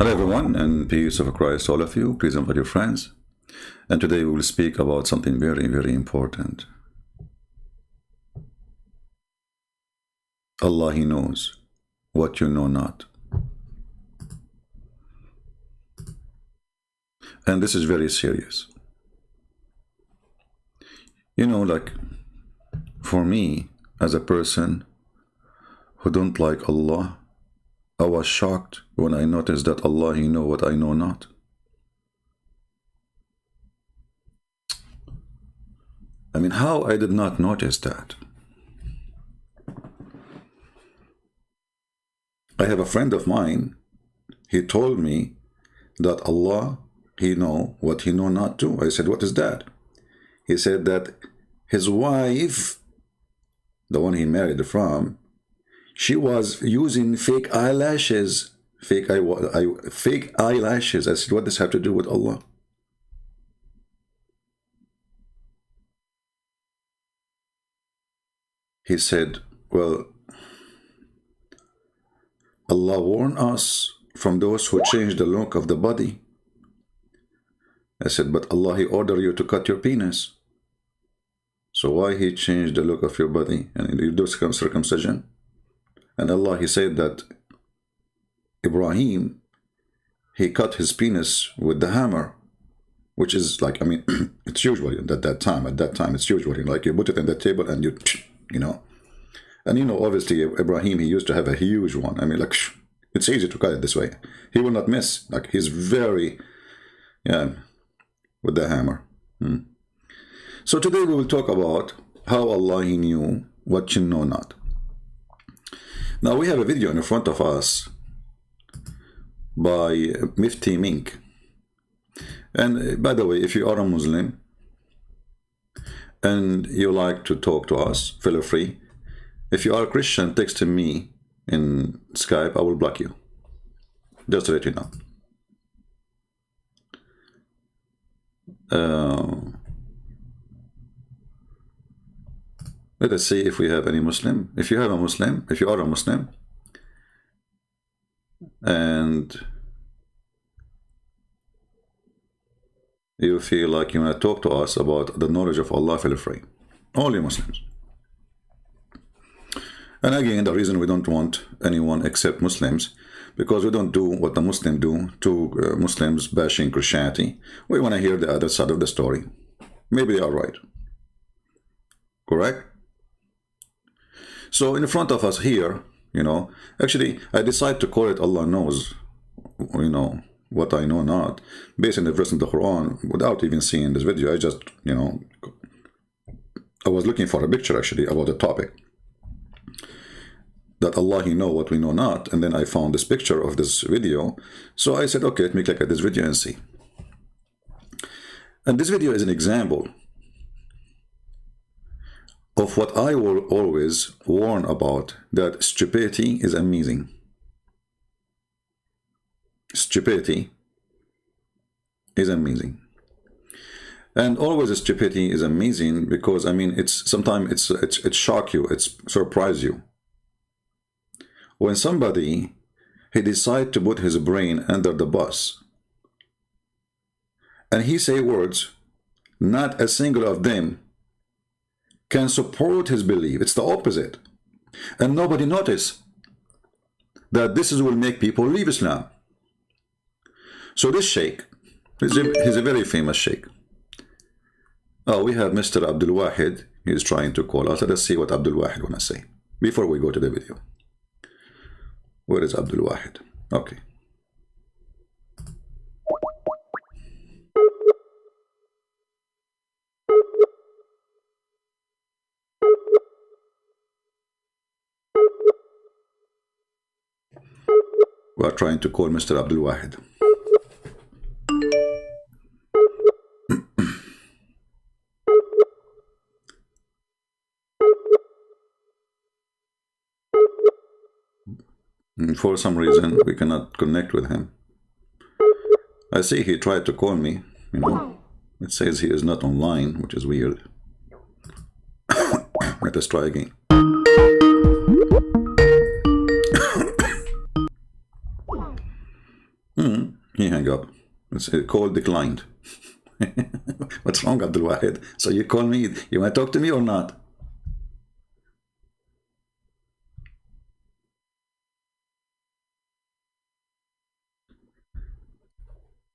Hello everyone, and peace of Christ all of you. Please invite your friends. And today we will speak about something very, very important. Allah, He knows what you know not. And this is very serious. You know, like, for me, as a person who don't like Allah, I was shocked when I noticed that Allah, He know what I know not. I mean, how I did not notice that? I have a friend of mine, he told me that Allah, He know what He know not too. I said, what is that? He said that his wife, the one he married from, she was using fake eyelashes. Fake eyelashes. I said, what does this have to do with Allah? He said, well, Allah warned us from those who change the look of the body. I said, but Allah, He ordered you to cut your penis. So why He changed the look of your body? And you do circumcision? And Allah, He said that Ibrahim, he cut his penis with the hammer, which is like, I mean, it's usually at that time, it's usually like you put it on the table and you know. And you know, obviously, Ibrahim, he used to have a huge one. I mean, like, it's easy to cut it this way. He will not miss. Like, he's very, yeah, with the hammer. So today we will talk about how Allah, He knew what you know not. Now we have a video in front of us by Mifti Mink. And by the way, if you are a Muslim and you like to talk to us, feel free. If you are a Christian, text me in Skype, I will block you. Just to let you know. Let us see if we have any Muslim. If you are a Muslim, and you feel like you want to talk to us about the knowledge of Allah, feel free. Only Muslims. And again, the reason we don't want anyone except Muslims, because we don't do what the Muslims do to Muslims bashing Christianity. We want to hear the other side of the story. Maybe they are right. Correct? So in front of us here, you know, actually, I decided to call it Allah knows, you know, what I know not, based on the verse in the Quran, without even seeing this video. I just, you know, I was looking for a picture actually about the topic. That Allah, He know what we know not, and then I found this picture of this video. So I said, okay, let me click at this video and see. And this video is an example of what I will always warn about, that stupidity is amazing. Stupidity is amazing. And always stupidity is amazing because, I mean, it's sometimes it shock you, it's surprise you. When somebody, he decide to put his brain under the bus, and he say words, not a single of them can support his belief. It's the opposite. And nobody notice that this will make people leave Islam. So this sheikh, he's a very famous sheikh. Oh, we have Mr. Abdul Wahid. He's trying to call us. Let's see what Abdul Wahid want to say before we go to the video. Where is Abdul Wahid? Okay. We are trying to call Mr. Abdul Wahid. For some reason, we cannot connect with him. I see he tried to call me, you know. It says he is not online, which is weird. Let us try again. hang up. It's a call declined. What's wrong, Abdul Wahid? So you call me, you want to talk to me or not?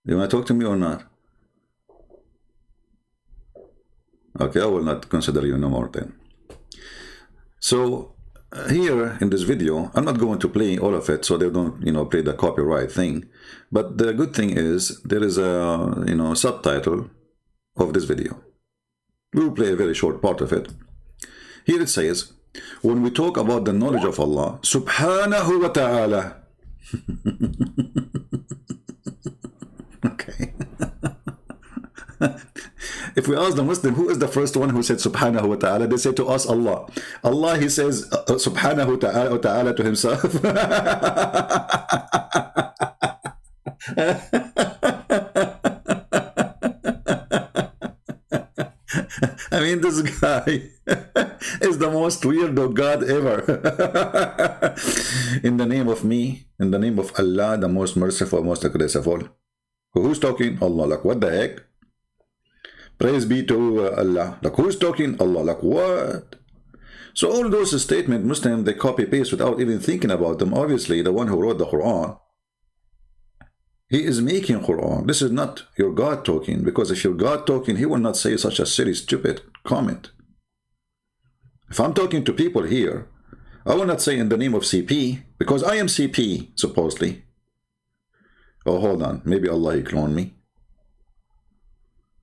You want to talk to me or not? Okay, I will not consider you no more then. So here in this video, I'm not going to play all of it so they don't, play the copyright thing. But the good thing is there is a, subtitle of this video. We will play a very short part of it. Here it says, when we talk about the knowledge of Allah, subhanahu wa ta'ala. Okay. If we ask the Muslim, who is the first one who said subhanahu wa ta'ala, they say to us Allah. Allah, he says subhanahu wa ta'ala to himself. I mean, this guy is the most weirdo God ever. In the name of me, in the name of Allah, the most merciful, most aggressive. Who's talking? Allah. Like, what the heck? Praise be to Allah. Like, who's talking? Allah. Like, what? So all those statements, Muslim, they copy paste without even thinking about them. Obviously, the one who wrote the Quran, he is making Quran. This is not your God talking, because if your God talking, he will not say such a silly, stupid comment. If I'm talking to people here, I will not say in the name of CP, because I am CP, supposedly. Oh, hold on. Maybe Allah, he cloned me.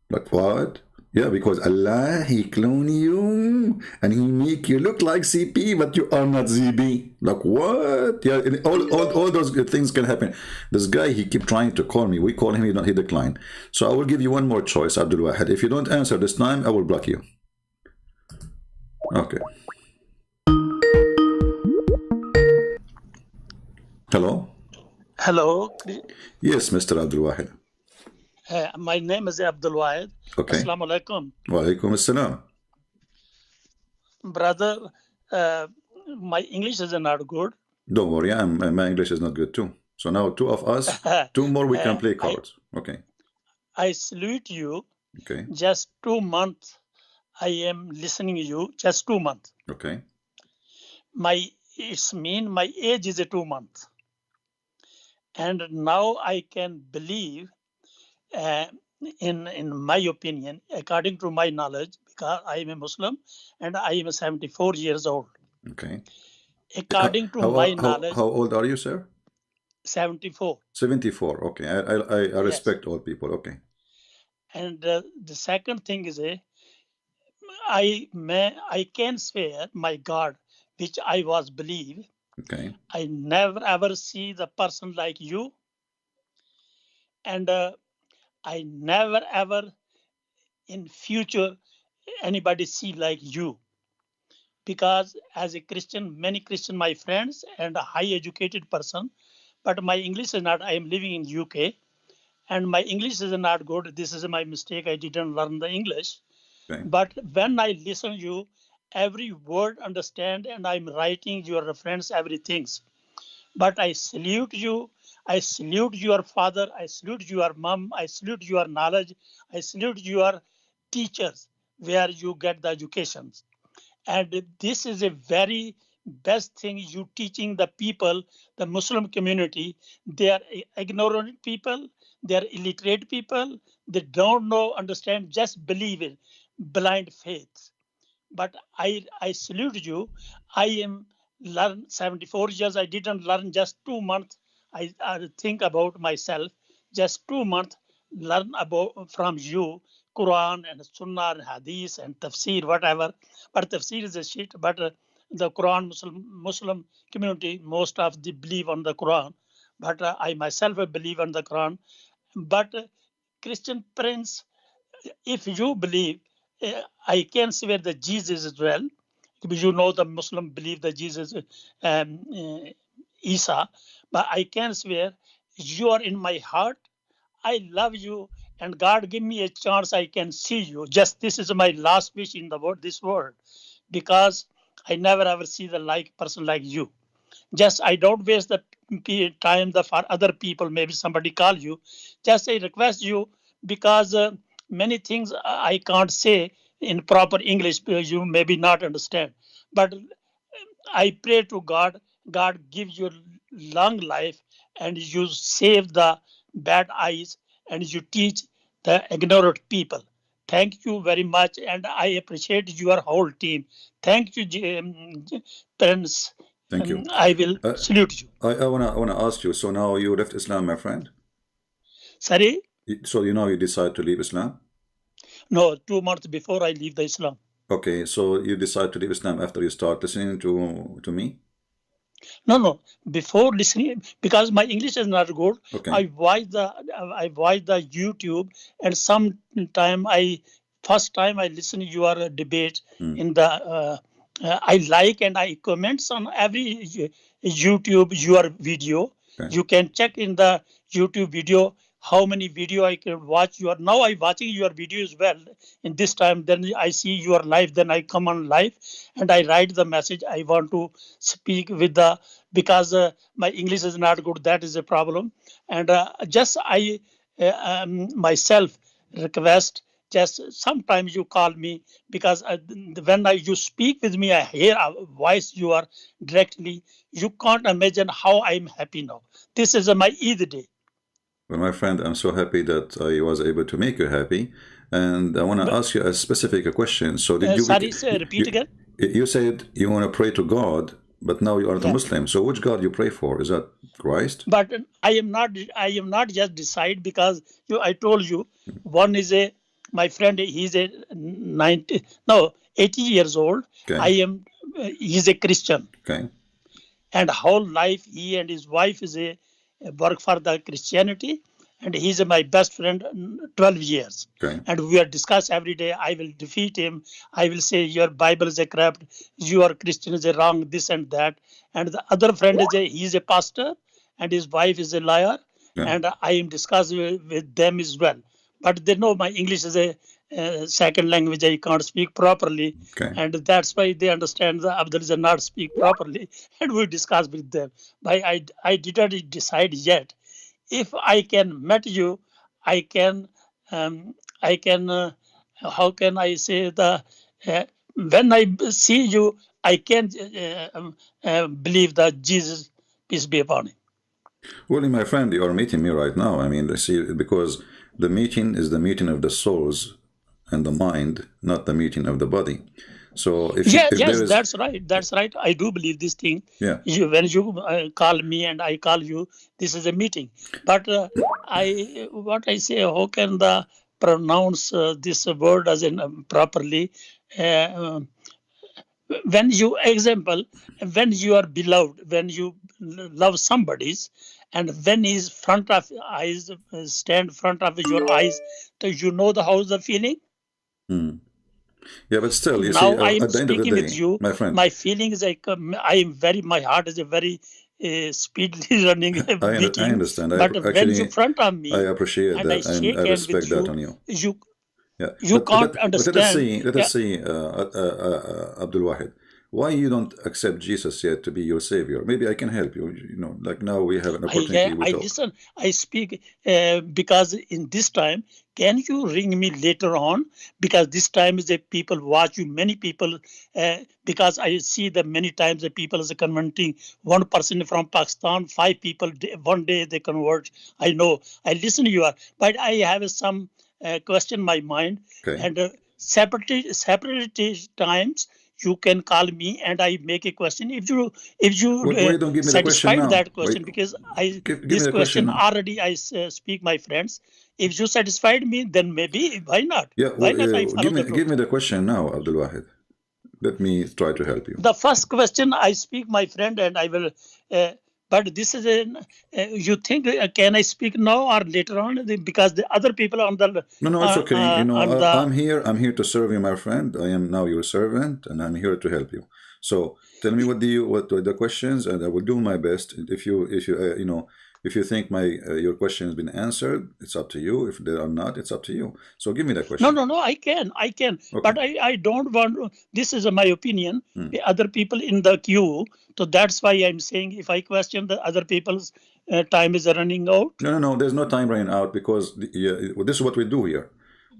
Like what? Yeah, because Allah, he clone you and he make you look like CP, but you are not ZB. Like what? Yeah, all those good things can happen. This guy, he keep trying to call me. We call him, he declined. So I will give you one more choice, Abdul Wahid. If you don't answer this time, I will block you. Okay. Hello? Hello. Yes, Mr. Abdul Wahid. My name is Abdul Wahid. Okay. Assalamu alaikum. Wa alaikum assalam. Brother, my English is not good. Don't worry, my English is not good too. So now two of us, two more, we can play cards. Okay. I salute you. Okay. Just 2 months I am listening to you. Just 2 months. Okay. It's mean my age is 2 months. And now I can believe, in my opinion, according to my knowledge, because I am a Muslim and I am 74 years old. Okay. According to my knowledge. How old are you, sir? 74. 74. Okay. I respect all people. Okay. And the second thing is, I can swear my God, which I was believe. Okay. I never ever see the person like you, and I never ever in future anybody see like you. Because as a Christian, many Christian my friends and a high educated person, but my English is not. I am living in UK, and my English is not good. This is my mistake. I didn't learn the English. Okay. But when I listen to you, every word understand, and I'm writing your reference, everything. But I salute you. I salute your father. I salute your mom. I salute your knowledge. I salute your teachers where you get the education. And this is a very best thing you teaching the people, the Muslim community. They are ignorant people. They are illiterate people. They don't know, understand, just believe in blind faith. But I salute you. I am learn 74 years. I didn't learn just 2 months. I think about myself. Just 2 months learn about from you Quran and Sunnah and Hadith and Tafsir, whatever. But Tafsir is a shit. But the Quran, Muslim community, most of the believe on the Quran. But I myself believe on the Quran. But Christian Prince, if you believe, I can swear that Jesus is real. Because you know the Muslim believe that Jesus Isa. But I can swear you are in my heart. I love you, and God give me a chance I can see you. Just this is my last wish in the world, this world, because I never ever see the like person like you. Just I don't waste the time for other people, maybe somebody call you, just I request you, because many things I can't say in proper English, you maybe not understand. But I pray to God, God give you long life, and you save the bad eyes, and you teach the ignorant people. Thank you very much, and I appreciate your whole team. Thank you, parents. Thank you. I will salute you. I wanna ask you. So now you left Islam, my friend. Sorry? So you decide to leave Islam. No, 2 months before I leave the Islam. Okay, so you decide to leave Islam after you start listening to me. No. Before listening, because my English is not good, Okay. I watch the YouTube, and sometime first time I listen your debate in the. I like and I comments on every YouTube your video. Okay. You can check in the YouTube video how many video I can watch. Now I watching your video as well. In this time, then I see your live. Then I come on live and I write the message. I want to speak with the, because my English is not good. That is a problem. And just I myself request, just sometimes you call me, because when you speak with me, I hear a voice you are directly. You can't imagine how I'm happy now. This is my Eid day. Well, my friend, I'm so happy that I was able to make you happy, and I want to ask you a specific question. So did you sorry, repeat again. You said you want to pray to God, but now you are not a Yeah. Muslim. So which God you pray for? Is that Christ? But I am not just decide, because I told you, one is my friend, he's a 80 years old. Okay. He's a Christian, Okay. and whole life he and his wife is a work for the Christianity, and he's my best friend 12 years. Okay. And we are discuss every day. I will defeat him. I will say your Bible is a corrupt, your Christian is a wrong, this and that. And the other friend is he's a pastor, and his wife is a liar. Yeah. And I am discussing with them as well. But they know my English is a second language. I can't speak properly. Okay. And that's why they understand that Abdul is not speak properly. And we discuss with them. But I didn't decide yet. If I can meet you, I can, how can I say, when I see you, I can believe that Jesus, peace be upon him. Well, my friend, you are meeting me right now. I mean, see, because the meeting is the meeting of the souls and the mind, not the meeting of the body. So if that's right. That's right. I do believe this thing. Yeah. When you call me and I call you, this is a meeting. But what I say, how can the pronounce this word as in properly? When you example, when you are beloved, when you love somebody's, and when his front of eyes stand front of your eyes, so you know how's the feeling. Yeah, but still, you now see, I am at the end of the speaking day, with you, my friend, my feeling is like my heart is a very speedily running beating. I understand. But when you front of me, I appreciate and that, I and shake I hand respect with that on you. You can't understand. Let us see, Abdul Wahid, why you don't accept Jesus yet to be your savior? Maybe I can help you. You know, like now we have an opportunity. I listen. I speak because in this time, can you ring me later on? Because this time is the people watch you. Many people, because I see that many times the people is converting. One person from Pakistan, 5 people one day they convert. I know. I listen to you, but I have some question in my mind. Okay. And separate times you can call me and I make a question. If you why don't give me the question now? that question, because this question already I speak my friends. If you satisfied me, then maybe why not? Yeah, why not I follow give me the question now, Abdul Wahid. Let me try to help you. The first question I speak my friend, and I will. But this is you think can I speak now or later on? Because the other people on the no, it's okay. You know, I'm here to serve you, my friend. I am now your servant, and I'm here to help you. So tell me what are the questions, and I will do my best. If you If you think my your question has been answered, it's up to you. If they are not, it's up to you. So give me that No, question. no, no. I can. Okay. But I don't want. This is my opinion. Hmm. The other people in the queue. So that's why I'm saying if I question the other people's time is running out. No, no, no. There's no time running out because this is what we do here.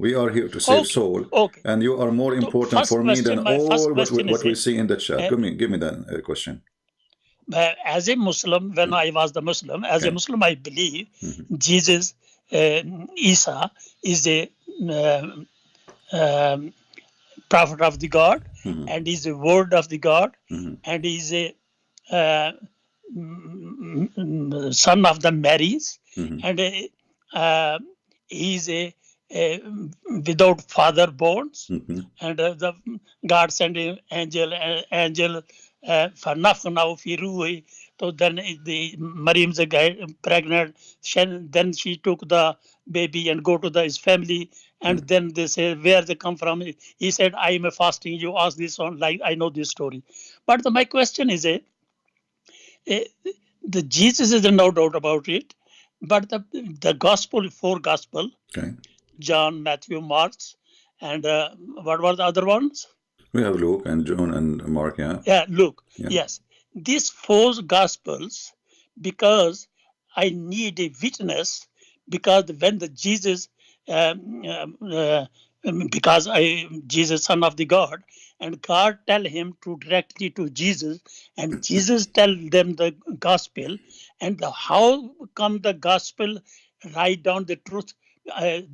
We are here to save Okay, soul, okay. and you are more So important first for me than question. My first all question is what we a, see in the chat. uh, Give me that question. as a Muslim. When I was the Muslim, as a Okay. Muslim, I believe Hmm. Jesus, Isa, is a um, um, prophet of the God, Hmm. and is a word of the God, Hmm. and is a uh, son of the Marys, Hmm. and uh, he is a without father borns, Hmm. and the God sent an angel فَنَفْخْنَا فِي رُوحِهِ. So then the Mariam's guy pregnant. Then she took the baby and go to his family, and then they say where they come from. He said, "I am a fasting." You ask this on, like, I know this story, but my question is a the Jesus is no doubt about it, but the gospel, four gospel, Okay. John, Matthew, Mark, and what were the other ones? We have Luke and John and Mark. Yeah. Yeah, look, Yeah. yes, these four gospels, because I need a witness, because when the Jesus, because Jesus, son of the God, and God tell him to directly to Jesus, and Jesus tell them the gospel, and how come the gospel write down the truth?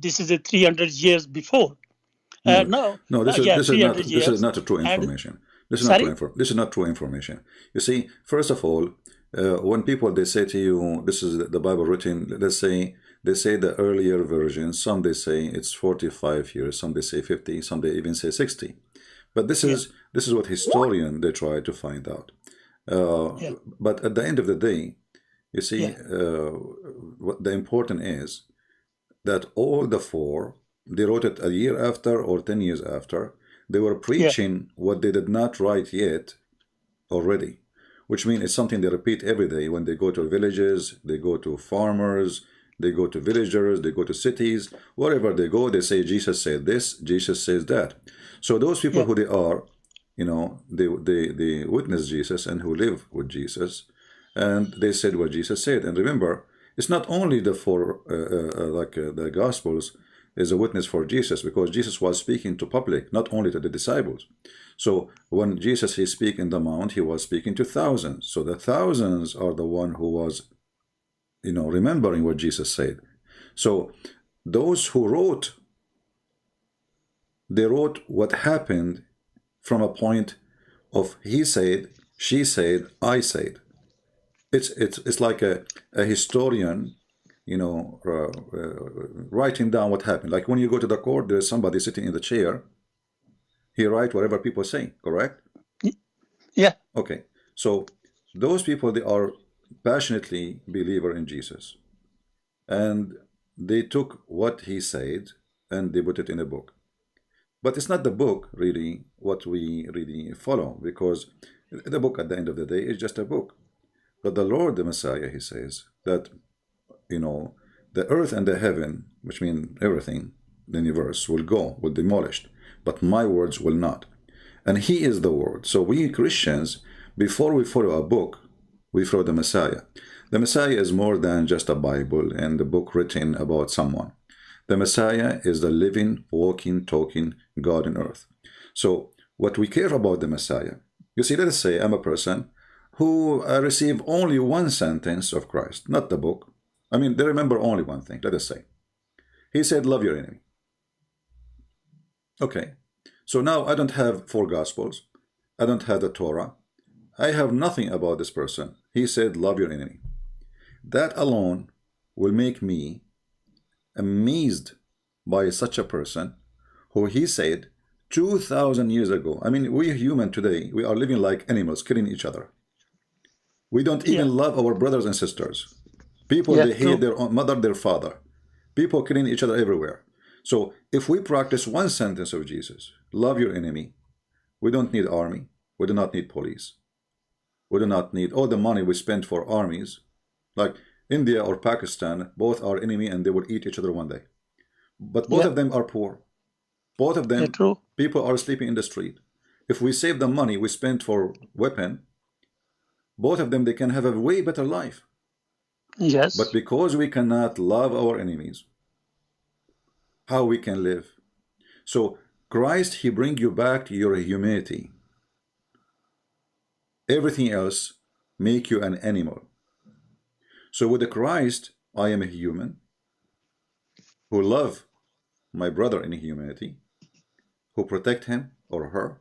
This is a 300 years before. No, No, no. yeah, This is 300 not years. a true And information. sorry? This is not true information. You see, first of all, when people they say to you, this is the Bible written. Let's say they say the earlier version. Some they say it's 45 years. Some they say 50. Some they even say 60. But Yeah, this is what historian they try to find out. yeah, But at the end of the day, you see, yeah, what the important is that all the four, they wrote it a year after or 10 years after. They were yeah, preaching what they did not write yet already, which means it's something they repeat every day when they go to villages, they go to farmers, they go to villagers, they go to cities, wherever they go, they say, Jesus said this, Jesus says that. So those people yeah, who they are, they witness Jesus and who live with Jesus, and they said what Jesus said. And remember, it's not only the four, the Gospels is a witness for Jesus, because Jesus was speaking to public, not only to the disciples. So when Jesus he speak in the mount, he was speaking to thousands. So the thousands are the one who was, remembering what Jesus said. So those who wrote, they wrote what happened from a point of he said, she said, I said. It's like a historian, writing down what happened. Like when you go to the court, there's somebody sitting in the chair. He write whatever people say. Correct? yeah, Okay. So those people they are passionately believer in Jesus, and they took what he said and they put it in a book. But it's not the book really what we really follow, because the book at the end of the day is just a book. But the Lord, the Messiah, he says that, you know, the earth and the heaven, which mean everything, the universe, will demolished, but my words will not. And he is the word. So we Christians, before we follow a book, we follow the Messiah. The Messiah is more than just a Bible and a book written about someone. The Messiah is the living, walking, talking God on earth. So what we care about the Messiah, you see, let us say I'm a person who received only one sentence of Christ, not the book. I mean, they remember only one thing, let us say. He said, love your enemy. Okay. So now I don't have four gospels. I don't have the Torah. I have nothing about this person. He said, love your enemy. That alone will make me amazed by such a person who he said 2,000 years ago. I mean, we human today, we are living like animals, killing each other. We don't yeah, even love our brothers and sisters. People, yeah, they hate true. their own mother, their father. People killing each other everywhere. So if we practice one sentence of Jesus, love your enemy, we don't need army. We do not need police. We do not need all the money we spend for armies. Like India or Pakistan, both are enemy and they will eat each other one day. But both Yeah, of them are poor. Both of yeah, them, true. people are sleeping in the street. If we save the money we spend for weapon, both of them, they can have a way better life. But Yes. because we cannot love our enemies, how we can live? So Christ, he bring you back to your humanity. Everything else make you an animal. So with the Christ, I am a human who love my brother in humanity, who protect him or her,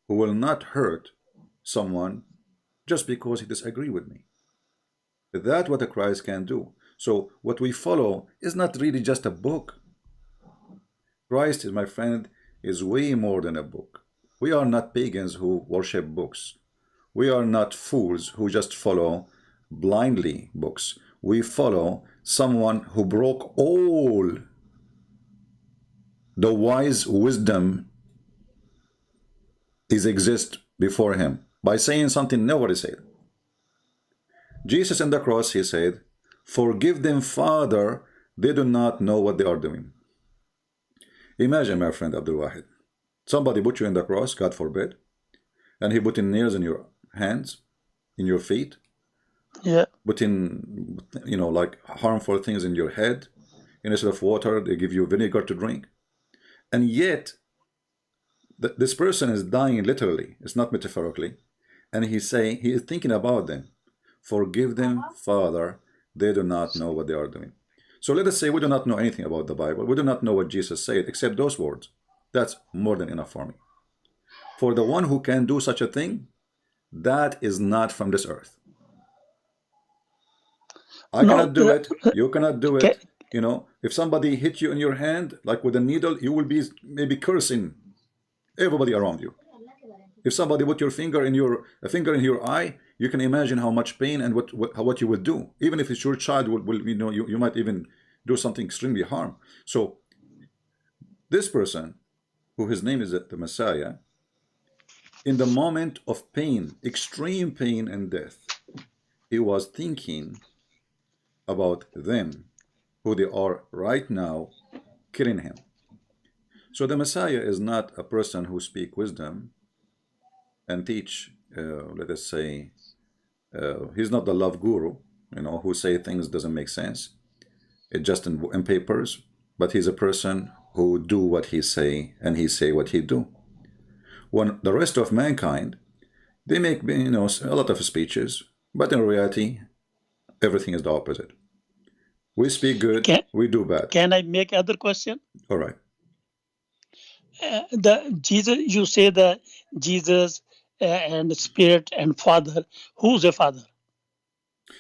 who will not hurt someone just because he disagree with me. That's what a Christ can do. So what we follow is not really just a book. Christ, is my friend, is way more than a book. We are not pagans who worship books. We are not fools who just follow blindly books. We follow someone who broke all the wise wisdom is exist before him by saying something nobody said. Jesus on the cross, he said, "Forgive them, Father, they do not know what they are doing." Imagine, my friend Abdul Wahid, somebody put you in the cross, God forbid, and he put in nails in your hands, in your feet, Yeah. put in, like harmful things in your head. Instead of water, they give you vinegar to drink. And yet, this person is dying literally, it's not metaphorically. And he's saying, he is thinking about them. Forgive them, Father, they do not know what they are doing. So let us say we do not know anything about the Bible. We do not know what Jesus said except those words. That's more than enough for me. For the one who can do such a thing, that is not from this earth. I No. cannot do it. You cannot do Ca- it. If somebody hit you in your hand, like with a needle, you will be maybe cursing everybody around you. If somebody put your finger in a finger in your eye, you can imagine how much pain and what you would do. Even if it's your child, you might even do something extremely harm. So this person, who his name is the Messiah, in the moment of pain, extreme pain and death, he was thinking about them, who they are right now, killing him. So the Messiah is not a person who speak wisdom and teach, let us say, he's not the love guru, who say things doesn't make sense. It's just in papers, but he's a person who do what he say and he say what he do. When the rest of mankind, they make a lot of speeches, but in reality, everything is the opposite. We speak good, Can we do bad. Can I make other question? All right. The Jesus, you say the Jesus and Spirit and Father. Who's the Father?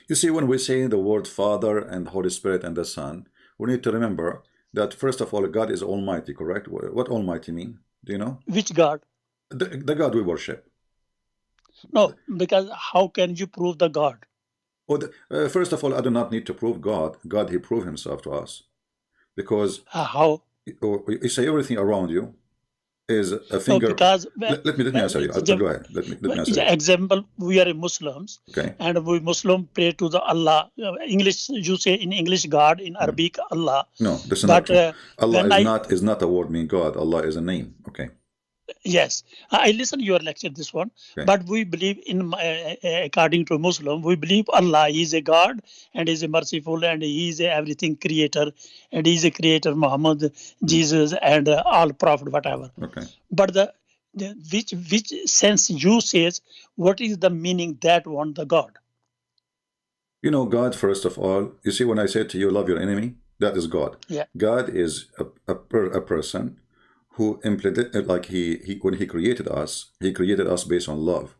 You see, when we say the word Father and Holy Spirit and the Son, we need to remember that first of all, God is Almighty, correct? What Almighty mean? Do you know? Which God? The God we worship. No, because how can you prove the God? First of all, I do not need to prove God. God, He proved Himself to us. Because How? you say everything around you is a No, finger. because Let me answer you. Go ahead. Let me answer you. example, we are Muslims, Okay. and we Muslim pray to the Allah. English, you say in English God, in Mm. Arabic Allah. No, this is not But true. Allah when is I not a word mean God. Allah is a name. Okay. Yes, I listen your lecture this one, Okay. but we believe according to Muslim, we believe Allah is a God and is a merciful and He is a everything creator and He is a creator Muhammad, Mm. Jesus and all prophet whatever. Okay. But the which sense you says what is the meaning that one the God? God, first of all, you see, when I said to you, love your enemy, that is God. Yeah, God is a person who implemented, like when he created us, he created us based on love.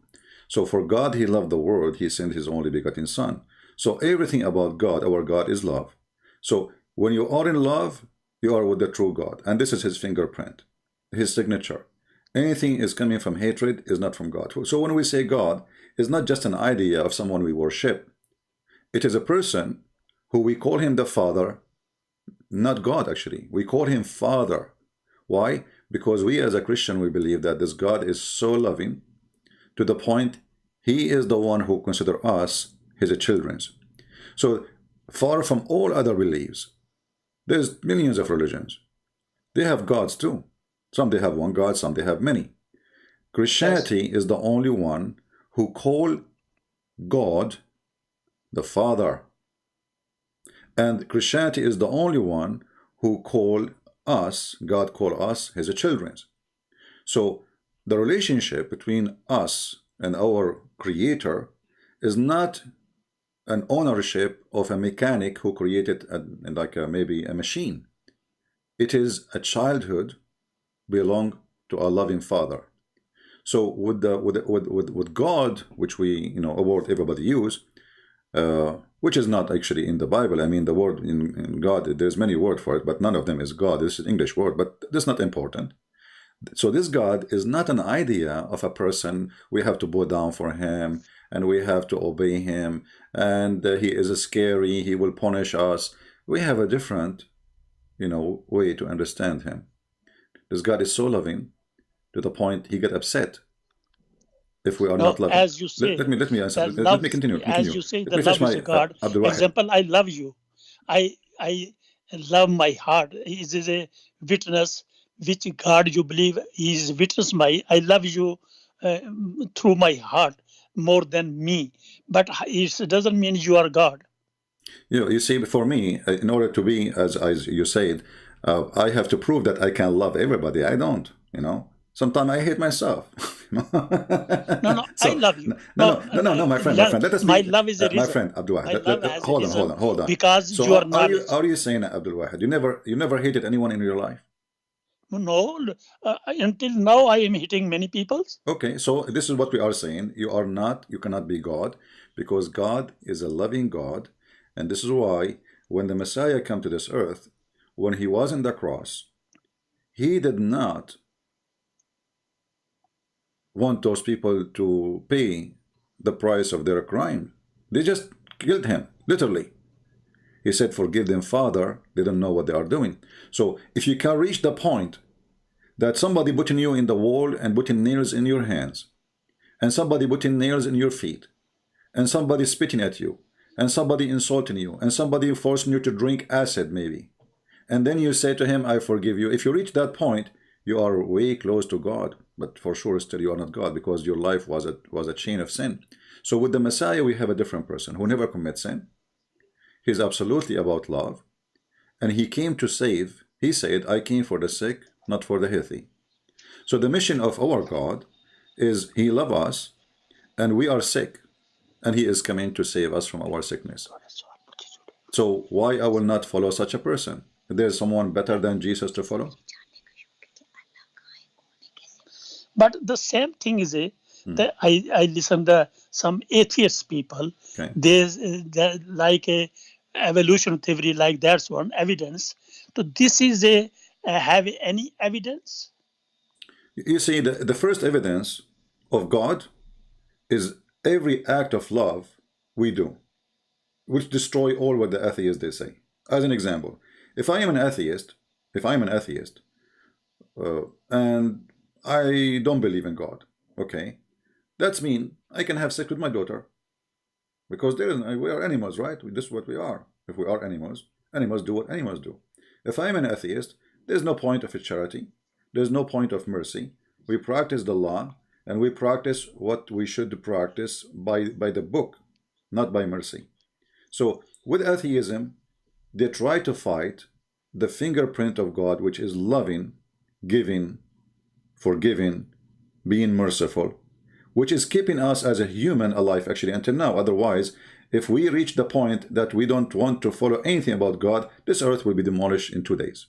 So for God, he loved the world, he sent his only begotten Son. So everything about God, our God, is love. So when you are in love, you are with the true God. And this is his fingerprint, his signature. Anything is coming from hatred is not from God. So when we say God, it's not just an idea of someone we worship. It is a person who we call him the Father, not God actually. We call him Father. Why? Because we as a Christian, we believe that this God is so loving to the point he is the one who considers us his children. So far from all other beliefs, there's millions of religions. They have gods too. Some they have one God, some they have many. Christianity is the only one who call God the Father. And Christianity is the only one who call us, God call us his children. So the relationship between us and our Creator is not an ownership of a mechanic who created maybe a machine. It is a childhood belong to a loving Father. So with God, which we a word everybody use, which is not actually in the Bible. I mean, the word in God, there's many words for it, but none of them is God. This is an English word, but that's not important. So this God is not an idea of a person we have to bow down for him and we have to obey him, and he is scary, he will punish us. We have a different way to understand him. This God is so loving to the point he get upset if we are No, not loving. as you say, Let me answer. the Let me love, continue. as you say, Let the me finish love is my a God. Abdul Wahid. Example, I love you. I love my heart. He is a witness which God you believe. He is witness my. I love you through my heart more than me. But it doesn't mean you are God. You see, for me, in order to be, as you said, I have to prove that I can love everybody. I don't, Sometimes I hate myself. No, I So, love you. no, my friend, my friend. Let us My be, love is a my reason. friend, Abdul My Wahid. love has a Hold on, hold reason on, hold on. because So, you are are knowledge. you saying, Abdul Wahid, you never hated anyone in your life? No, until now I am hitting many people. Okay, so this is what we are saying. You cannot be God, because God is a loving God. And this is why when the Messiah came to this earth, when he was in the cross, he did not want those people to pay the price of their crime. They just killed him, literally. He said, forgive them, Father, they don't know what they are doing. So if you can reach the point that somebody putting you in the wall and putting nails in your hands, and somebody putting nails in your feet, and somebody spitting at you, and somebody insulting you, and somebody forcing you to drink acid maybe, and then you say to him, I forgive you. If you reach that point, you are way close to God, but for sure still you are not God, because your life was a chain of sin. So with the Messiah, we have a different person who never commits sin. He's absolutely about love, and he came to save. He said, I came for the sick, not for the healthy. So the mission of our God is he loves us, and we are sick, and he is coming to save us from our sickness. So why I will not follow such a person? There's someone better than Jesus to follow? But the same thing is that I listen to some atheist people. Okay. There's like a evolution theory, like that's one evidence. So this is a have any evidence? You see, the first evidence of God is every act of love we do, which destroy all what the atheists they say. As an example, if I am an atheist, and I don't believe in God, okay, that's mean I can have sex with my daughter, because we are animals, right? This is what we are. If we are animals, animals do what animals do. If I am an atheist, there's no point of charity. There's no point of mercy. We practice the law, and we practice what we should practice by the book, not by mercy. So with atheism, they try to fight the fingerprint of God, which is loving, giving, forgiving, being merciful, which is keeping us as a human alive actually until now. Otherwise, if we reach the point that we don't want to follow anything about God, this earth will be demolished in 2 days.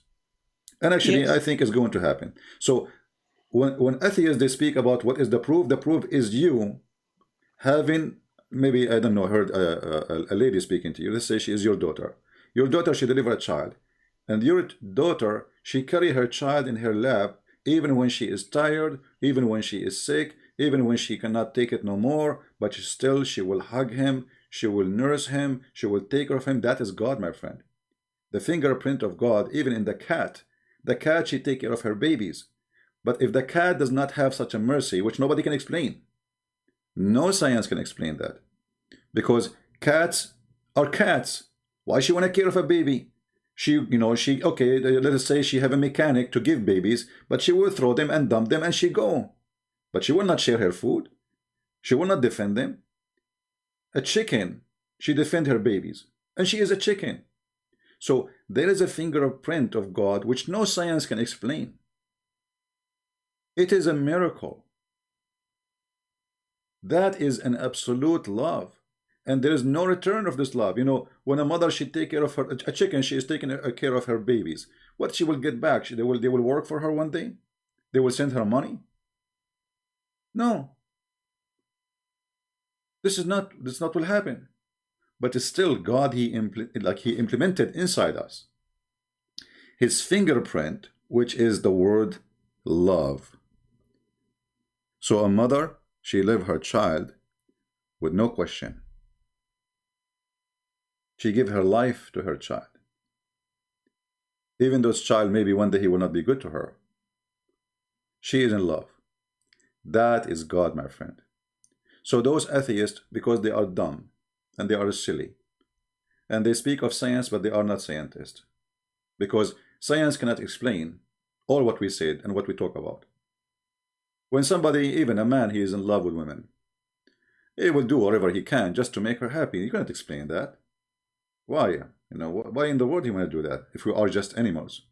And actually, Yes. I think it's going to happen. So when atheists, they speak about what is the proof is you having, maybe, I don't know, heard a lady speaking to you. Let's say she is your daughter. Your daughter, she delivered a child. And your daughter, she carry her child in her lap, even when she is tired, even when she is sick, even when she cannot take it no more, but still she will hug him, she will nurse him, she will take care of him. That is God, my friend. The fingerprint of God, even in the cat, she take care of her babies. But if the cat does not have such a mercy, which nobody can explain, no science can explain that, because cats Or cats. Why she want to care of a baby? She okay, let us say she have a mechanic to give babies, but she will throw them and dump them and she go. But she will not share her food. She will not defend them. A chicken, she defend her babies. And she is a chicken. So there is a fingerprint of God which no science can explain. It is a miracle. That is an absolute love. And there is no return of this love. When a mother, she take care of a chicken, she is taking care of her babies. What she will get back? They will work for her one day? They will send her money? No. This is not what will happen. But it's still God, he implemented inside us his fingerprint, which is the word love. So a mother, she love her child with no question. She give her life to her child. Even though this child, maybe one day he will not be good to her. She is in love. That is God, my friend. So those atheists, because they are dumb and they are silly, and they speak of science, but they are not scientists, because science cannot explain all what we said and what we talk about. When somebody, even a man, he is in love with women, he will do whatever he can just to make her happy. You cannot explain that. Why? Why in the world you want to do that if we are just animals?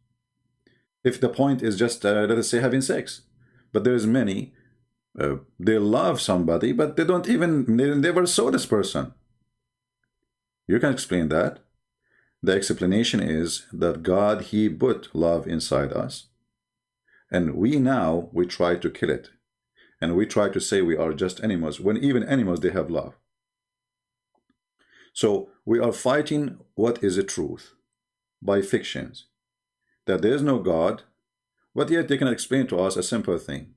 If the point is just, let us say, having sex. But there's many, they love somebody, but they never saw this person. You can explain that. The explanation is that God, he put love inside us. And we try to kill it. And we try to say we are just animals, when even animals, they have love. So we are fighting what is the truth by fictions. That there is no God, but yet they can explain to us a simple thing.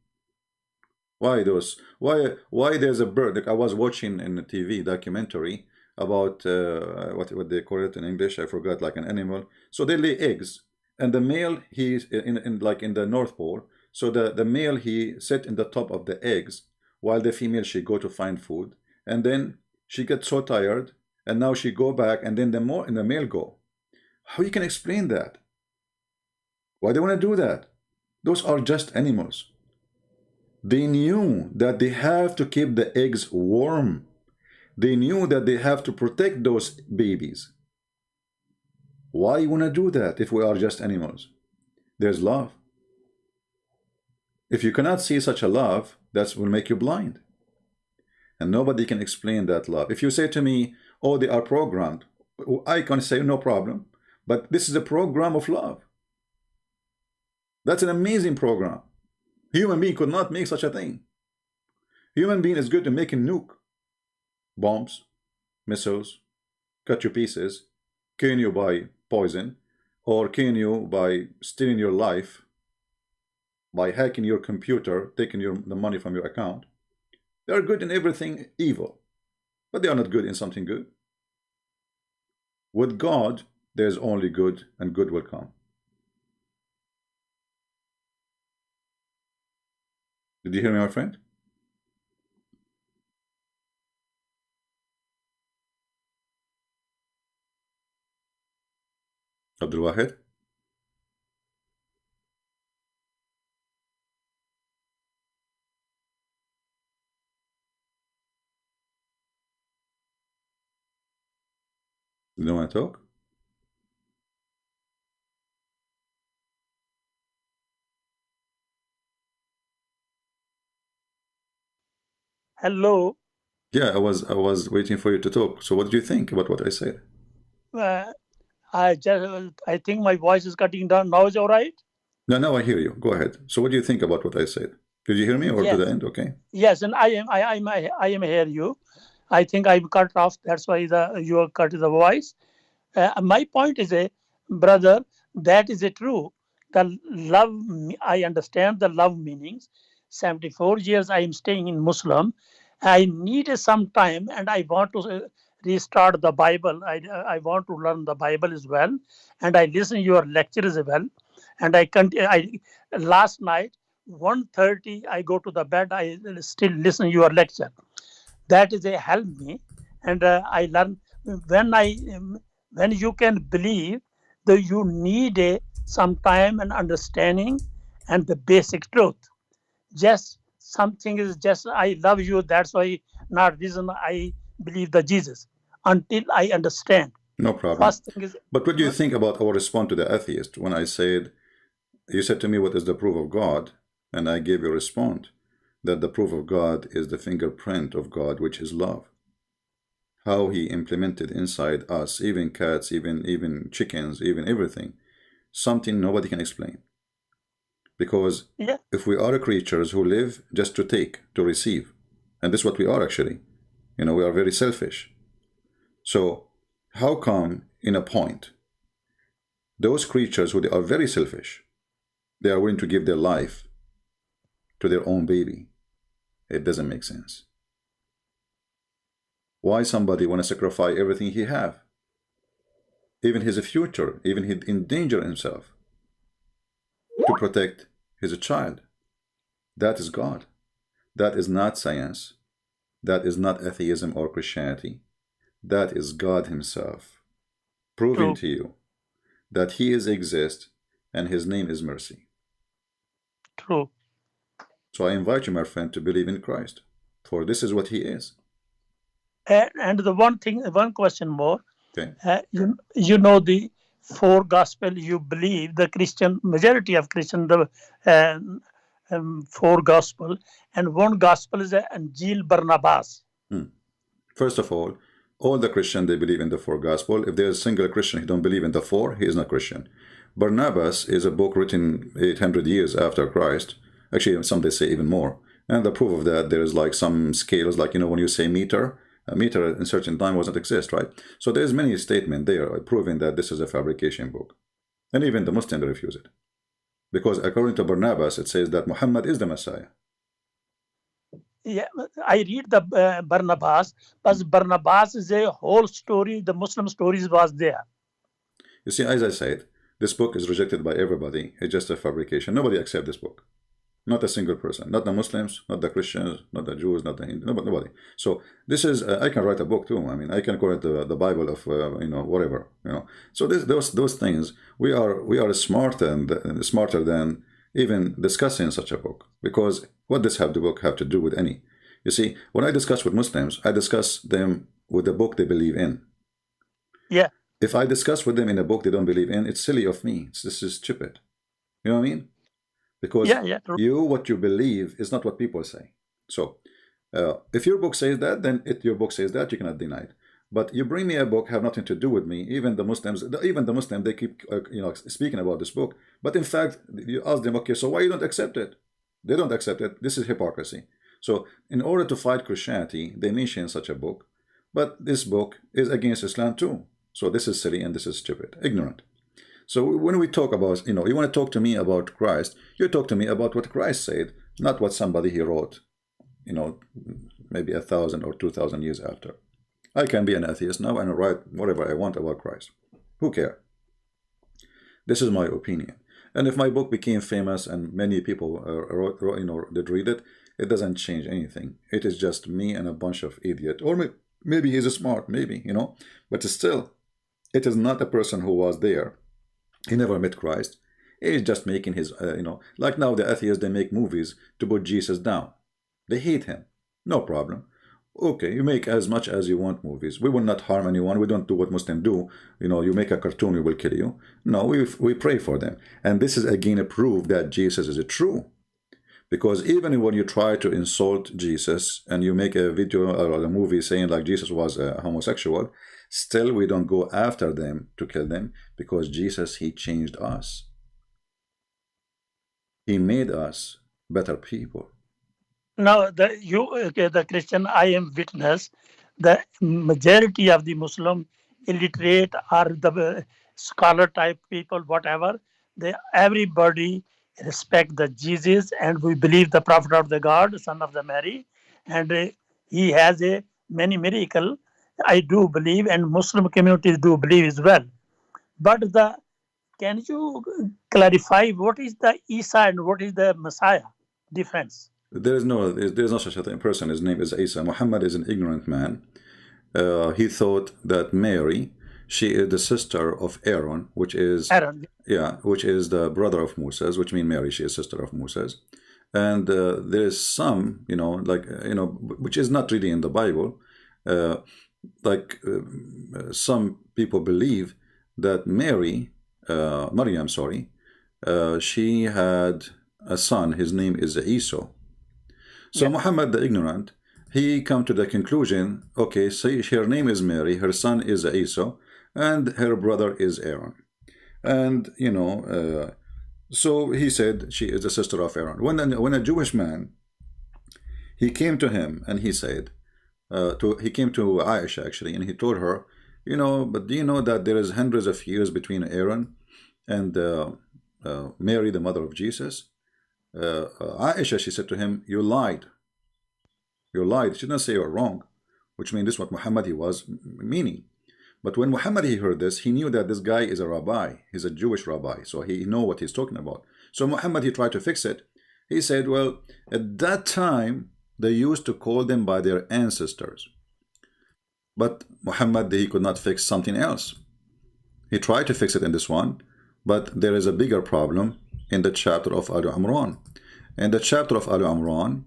Why there's a bird? Like I was watching in the TV documentary about what they call it in English, I forgot, like an animal. So they lay eggs, and the male, he's in the North Pole. So the male, he sit in the top of the eggs, while the female, she go to find food, and then she gets so tired, and now she go back, and then the male go. How you can explain that? Why they want to do that? Those are just animals. They knew that they have to keep the eggs warm. They knew that they have to protect those babies. Why you want to do that if we are just animals? There's love. If you cannot see such a love, that will make you blind. And nobody can explain that love. If you say to me, oh, they are programmed, I can say no problem. But this is a program of love. That's an amazing program. Human being could not make such a thing. Human being is good at making nuke, bombs, missiles, cut you pieces, killing you by poison, or killing you by stealing your life, by hacking your computer, taking the money from your account. They are good in everything evil, but they are not good in something good. With God, there's only good, and good will come. Did you hear me, my friend? Abdul Wahid? You don't want to talk? Hello. Yeah, I was waiting for you to talk. So what did you think about what I said? Uh, I think my voice is cutting down. Now is all right? No, now I hear you. Go ahead. So what do you think about what I said? Did you hear me or did I Yes. end? Okay. Yes, and I am hear you. I think I'm cut off. That's why you are cut the voice. My point is brother, that is a true. The love, I understand the love meanings. 74 years I am staying in Muslim. I need some time and I want to restart the Bible. I want to learn the Bible as well. And I listen your lecture as well. And last night, 1:30, I go to the bed. I still listen your lecture. That is a help me, and I learn when I when you can believe that you need some time and understanding and the basic truth. Just something is just I love you. That's why not reason I believe the Jesus until I understand. No problem. First thing is But what do you think about our response to the atheist when I said, you said to me, what is the proof of God? And I gave you a response that the proof of God is the fingerprint of God, which is love. How he implemented inside us, even cats, even chickens, even everything, something nobody can explain. Because yeah if we are creatures who live just to take, to receive, and this is what we are actually, we are very selfish. So how come in a point, those creatures who they are very selfish, they are willing to give their life to their own baby? It doesn't make sense. Why somebody want to sacrifice everything he have, even his future, even he endanger himself to protect his child? That is God. That is not science. That is not atheism or Christianity. That is God himself proving true to you that he is exist and his name is mercy. true. So I invite you, my friend, to believe in Christ, for this is what he is. And the one question more. Okay. You know the four gospel. You believe the Christian majority of Christian the four gospel, and one gospel is Angel Barnabas. First of all the Christian, they believe in the four gospel. If there's a single Christian who don't believe in the four, he is not Christian. Barnabas is a book written 800 years after Christ. Actually, some they say even more. And the proof of that, there is like some scales, like, when you say meter, a meter in certain time wasn't exist, right? So there's many statements there proving that this is a fabrication book. And even the Muslims refuse it. Because according to Barnabas, it says that Muhammad is the Messiah. Yeah, I read the Barnabas, but Barnabas is a whole story. The Muslim stories was there. You see, as I said, this book is rejected by everybody. It's just a fabrication. Nobody accepts this book. Not a single person. Not the Muslims, not the Christians, not the Jews, not the Hindus, nobody. So this is, I can write a book too. I mean, I can call it the Bible of, whatever, So those things, we are smarter than even discussing such a book. Because what does the book have to do with any? You see, when I discuss with Muslims, I discuss them with the book they believe in. Yeah. If I discuss with them in a book they don't believe in, it's silly of me. This is stupid. You know what I mean? Because Yeah. what you believe is not what people say. So if your book says that, then your book says that, you cannot deny it. But you bring me a book have nothing to do with me. Even the Muslims, they keep speaking about this book. But in fact, you ask them, okay, so why you don't accept it? They don't accept it. This is hypocrisy. So in order to fight Christianity, they mention such a book. But this book is against Islam too. So this is silly and this is stupid, ignorant. So when we talk about, you want to talk to me about Christ, you talk to me about what Christ said, not what somebody he wrote, maybe 1,000 or 2,000 years after. I can be an atheist now and write whatever I want about Christ. Who cares? This is my opinion. And if my book became famous and many people did read it, it doesn't change anything. It is just me and a bunch of idiots. Or maybe he's smart, maybe, But still, it is not a person who was there. He never met Christ. He's just making his, like now the atheists, they make movies to put Jesus down. They hate him. No problem. Okay, you make as much as you want movies. We will not harm anyone. We don't do what Muslims do. You make a cartoon, we will kill you. No, we pray for them. And this is again a proof that Jesus is true. Because even when you try to insult Jesus and you make a video or a movie saying like Jesus was a homosexual, still we don't go after them to kill them because Jesus, he changed us. He made us better people. Now, the Christian, I am witness. The majority of the Muslim illiterate or the scholar type people, whatever, everybody respect the Jesus, and we believe the prophet of the God, son of the Mary, and he has a many miracle. I do believe, and Muslim communities do believe as well. But can you clarify what is the Isa and what is the Messiah difference? There's no such a person. His name is Isa. Muhammad is an ignorant man. he thought that Mary, she is the sister of Aaron, which is, Aaron. yeah, which is the brother of Moses, which means Mary, she is sister of Moses. And there is some, like, which is not really in the Bible. Uh, like some people believe that Maryam, sorry, she had a son. His name is Esau. So Yeah. Muhammad the ignorant, he come to the conclusion, okay, so her name is Mary, her son is Esau, and her brother is Aaron. And, so he said she is the sister of Aaron. When a Jewish man, he came to him and he said, he came to Aisha actually, and he told her, but do you know that there is hundreds of years between Aaron and Mary, the mother of Jesus? Aisha, she said to him, you lied. You lied. She didn't say you're wrong, which means this is what Muhammad he was meaning. But when Muhammad he heard this, he knew that this guy is a rabbi. He's a Jewish rabbi, so he know what he's talking about. So Muhammad he tried to fix it. He said, well, at that time they used to call them by their ancestors. But Muhammad he could not fix something else. He tried to fix it in this one, but there is a bigger problem in the chapter of Al Imran. In the chapter of Al Imran,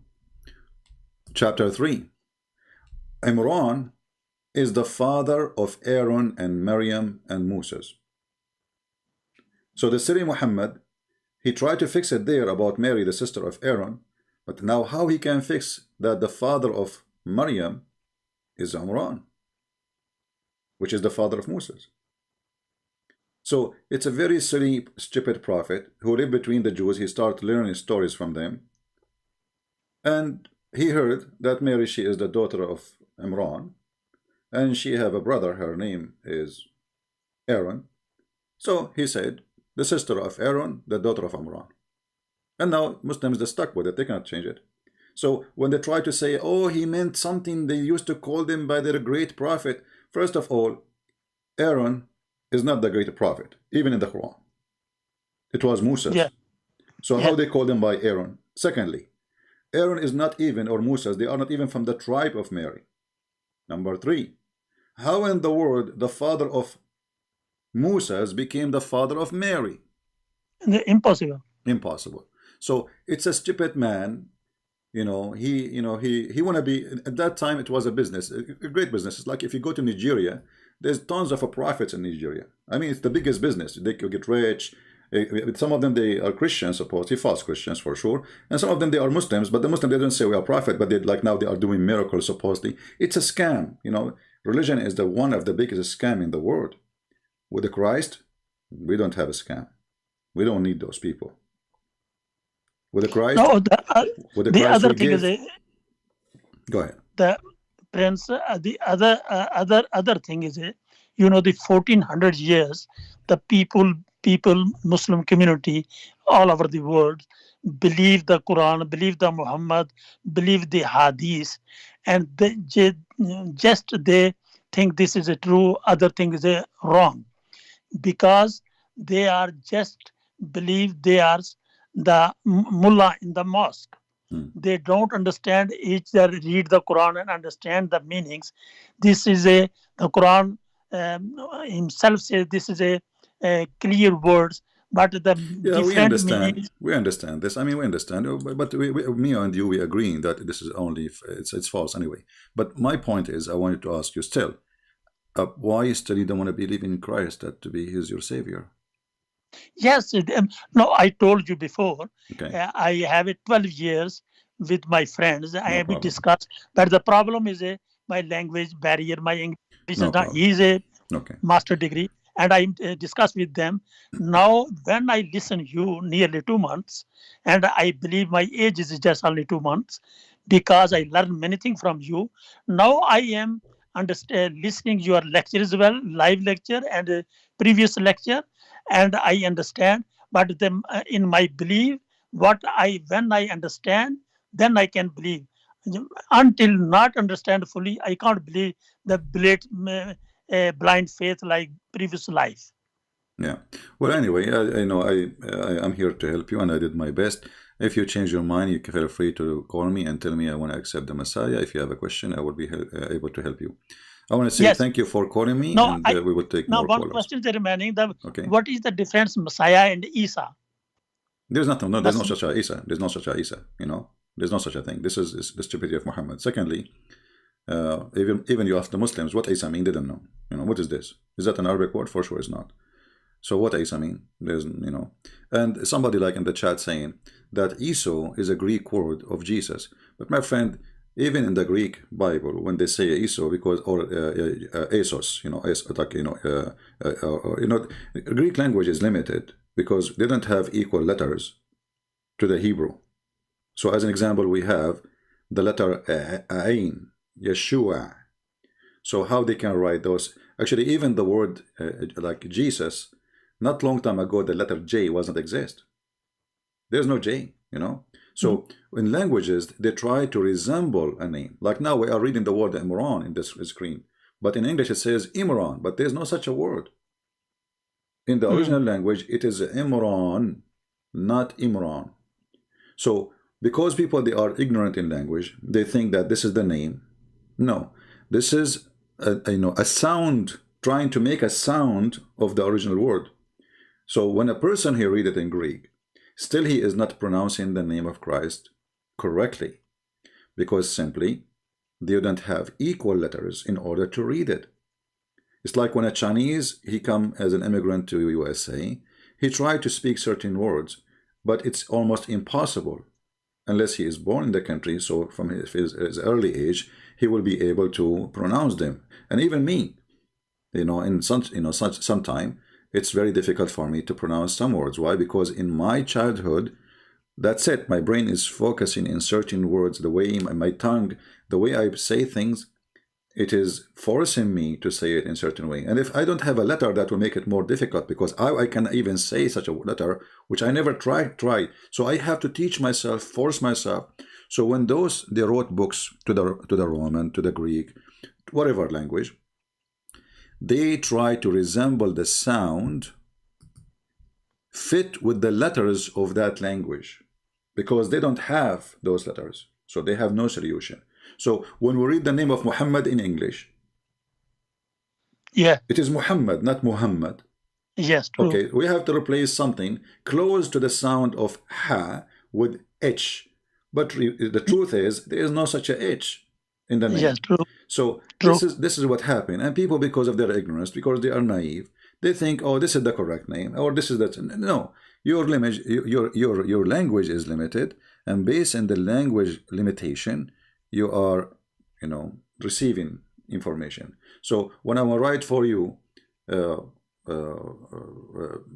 chapter 3, Imran is the father of Aaron and Maryam and Moses. So the Syrian Muhammad, he tried to fix it there about Mary, the sister of Aaron, but now how he can fix that the father of Maryam is Imran, which is the father of Moses. So it's a very silly, stupid prophet who lived between the Jews. He started learning stories from them. And he heard that Mary, she is the daughter of Imran, and she have a brother, her name is Aaron. So he said, the sister of Aaron, the daughter of Imran. And now Muslims, they're stuck with it. They cannot change it. So when they try to say, oh, he meant something, they used to call them by their great prophet. First of all, Aaron is not the great prophet, even in the Quran. It was Moses. Yeah. So Yeah. how they call them by Aaron? Secondly, Aaron is not even, or Moses, they are not even from the tribe of Mary. Number 3, how in the world the father of Moses became the father of Mary? Impossible. Impossible. So it's a stupid man. He want to be, at that time it was a business, a great business. It's like if you go to Nigeria, there's tons of prophets in Nigeria. I mean, it's the biggest business. They could get rich. Some of them, they are Christians, supposedly false Christians for sure, and some of them they are Muslims. But the Muslims, they don't say we are prophet, but they like now they are doing miracles supposedly. It's a scam. Religion is the one of the biggest scam in the world. With the Christ, we don't have a scam. We don't need those people. With the Christ, No, with the the Christ other we thing give. is Go ahead. the Prince. The other thing is the 1400 years, the people, Muslim community all over the world believe the Quran, believe the Muhammad, believe the Hadith, and they think this is a true, other thing is a wrong, because they are just believe they are the mullah in the mosque. They don't understand each other, read the Quran and understand the meanings. This is the Quran himself says this is a clear words, but the Yeah, we different understand. meanings. We understand this. I mean, we understand. But me and you, we agreeing that this is only it's false anyway. But my point is, I wanted to ask you still, why still you don't want to believe in Christ that to be His your Savior? Yes, no, I told you before. Okay, I have it 12 years with my friends. I no have it problem. discussed, but the problem is my language barrier. My English is No not. problem. He is a Okay. master degree, and I discuss with them. Now, when I listen you nearly 2 months, and I believe my age is just only 2 months, because I learned many things from you. Now I am understand listening your lecture as well, live lecture and previous lecture, and I understand. But in my belief, what I when I understand, then I can believe. Until not understand fully, I can't believe the blind faith like previous life. Yeah. Well, anyway, I'm here to help you, and I did my best. If you change your mind, you can feel free to call me and tell me I want to accept the Messiah. If you have a question, I will be able to help you. I want to say Yes. thank you for calling me, Now, and we will take now more one callers. question is remaining. Okay. What is the difference Messiah and Isa? There's nothing. No, there's no That's such a Isa. There's no such a Isa. There's no such a thing. This is the stupidity of Muhammad. Secondly, even you ask the Muslims what Isa mean, they don't know. What is this? Is that an Arabic word? For sure, it's not. So what Isa mean? There's and somebody like in the chat saying that Esau is a Greek word of Jesus. But my friend, even in the Greek Bible, when they say Esau, because or Esos, Greek language is limited because they don't have equal letters to the Hebrew. So as an example, we have the letter Ain, Yeshua. So how they can write those? Actually, even the word like Jesus, not long time ago, the letter J wasn't exist. There's no J, So in languages, they try to resemble a name. Like now we are reading the word Imran in this screen. But in English it says Imran, but there's no such a word. In the original language, it is Imran, not Imran. So because people, they are ignorant in language, they think that this is the name. No, this is a sound, trying to make a sound of the original word. So when a person here read it in Greek, still he is not pronouncing the name of Christ correctly, because simply they don't have equal letters in order to read it. It's like when a Chinese, he come as an immigrant to USA, he tried to speak certain words, but it's almost impossible unless he is born in the country. So from his early age, he will be able to pronounce them. And even me, in some time, it's very difficult for me to pronounce some words. Why? Because in my childhood, that's it. My brain is focusing in certain words, the way my tongue, the way I say things, it is forcing me to say it in a certain way. And if I don't have a letter, that will make it more difficult, because I can even say such a letter, which I never tried. So I have to teach myself, force myself. So when they wrote books to the Roman, to the Greek, whatever language, they try to resemble the sound fit with the letters of that language, because they don't have those letters. So they have no solution. So when we read the name of Muhammad in English, it is Muhammad, not Muhammad. Yes, true. Okay, we have to replace something close to the sound of ha with h. But the truth is, there is no such a h in the name. Yes, true. So True. this is what happened. And people, because of their ignorance, because they are naive, they think, oh, this is the correct name, or this is that. No, your language is limited, and based on the language limitation, you are, receiving information. So when I will write for you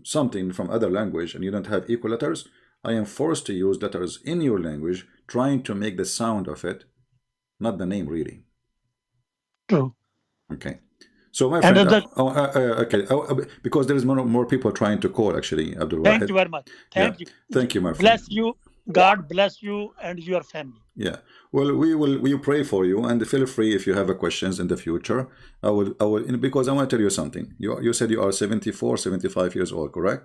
something from other language and you don't have equal letters, I am forced to use letters in your language, trying to make the sound of it, not the name really. True. Okay. So my friend, okay, because there is more people trying to call, actually, Abdul Wahid. Thank you very much. Thank you. Thank you, my friend. Bless you. God bless you and your family. Yeah. Well, we pray for you, and feel free if you have questions in the future. I will, because I want to tell you something. You said you are 74, 75 years old, correct?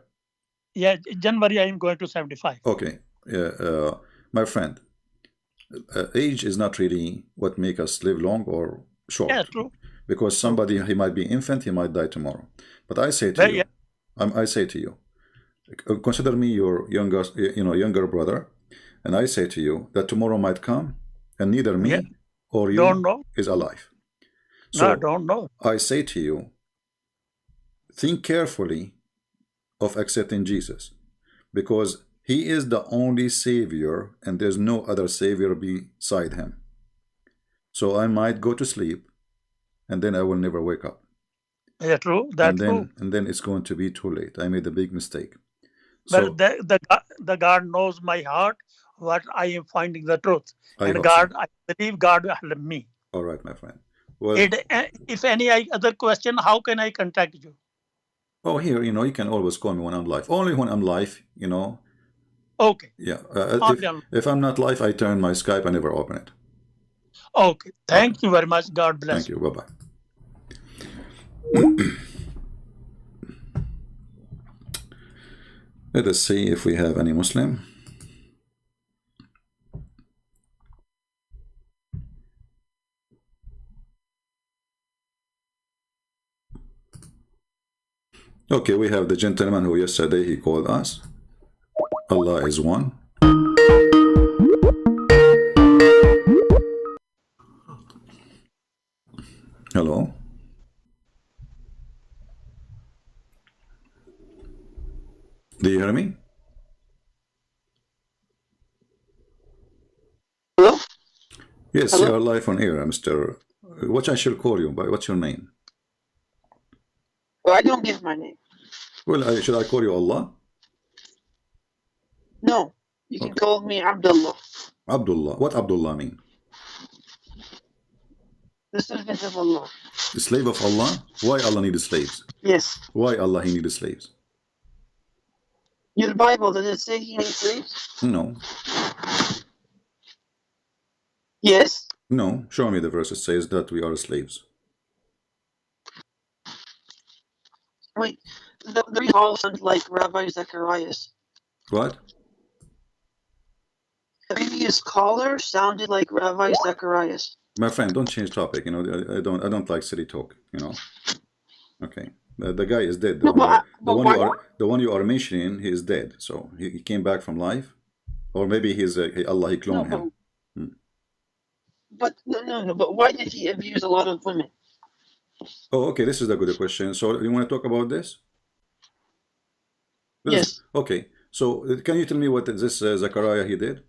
Yeah, January I am going to 75. Okay. My friend, age is not really what makes us live long or short. Yeah, true. Because somebody, he might be infant, he might die tomorrow. But I say to you, I say to you, consider me your younger brother, and I say to you that tomorrow might come, and neither me or you is alive. So I don't know. I say to you, think carefully of accepting Jesus, because he is the only savior, and there's no other savior beside him. So I might go to sleep, and then I will never wake up. Yeah, true. That's true. And then it's going to be too late. I made a big mistake. But the God knows my heart, what I am finding the truth. And God, I believe God will help me. All right, my friend. Well, if any other question, how can I contact you? Oh, here, you can always call me when I'm live. Only when I'm live, Okay. Yeah. If I'm not live, I turn my Skype. I never open it. Okay. Thank you very much. God bless. Thank you. Bye-bye. Let us see if we have any Muslim. Okay, we have the gentleman who yesterday he called us. Allah is one. Hello. Do you hear me? Hello? Yes, Hello? you are live on air, Mr. What I shall call you by? What's your name? Well, I don't give my name. Well, should I call you Allah? No, you can Okay. call me Abdullah, Abdullah. What Abdullah mean? the servant of Allah. The slave of Allah? Why Allah needs slaves? Yes. Why Allah he needs slaves? Your Bible, does it say he needs slaves? No. Yes. No. Show me the verse that says that we are slaves. Wait, the all sounds like Rabbi Zacharias. What? The previous caller sounded like Rabbi Zacharias. My friend, don't change topic. You know, I don't like silly talk. You know. Okay. The guy is dead. No, The one you are mentioning, he is dead. So he came back from life, or maybe he's Allah. He cloned him. But no. But why did he abuse a lot of women? Oh, okay. This is a good question. So you want to talk about this? Yes. Okay. So can you tell me what this Zachariah he did?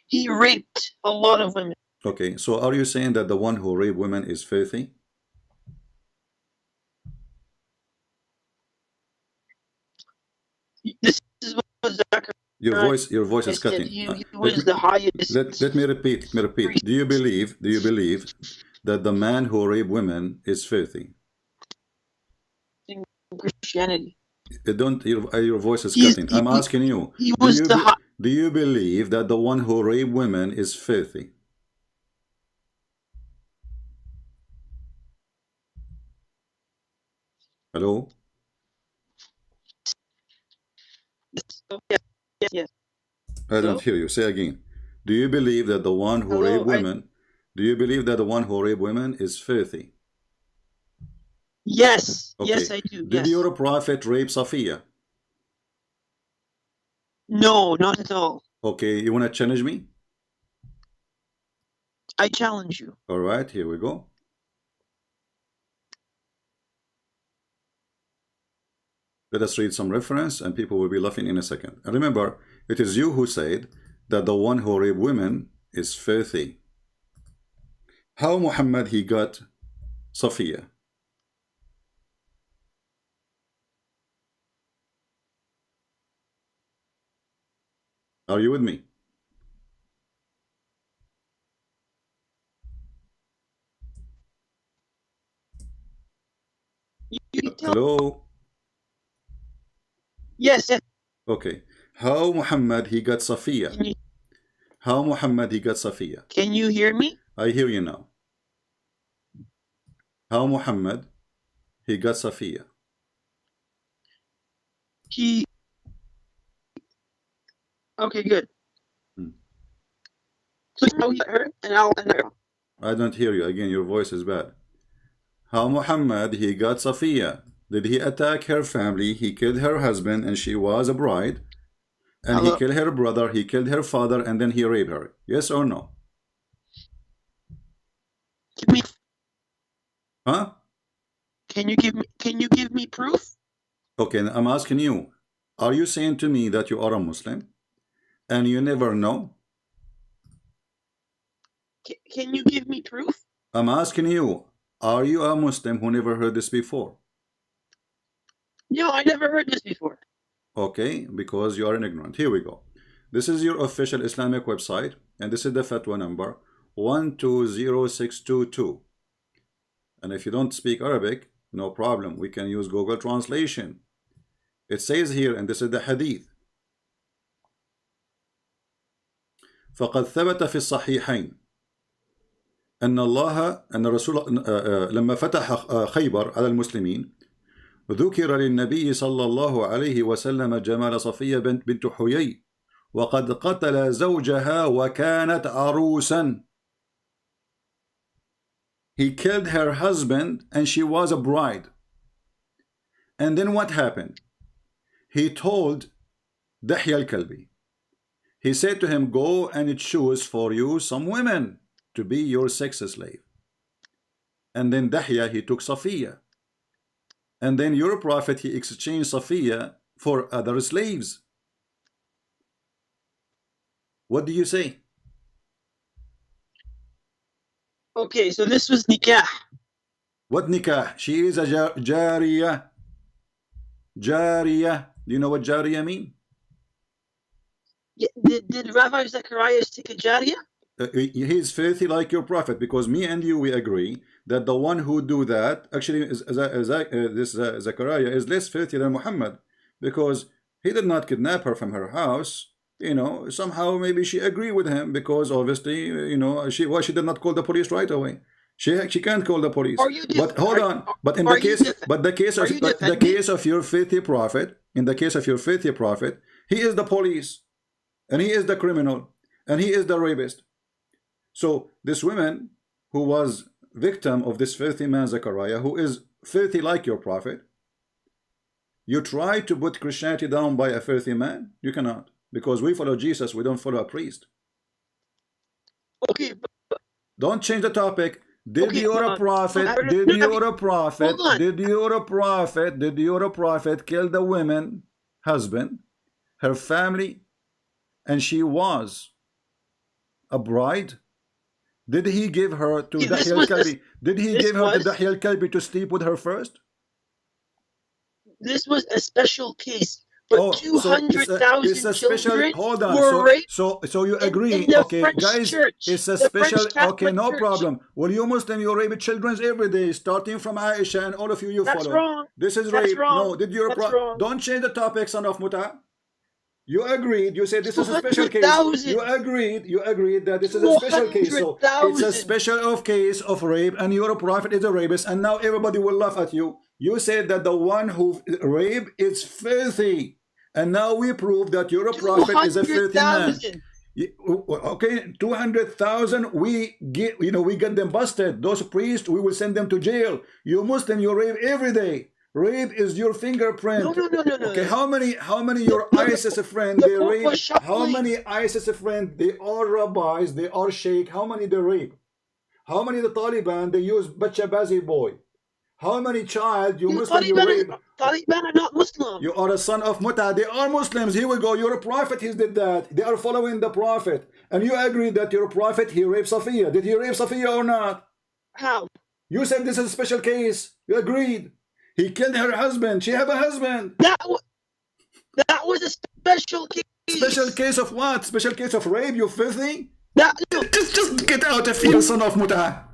He raped a lot of women. Okay. So are you saying that the one who raped women is filthy? This is what Zacharias Your voice is said. cutting. He was the highest. Let me repeat. Do you believe that the man who raped women is filthy? In Christianity. Your voice is cutting. I'm asking you. He was Do you believe that the one who raped women is filthy? Hello? Yes. I don't hear you. Say again. Do you believe that the one who raped women? Do you believe that the one who raped women is filthy? Yes. Okay. Yes, I do. Did your prophet rape Safiya? No, not at all. Okay, you want to challenge me? I challenge you. All right, here we go. Let us read some reference and people will be laughing in a second. And remember, it is you who said that the one who raped women is filthy. How Muhammad he got Safiya? Are you with me? Hello? Yes. Okay. How Muhammad he got Safiya? How Muhammad he got Safiya? Can you hear me? I hear you now. How Muhammad he got Safiya? Okay, good. So now her and I'll. I don't hear you again. Your voice is bad. How Muhammad he got Safiya? Did he attack her family? He killed her husband and she was a bride. And he killed her brother, he killed her father, and then he raped her. Yes or no? Huh? Can you give me proof? Okay, I'm asking you. Are you saying to me that you are a Muslim and you never know? Can you give me proof? I'm asking you. Are you a Muslim who never heard this before? No, I never heard this before. Okay, because you are an ignorant. Here we go. This is your official Islamic website, and this is the fatwa number 120622. And if you don't speak Arabic, no problem. We can use Google Translation. It says here, and this is the hadith. فقد ثبت في الصحيحين أن الرسول لما فتح خيبر على المسلمين ذكر للنبي صلى الله عليه وسلم جمال صفية بنت حيي وقد قتل زوجها وكانت عروسا. He killed her husband and she was a bride. And then what happened? He told Dahya al-Kalbi, he said to him, go and choose for you some women to be your sex slave. And then Dahya, he took Safiya. And then your prophet, he exchanged Safiya for other slaves. What do you say? Okay, so this was nikah. What nikah? She is a jariyah. Jariyah. Do you know what jariyah mean? Yeah, did Rabbi Zacharias take a jariyah? He is filthy like your prophet, because me and you, we agree that the one who do that actually is this Zachariah is less filthy than Muhammad, because he did not kidnap her from her house. You know, somehow maybe she agreed with him, because obviously, you know, she did not call the police right away. She can't call the police. But hold on. But in the case of your filthy prophet, in the case of your filthy prophet, he is the police, and he is the criminal, and he is the rapist. So this woman who was victim of this filthy man Zechariah, who is filthy like your prophet, you try to put Christianity down by a filthy man? You cannot, because we follow Jesus, we don't follow a priest. Okay. Don't change the topic. Did your prophet kill the woman husband, her family, and she was a bride? Did he give her to Dahya al-Kalbi? Did he give her to Dahya al-Kalbi to sleep with her first? This was a special case. But 200,000 children were raped. So you agree? In the okay, French guys, church, it's a special. Okay, no church. problem. Well, you Muslim, you rape children every day, starting from Aisha, and all of you That's follow. Wrong. This is That's rape. Wrong. No, did you? Don't change the topic, son of Muta. You agreed. You said this is a special case. You agreed that this is a special case. So it's a special case of rape, and your prophet is a rapist, and now everybody will laugh at you. You said that the one who raped is filthy, and now we prove that your prophet is a filthy man. Okay, 200,000. We get, we get them busted. Those priests, we will send them to jail. You Muslim, you rape every day. Rape is your fingerprint. No. Okay, how many your ISIS friends they rape? How many ISIS friends? They are rabbis, they are sheikh. How many they rape? How many the Taliban they use Bachabazi boy? How many child you Muslim you rape? Taliban are not Muslim. You are a son of Muta. They are Muslims. Here we go. You're a prophet. He did that. They are following the prophet, and you agree that your prophet he raped Safiya. Did he rape Safiya or not? How? You said this is a special case. You agreed. He killed her husband. She have a husband. That was a special case. Special case of what? Special case of rape, you filthy? Just get out of here, son of Muta.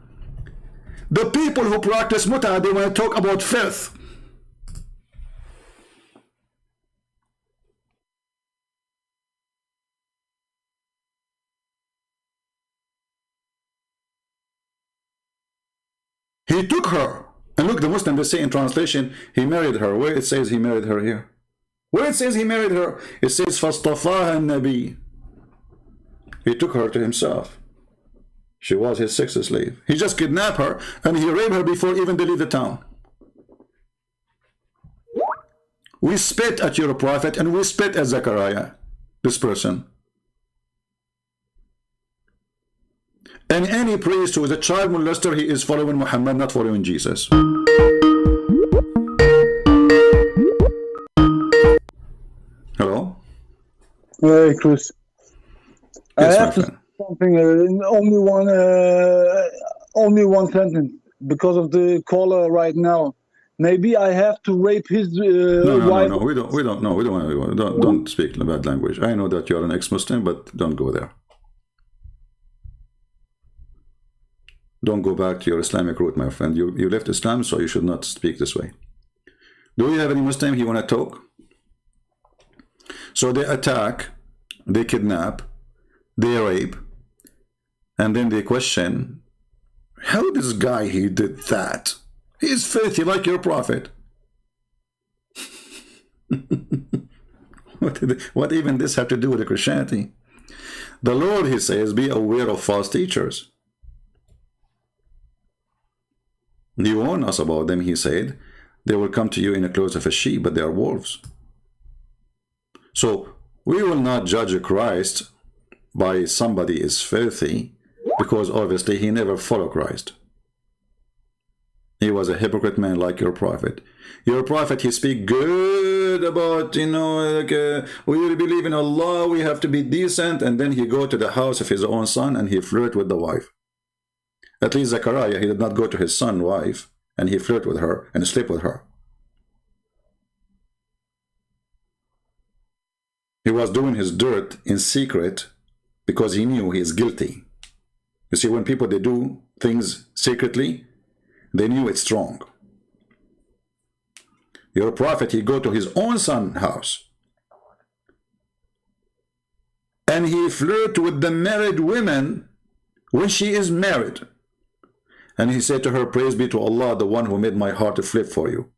The people who practice Muta, they want to talk about filth. He took her. And look, the Muslim, they say in translation, he married her. Where it says he married her here? Where it says he married her, it says, فَاصْطَفَاهَا النَّبِيُّ. He took her to himself. She was his sex slave. He just kidnapped her, and he raped her before even they leave the town. We spit at your prophet, and we spit at Zechariah, this person. And any priest who is a child molester, he is following Muhammad, not following Jesus. Hello? Hey, Chris. Yes, I have to say something. Only one sentence because of the caller right now. Maybe I have to rape his wife. No. We don't speak bad language. I know that you're an ex-Muslim, but don't go there. Don't go back to your Islamic root, my friend. You left Islam, so you should not speak this way. Do we have any Muslim here want to talk? So they attack, they kidnap, they rape, and then they question, how this guy, he did that? He is filthy like your prophet. What even this have to do with the Christianity? The Lord, he says, be aware of false teachers. He warned us about them, he said, They will come to you in the clothes of a sheep, but they are wolves. So we will not judge Christ by somebody is filthy, because obviously he never followed Christ. He was a hypocrite man like your prophet. Your prophet, he speak good about, you know, like, we believe in Allah, we have to be decent, and then he go to the house of his own son and he flirt with the wife. At least Zechariah, he did not go to his son's wife and he flirt with her and sleep with her. He was doing his dirt in secret because he knew he is guilty. You see, when people, they do things secretly, they knew it's wrong. Your prophet, he go to his own son's house and he flirt with the married women when she is married. And he said to her, praise be to Allah, the one who made my heart to flip for you.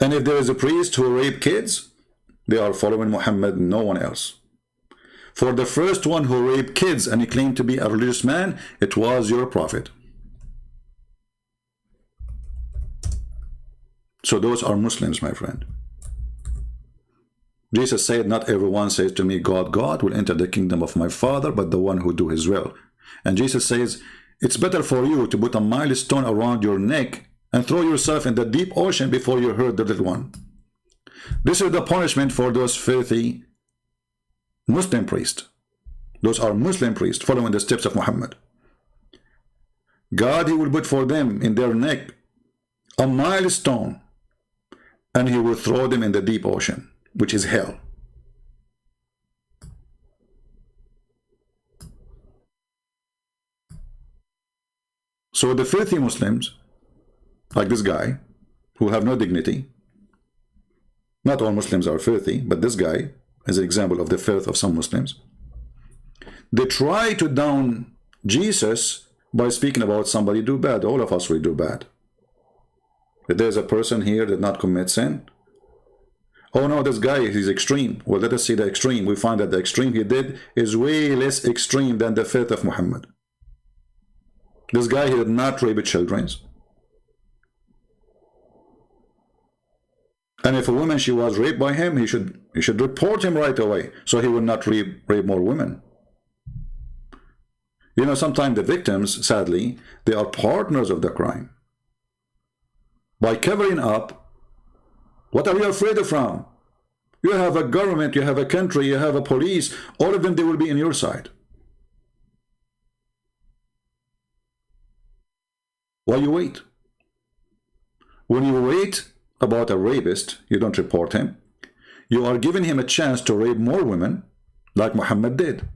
And if there is a priest who rape kids, they are following Muhammad, no one else. For the first one who raped kids and he claimed to be a religious man, it was your prophet. So those are Muslims, my friend. Jesus said, not everyone says to me, God, God will enter the kingdom of my Father, but the one who do his will. And Jesus says, it's better for you to put a milestone around your neck and throw yourself in the deep ocean before you hurt the little one. This is the punishment for those filthy Muslim priests. Those are Muslim priests following the steps of Muhammad. God, he will put for them in their neck a milestone, and he will throw them in the deep ocean, which is hell. So the filthy Muslims, like this guy, who have no dignity, not all Muslims are filthy, but this guy is an example of the filth of some Muslims. They try to down Jesus by speaking about somebody do bad. All of us will do bad. If there's a person here that not commit sin, oh no, this guy is extreme. Well, let us see the extreme. We find that the extreme he did is way less extreme than the filth of Muhammad. This guy, he did not rape children. And if a woman, she was raped by him, he should report him right away, so he will not rape more women. You know, sometimes the victims, sadly, they are partners of the crime. By covering up, what are you afraid of from? You have a government, you have a country, you have a police, all of them, they will be on your side. Why you wait? When you wait about a rapist, you don't report him. You are giving him a chance to rape more women, like Muhammad did.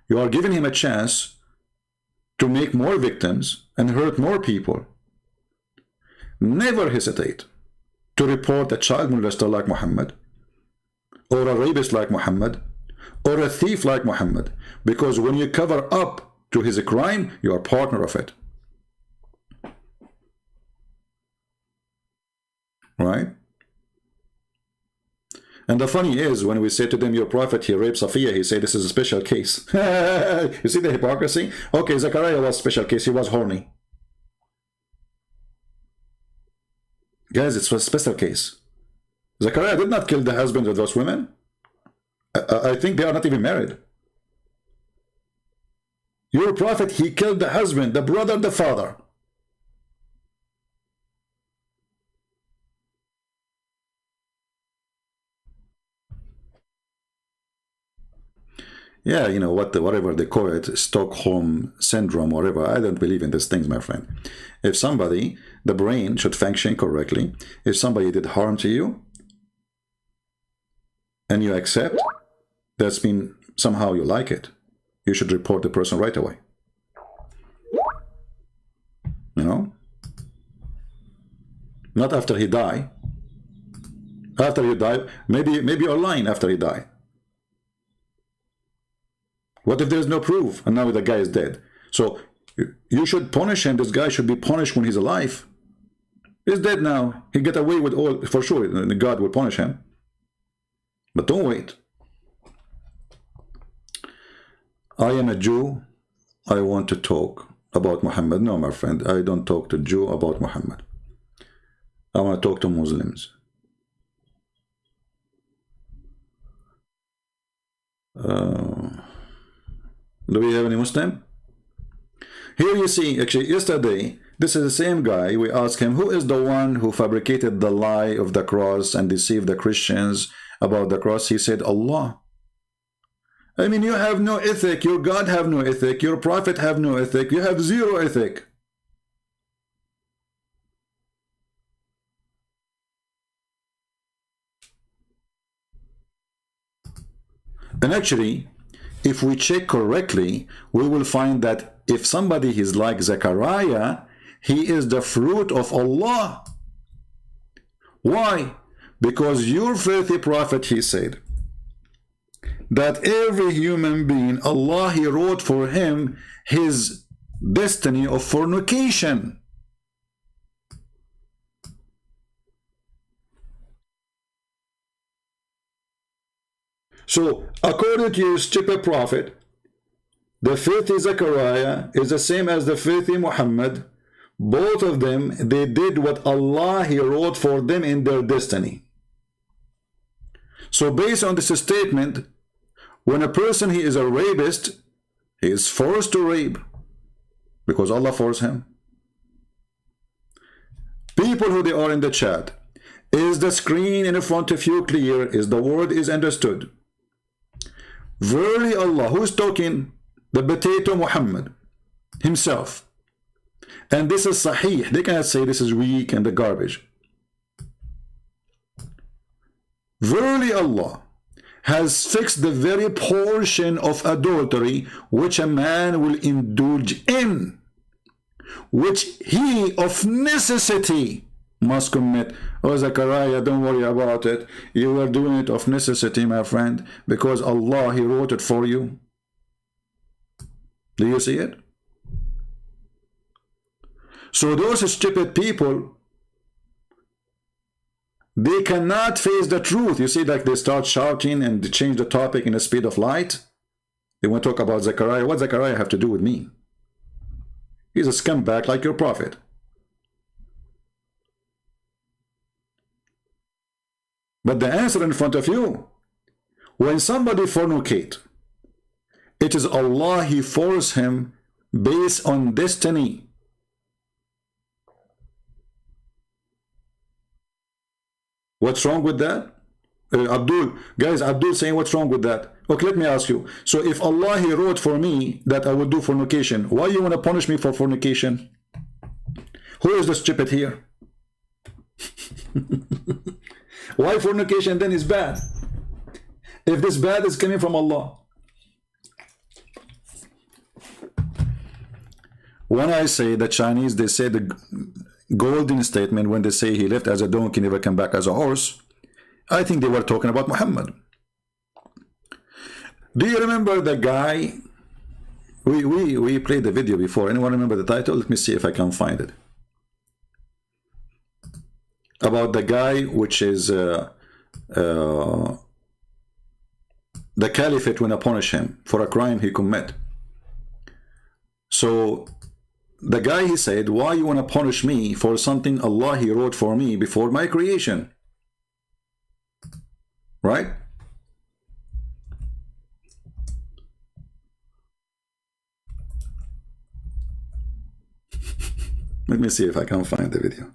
You are giving him a chance to make more victims and hurt more people. Never hesitate to report a child molester like Muhammad, or a rapist like Muhammad, or a thief like Muhammad, because when you cover up to his crime, you are partner of it. Right? And the funny is, when we say to them, your prophet, he raped Safiya, he said this is a special case. You see the hypocrisy? Okay, Zechariah was a special case, he was horny. Guys, it's a special case. Zechariah did not kill the husband of those women. I think they are not even married. Your prophet, he killed the husband, the brother, the father. Yeah, you know, whatever they call it, Stockholm syndrome, whatever. I don't believe in these things, my friend. If somebody, the brain should function correctly. If somebody did harm to you, and you accept, that's mean somehow you like it. You should report the person right away. You know? Not after he die. After you die, maybe you're lying after he die. What if there's no proof and now the guy is dead? So you should punish him. This guy should be punished when he's alive. He's dead now. He get away with all, for sure. God will punish him. But don't wait. I am a Jew. I want to talk. about Muhammad. No, my friend, I don't talk to Jew about Muhammad. I want to talk to Muslims. Do we have any Muslim? Here you see, actually, yesterday, this is the same guy. We asked him, who is the one who fabricated the lie of the cross and deceived the Christians about the cross? He said, Allah. I mean, you have no ethic. Your God have no ethic. Your prophet have no ethic. You have zero ethic. And actually, if we check correctly, we will find that if somebody is like Zechariah, he is the fruit of Allah. Why? Because your filthy prophet, he said, that every human being, Allah, he wrote for him his destiny of fornication. So, according to your stupid prophet, the filthy Zechariah is the same as the filthy Muhammad. Both of them, they did what Allah, he wrote for them in their destiny. So based on this statement, when a person, he is a rapist, he is forced to rape because Allah forced him. People who they are in the chat, is the screen in front of you clear? Is the word is understood? Verily Allah, who's talking? The potato Muhammad himself. And this is sahih. They cannot say this is weak and the garbage. Verily Allah has fixed the very portion of adultery which a man will indulge in, which he of necessity must commit. Oh, Zechariah, don't worry about it. You are doing it of necessity, my friend, because Allah, he wrote it for you. Do you see it? So those stupid people, they cannot face the truth. You see, like they start shouting and they change the topic in the speed of light. They want to talk about Zechariah. What Zechariah have to do with me? He's a scumbag like your prophet. But the answer in front of you, when somebody fornicate, it is Allah, he forced him based on destiny. What's wrong with that? Abdul, guys, Abdul saying what's wrong with that? Okay, let me ask you. So if Allah, he wrote for me that I would do fornication, why you want to punish me for fornication? Who is the stupid here? Why fornication then is bad? If this bad is coming from Allah. When I say the Chinese, they say the golden statement when they say he left as a donkey, never come back as a horse, I think they were talking about Muhammad. Do you remember the guy? We played the video before. Anyone remember the title? Let me see if I can find it. About the guy which is the caliphate when I punish him for a crime he commit. So the guy, he said, why you want to punish me for something Allah, he wrote for me before my creation? Right? Let me see if I can find the video.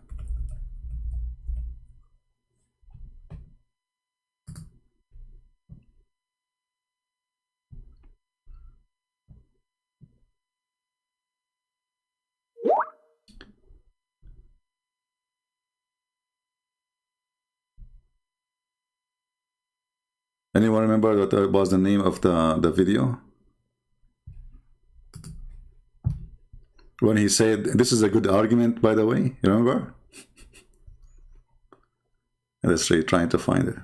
Anyone remember what was the name of the video? When he said, this is a good argument, by the way, you remember? Let's see, trying to find it.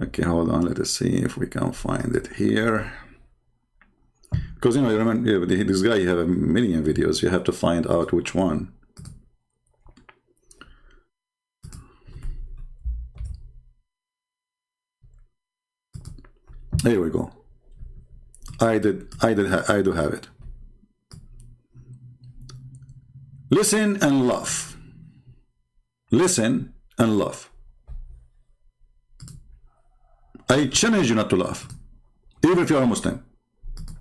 Okay, hold on, let us see if we can find it here. Because, you know, you remember, this guy, you have a million videos. You have to find out which one. Here we go. I do have it. Listen and laugh. Listen and laugh. I challenge you not to laugh, even if you are a Muslim.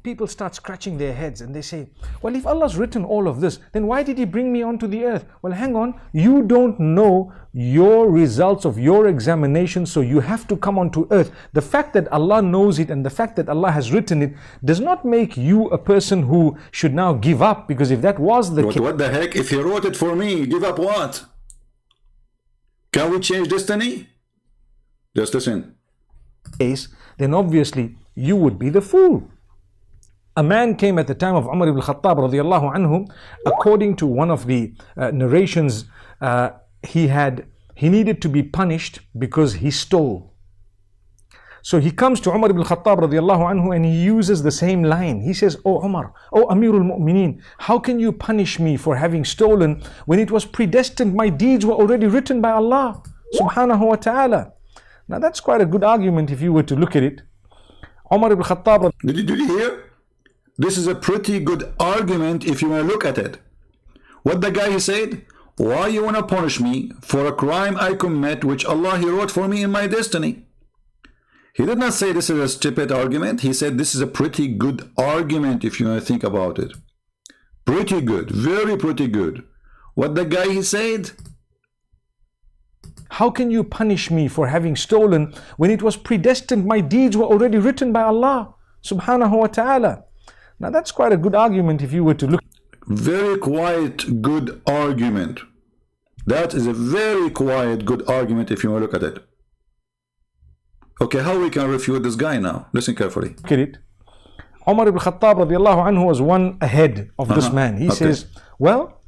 People start scratching their heads and they say, well, if Allah's written all of this, then why did He bring me onto the earth? Well, hang on, you don't know your results of your examination, so you have to come onto earth. The fact that Allah knows it and the fact that Allah has written it does not make you a person who should now give up, because if that was the case... What the heck? If He wrote it for me, give up what? Can we change destiny? Just listen. Then obviously you would be the fool. A man came at the time of Umar ibn Khattab radiallahu anhu. According to one of the narrations, he needed to be punished because he stole. So he comes to Umar ibn Khattab radiallahu anhu and he uses the same line. He says, "Oh Umar, oh Amirul Mu'mineen, how can you punish me for having stolen when it was predestined? My deeds were already written by Allah subhanahu wa ta'ala." Now that's quite a good argument if you were to look at it. Umar ibn Khattab... Did you hear? This is a pretty good argument if you want to look at it. What the guy he said? Why you want to punish me for a crime I commit which Allah He wrote for me in my destiny? He did not say this is a stupid argument. He said this is a pretty good argument if you want to think about it. Pretty good. Very pretty good. What the guy he said? How can you punish me for having stolen when it was predestined? My deeds were already written by Allah subhanahu wa ta'ala. Now that's quite a good argument if you were to look. Very quiet, good argument. That is a very quiet, good argument if you want to look at it. Okay, how we can refute this guy now? Listen carefully. Look at it. Umar ibn Khattab radiallahu anhu was one ahead of this man. He says, well,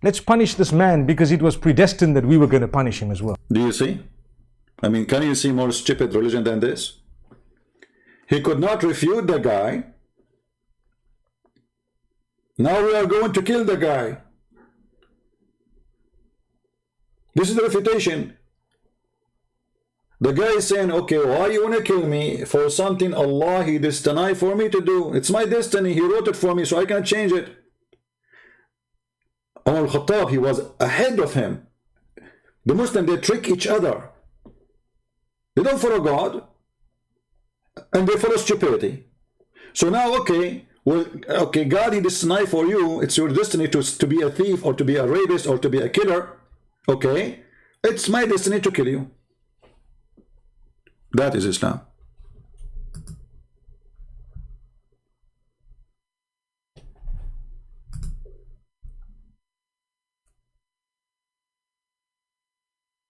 let's punish this man because it was predestined that we were going to punish him as well. Do you see? I mean, can you see more stupid religion than this? He could not refute the guy. Now we are going to kill the guy. This is the refutation. The guy is saying, okay, why you want to kill me for something Allah He destined for me to do? It's my destiny. He wrote it for me, so I can't change it. Umar al-Khattab, he was ahead of him. The Muslims, they trick each other. They don't follow God, and they follow stupidity. So now, okay, well, okay, God He destined for you. It's your destiny to be a thief or to be a rapist or to be a killer. Okay, it's my destiny to kill you. That is Islam.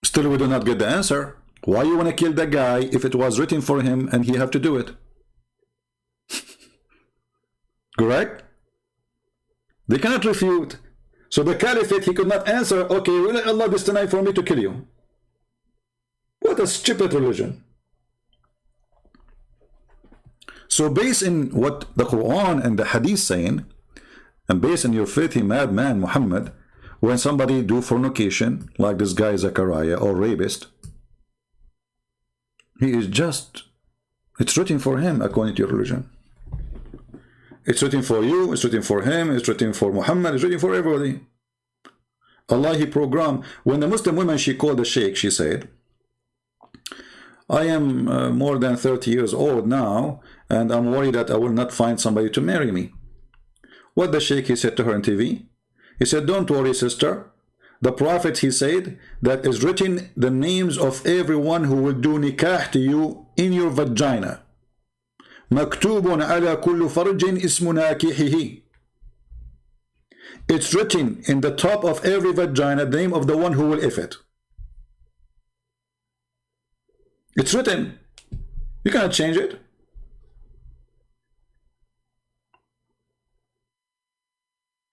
Still, we do not get the answer. Why you want to kill that guy if it was written for him and he have to do it? Correct? They cannot refute. So the caliphate, he could not answer, okay, will Allah destined for me to kill you? What a stupid religion. So based in what the Quran and the Hadith saying, and based on your filthy madman Muhammad, when somebody do fornication, like this guy Zachariah, or rapist, he is just, it's written for him according to your religion. It's written for you, it's written for him, it's written for Muhammad, it's written for everybody. Allah He programmed. When the Muslim woman, she called the sheikh, she said, I am more than 30 years old now, and I'm worried that I will not find somebody to marry me. What the sheikh, he said to her on TV? He said, don't worry, sister. The Prophet, he said, that is written the names of everyone who will do nikah to you in your vagina. مكتوب على كل فرج اسم ناكحه. It's written in the top of every vagina the name of the one who will if it. It's written. You cannot change it.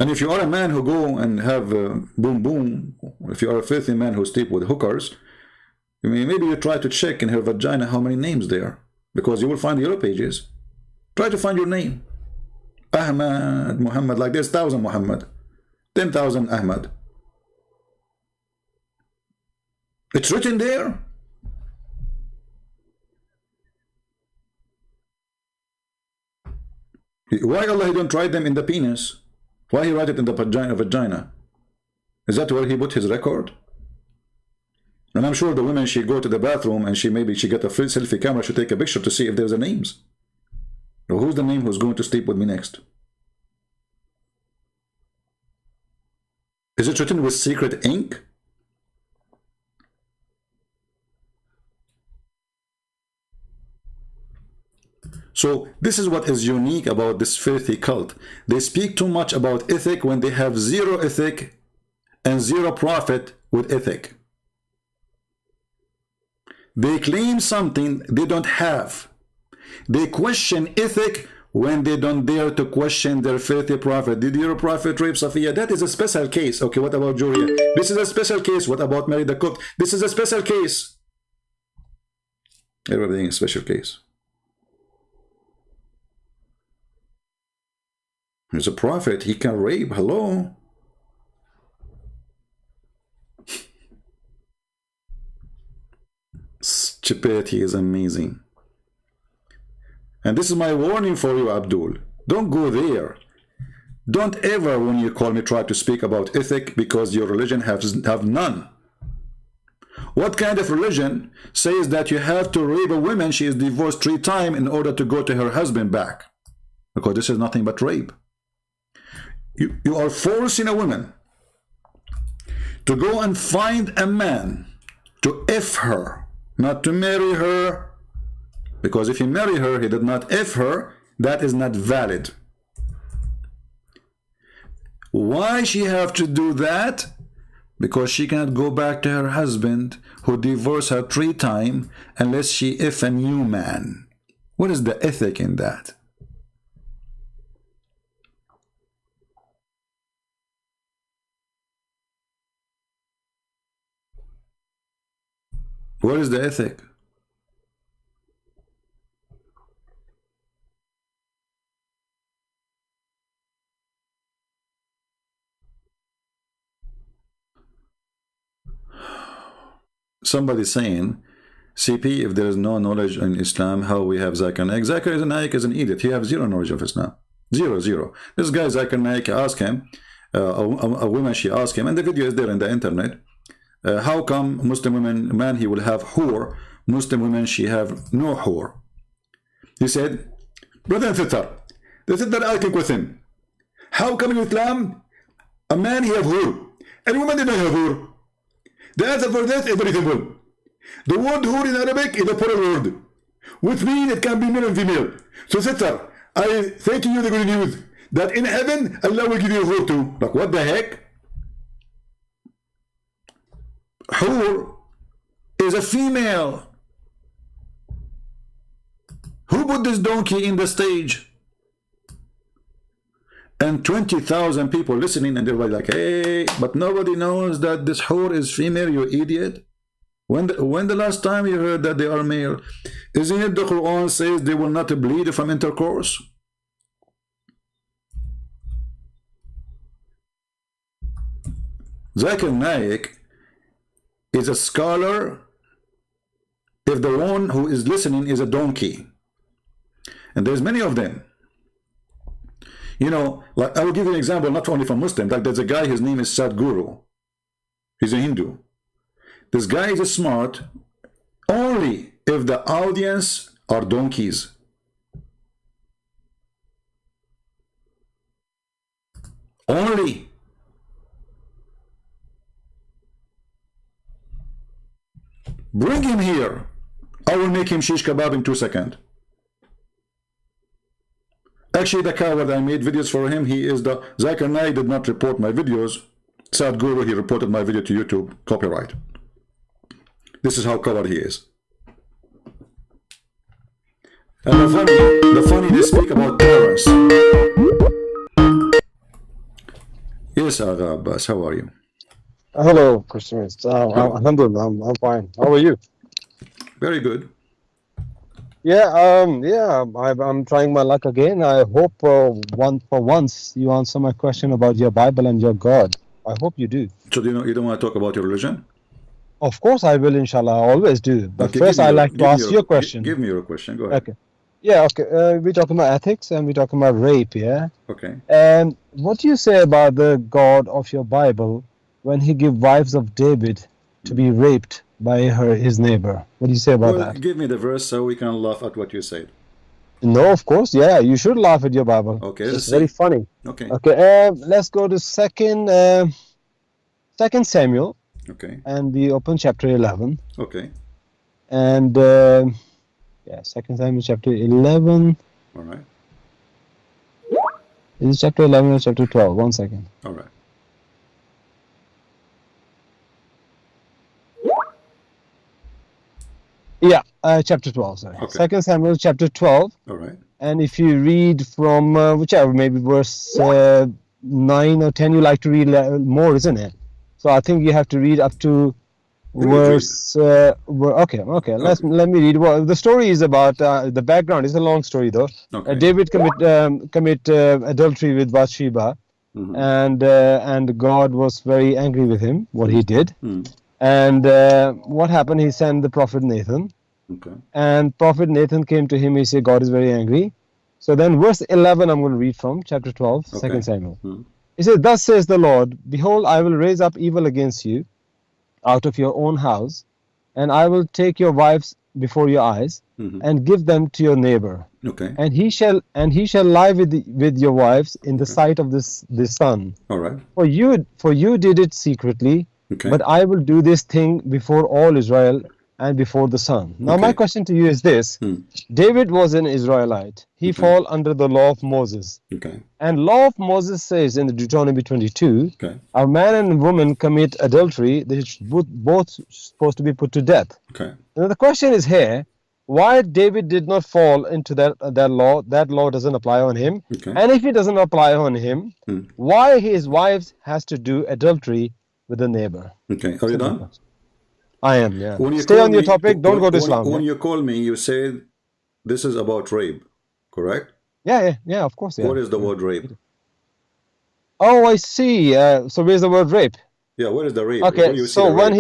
And if you are a man who go and have boom boom, if you are a filthy man who sleep with hookers, I mean, maybe you try to check in her vagina how many names there are, because you will find the yellow pages. Try to find your name. Ahmad, Muhammad, like there's 1,000 Muhammad, 10,000 Ahmad. It's written there. Why Allah he don't write them in the penis? Why he write it in the vagina? Is that where he put his record? And I'm sure the women, she go to the bathroom and she get a free selfie camera, she take a picture to see if there's a names. Or who's the name who's going to sleep with me next? Is it written with secret ink? So this is what is unique about this filthy cult. They speak too much about ethic when they have zero ethic and zero profit with ethic. They claim something they don't have. They question ethic when they don't dare to question their filthy prophet. Did your prophet rape Safiya? That is a special case. Okay, what about Juria? This is a special case. What about Mary the Cook? This is a special case. Everything is a special case. He's a prophet. He can rape. Hello? Stupidity is amazing. And this is my warning for you, Abdul. Don't go there. Don't ever, when you call me, try to speak about ethic, because your religion have none. What kind of religion says that you have to rape a woman, she is divorced 3 times in order to go to her husband back? Because this is nothing but rape. You are forcing a woman to go and find a man to F her, not to marry her. Because if you marry her, he did not F her, that is not valid. Why she have to do that? Because she cannot go back to her husband who divorced her 3 times unless she F a new man. What is the ethic in that? What is the ethic? Somebody saying, CP, if there is no knowledge in Islam, how we have Zakir Naik? Zakir Naik is an idiot. He has zero knowledge of Islam. Zero. This guy, Zakir Naik, asked him, a woman, she asked him, and the video is there in the internet, how come Muslim women, man, he will have whore, Muslim women, she have no whore? He said, brother and sister, the sister asking question, how come in Islam, a man, he have whore, and woman, they don't have whore? The answer for that is very simple. The word whore in Arabic is a plural word, which means it can be male and female. So sister, I say to you the good news, that in heaven, Allah will give you a whore too. Like, what the heck? Whore is a female. Who put this donkey in the stage? And 20,000 people listening, and everybody like, hey, but nobody knows that this whore is female, you idiot. When the last time you heard that they are male? Isn't it the Quran says they will not bleed from intercourse? Zakir Naik is a scholar if the one who is listening is a donkey. And there's many of them. You know, like I will give you an example, not only from Muslim, like there's a guy, his name is Sadhguru. He's a Hindu. This guy is smart only if the audience are donkeys. Only. Bring him here. I will make him shish kebab in 2 seconds. Actually, the coward, I made videos for him. He is the... Zakir Naik did not report my videos. Sadhguru, he reported my video to YouTube. Copyright. This is how coward he is. And the funny, they speak about parents. Yes, Agha Abbas, how are you? Hello, Christians. Alhamdulillah, I'm fine. How are you? Very good. Yeah, I'm trying my luck again. I hope for once you answer my question about your Bible and your God. I hope you do. So you don't want to talk about your religion? Of course I will, inshallah. I always do. But okay, first I like to ask you a question. Give me your question. Go ahead. Okay. Yeah, okay. We're talking about ethics and we're talking about rape, yeah? Okay. And what do you say about the God of your Bible when he give wives of David to be raped by his neighbor? What do you say about Well, that? give me the verse so we can laugh at what you said. No, of course, yeah. You should laugh at your Bible. Okay, It's let's very see. funny. Okay. Okay, let's go to second Samuel, Okay. and we open chapter 11. Okay. And yeah, Second Samuel chapter 11. All right. Is it chapter 11 or chapter 12? 1 second. All right. Yeah, chapter 12, sorry. Okay. Second Samuel chapter 12. All right. And if you read from whichever, maybe verse 9 or 10, you like to read more, isn't it? So I think you have to read up to verse. Okay. Let me read. Well, the story is about the background. It's a long story though. Okay. David commit adultery with Bathsheba, and God was very angry with him. What he did, and what happened? He sent the prophet Nathan. Okay. And prophet Nathan came to him. He said, God is very angry. So then verse 11, I'm going to read from chapter 12, Okay. 2 Samuel. He said, thus says the Lord, behold, I will raise up evil against you out of your own house, and I will take your wives before your eyes and give them to your neighbor. Okay. And he shall lie with your wives in the sight of this son. All right. For you did it secretly, Okay. but I will do this thing before all Israel and before the sun. Now my question to you is this. David was an Israelite. He fall under the law of Moses. Okay. And law of Moses says in the Deuteronomy 22, Okay. a man and woman commit adultery, they should both supposed to be put to death. Okay. Now the question is here, why David did not fall into that law? That law doesn't apply on him. Okay. And if it doesn't apply on him, why his wife has to do adultery with a neighbor? Okay. Are you done? I am, yeah. When you Stay call on your me- topic. Don't go to Islam. When Yeah? you call me, you said this is about rape, correct? Yeah, of course. Yeah. What is the word rape? Oh, I see. So where's the word rape? Yeah, what is the rape? Where Okay, you see so the when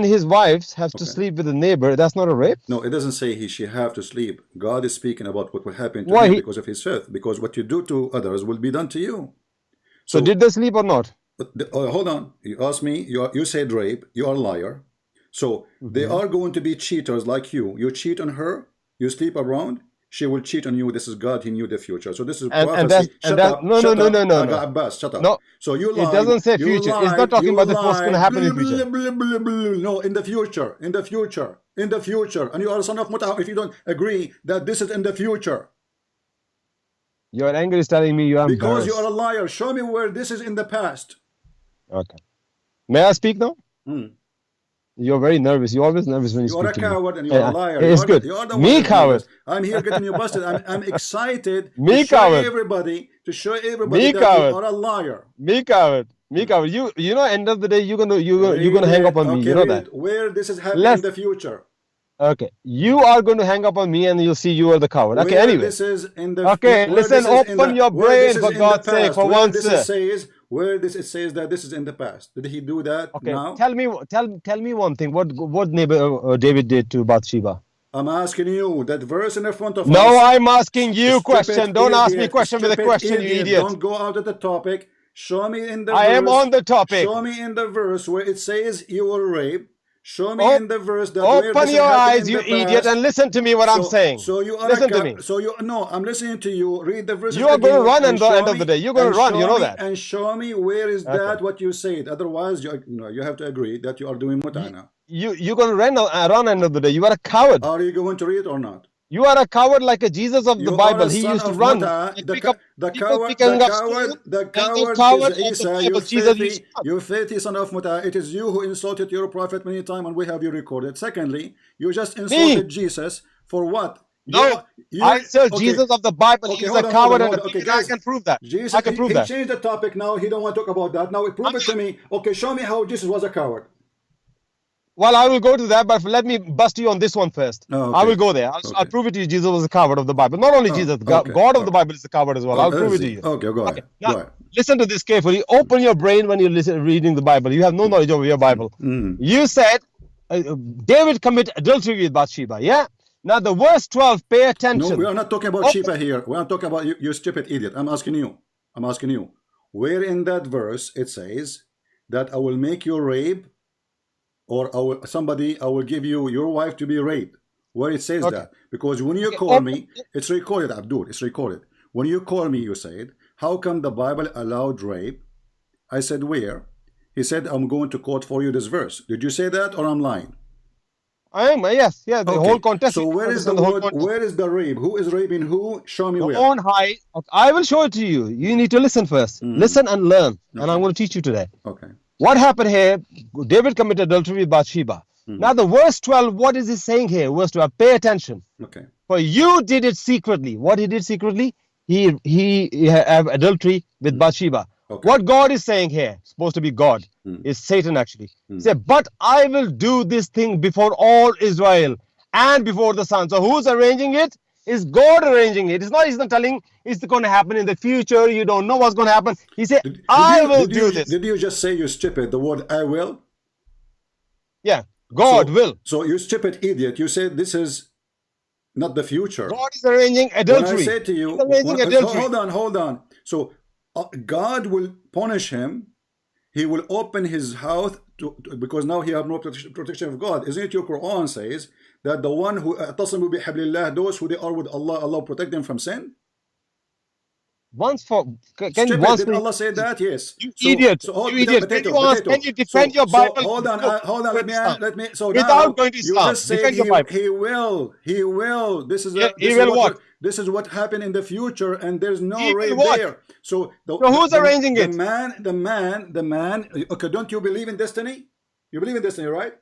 rape? his wives have to Okay. sleep with a neighbor, that's not a rape? No, it doesn't say she have to sleep. God is speaking about what will happen to Why him he- because of his faith. Because what you do to others will be done to you. So did they sleep or not? Hold on. You asked me. You said rape. You are a liar. So they are going to be cheaters like you. You cheat on her. You sleep around. She will cheat on you. This is God. He knew the future. So this is prophecy. Shut up. No. Abbas, shut up. No, So you it lied. doesn't say You future. It's lied, not talking you about what's going to lied, happen in future. No, in the future. In the future. In the future. And you are a son of Muta if you don't agree that this is in the future. Your anger is telling me you are Because embarrassed. you are a liar. Show me where this is in the past. Okay. May I speak now? You're very nervous. You're always nervous when you You are speak a to me. coward and you are a liar. It's good. You are the Me one that coward. nervous. I'm here getting you busted. I'm excited Me to show coward. everybody Me that coward. you are a liar. Me coward. You know, end of the day, you're gonna hang up on me. You know that. Where this is happening in the future. Okay, you are going to hang up on me, and you'll see you are the coward. Okay, Where anyway. this is in the Okay, where listen, this is in open the- your where this brain is for in God's the sake, past, for where once. this is says where this it says that this is in the past. Did he do that Okay, now? tell me one thing. What neighbor David did to Bathsheba? I'm asking you that verse in the front of us. No, I'm asking you Stupid question. Don't ask me idiot, question with a stupid question, you idiot. Don't go out of the topic. Show me in the I verse. am on the topic. Show me in the verse where it says you were raped. Show me Oh, in the verse that where Open this your happened eyes, in you the idiot, past. and listen to me what I'm saying. So you are Listen to me. So you no, I'm listening to you. Read the verses. You are going to again run and at the show end of me- the day. You're going and to run. show You know me- that. And show me where is Okay. that what you said. Otherwise, you have to agree that you are doing muta now. You're going to run end of the day. You are a coward. Are you going to read or not? You are a coward like a Jesus of the You Bible. are a He son used to of run. Muta. Like The pick up people coward picking up stones, is Isa. of You Jesus used filthy, to run. you filthy son of Muta. It is you who insulted your prophet many times, and we have you recorded. Secondly, you just insulted Jesus for what? No, I said Jesus of the Bible. He's a coward and a Okay, thief. guys, I can prove that. Jesus, I can prove he that. changed the topic now. He don't want to talk about that. Now prove it to me. Okay, show me how Jesus was a coward. Well, I will go to that, but let me bust you on this one first. Oh, okay. I will go there. I'll prove it to you. Jesus was a coward of the Bible. Not only Jesus, okay. God of the Bible is a coward as well. I'll prove it to you. Okay, go ahead. Now, Go ahead. listen to this carefully. Open your brain when you're reading the Bible. You have no knowledge of your Bible. You said David committed adultery with Bathsheba, yeah? Now the verse 12, pay attention. No, we are not talking about Sheba here. We are talking about you stupid idiot. I'm asking you. Where in that verse it says that I will make you rape, or I will give you your wife to be raped? Where it says that? Because when you call me, it's recorded, Abdul. It's recorded. When you call me, you said, how come the Bible allowed rape? I said, where? He said, I'm going to quote for you this verse. Did you say that, or I'm lying? I am, yes, the whole context. So where is the word? Where is the rape? Who is raping who? Show me where. On high. I will show it to you. You need to listen first. Listen and learn. And I'm going to teach you today. Okay. What happened here? David committed adultery with Bathsheba. Now the verse 12, what is it saying here? Verse 12, pay attention. Okay. For you did it secretly. What he did secretly? He had adultery with Bathsheba. Okay. What God is saying here, supposed to be God, is Satan actually. He said, but I will do this thing before all Israel and before the sun. So who's arranging it? Is God arranging it? He's not telling it's going to happen in the future. You don't know what's going to happen. He said, I will do this. Did you just say, you stupid, the word I will? Yeah, God will. So you stupid idiot, you said this is not the future. God is arranging adultery. When I say to you, hold on. So God will punish him. He will open his house because now he have no protection of God. Isn't it your Quran says that the one who those who they are with Allah, Allah protect them from sin? Did Allah say that? Yes. You idiot. Can you defend your Bible? Hold on. Let me. So without going to Islam, you just said he will. This is what happened in the future, and there's no rape there. So who's arranging it? The man. Okay, don't you believe in destiny? You believe in destiny, right?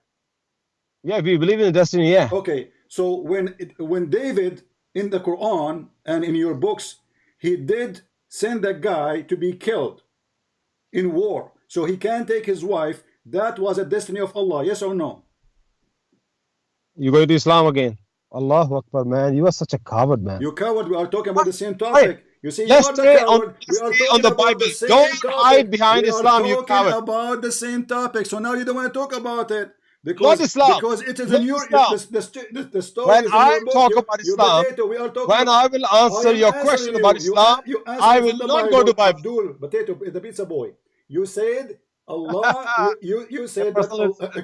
Yeah, we believe in destiny. Yeah. Okay. So when David in the Quran and in your books, he did send a guy to be killed in war, so he can't take his wife. That was a destiny of Allah, yes or no? You go to Islam again. Allahu Akbar, man. You are such a coward, man. You coward. We are talking about the same topic. You see, let's stay on the Bible. Don't hide behind Islam, you coward. We are talking about the same topic, so now you don't want to talk about it. Because it is in your the story. When I talk about Islam, when I will answer your question about Islam, I will not go to Bible. Abdul, potato, the pizza boy. You said Allah. you said that.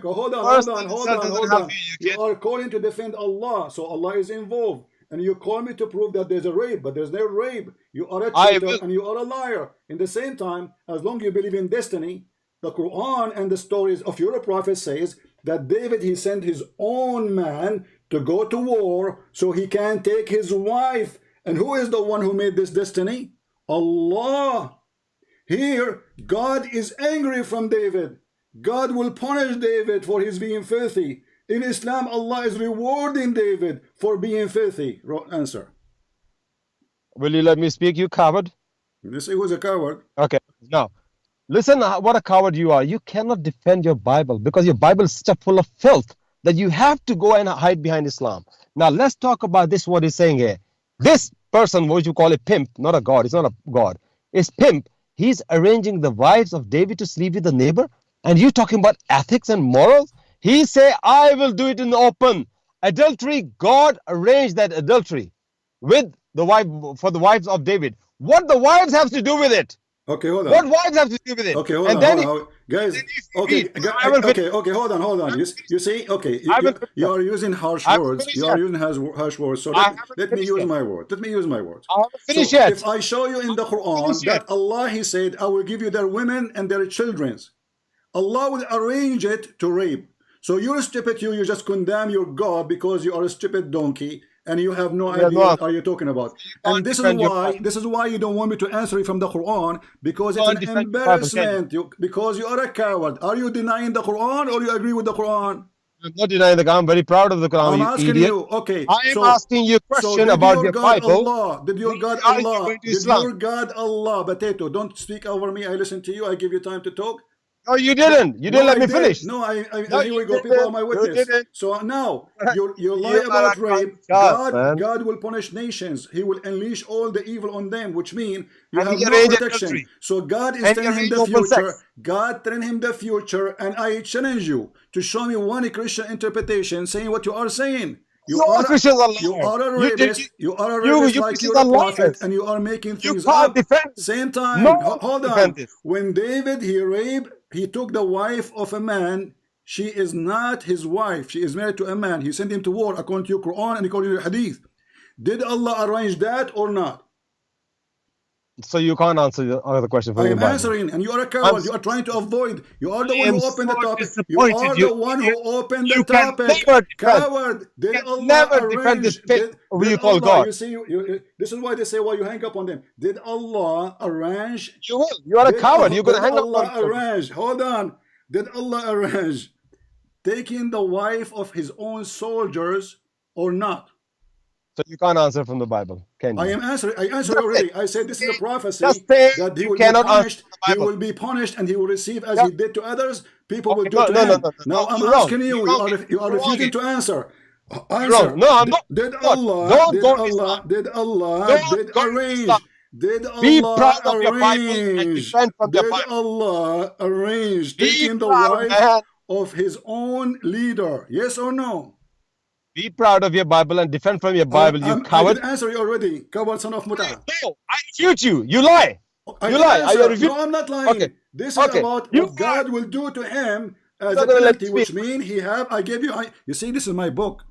Hold on. You are calling to defend Allah, so Allah is involved, and you call me to prove that there's a rape, but there's no rape. You are a cheater and you are a liar. In the same time, as long as you believe in destiny, the Quran and the stories of your prophet says that David, he sent his own man to go to war so he can take his wife. And who is the one who made this destiny? Allah. Here, God is angry from David. God will punish David for his being filthy. In Islam, Allah is rewarding David for being filthy. Answer. Will you let me speak, you coward? You see who's a coward? Okay, now. Listen, what a coward you are. You cannot defend your Bible because your Bible is such full of filth that you have to go and hide behind Islam. Now, let's talk about this, what he's saying here. This person, what you call a pimp, not a God, it's not a God, it's pimp. He's arranging the wives of David to sleep with the neighbor. And you talking about ethics and morals? He say, I will do it in the open. Adultery, God arranged that adultery with the wife for the wives of David. What the wives have to do with it? Okay, hold on. What wives have to do with it? Okay, hold on. Guys, okay, hold on. You see, okay, you are using harsh words. You are using harsh words. So let me use my word. Let me use my words. If I show you in the Quran that Allah, he said, I will give you their women and their children. Allah will arrange it to rape. So you're stupid, you just condemn your God because you are a stupid donkey. And you have no idea what are you talking about. And this is why you don't want me to answer you from the Quran, because it's an embarrassment. Because you are a coward. Are you denying the Quran or you agree with the Quran? I'm not denying the Quran. I'm very proud of the Quran. I'm asking you. Okay. I am asking you a question about your Bible. Did your God Allah? Did your God Allah? Potato, don't speak over me. I listen to you. I give you time to talk. No, you didn't. You didn't let me finish. No, here we go. People are my witness. So now you lie about rape. God will punish nations. He will unleash all the evil on them, which means you have no protection. So God is telling him the future. God telling him the future, and I challenge you to show me one Christian interpretation saying what you are saying. You are Christians are you liars. are a rapist. You are a rapist like Christians you're are a prophet, liars. and you are making You things can't up. defend it. Same No time. one Hold can defend on. this. When David he took the wife of a man. She is not his wife. She is married to a man. He sent him to war according to your Quran and according to your Hadith. Did Allah arrange that or not? So you can't answer the other question from I your am Bible. answering, and you are a coward. You are trying to avoid. You are the I one am who opened the so topic. You disappointed. are the one who opened the You can topic. never defend. Coward. Did Can Allah never defend this arrange? faith Did you call Allah? God. You see, this is why they say why you hang up on them. Did Allah arrange? You will. You are a coward. You're going to hang up Allah on God. arrange? Hold on. Did Allah arrange taking the wife of his own soldiers or not? So you can't answer from the Bible, can you? I am answering. I answered already. I said this is a prophecy Just say that he you will be cannot answer punished. from the He Bible. will be punished, and he will receive as Yeah. he did to others. People will Okay, do to him. no. Now I'm You're wrong. asking you. You're wrong. You are You're refusing wrong. to answer. You're Answer. wrong. No, I'm not. Did Don't Allah? Did go to Allah? Islam. Did Allah? Don't Did go to arrange? Islam. Did Be Allah proud of your Bible and arrange? defend from your Did Bible. Allah arrange Be taking the proud, wife man. of his own leader? Yes or no? Be proud of your Bible and defend from your Bible, you I coward. did answer you already. Coward, son of Muta. No, I refute you. You lie. You lie. No, I'm not lying. Okay. This is Okay. about You what God will do to him as You're a not gonna let penalty, me which speak. means I gave you. You see, this is my book,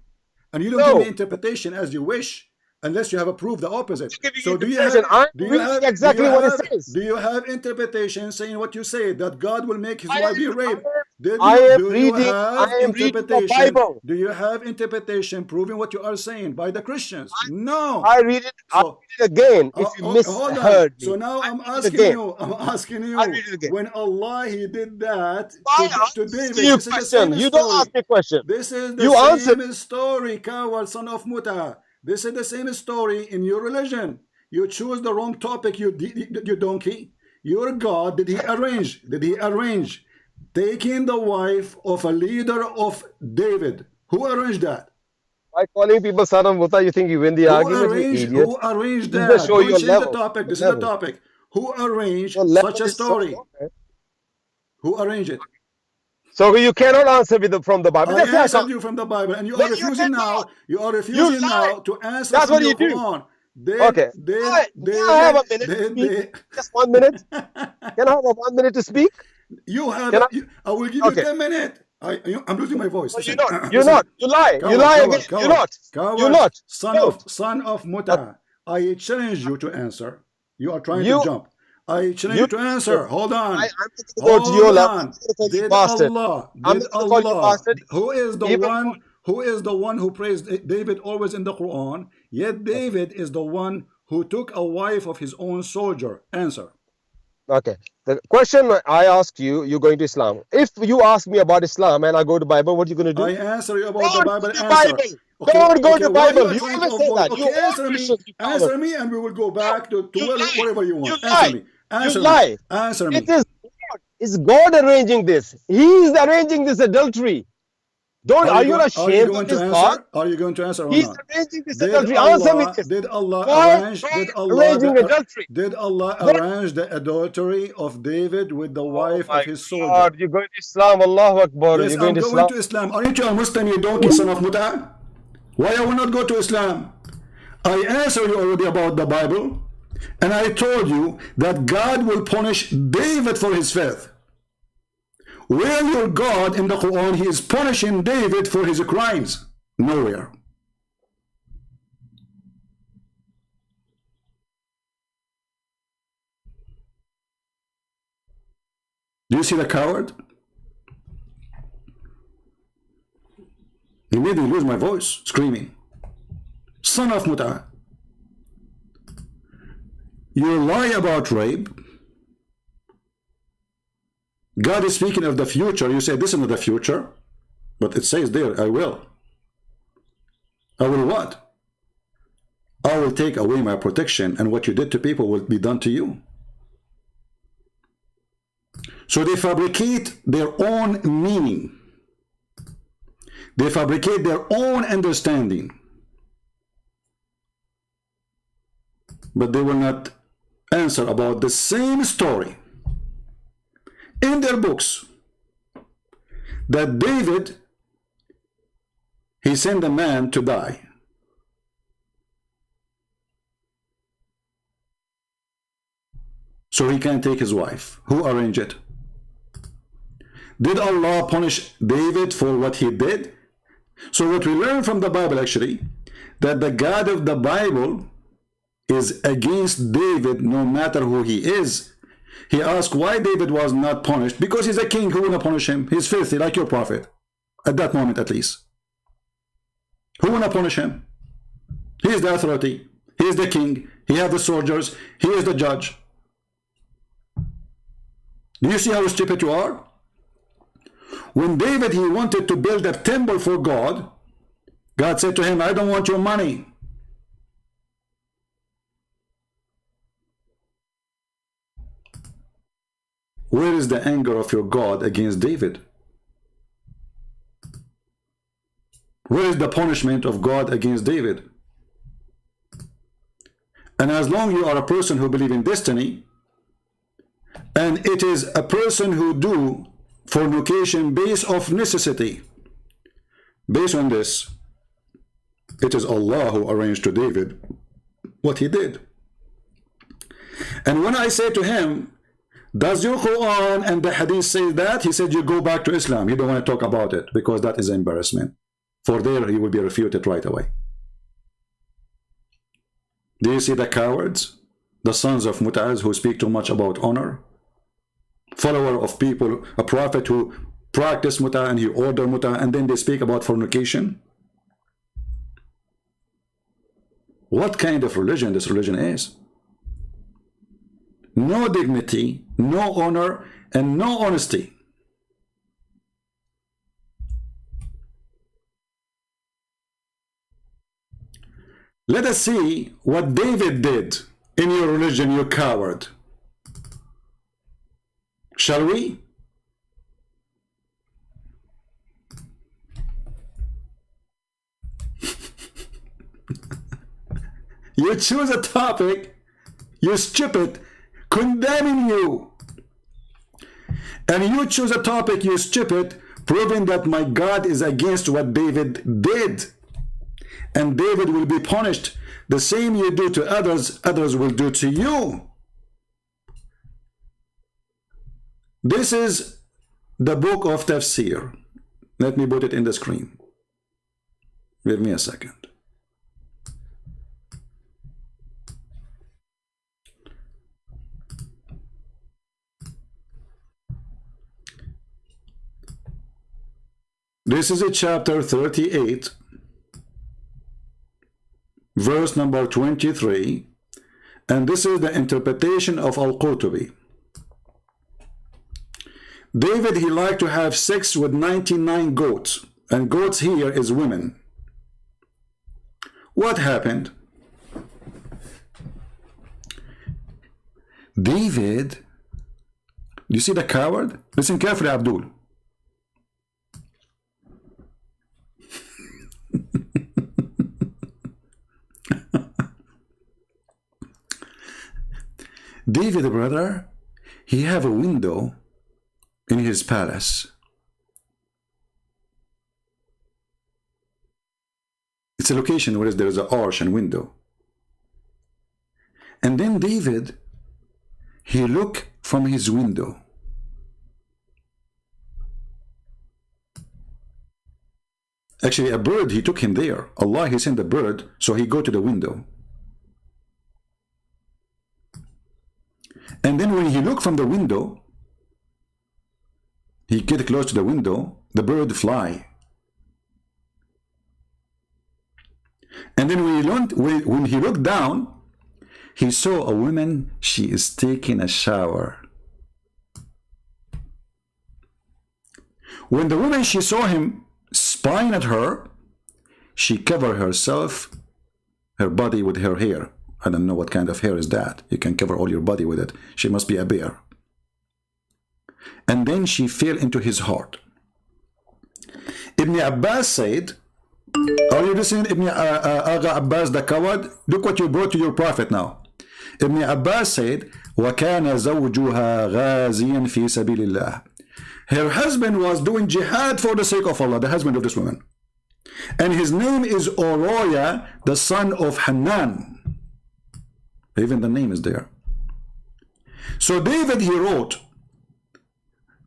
and you don't No. give me interpretation as you wish, unless you have approved the opposite. So do you have? I'm Do you reading have exactly what it says. Do you have interpretation saying what you say that God will make his wife be raped? I am Do you reading have the interpretation? Bible. Do you have interpretation proving what you are saying by the Christians? No. I read it. So, I'll read it again if you hold on. misheard me. So now I'm read it asking again. you. I'm asking you. I'll read it again. When Allah he did that I to answer David. you This is the question. same You story. don't ask me a question. This is the You answer. same story, coward son of Muta. This is the same story in your religion. You choose the wrong topic, you donkey. Your God, did he arrange? Did he arrange taking the wife of a leader of David? Who arranged that? By calling people son of Muta, you think you win the argument, you idiot. Who arranged This that? is to show Don't your change level. the topic. This Your is the level. topic. Who arranged Your level such a is so story? low, man. Who arranged it? So you cannot answer from the Bible. I That's why I answered can't. you from the Bible, and you No, are you refusing did now. not. You are refusing lie. now to answer That's from what your you do. Quran. Okay. Can I have a minute to speak? Just 1 minute. Can I have a 1 minute to speak? You have. Can I will give Okay. you 10 minutes. I'm losing my voice. No, Listen. you're not. Listen. You lie. Coward, You lie coward, again. coward, You're not. Coward, You're not. Son of Muta. I challenge you to answer. You are trying You- to jump. I challenge you to answer. Hold on. I'm going to go to your Hold level. on. I'm gonna call you Did bastard. Allah? I'm Did gonna call you Allah? bastard. Who is the Even one? Who is the one who praised David always in the Quran? Yet David is the one who took a wife of his own soldier. Answer. Okay. The question I asked you, you're going to Islam. If you ask me about Islam and I go to Bible, what are you going to do? I answer you about the Don't Bible. go to Answer. Bible. Okay, Don't go okay, to why Bible. are You trying always to say avoid? that. Okay, You are answer me. Christians, you Answer coward. me, and we will go back to You lie. whatever you want. You Answer lie. me. Answer You me. lie. Answer me. It is God. It's God arranging this. He is arranging this adultery. Are you not ashamed of this God? Are you going to answer or He's not? arranging this Did adultery. Answer me Allah, this. did Allah God arrange? arranging adultery. Did Allah God- arrange the adultery of David with the wife Oh my of his soldier? God, you're going to Islam. Allahu Akbar. Yes, You're going I'm to going Islam. to Islam. Aren't you a Muslim, you donkey son of Muta? Why I will not go to Islam? I answered you already about the Bible, and I told you that God will punish David for his faith. Where your God in the Quran, he is punishing David for his crimes? Nowhere. Do you see the coward? He made me lose my voice, screaming. Son of Muta. You lie about rape. God is speaking of the future. You say this is not the future, but it says there, I will. I will what? I will take away my protection, and what you did to people will be done to you. So they fabricate their own meaning. They fabricate their own understanding. But they will not answer about the same story in their books, that David he sent a man to die. So he can take his wife. Who arranged it? Did Allah punish David for what he did? So what we learn from the Bible actually, that the God of the Bible is against David no matter who he is. He asked why David was not punished. Because he's a king. Who will punish him? He's filthy like your prophet. At that moment at least. Who will punish him? He is the authority. He is the king. He has the soldiers. He is the judge. Do you see how stupid you are? When David, he wanted to build a temple for God, God said to him, I don't want your money. Where is the anger of your God against David? Where is the punishment of God against David? And as long as you are a person who believes in destiny, and it is a person who do fornication based of necessity, based on this, it is Allah who arranged to David what he did. And when I say to him, does your Quran and the Hadith say that? He said, you go back to Islam. He don't want to talk about it because that is embarrassment. For there he will be refuted right away. Do you see the cowards? The sons of Mut'az who speak too much about honor? Follower of people, a prophet who practice Mut'ah and he order Mut'ah, and then they speak about fornication? What kind of religion this religion is? No dignity, no honor, and no honesty. Let us see what David did in your religion, you coward. Shall we? You choose a topic, you stupid, condemning you. And you choose a topic, you stupid, proving that my God is against what David did. And David will be punished. The same you do to others, others will do to you. This is the book of Tafsir. Let me put it in the screen. Give me a second. This is a chapter 38, verse number 23, and this is the interpretation of Al-Qurtubi. David, he liked to have sex with 99 goats, and goats here is women. What happened? David, you see the coward? Listen carefully, Abdul. David, brother, he have a window in his palace. It's a location where there is an arch and window. And then David, he looked from his window. Actually, a bird, he took him there. Allah, he sent a bird, so he go to the window. And then when he looked from the window, he get close to the window, the bird fly. And then when he looked down, he saw a woman, she is taking a shower. When the woman, she saw him spying at her, she covered herself, her body with her hair. I don't know what kind of hair is that. You can cover all your body with it. She must be a bear. And then she fell into his heart. Ibn Abbas said, are you listening, Ibn Agha Abbas the coward? Look what you brought to your prophet now. Ibn Abbas said, وَكَانَ زَوْجُهَا غَازِيًا فِي سَبِيلِ اللَّهِ. Her husband was doing jihad for the sake of Allah, the husband of this woman. And his name is Uriah, the son of Hanan. Even the name is there. So David, he wrote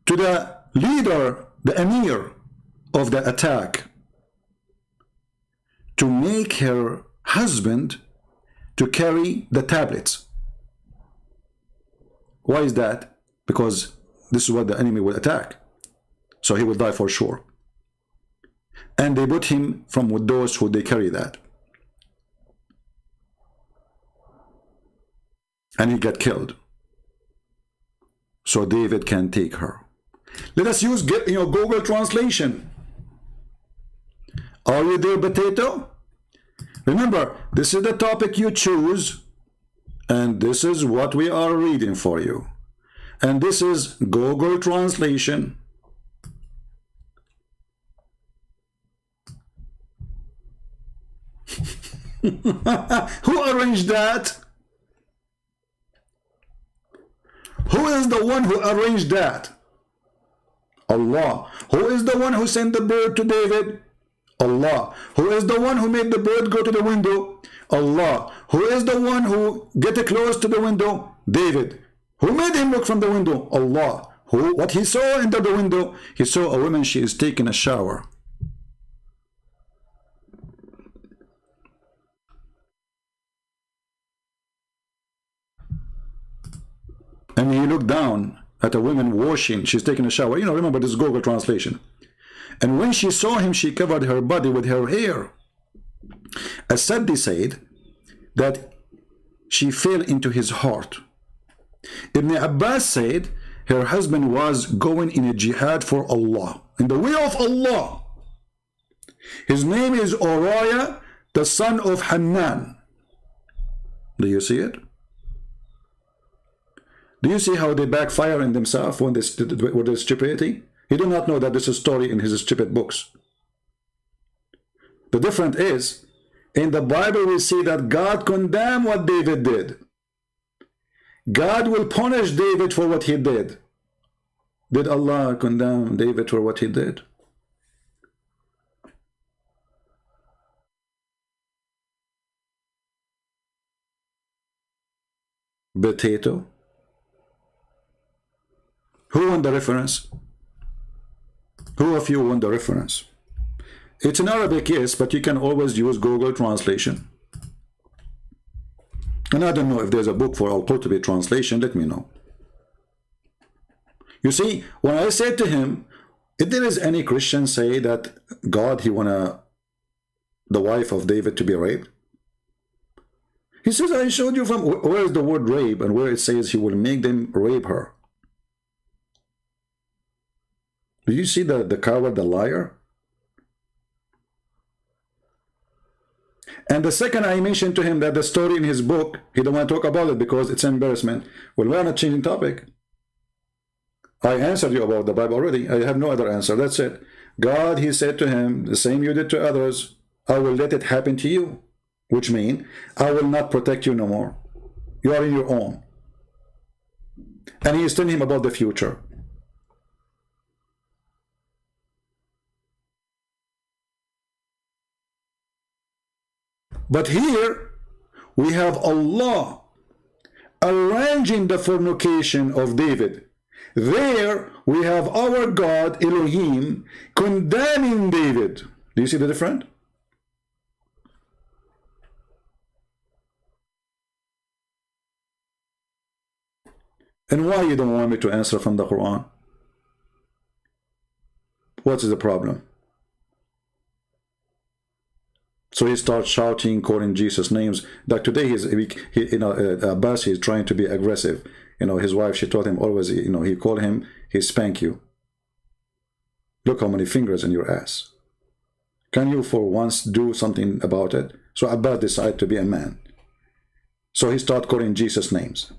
to the leader, the emir of the attack, to make her husband to carry the tablets. Why is that? Because this is what the enemy will attack. So he will die for sure. And they put him from with those who they carry that. And he got killed. So David can take her. Let us use Google translation. Are you there, potato? Remember, this is the topic you choose, and this is what we are reading for you. And this is Google translation. Who arranged that? Who is the one who arranged that? Allah. Who is the one who sent the bird to David? Allah. Who is the one who made the bird go to the window? Allah. Who is the one who get close to the window? David. Who made him look from the window? Allah. What he saw under the window? He saw a woman, she is taking a shower. And he looked down at a woman washing, she's taking a shower. Remember this Google translation. And when she saw him, she covered her body with her hair. As-Saddi said that she fell into his heart. Ibn Abbas said her husband was going in a jihad for Allah, in the way of Allah. His name is Uriah, the son of Hanan. Do you see it? Do you see how they backfire in themselves when with their stupidity? He did not know that this is a story in his stupid books. The difference is, in the Bible we see that God condemned what David did. God will punish David for what he did. Did Allah condemn David for what he did? Potato. Who won the reference? Who of you won the reference? It's in Arabic, yes, but you can always use Google translation. And I don't know if there's a book for Al-Qurtubi translation, let me know. You see, when I said to him, if there is any Christian say that God, he wanted the wife of David to be raped, he says, I showed you from where is the word rape and where it says he will make them rape her. Do you see the coward, the liar? And the second I mentioned to him that the story in his book, he don't want to talk about it because it's embarrassment. Well, we are not changing topic. I answered you about the Bible already. I have no other answer. That's it. God, he said to him, the same you did to others, I will let it happen to you. Which means, I will not protect you no more. You are in your own. And he is telling him about the future. But here we have Allah arranging the fornication of David. There we have our God Elohim condemning David. Do you see the difference? And why you don't want me to answer from the Quran? What is the problem? So he starts shouting, calling Jesus names. Like today, Abbas is trying to be aggressive. His wife, she told him always, he called him, he spank you. Look how many fingers in your ass. Can you for once do something about it? So Abbas decided to be a man. So he started calling Jesus names.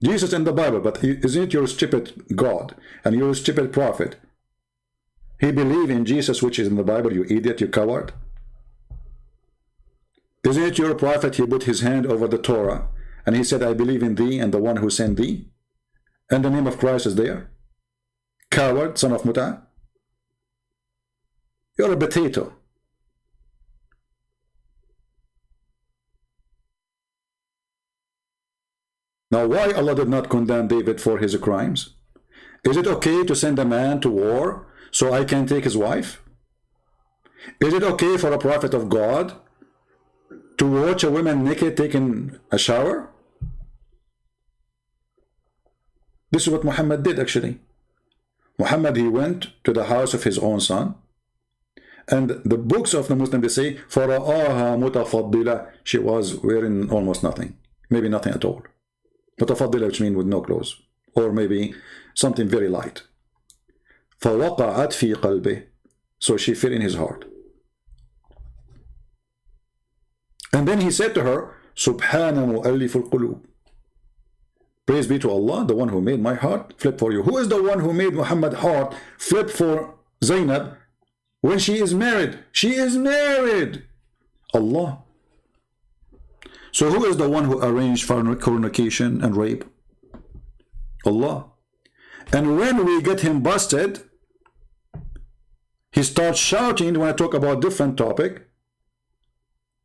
Jesus in the Bible, but isn't it your stupid God and your stupid prophet? He believed in Jesus, which is in the Bible, you idiot, you coward. Isn't it your prophet? He put his hand over the Torah and he said, I believe in thee and the one who sent thee. And the name of Christ is there. Coward, son of Muta. You're a potato. Now, why Allah did not condemn David for his crimes? Is it okay to send a man to war so I can take his wife? Is it okay for a prophet of God to watch a woman naked taking a shower? This is what Muhammad did actually. Muhammad, he went to the house of his own son, and the books of the Muslim, they say, فَرَآهَا مُتَفَضِّلَةً, she was wearing almost nothing, maybe nothing at all. متفضلة, which means with no clothes, or maybe something very light. فَوَقَعَتْ فِي قَلْبِهِ, so she fell in his heart. And then he said to her, سُبْحَانَ مُؤَلِّفُ الْقُلُوبِ, praise be to Allah, the one who made my heart flip for you. Who is the one who made Muhammad's heart flip for Zainab when she is married? She is married. Allah. So who is the one who arranged fornication and rape? Allah. And when we get him busted, he starts shouting when I talk about different topic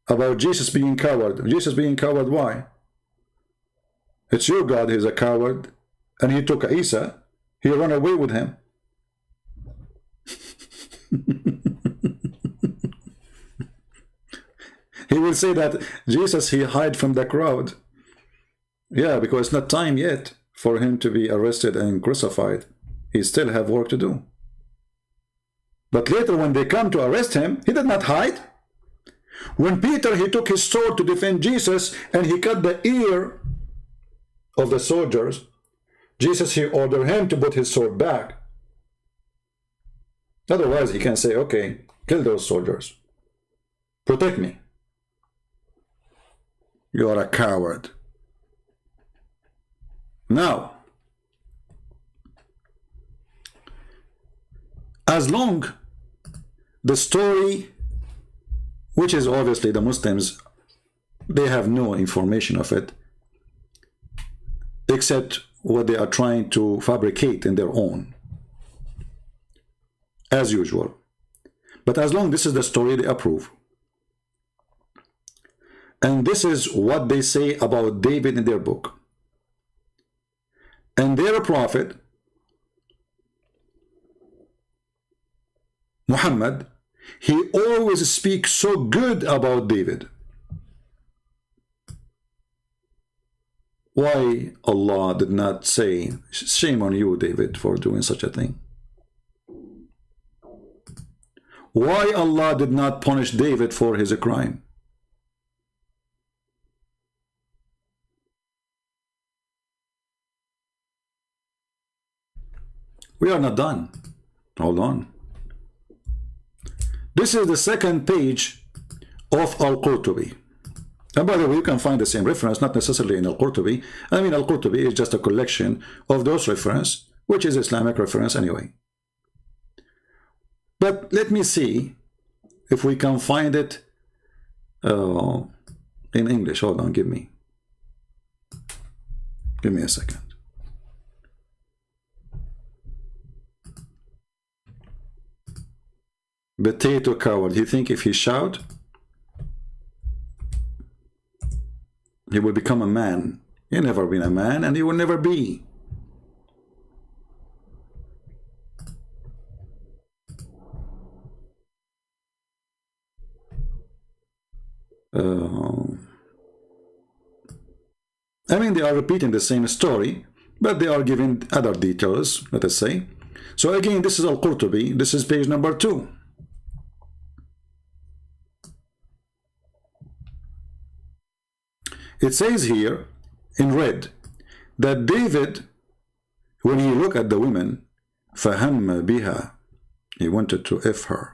about Jesus being coward. Jesus being coward, why? It's your God, he's a coward, and he took Isa, he ran away with him. He will say that Jesus, he hid from the crowd. Yeah, because it's not time yet for him to be arrested and crucified. He still have work to do. But later when they come to arrest him, he did not hide. When Peter, he took his sword to defend Jesus and he cut the ear of the soldiers, Jesus, he ordered him to put his sword back. Otherwise he can say, okay, kill those soldiers, protect me. You are a coward. Now, as long the story, which is obviously the Muslims, they have no information of it except what they are trying to fabricate in their own, as usual. But as long this is the story, they approve. And this is what they say about David in their book. And their prophet, Muhammad, he always speaks so good about David. Why Allah did not say, shame on you, David, for doing such a thing? Why Allah did not punish David for his crime? We are not done. Hold on. This is the second page of Al-Qurtubi. And by the way, you can find the same reference, not necessarily in Al-Qurtubi. I mean, Al-Qurtubi is just a collection of those references, which is Islamic reference anyway. But let me see if we can find it in English. Hold on, give me a second. Potato coward. You think if he shout, he will become a man? He never been a man, and he will never be. I mean, they are repeating the same story, but they are giving other details, let us say. So again, this is Al-Qurtubi. This is page number 2. It says here in red that David, when he looked at the woman, فَهَمَّ بِهَا, he wanted to F her.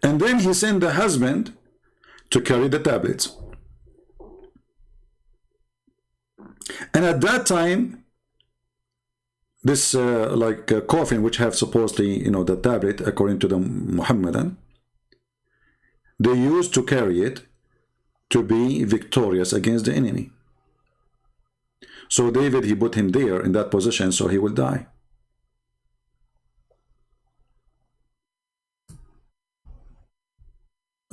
And then he sent the husband to carry the tablets. And at that time, this coffin, which have supposedly, the tablet, according to the Muhammadan, they used to carry it to be victorious against the enemy. So David, he put him there in that position so he will die.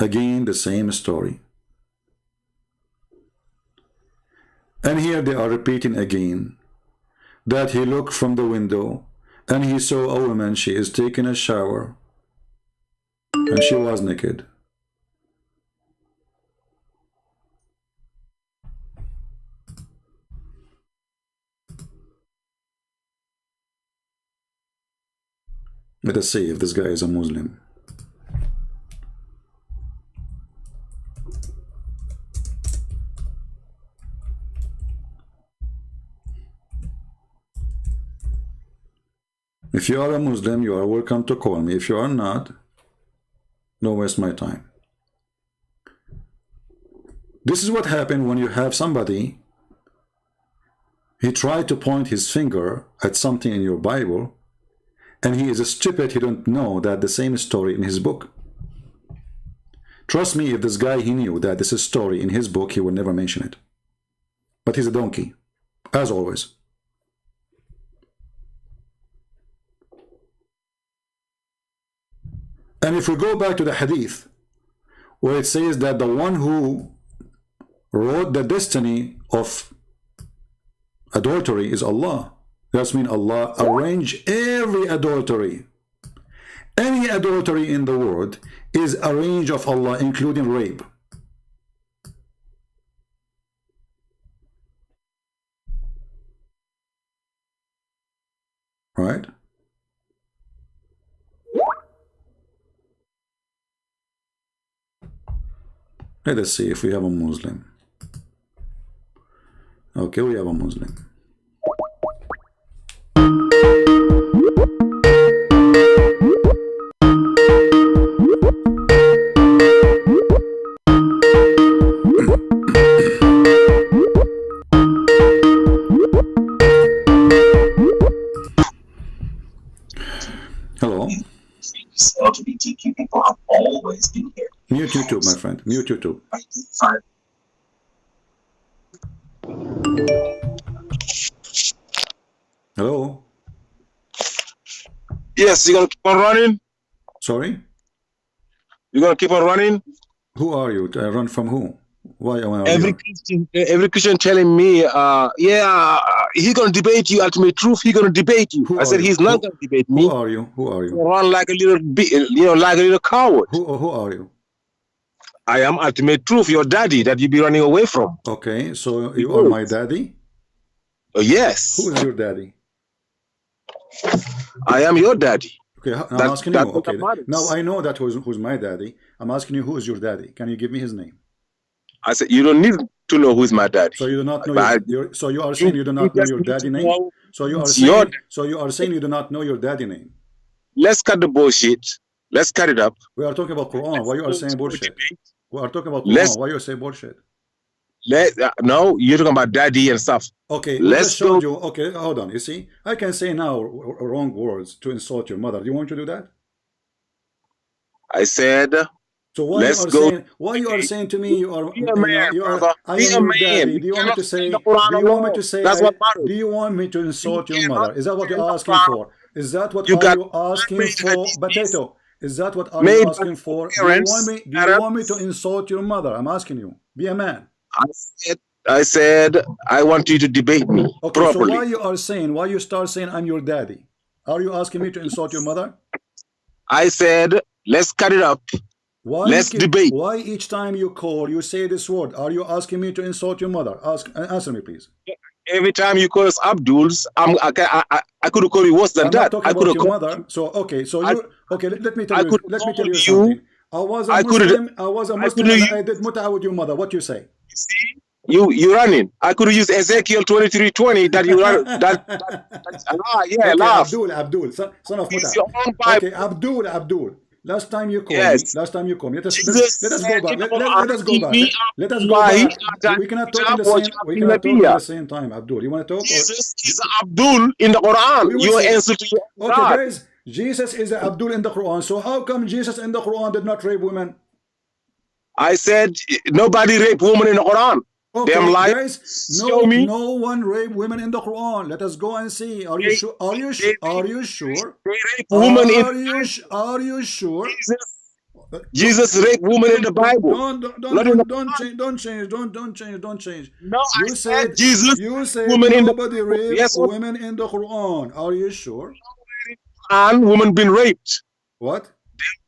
Again, the same story. And here they are repeating again that he looked from the window and he saw a woman, she is taking a shower, and she was naked. Let us see if this guy is a Muslim. If you are a Muslim, you are welcome to call me. If you are not, don't waste my time. This is what happened when you have somebody, he tried to point his finger at something in your Bible, and he is stupid, he don't know that the same story in his book. Trust me, if this guy, he knew that this is story in his book, he would never mention it. But he's a donkey, as always. And if we go back to the hadith, where it says that the one who wrote the destiny of adultery is Allah. That means Allah arranged every adultery. Any adultery in the world is arranged of Allah, including rape. Right? Let us see if we have a Muslim. Okay, we have a Muslim. Hello. LGBTQ people have always been here. Mute YouTube, my friend. Mute YouTube. Hello. Yes, you're gonna keep on running? Sorry? You're gonna keep on running? Who are you? Run from who? Why am I every Christian telling me, he's gonna debate you, ultimate truth. He's gonna debate you. I said he's not gonna debate me. Who are you? Who are you? Run like a little, like a little coward. Who are you? I am ultimate truth, your daddy that you be running away from. Okay, so you are my daddy? Yes. Who is your daddy? I am your daddy. Okay, I'm asking you. Okay, now I know that who's my daddy. I'm asking you, who is your daddy? Can you give me his name? I said you don't need to know who's my daddy. So you do not know so you are saying you do not know your daddy name? So you are saying you do not know your daddy name? Let's cut the bullshit. Let's cut it up. We are talking about Quran. Why you are saying bullshit? We are talking about Quran. Why you say bullshit? No, you're talking about daddy and stuff. Okay, let's show you. Okay, hold on. You see, I can say now wrong words to insult your mother. Do you want to do that? I said. So why you are saying to me you are I am your daddy? Do you want me to say? That's what matters. Do you want me to insult your mother? Is that what you're asking for? Is that what you asking for? Potato. Is that what are you asking for? Do you want me to insult your mother? I'm asking you. Be a man. I said I want you to debate me properly. So why you start saying I'm your daddy? Are you asking me to insult your mother? I said let's cut it up. Let's debate. Why each time you call you say this word? Are you asking me to insult your mother? Answer me, please. Every time you call us Abduls, I could call you worse than that. I could have your mother. So let me tell you something. I was a Muslim and I did mut'a with your mother. What you say? See? You running. I could use Ezekiel 23:20 that you run laugh. Abdul, son of Muta. Okay, Abdul. Last time you called me. Let us go back. Let us go back. We cannot talk at the same time, Abdul. You want to talk? Jesus is Abdul in the Quran. You answer to your God. Okay, guys. Jesus is Abdul in the Quran. So how come Jesus in the Quran did not rape women? I said nobody raped women in the Quran. Okay, guys, no one raped women in the Quran. Let us go and see. Are you sure? Are you sure? Women are you sure? Jesus raped women in the Bible. Don't change. No, You said Jesus. You said women nobody raped women in the Quran. Are you sure? And women been raped. What?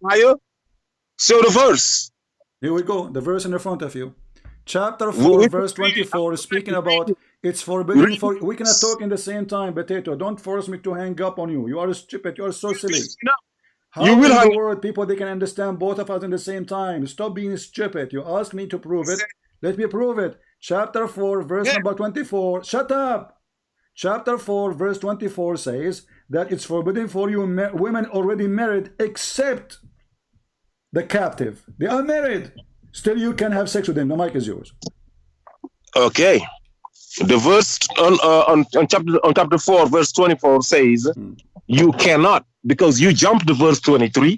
Fire. Show the verse. Here we go. The verse in front of you. Chapter 4, verse 24 is speaking about it's forbidden for... We cannot talk in the same time, Potato. Don't force me to hang up on you. You are stupid. You are so silly. How in the world people they can understand both of us in the same time? Stop being stupid. You ask me to prove it. Let me prove it. Chapter 4, verse number 24. Shut up. Chapter 4, verse 24 says that it's forbidden for you women already married except the captive. They are married. Still, you can have sex with them. The mic is yours. Okay. The verse on chapter 4, verse 24 says, you cannot, because you jumped the verse 23,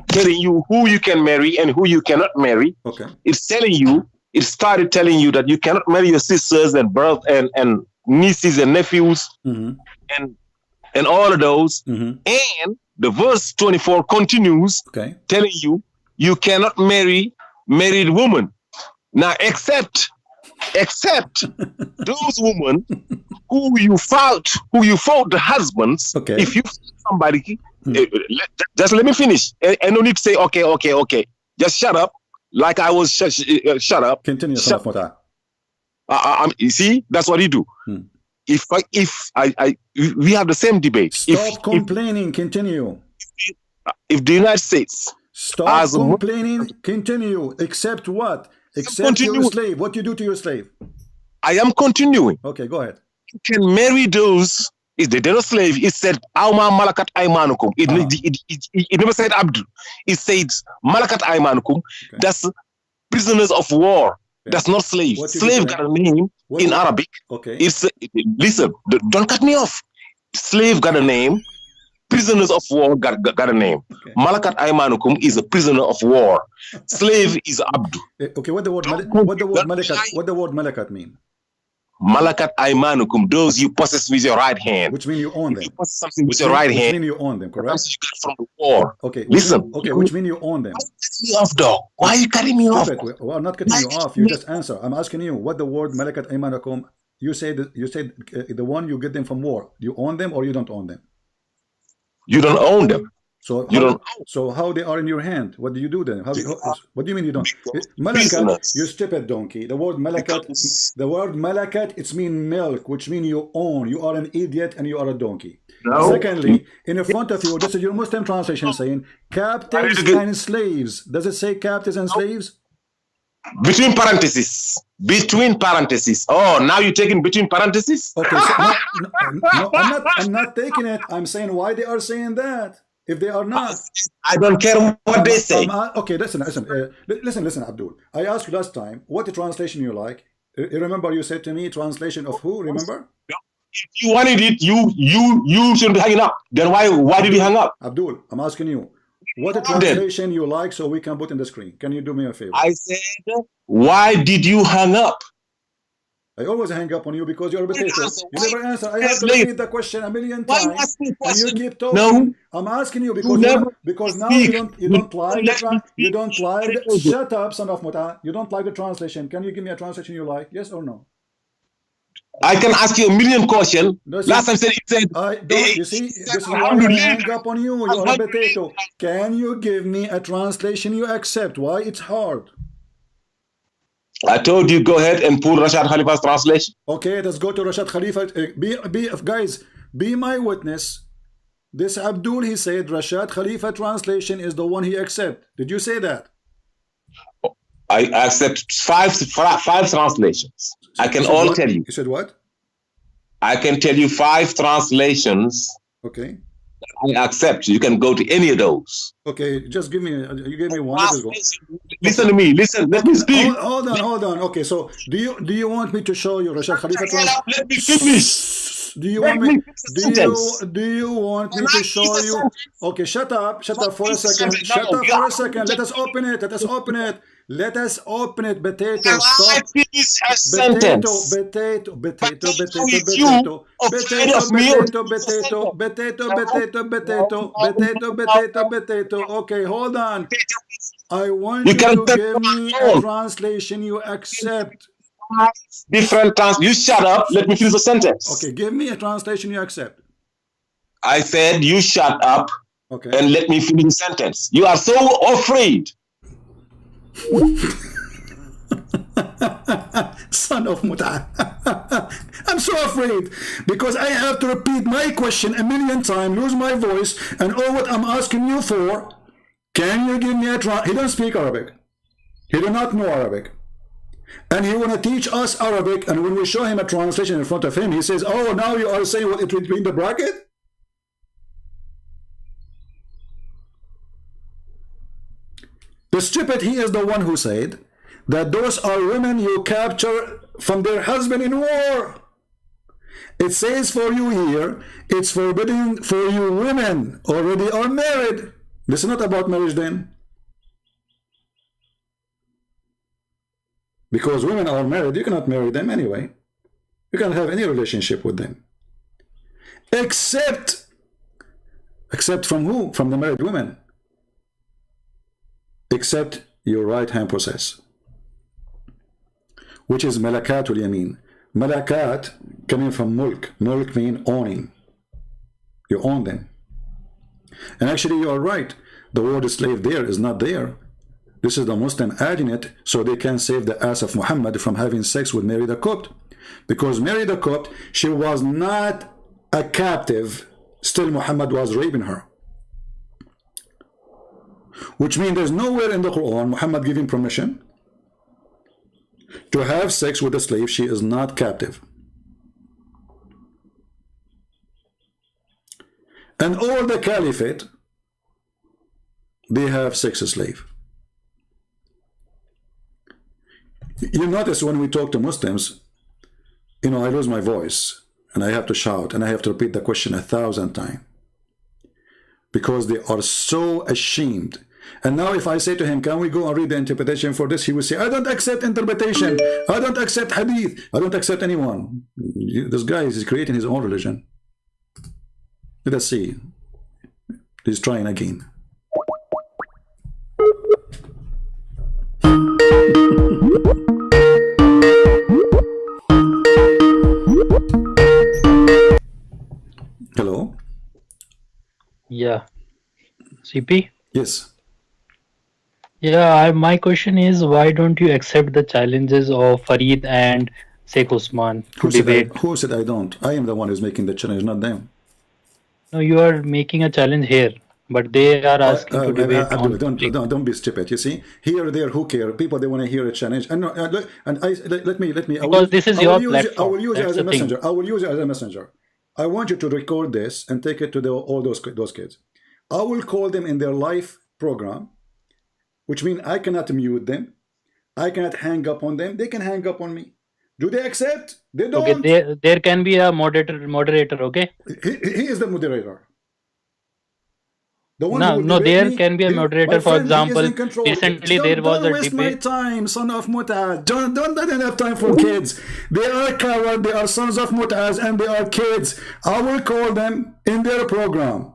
telling you who you can marry and who you cannot marry. Okay. It's telling you, it started telling you that you cannot marry your sisters and and nieces and nephews and all of those. And the verse 24 continues telling you you cannot marry married woman. Now, except those women who you fought the husbands. If you somebody, just let me finish. And no need to say okay. Just shut up. Like I was shut up. Continue. You see, that's what you do. If we have the same debate. Stop complaining. Continue. If the United States stop complaining. Continue. Except what? Except your slave. What you do to your slave? I am continuing. Okay, go ahead. You can marry those. If they're not slave, it said Auma Malakat Aymanukum. It never said Abdul. It said Malakat Aymanukum. That's prisoners of war. That's not slave. Slave got a name in Arabic. It's listen, don't cut me off. Slave got a name. Prisoners of war got a name. Malakat Aymanukum is a prisoner of war. Slave is Abdu. Okay, what the word Malakat mean? Malakat Aymanukum, those you possess with your right hand. Which mean you own them. You possess something with your right hand. Which mean you own them, correct? You got from the war. Okay. Listen. Which mean you own them. Why are you cutting me off? Well, I'm not cutting you off. You just answer. I'm asking you what the word Malakat Aymanukum. You said the one you get them from war. You own them or you don't own them? You don't own them. So how they are in your hand? What do you do then? What do you mean you don't? Malakat, you stupid donkey. The word malakat, it's mean milk, which mean you own. You are an idiot and you are a donkey. No. Secondly, in front of you, this is your Muslim translation saying captives and slaves. Does it say captives and slaves? Between parentheses. Between parentheses. Oh, now you're taking between parentheses? Okay, so no, I'm not taking it. I'm saying why they are saying that. If they are not, I don't care what they say. Okay, listen, Abdul. I asked you last time what the translation you like. You remember you said to me translation of who? Remember? If you wanted it, you shouldn't be hanging up. Then why did you hang up? Abdul, I'm asking you what the translation you like so we can put in the screen. Can you do me a favor? I said, why did you hang up? I always hang up on you because you're a potato. You never answer. I have to repeat the question a million times, and you keep talking. No. I'm asking you because now you don't like the shut up, son of Muta. You don't like the translation. Can you give me a translation you like? Yes or no? I can ask you a million questions. Last time it said. You see, this is why I hang up on you. You're a potato. Can you give me a translation you accept? Why it's hard? I told you go ahead and pull Rashad Khalifa's translation. Okay, let's go to Rashad Khalifa. Guys, be my witness. This Abdul, he said Rashad Khalifa translation is the one he accept. Did you say that? I accept five translations. I can all tell you. You said what? I can tell you 5 translations. Okay. I accept. You can go to any of those. Okay, just give me. You gave me one. Listen to me. Listen. Let me speak. Hold on. Okay, so do you want me to show you Rashad Khalifa? Let me finish. Do you want me to show you? Okay, shut up for a second. Let us open it. Let us open it, potato. Stop. Potato. Okay, hold on. I want you to give me a translation you accept. Different You shut up. Let me finish the sentence. Okay, give me a translation you accept. I said you shut up. Okay. And let me finish the sentence. You are so afraid. Son of Muta. I'm so afraid because I have to repeat my question a million times, lose my voice, and all what I'm asking you for. Can you give me a He don't speak Arabic. He do not know Arabic. And he want to teach us Arabic, and when we show him a translation in front of him, he says, oh, now you are saying what it would be in the bracket? The stupid, he is the one who said that those are women you capture from their husband in war. It says for you here, it's forbidden for you women already are married. This is not about marriage then. Because women are married, you cannot marry them anyway. You cannot have any relationship with them. Except from who? From the married women. Except your right hand process, which is malakatul yamin. Malakat coming from mulk. Mulk means owning. You own them. And actually you are right. The word slave there is not there. This is the Muslim adding it so they can save the ass of Muhammad from having sex with Mary the Copt. Because Mary the Copt, she was not a captive. Still Muhammad was raping her. Which means there's nowhere in the Quran Muhammad giving permission to have sex with a slave. She is not captive. And all the caliphate, they have sex slave. You notice when we talk to Muslims, I lose my voice and I have to shout and I have to repeat the question 1,000 times because they are so ashamed. And now if I say to him, can we go and read the interpretation for this? He will say, I don't accept interpretation. I don't accept hadith. I don't accept anyone. This guy is creating his own religion. Let us see. He's trying again. Hello? Yeah. CP? Yes. Yeah, my question is, why don't you accept the challenges of Farid and Sheikh Usman to debate? Who said I don't? I am the one who's making the challenge, not them. No, you are making a challenge here, but they are asking to debate. Don't be stupid. You see, here, there, who care? People, they want to hear a challenge. And let me. Because this is your platform. I will use it as a messenger. I will use it as a messenger. I want you to record this and take it to all those kids. I will call them in their live program, which means I cannot mute them. I cannot hang up on them. They can hang up on me. Do they accept? They don't. Okay, there can be a moderator, okay? He is the moderator. No, there can be a moderator. For example, recently there was a debate. Don't waste my time, son of Mut'az. Don't have time for kids. They are coward, they are sons of Mut'az, and they are kids. I will call them in their program.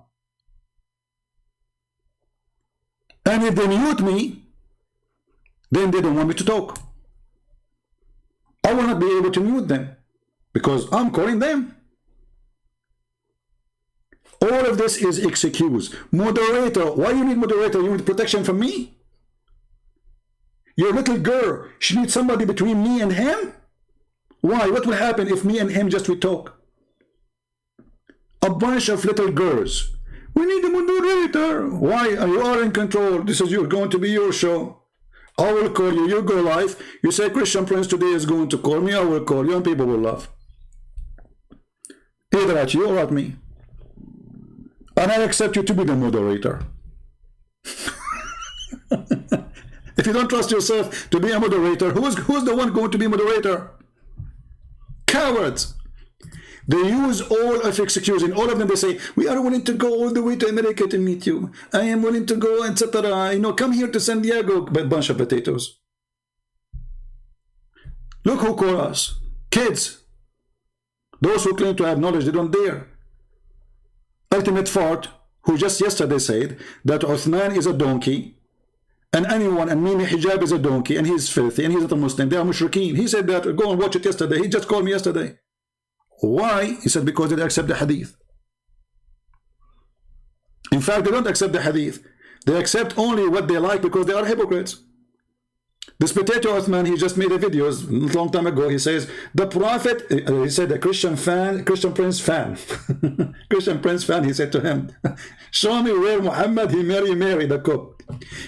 And if they mute me, then they don't want me to talk. I will not be able to mute them because I'm calling them. All of this is excuse. Moderator, why you need moderator? You need protection from me? Your little girl, she needs somebody between me and him? Why? What will happen if me and him just we talk? A bunch of little girls. We need a moderator. Why? You are in control. This is going to be your show. I will call you. You go live. You say Christian Prince today is going to call me. I will call you and people will laugh. Either at you or at me. And I accept you to be the moderator. If you don't trust yourself to be a moderator, who's the one going to be moderator? Cowards. They use all of excusing. All of them, they say, we are willing to go all the way to America to meet you. I am willing to go, etc. Come here to San Diego. But bunch of potatoes. Look who call us. Kids. Those who claim to have knowledge, they don't dare. Ultimate fart, who just yesterday said that Uthman is a donkey And anyone, and Mimi Hijab is a donkey, and he's filthy, and he's not a Muslim. They are mushrikeen. He said that. Go and watch it yesterday. He just called me yesterday. Why? He said because they don't accept the hadith. In fact, they don't accept the hadith. They accept only what they like because they are hypocrites. This potato Uthman, he just made a video a long time ago. He says the Prophet, he said a Christian Prince fan, Christian Prince fan. He said to him, show me where Muhammad he married Mary the cook.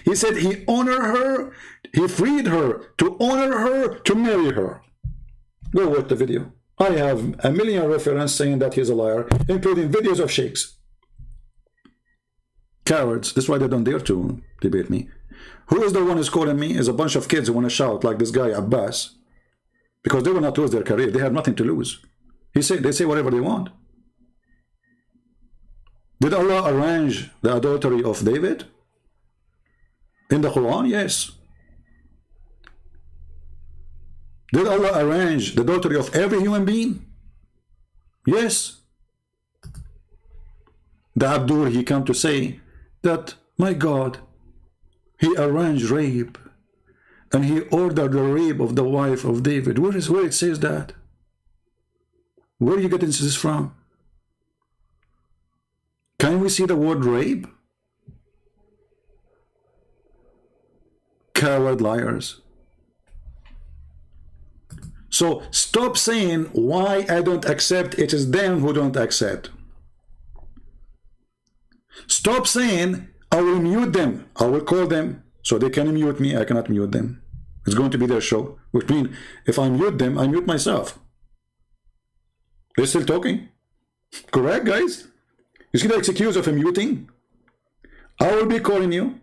He said he honored her, he freed her to honor her, to marry her. Go watch the video. I have a million references saying that he's a liar, including videos of sheikhs. Cowards. That's why they don't dare to debate me. Who is the one who's calling me? Is a bunch of kids who want to shout like this guy Abbas, because they will not lose their career. They have nothing to lose. They say whatever they want. Did Allah arrange the adultery of David in the Quran? Yes. Did Allah arrange the adultery of every human being? Yes. The Abdur, he come to say that, my God, he arranged rape, and he ordered the rape of the wife of David. Where it says that? Where are you getting this from? Can we see the word rape? Coward liars. So stop saying why I don't accept. It is them who don't accept. Stop saying I will mute them. I will call them so they can mute me. I cannot mute them. It's going to be their show. Which means if I mute them, I mute myself. They're still talking. Correct, guys? You see the excuse of a muting? I will be calling you.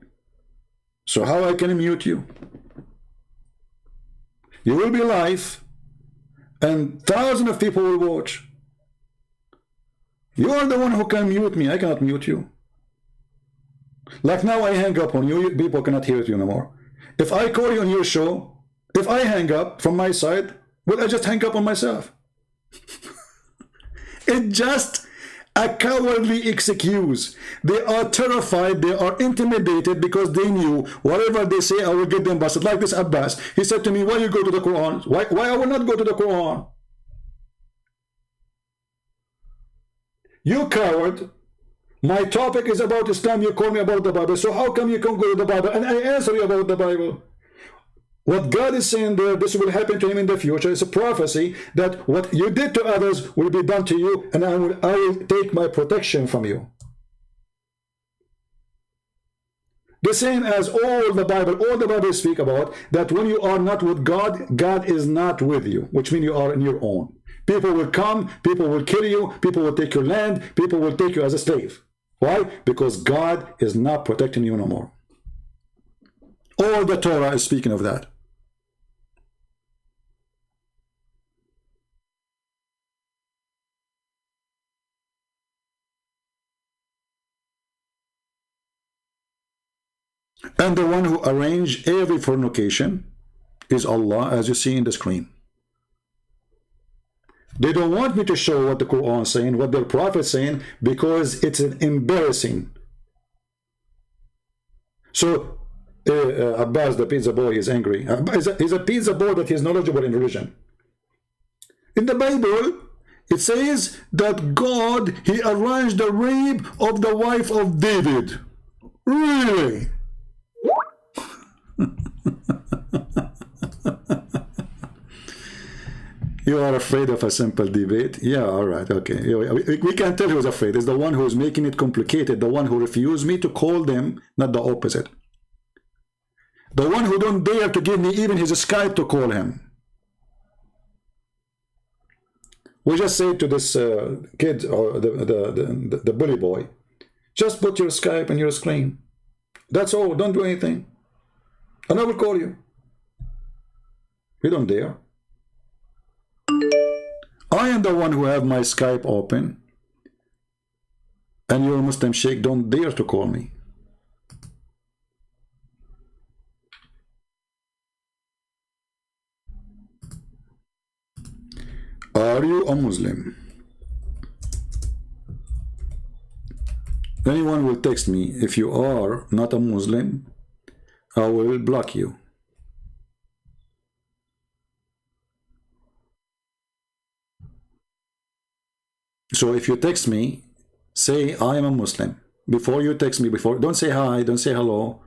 So how I can mute you? You will be live and thousands of people will watch. You are the one who can mute me. I cannot mute you. Like now I hang up on you, people cannot hear it anymore. If I call you on your show, if I hang up from my side, will I just hang up on myself? It's just a cowardly excuse. They are terrified, they are intimidated because they knew whatever they say, I will get them busted. Like this Abbas, he said to me, why you go to the Quran? Why I will not go to the Quran? You coward. My topic is about Islam, you call me about the Bible, so how come you can't go to the Bible? And I answer you about the Bible. What God is saying there, this will happen to him in the future. It's a prophecy that what you did to others will be done to you, and I will take my protection from you. The same as all the Bible speak about, that when you are not with God, God is not with you, which means you are on your own. People will come, people will kill you, people will take your land, people will take you as a slave. Why? Because God is not protecting you no more. All the Torah is speaking of that. And the one who arranged every fornication is Allah, as you see in the screen. They don't want me to show what the Quran is saying, what their prophet is saying, because it's embarrassing. So Abbas, the pizza boy, is angry. He's a pizza boy that is knowledgeable in religion. In the Bible, it says that God, he arranged the rape of the wife of David. Really? You are afraid of a simple debate? Yeah, all right, okay. We can tell who's afraid. It's the one who's making it complicated, the one who refused me to call them, not the opposite. The one who don't dare to give me even his Skype to call him. We just say to this kid, or the bully boy, just put your Skype and your screen. That's all, don't do anything. And I will call you. You don't dare. I am the one who have my Skype open, and your Muslim sheikh don't dare to call me. Are you a Muslim? Anyone will text me. If you are not a Muslim, I will block you. So if you text me, say I am a Muslim. Before you text me, don't say hi, don't say hello.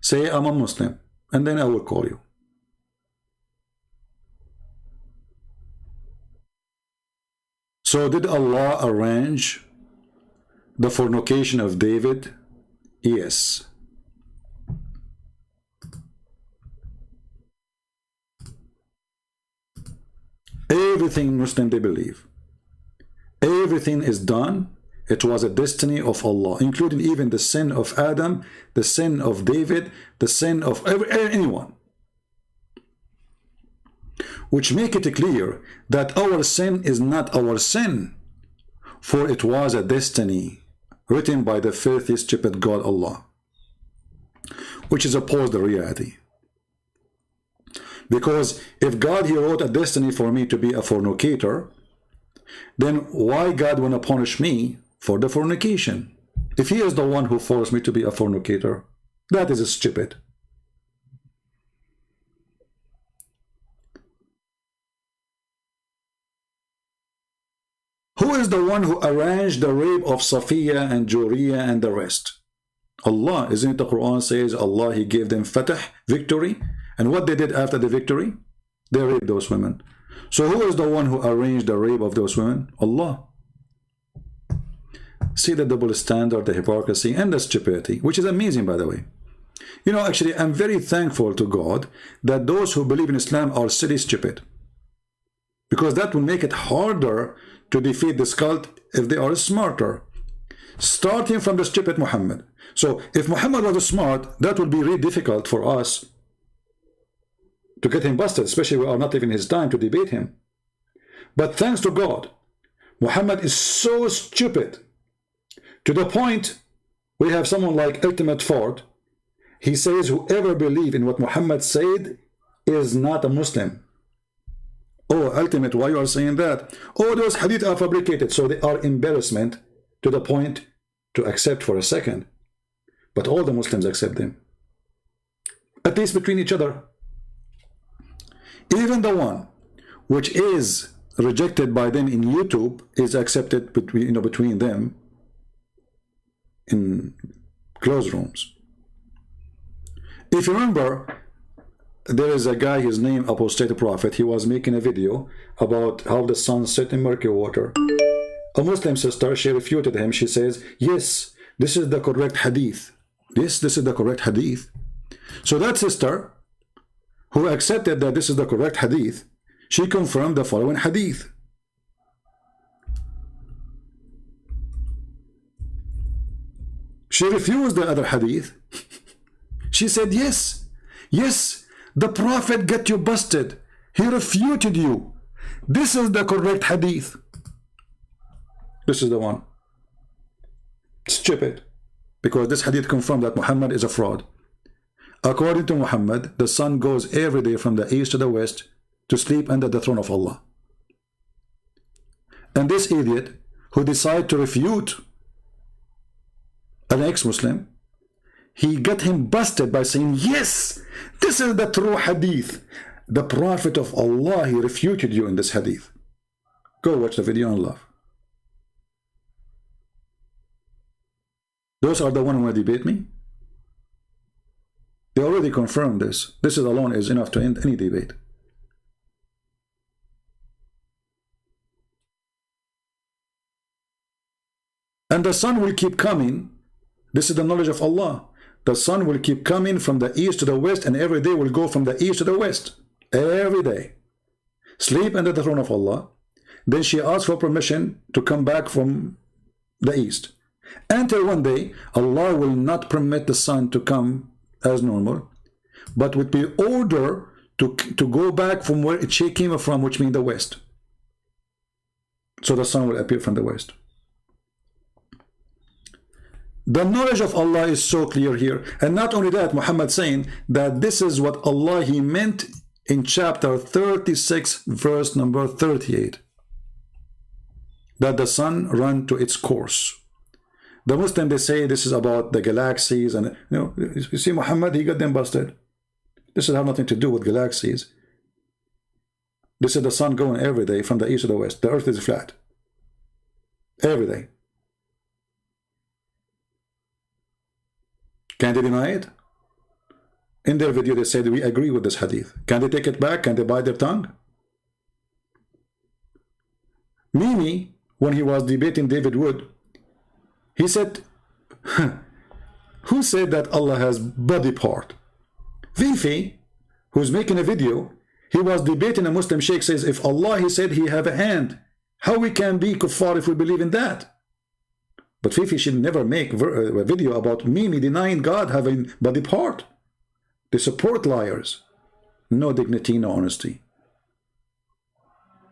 Say I'm a Muslim, and then I will call you. So did Allah arrange the fornication of David? Yes. Everything Muslim they believe. Everything is done. It was a destiny of Allah, including even the sin of Adam, the sin of David, the sin of anyone. Which make it clear that our sin is not our sin, for it was a destiny written by the filthy, stupid God Allah, which is opposed to reality. Because if God, he wrote a destiny for me to be a fornicator, then why God want to punish me for the fornication? If he is the one who forced me to be a fornicator, that is stupid. Who is the one who arranged the rape of Safiya and Juriya and the rest? Allah. Isn't it the Quran says Allah, he gave them fatah, victory, and what they did after the victory? They raped those women. So who is the one who arranged the rape of those women? Allah. See the double standard, the hypocrisy, and the stupidity, which is amazing, by the way. You know, actually, I'm very thankful to God that those who believe in Islam are silly stupid, because that will make it harder to defeat this cult if they are smarter, starting from the stupid Muhammad. So if Muhammad was smart, that would be really difficult for us to get him busted, especially we are not even his time to debate him. But thanks to God, Muhammad is so stupid, to the point we have someone like Ultimate Ford. He says whoever believes in what Muhammad said is not a Muslim. Oh, Ultimate, why you are saying that? Oh, those hadith are fabricated, so they are embarrassment to the point to accept for a second. But all the Muslims accept them, at least between each other. Even the one which is rejected by them in YouTube is accepted between, between them in closed rooms. If you remember, there is a guy, his name Apostate Prophet. He was making a video about how the sun set in murky water. A Muslim sister, she refuted him. She says, yes, this is the correct hadith. Yes, this is the correct hadith. So that sister, who accepted that this is the correct hadith, she confirmed the following hadith. She refused the other hadith. She said, yes, yes, the Prophet got you busted. He refuted you. This is the correct hadith. This is the one. Stupid. Because this hadith confirmed that Muhammad is a fraud. According to Muhammad, the sun goes every day from the east to the west to sleep under the throne of Allah. And this idiot who decided to refute an ex-Muslim, he got him busted by saying, yes, this is the true hadith. The Prophet of Allah, he refuted you in this hadith. Go watch the video and laugh. Those are the ones who want to debate me. They already confirmed this. This is alone is enough to end any debate. And the sun will keep coming. This is the knowledge of Allah. The sun will keep coming from the east to the west, and every day will go from the east to the west. Every day. Sleep under the throne of Allah. Then she asked for permission to come back from the east. Until one day, Allah will not permit the sun to come as normal, but would be order to go back from where it came from, which means the west. So the sun will appear from the west. The knowledge of Allah is so clear here. And not only that, Muhammad saying that this is what Allah he meant in chapter 36, verse number 38. That the sun run to its course. The Muslim, they say this is about the galaxies, and you see Muhammad, he got them busted. This has nothing to do with galaxies. This is the sun going every day from the east to the west. The earth is flat. Every day. Can they deny it? In their video, they said, we agree with this hadith. Can they take it back? Can they bite their tongue? Mimi, when he was debating David Wood, he said, who said that Allah has body part? Fifi, who's making a video, he was debating a Muslim sheikh, says, if Allah, he said he have a hand, how we can be kuffar if we believe in that? But Fifi should never make a video about Mimi denying God having body part. They support liars. No dignity, no honesty.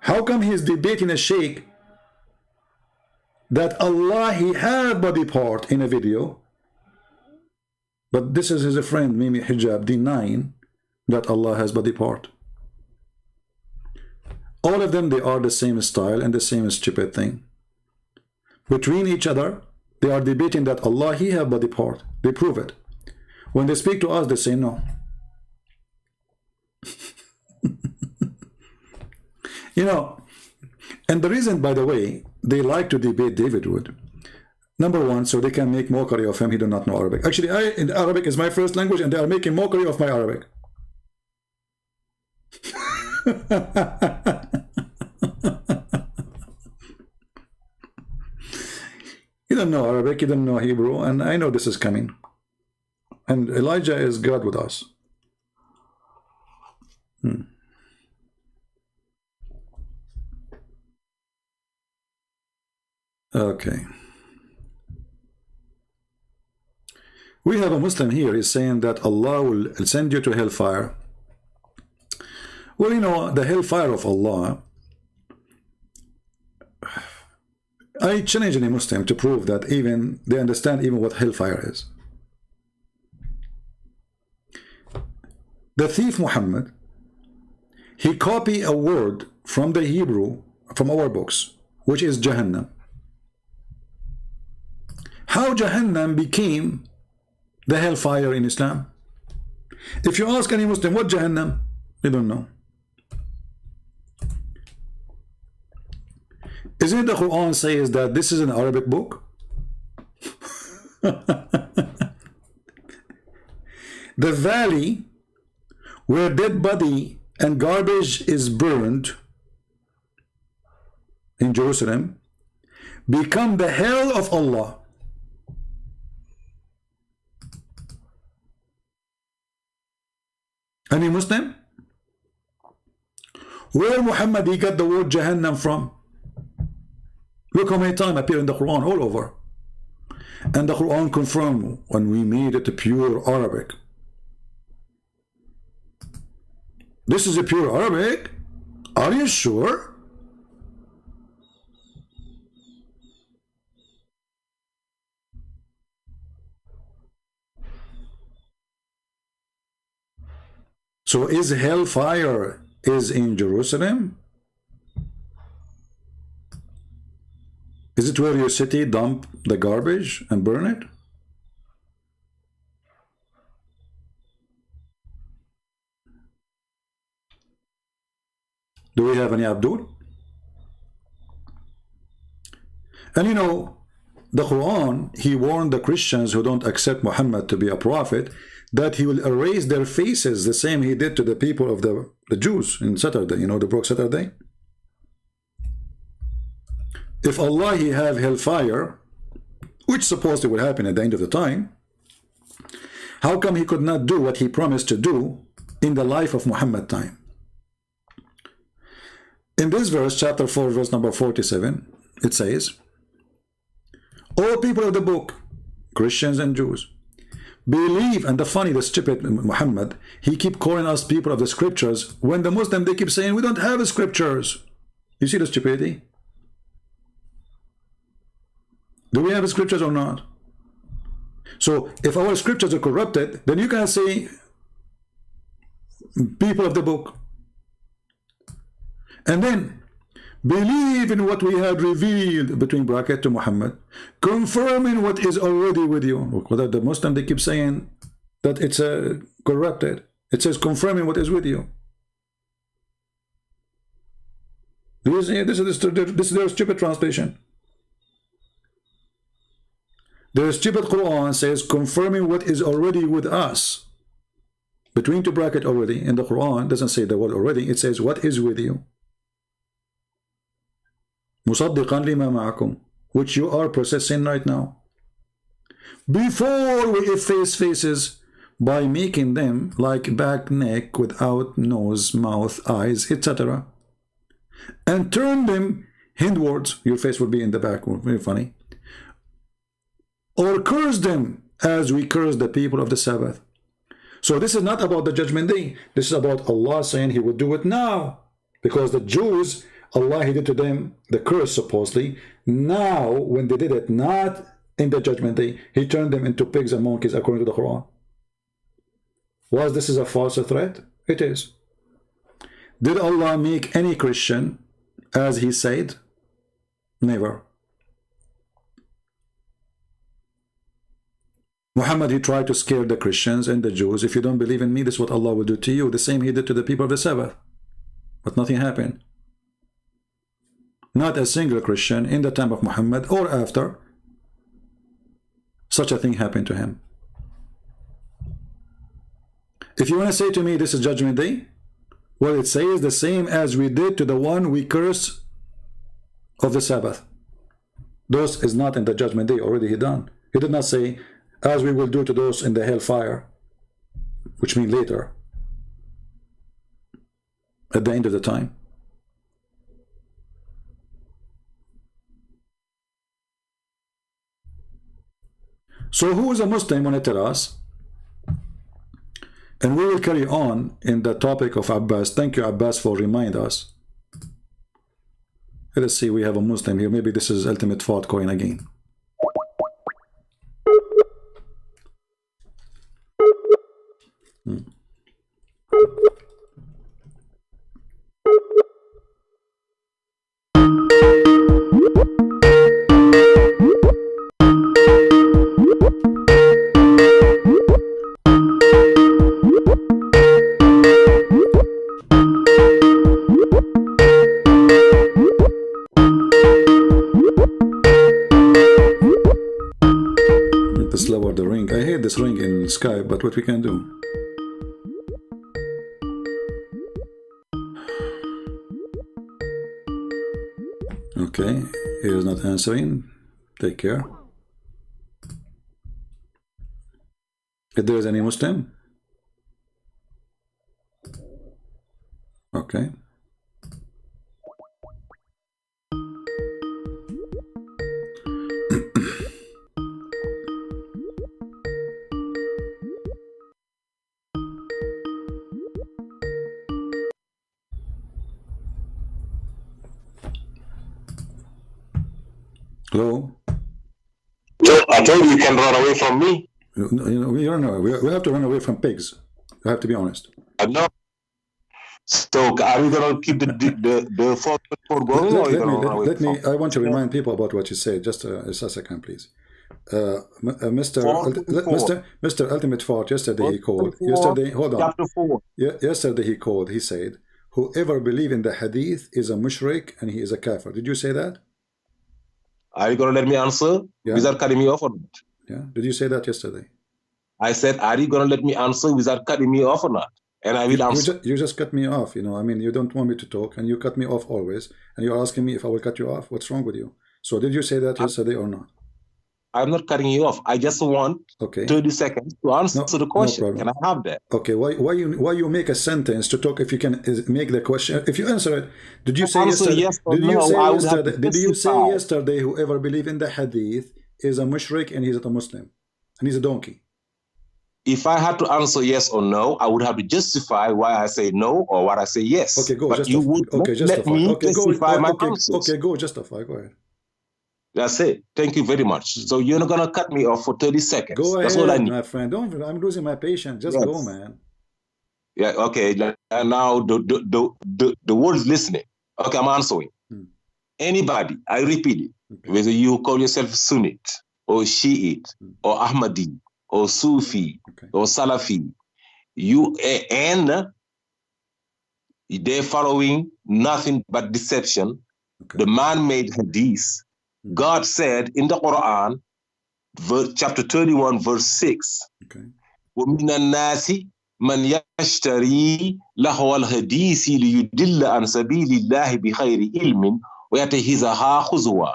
How come he's debating a sheikh that Allah, he have body part in a video, but this is his friend Mimi Hijab denying that Allah has body part? All of them, they are the same style and the same stupid thing. Between each other, they are debating that Allah, he have body part. They prove it. When they speak to us, they say no. And the reason, by the way, they like to debate David Wood, number one, so they can make mockery of him. He do not know Arabic. Actually, Arabic is my first language, and they are making mockery of my Arabic. You don't know Arabic, you don't know Hebrew, and I know this is coming. And Elijah is God with us. Okay. We have a Muslim here, he's saying that Allah will send you to hellfire. Well, the hellfire of Allah, I challenge any Muslim to prove that even they understand even what hellfire is. The thief Muhammad, he copied a word from the Hebrew, from our books, which is Jahannam. How Jahannam became the hellfire in Islam? If you ask any Muslim, what Jahannam? They don't know. Isn't it the Quran says that this is an Arabic book? The valley where dead body and garbage is burned in Jerusalem become the hell of Allah. Any Muslim? Where Muhammad he got the word Jahannam from? Look how many times appear in the Quran all over. And the Quran confirmed when we made it pure Arabic. This is a pure Arabic? Are you sure? So is hellfire is in Jerusalem? Is it where your city dump the garbage and burn it? Do we have any Abdul? And the Quran, he warned the Christians who don't accept Muhammad to be a prophet that he will erase their faces the same he did to the people of the Jews in Saturday, the broke Saturday. If Allah he have hellfire, which supposedly will happen at the end of the time, how come he could not do what he promised to do in the life of Muhammad time? In this verse, chapter 4, verse number 47, it says, "O people of the book, Christians and Jews, believe," and the stupid Muhammad, he keep calling us people of the scriptures, when the Muslim, they keep saying, we don't have scriptures. You see the stupidity? Do we have scriptures or not? So if our scriptures are corrupted, then you can say people of the book. And then Believe in what we had revealed, between bracket, to Muhammad, confirming what is already with you. The Muslim, they keep saying that it's corrupted. It says confirming what is with you. Do you see? This is their stupid translation. Their stupid Quran says confirming what is already with us. Between two bracket, already in the Quran doesn't say the word already. It says what is with you. مصدقا لما معكم, which you are processing right now. Before we efface faces by making them like back, neck, without nose, mouth, eyes, etc., and turn them hindwards, your face will be in the back, very funny, or curse them as we curse the people of the Sabbath. So this is not about the judgment day. This is about Allah saying he would do it now, because the Jews, Allah, he did to them the curse supposedly. Now when they did it, not in the judgment day, he turned them into pigs and monkeys according to the Quran. Was this is a false threat? It is. Did Allah make any Christian as he said? Never. Muhammad, he tried to scare the Christians and the Jews. If you don't believe in me, this is what Allah will do to you. The same he did to the people of the Sabbath. But nothing happened. Not a single Christian in the time of Muhammad or after, such a thing happened to him. If you want to say to me this is judgment day, well, it says the same as we did to the one we curse of the Sabbath. Those is not in the judgment day, already he done. He did not say as we will do to those in the hellfire, which means later, at the end of the time. So who is a Muslim when it tell us? And we will carry on in the topic of Abbas. Thank you, Abbas, for reminding us. Let us see, we have a Muslim here. Maybe this is ultimate fault coin again. This ring in Skype, but what we can do? Okay, he is not answering. Take care. If there is any Muslim, okay. Hello? I told you can run away from me. We have to run away from pigs. I have to be honest. No. So are we going to keep the 4 going? I want to remind people about what you said. Just a second, please. Mr. Ultimate Fault, yesterday he called. Hold on. Chapter 4. Yesterday he called. He said, whoever believes in the hadith is a mushrik and he is a kafir. Did you say that? Are you going to let me answer without cutting me off or not? Yeah. Did you say that yesterday? I said, are you going to let me answer without cutting me off or not? And I will answer. You just cut me off, you know. I mean, you don't want me to talk and you cut me off always. And you're asking me if I will cut you off. What's wrong with you? So did you say that yesterday or not? I'm not cutting you off. I just want 30 seconds to answer the question. No, can I have that? Okay. Why you make a sentence to talk if you can make the question? If you answer it, did you say yesterday? Yes or no, did you say yesterday whoever believes in the hadith is a mushrik and he's not a Muslim and he's a donkey? If I had to answer yes or no, I would have to justify why I say no or why I say yes. Okay, go. But you would justify. my answers. Okay, go. Justify. Go ahead. That's it. Thank you very much. So you're not gonna cut me off for 30 seconds. Go ahead, that's all I need. my friend. I'm losing my patience. Just go, man. Yeah. Okay. And now the world is listening. Okay, I'm answering. anybody, I repeat it, whether you call yourself Sunnit or Shiite or Ahmadi or Sufi or Salafi, and they're following nothing but deception, the man-made hadith. God said in the Quran, chapter 31, verse 6, وَمِنَ النَّاسِ مَنْ يَشْتَرِي لَهْوَ الْحَدِيثِ لِيُضِلَّ عَنْ سَبِيلِ اللَّهِ بِغَيْرِ عِلْمٍ وَيَتَخِذَهَا هُزُوًا.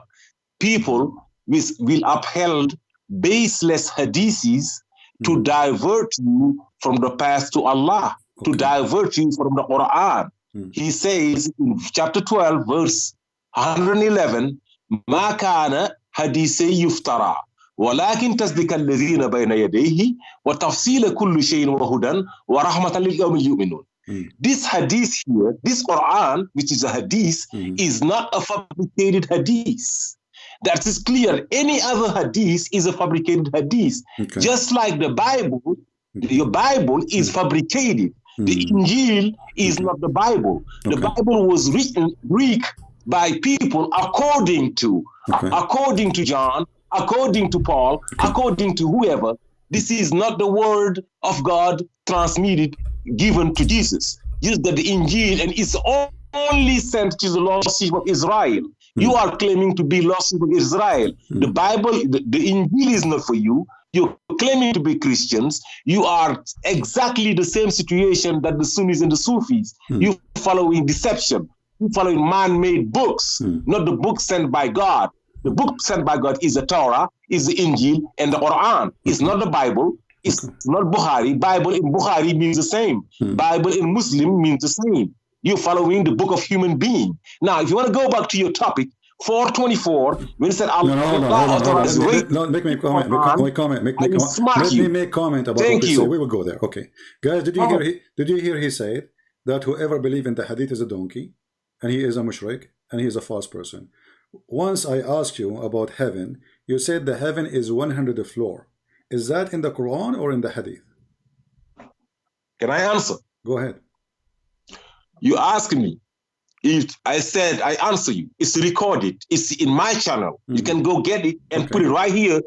People will uphold baseless hadiths to divert you from the path to Allah, to divert you from the Quran. He says in chapter 12, verse 111, مَا كَانَ حَدِيثًا يُفْتَرَى ولكن تصدق الذين بين يديه وتفصيل كل شيء وهدى ورحمة للقوم يؤمنون. This hadith here, this Quran, which is a hadith, is not a fabricated hadith. That is clear. Any other hadith is a fabricated hadith. Just like the Bible, your Bible is fabricated. The Injil is not the Bible. The Bible was written Greek by people according to John, according to Paul, according to whoever. This is not the word of God transmitted, given to Jesus. Just that the Injil, and it's only sent to the lost sheep of Israel. You are claiming to be lost sheep of Israel. The Bible, the Injil is not for you. You're claiming to be Christians. You are exactly the same situation that the Sunnis and the Sufis. You're following deception. You're following man-made books, not the books sent by God. The book sent by God is the Torah, is the Injil, and the Quran. It's not the Bible. It's not Bukhari. Bible in Bukhari means the same. Bible in Muslim means the same. You're following the book of human being. Now, if you want to go back to your topic, 424, when it said Allah authorized rape. No, make me comment. Let me make comment about what he said. We will go there. Okay. Guys, did you hear he said that whoever believes in the hadith is a donkey, and he is a mushrik, and he is a false person? Once I asked you about heaven, you said the heaven is 100 floor. Is that in the Quran or in the hadith? Can I answer? Go ahead. You asked me. If I said I answer you, it's recorded. It's in my channel. You can go get it and put it right here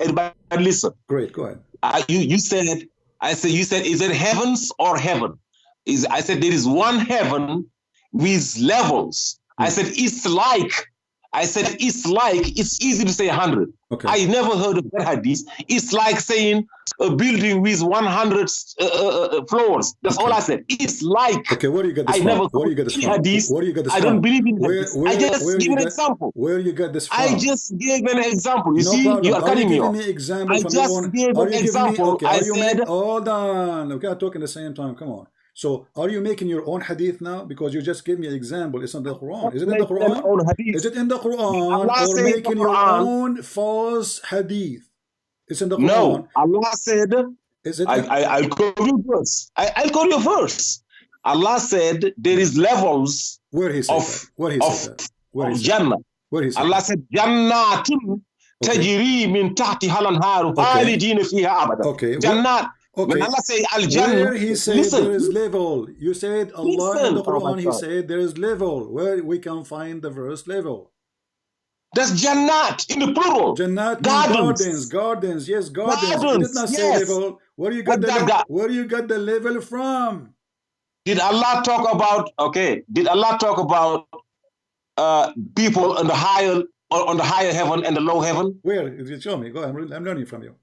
and listen. Great, go ahead. You said, is it heavens or heaven? I said there is one heaven with levels. I said it's like. It's easy to say 100. I never heard of that hadith. It's like saying a building with 100 floors. That's all I said. It's like. Okay, where do you get this from? Where do you get this from? Hadith. Where do you get this I don't believe in hadith. I just give an example. Where you get this from? I just gave an example. You see, you are cutting me off. I just gave an example. I said. Hold on. Okay, I'm talking at the same time. Come on. So, are you making your own hadith now? Because you just gave me an example. It's in the Quran. Is it in the Quran? Is it in the Quran? Or making your own false hadith? It's in the Quran. No, Allah said. Is it? I'll call you verse. I'll call you a verse. Allah said there is levels. Where he said that? Where he said that? Where he said Jannah. Where he said Allah said Jannatun tajri min tahtiha al-anharu khalidina fiha abada. Okay. Jannat. Okay. When Allah say Al-Jannah, where he said there is level. You said Allah in the Quran, he said there is level. Where we can find the verse level. That's Jannat in the plural. Jannat gardens. Yes, gardens. He did not say level. Where you got the level from? Did Allah talk about Did Allah talk about people on the higher heaven and the low heaven? Where? Show me. Go ahead. I'm learning from you.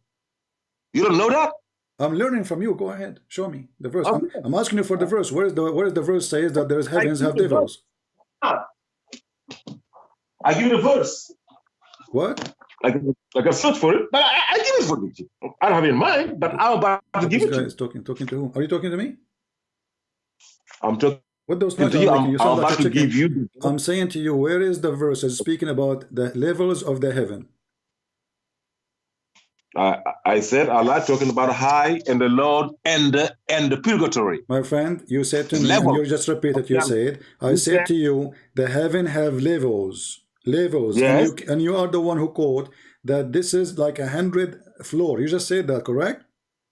You don't know that? I'm learning from you. Go ahead. Show me the verse. Okay. I'm asking you for the verse. Where is the verse says that there is heavens have devils? I give you the verse. What? I can search for it, but I give it for you. I don't have it in mind, but I'm about to give it to you. This guy is talking to who? Are you talking to me? I'm talking. What those to you? I'm about to give you. I'm saying to you, where is the verse speaking about the levels of the heaven? I said Allah talking about high and the low and the purgatory. My friend, you said to me, and you just repeated. You said, I said to you, the heaven have levels. Yes. And you are the one who quote that this is like 100 floor. You just said that, correct?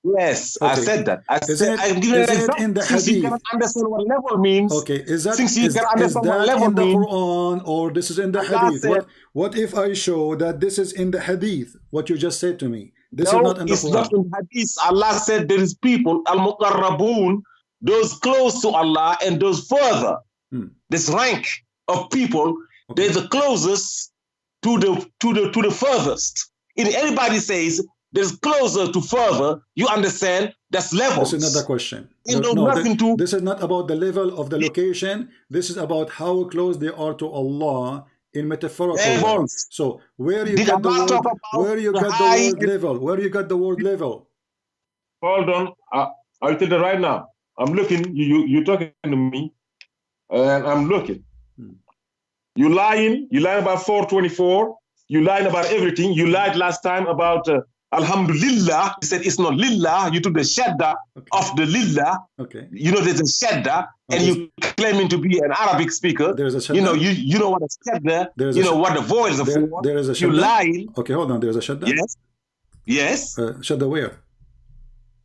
Yes, Okay. I said that. I Isn't said it, I'm giving isn't an it example. in the Since you hadith? cannot understand what level means. Okay, is that Since you can understand what that level in the means. Quran or this is in the Allah hadith? said, What if I show that this is in the hadith? What you just said to me. This no, is not in the it's Quran. not in hadith. Allah said there is people, al-muqarrabun, those close to Allah and those further. This rank of people, they're the closest to the furthest. If anybody says there's closer to further, you understand that's levels. This is not the question. No, this is not about the level of the location. This is about how close they are to Allah in metaphorical way. So where you got the word, where you got the word level, where you got the word level. Hold on, I'll tell you right now. I'm looking. You're talking to me, and I'm looking. You lying about 424. You lying about everything. You lied last time about Alhamdulillah. You said it's not Lillah. You took the shadda of the Lillah. Okay. You know there's a shadda, and you claiming to be an Arabic speaker. There's a shadda. You know what a shadda. You know what the vowels are for. There is a shadda. You lying. Okay, hold on. There's a shadda. Yes. Yes. Shadda where?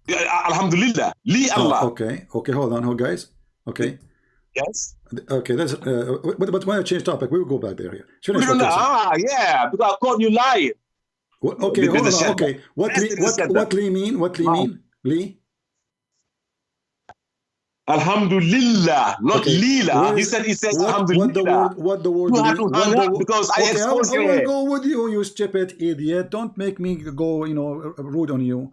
Alhamdulillah. Li Allah. Okay. Okay. Hold on, guys. Okay. Yes. Okay, let's. But when I change topic, we will go back there. Here. Yeah, because I caught you lying. Okay, hold on. Okay, what Lee mean? What Lee mean? Lee. Alhamdulillah, not Lila. He said Alhamdulillah. What the word mean? Because I exposed you. I will go with you stupid idiot. Don't make me go, rude on you.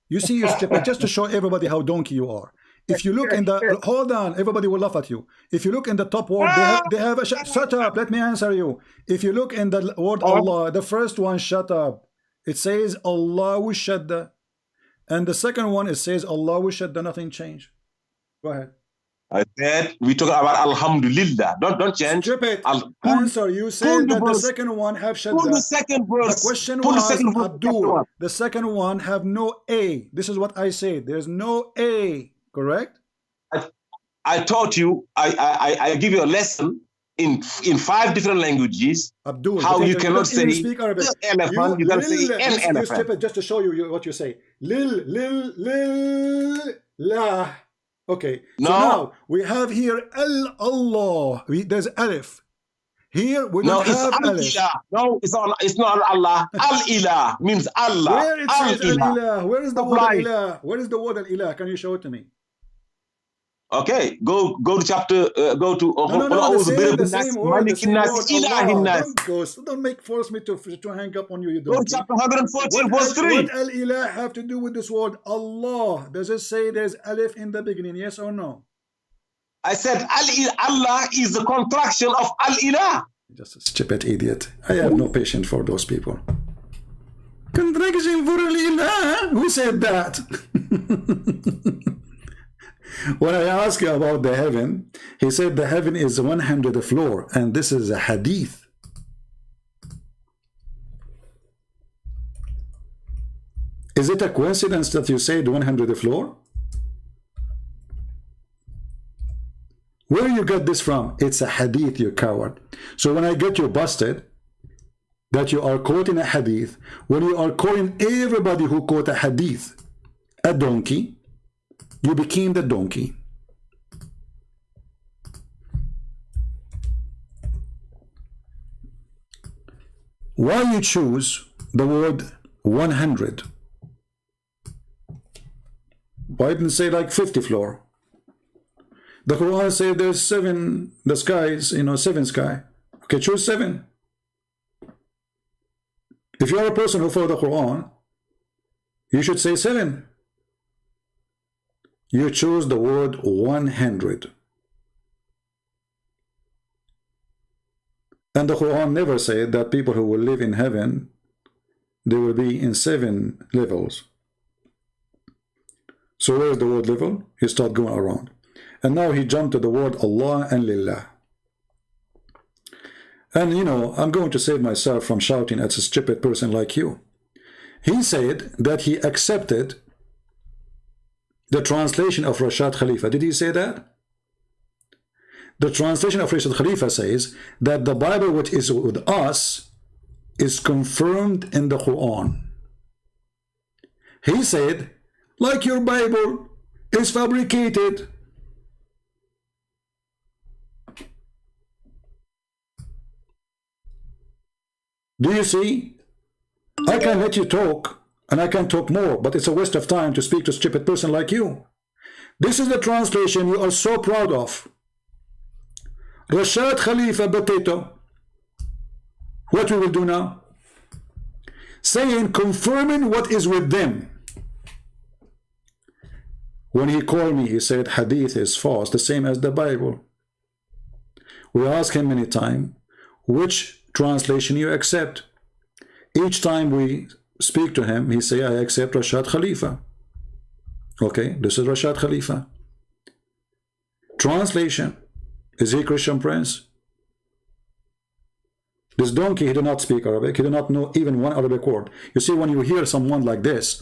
You see, you stupid, just to show everybody how donkey you are. If you look in the, hold on, everybody will laugh at you. If you look in the top word, they have a, shut up, let me answer you. If you look in the word Allah, the first one, shut up. It says Allahu shadda. And the second one, it says Allahu shadda, nothing changed. Go ahead. I said, we talk about Alhamdulillah. Don't change. Stupid. Answer. You said that the second one have shadda. The second verse. The question was, Abdul, the second one have no A. This is what I said. There's no A. Correct? I taught you, I give you a lesson in 5 different languages. Abdul, how you cannot say elephant, you gotta say an elephant. You stupid, just to show you what you say. Lil, la. Okay. No. So now we have here Allah. There's alif. Here we don't have alif. No, it's not Allah. Al-Ilah means Allah. Where it says Al-Ilah? Where is the word Al-Ilah? Where is the word Al-Ilah? Can you show it to me? Okay, go to chapter, go to the same word. Don't force me to hang up on you. Go to chapter 114, verse 3. What Al-Ilah have to do with this word Allah? Does it say there's alif in the beginning? Yes or no? I said Allah is the contraction of Al-Ilah. Just a stupid idiot. I have no patience for those people. Contraction for Al-Ilah? Who said that? When I asked you about the heaven, he said the heaven is 100 floor, and this is a hadith. Is it a coincidence that you said 100 floor? Where you got this from? It's a hadith, you coward. So when I get you busted, that you are quoting a hadith, when you are calling everybody who quote a hadith a donkey, you became the donkey. Why you choose the word 100? Why didn't say like 50 floor? The Quran says there's 7, the skies, 7 sky. Okay, choose 7. If you are a person who follows the Quran, you should say 7. You choose the word 100. And the Quran never said that people who will live in heaven, they will be in 7 levels. So where is the word level? He started going around. And now he jumped to the word Allah and Lillah. And I'm going to save myself from shouting at a stupid person like you. He said that he accepted the translation of Rashad Khalifa. Did he say that? The translation of Rashad Khalifa says that the Bible which is with us is confirmed in the Quran. He said, like your Bible is fabricated. Do you see? I can let you talk, and I can talk more, but it's a waste of time to speak to a stupid person like you. This is the translation you are so proud of. Rashad Khalifa Potato. What we will do now? Saying, confirming what is with them. When he called me, he said, Hadith is false, the same as the Bible. We ask him many times, which translation you accept? Each time we speak to him, he say, I accept Rashad Khalifa. Okay, this is Rashad Khalifa. Translation, is he Christian Prince? This donkey, he did not speak Arabic. He did not know even one Arabic word. You see, when you hear someone like this,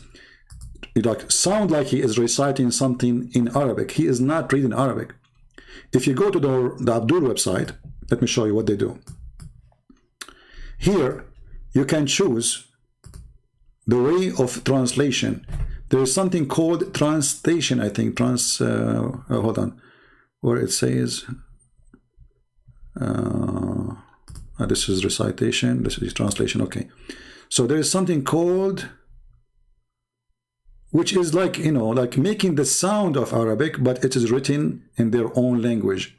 it like sound like he is reciting something in Arabic. He is not reading Arabic. If you go to the Abdul website, let me show you what they do. Here, you can choose the way of translation. There is something called translation, I think. Hold on, where it says, this is recitation, this is translation. Okay, so there is something called, which is like, you know, like making the sound of Arabic, but it is written in their own language.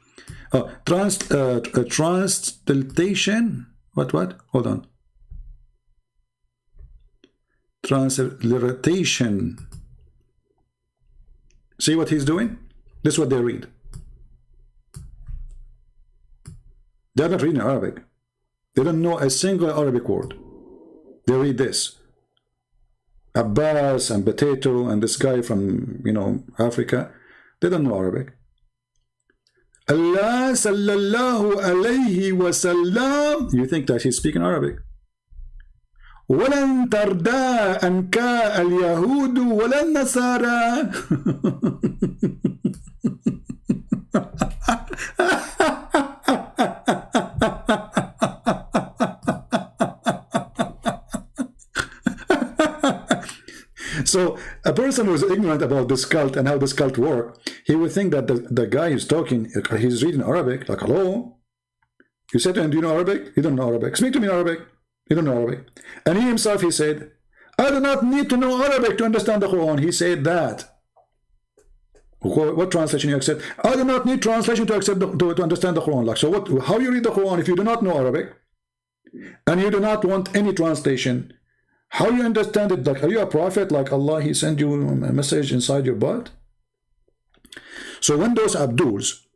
Translation. What? Hold on. Transliteration. See what he's doing? This is what they read. They're not reading Arabic. They don't know a single Arabic word. They read this. Abbas and Potato and this guy from, you know, Africa, they don't know Arabic. Allah sallallahu alayhi wa sallam. You think that he's speaking Arabic. وَلَن تَرْدَى أَنْكَ الْيَهُودُ وَلَا النَّصَارَى. So a person who is ignorant about this cult and how this cult works, he would think that the guy who's talking, he's reading Arabic, like, hello? You said to him, do you know Arabic? You don't know Arabic. Speak to me in Arabic. You don't know Arabic. And he himself, he said, I do not need to know Arabic to understand the Quran. He said that. What translation you accept? I do not need translation to accept to understand the Quran. Like, so what? How you read the Quran if you do not know Arabic? And you do not want any translation? How you understand it? Like, are you a prophet? Like Allah, he sent you a message inside your butt? So when those Abduls,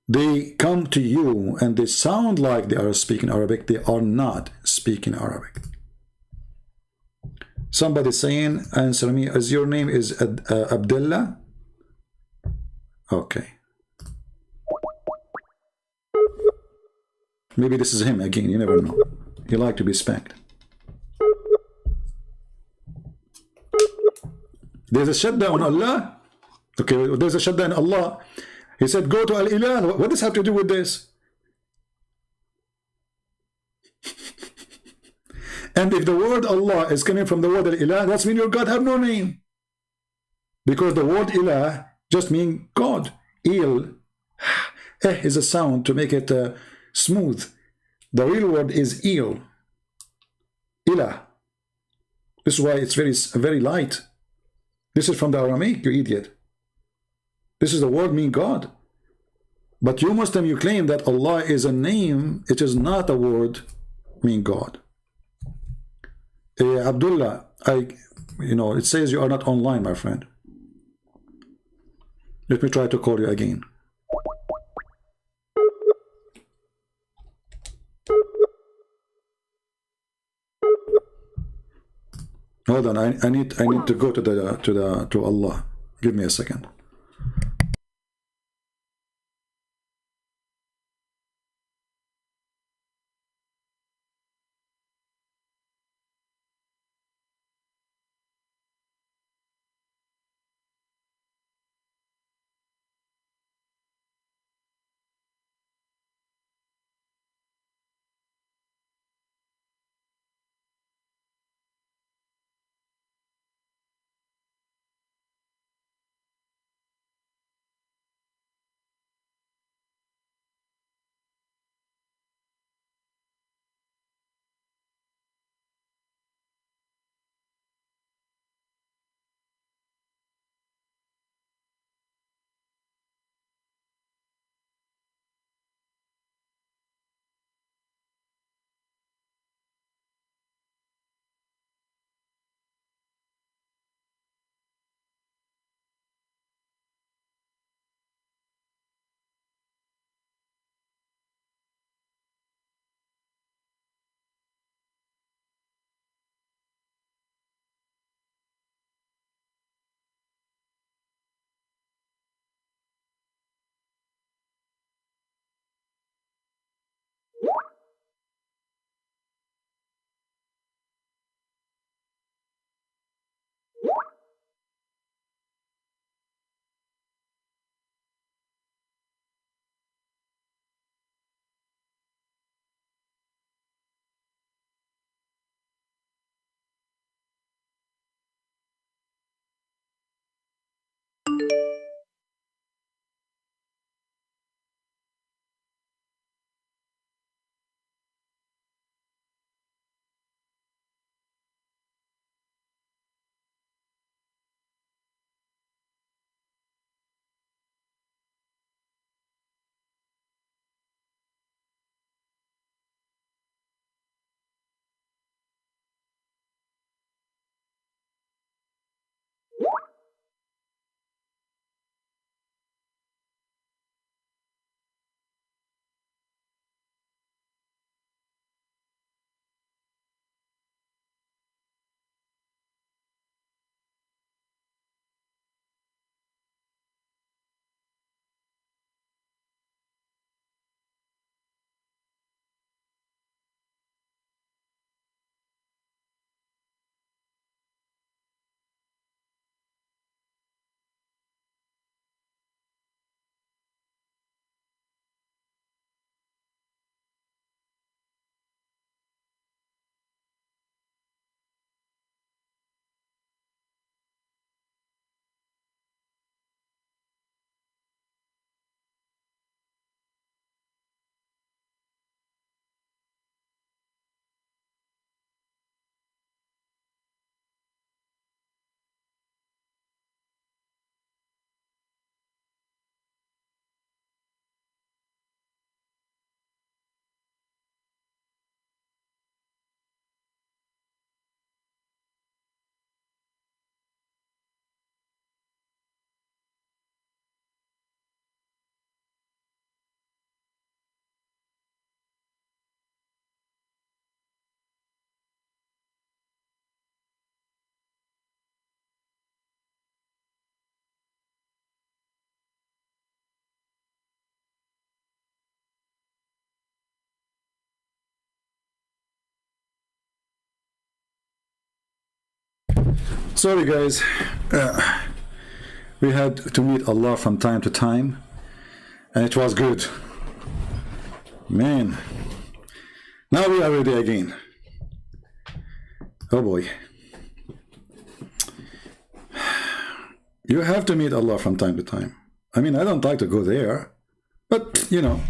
they come to you and they sound like they are speaking Arabic, they are not speaking Arabic. Somebody saying, answer me, as your name is Abdullah? Okay. Maybe this is him again, you never know. He like to be spanked. There's a shadda on Allah. Okay, there's a shadda on Allah. He said, go to Al-Ilah. What does have to do with this? And if the word Allah is coming from the word Al-Ilah, that's mean your God have no name. Because the word Ilah just means God. Il is a sound to make it smooth. The real word is Il. Ilah. This is why it's very light. This is from the Aramaic, you idiot. This is the word mean God. But you Muslim, you claim that Allah is a name. It is not a word mean God. Abdullah, it says you are not online, my friend. Let me try to call you again. Hold on, I need to go to Allah. Give me a second. Sorry, guys. We had to meet Allah from time to time, and it was good. Man. Now we are ready again. Oh boy. You have to meet Allah from time to time. I mean, I don't like to go there, but, you know,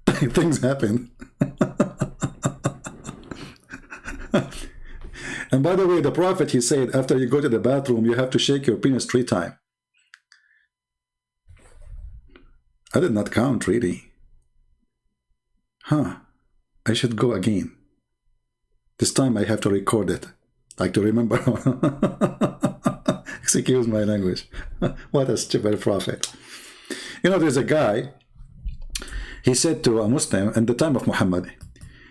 things happen. And by the way, the Prophet, he said, after you go to the bathroom, you have to shake your penis 3 times. I did not count, really. Huh. I should go again. This time I have to record it. Like to remember. Excuse my language. What a stupid prophet. You know, there's a guy, he said to a Muslim in the time of Muhammad,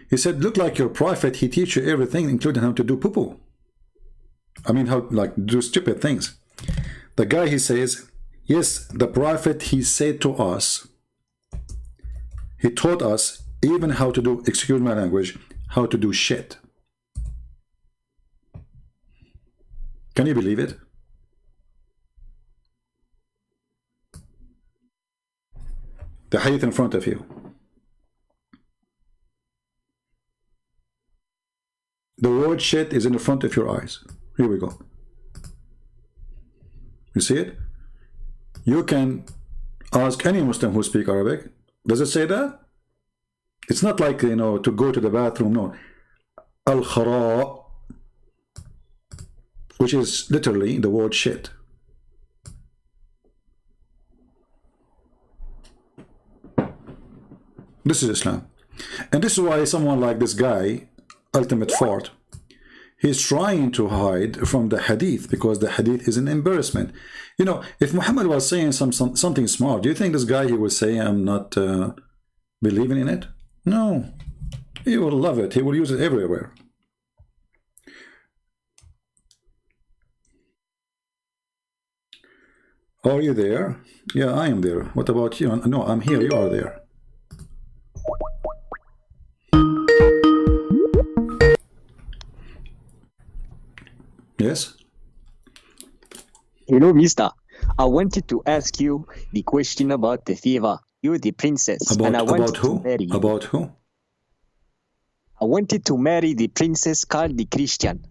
he said, look like your prophet, he teach you everything, including how to do poo-poo. I mean, how, like, do stupid things. The guy, he says, yes, the prophet, he said to us, he taught us even how to do, excuse my language, how to do shit. Can you believe it? The hadith in front of you. The word shit is in the front of your eyes. Here we go. You see it? You can ask any Muslim who speaks Arabic. Does it say that? It's not like, you know, to go to the bathroom. No. Al-khara, which is literally the word shit. This is Islam. And this is why someone like this guy, Ultimate Fart, he's trying to hide from the hadith, because the hadith is an embarrassment. You know, if Muhammad was saying something smart, do you think this guy, he would say, I'm not believing in it? No. He will love it. He will use it everywhere. Are you there? Yeah, I am there. What about you? No, I'm here. You are there. Yes? Hello, mister. I wanted to ask you the question about the fever. You're the princess. About who? About who? I wanted to marry the princess called the Christian.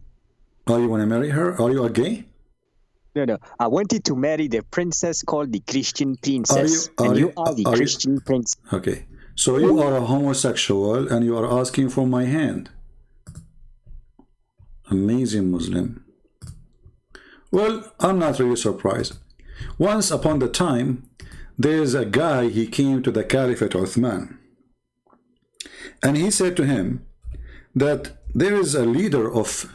Oh, you want to marry her? Are you a gay? No. I wanted to marry the princess called the Christian princess. And you are the Christian prince. Okay. So you are a homosexual and you are asking for my hand. Amazing Muslim. Well, I'm not really surprised. Once upon the time, there's a guy, he came to the Caliphate Uthman. And he said to him that there is a leader of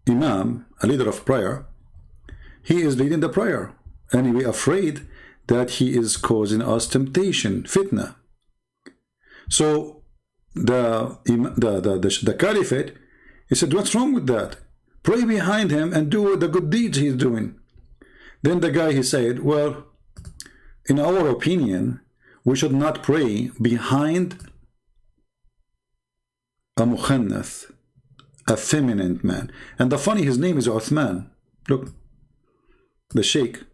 Imam, a leader of prayer. He is leading the prayer. And we are afraid that he is causing us temptation, fitna. So the Caliphate, he said, what's wrong with that? Pray behind him and do the good deeds he's doing. Then the guy, he said, well, in our opinion, we should not pray behind a mukhannath, a feminine man. And the funny, his name is Uthman. Look, the sheikh,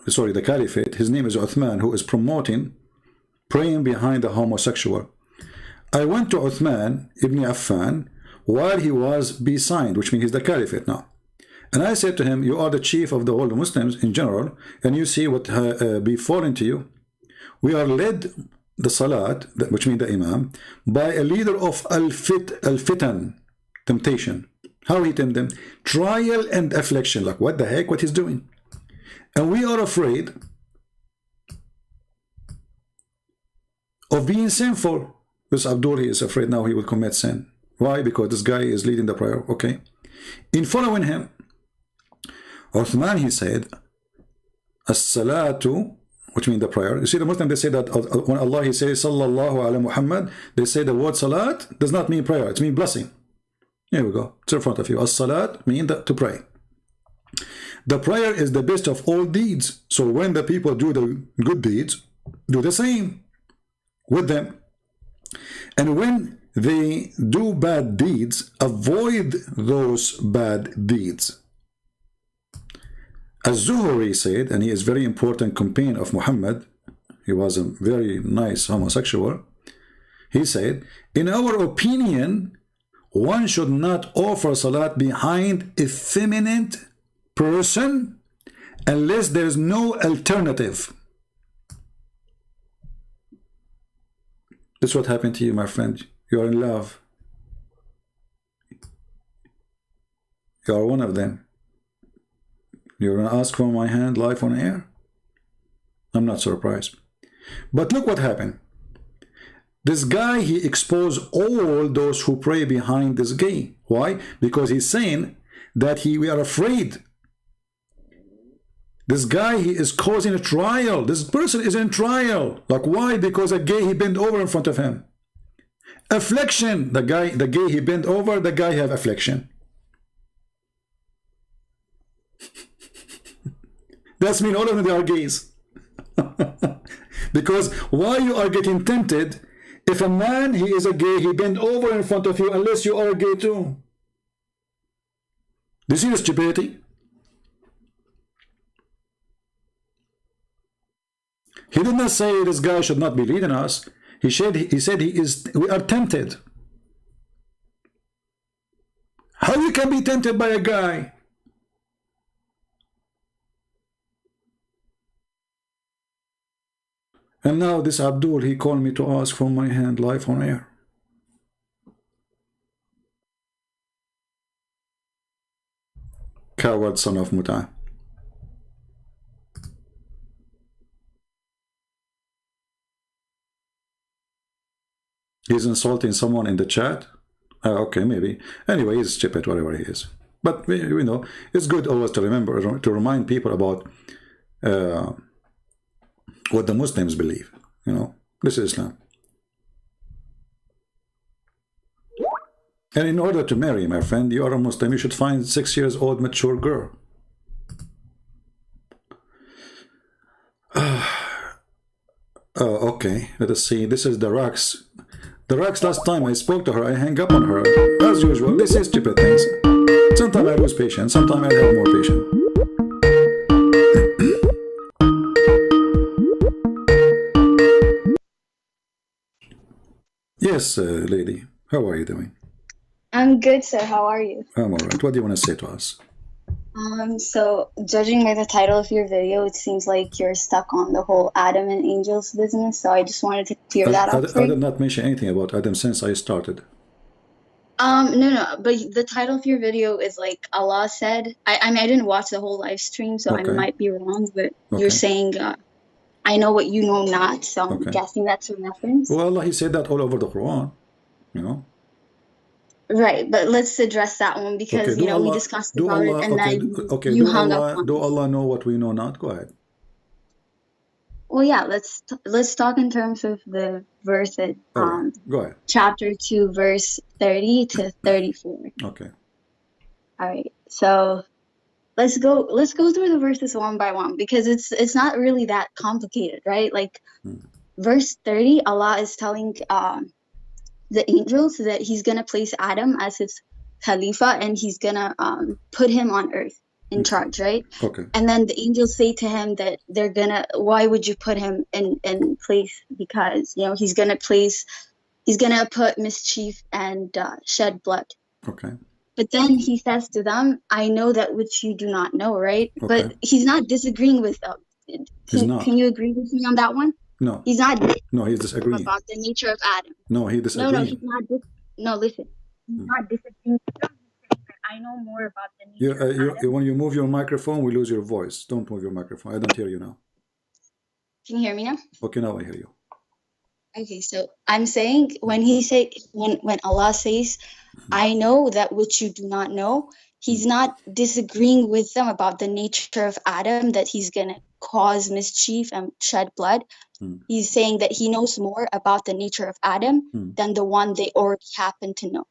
sorry, the Caliphate, his name is Uthman, who is promoting praying behind a homosexual. I went to Uthman ibn Affan while he was besigned, which means he's the Caliphate now. And I said to him, you are the chief of the whole Muslims in general, and you see what befallen to you. We are led the Salat, which means the Imam, by a leader of al-fitan, temptation. How he tempted them? Trial and affliction. Like, what the heck, what he's doing? And we are afraid of being sinful. This Abdul, he is afraid now he will commit sin. Why? Because this guy is leading the prayer. Okay. In following him, Uthman, he said, as-salatu, which means the prayer. You see, the Muslim, they say that when Allah, he says, sallallahu ala Muhammad, they say the word salat does not mean prayer. It means blessing. Here we go. It's in front of you. As-salat means to pray. The prayer is the best of all deeds. So when the people do the good deeds, do the same with them. And when they do bad deeds, avoid those bad deeds. Az-Zuhri said, and he is very important companion of Muhammad, he was a very nice homosexual, he said, in our opinion, one should not offer salat behind a feminine person unless there is no alternative. This is what happened to you, my friend. You are in love. You are one of them. You're going to ask for my hand live on air? I'm not surprised. But look what happened. This guy, he exposed all those who pray behind this gay. Why? Because he's saying that we are afraid. This guy, he is causing a trial. This person is in trial. Like, why? Because a gay, he bent over in front of him. Affliction. The gay, he bent over, the guy have affliction. That's mean all of them, they are gays. Because why you are getting tempted if a man, he is a gay, he bent over in front of you unless you are a gay too. Do you see the stupidity? He did not say this guy should not be leading us. He said we are tempted. How you can be tempted by a guy? And now this Abdul, he called me to ask for my hand live on air. Coward son of Muta. He's insulting someone in the chat. Okay, maybe. Anyway, he's stupid, whatever he is. But you know, it's good always to remember, to remind people about what the Muslims believe. You know, this is Islam. And in order to marry, my friend, you are a Muslim, you should find 6 years old mature girl. Okay, let us see. This is the Raqs. The Raqs, last time I spoke to her, I hang up on her. As usual, they say stupid things. Sometimes I lose patience, sometimes I have more patience. Yes, lady. How are you doing? I'm good, sir. How are you? I'm all right. What do you want to say to us? So judging by the title of your video, it seems like you're stuck on the whole Adam and angels business. So I just wanted to clear that up for you. I did not mention anything about Adam since I started. No, but the title of your video is like Allah said. I mean, I didn't watch the whole live stream, so I might be wrong, but you're saying, I know what you know not, so I'm guessing that's a reference. Well, Allah, He said that all over the Quran, you know. Right, but let's address that one because, you know, we discussed about it and then you hung up on it. Do Allah know what we know not? Go ahead. Well, yeah, let's talk in terms of the verse that, go ahead. chapter 2, verse 30 to 34. Okay. All right, so let's go through the verses one by one because it's not really that complicated, right? Like verse 30, Allah is telling the angels that He's gonna place Adam as His Khalifa and He's gonna put him on earth in charge, right? Okay. And then the angels say to him that they're gonna, why would you put him in place? Because, you know, he's gonna put mischief and shed blood. Okay. But then He says to them, I know that which you do not know, right? Okay. But He's not disagreeing with them. Can you agree with me on that one? No. He's not he's disagreeing about the nature of Adam. No, he disagreeing. No, he's not. No, listen. He's not disagreeing with them. He's saying that I know more about the nature of Adam. When you move your microphone, we lose your voice. Don't move your microphone. I don't hear you now. Can you hear me now? Okay, now I hear you. Okay, so I'm saying when Allah says, I know that which you do not know, He's not disagreeing with them about the nature of Adam, that he's going to cause mischief and shed blood. He's saying that He knows more about the nature of Adam than the one they already happen to know.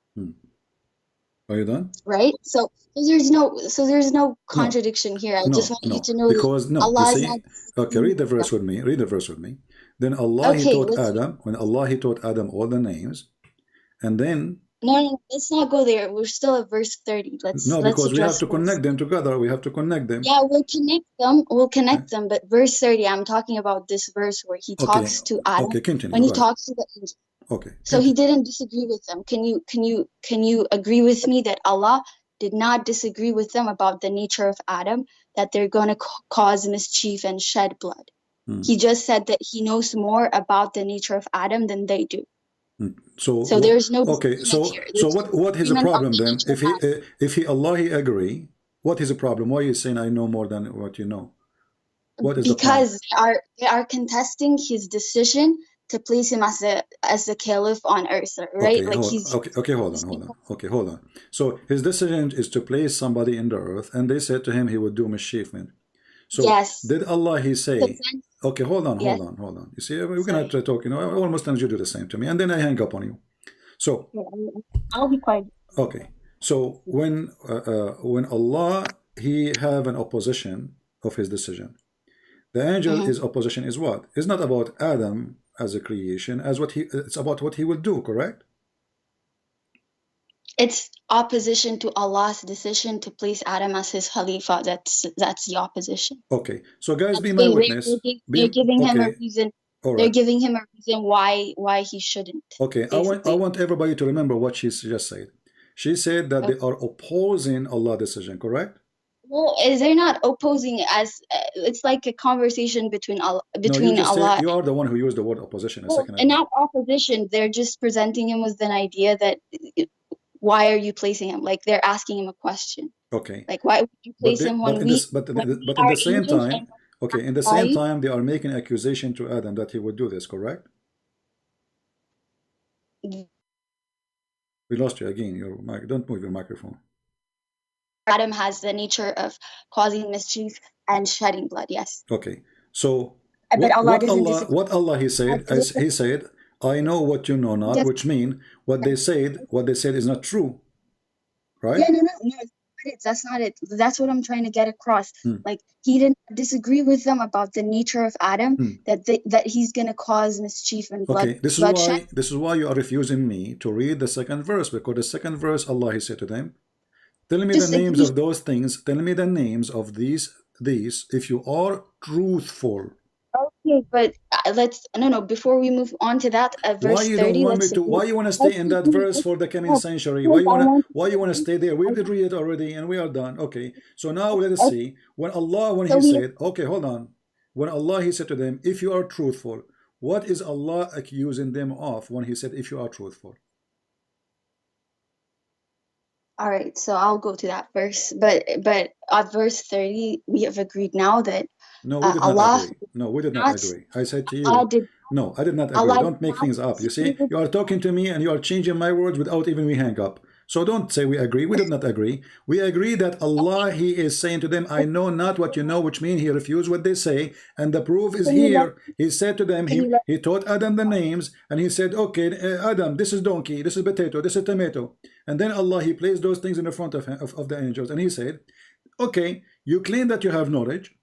Are you done? Right? So there's no contradiction here. I just want you to know because Allah is not. Okay, read the verse with me. Read the verse with me. Then Allah He taught Adam, when Allah He taught Adam all the names, and then No, let's not go there. We're still at verse 30. Because we have to connect them together. We have to connect them. Yeah, we'll connect them. But verse 30, I'm talking about this verse where He talks to Adam. Okay, continue. When He talks to the angel. Okay. So He didn't disagree with them. Can you agree with me that Allah did not disagree with them about the nature of Adam, that they're going to cause mischief and shed blood? He just said that He knows more about the nature of Adam than they do. So there's no okay. So what is the problem then? If Allah He agree, what is the problem? Why are you saying I know more than what you know? What is because they are contesting His decision to place him as the caliph on earth, right? Okay, hold on. So his decision is to place somebody in the earth, and they said to him he would do mischievement. So yes. Did Allah He say? Okay, hold on. You see, we're gonna have to talk. You know, all Muslims, you do the same to me, and then I hang up on you. So I'll be quiet. Okay, so when Allah He have an opposition of His decision, the angel His opposition is what? It's not about Adam as a creation, it's about what He will do. Correct? It's opposition to Allah's decision to place Adam as His Khalifa. That's the opposition. Okay, so guys, be my witness. They're giving him a reason. They're giving him a reason why he shouldn't. Okay, I want everybody to remember what she just said. She said that they are opposing Allah's decision. Correct? Well, they're not opposing as it's like a conversation between Allah. You are the one who used the word opposition a second ago. And not opposition. They're just presenting him with an idea that. Why are you placing him? Like they're asking him a question. Okay. Like why would you place him but in the same time, in the same time, they are making accusation to Adam that he would do this. Correct? We lost you again. Your mic. Don't move your microphone. Adam has the nature of causing mischief and shedding blood. Yes. Okay. So what Allah He said, as He said, I know what you know not, yes. Which means what they said is not true, right? Yeah, no, that's not it. That's what I'm trying to get across. Like He didn't disagree with them about the nature of Adam, that he's gonna cause mischief and blood. Okay, this is why you are refusing me to read the second verse, because the second verse Allah He said to them, tell me the names of those things. Tell me the names of these. If you are truthful. Okay, but no. Before we move on to that, Why verse you don't 30. want me to? Why you want to stay in that verse for the coming century? Why you want to stay there? We did read it already, and we are done. Okay, so now let us see when He said, okay, hold on. When Allah He said to them, if you are truthful, what is Allah accusing them of when He said, if you are truthful? All right, so I'll go to that verse, but at verse 30, we have agreed now that no, we did not agree. No, we did not agree. I said to you, no, I did not agree. Don't make things up. You see, you are talking to me and you are changing my words without even we hang up. So don't say we agree. We did not agree. We agree that Allah, He is saying to them, I know not what you know, which means He refused what they say. And the proof is here. He said to them, he taught Adam the names, and He said, okay, Adam, this is donkey, this is potato, this is tomato. And then Allah, He placed those things in the front of the angels. And He said, okay, you claim that you have knowledge.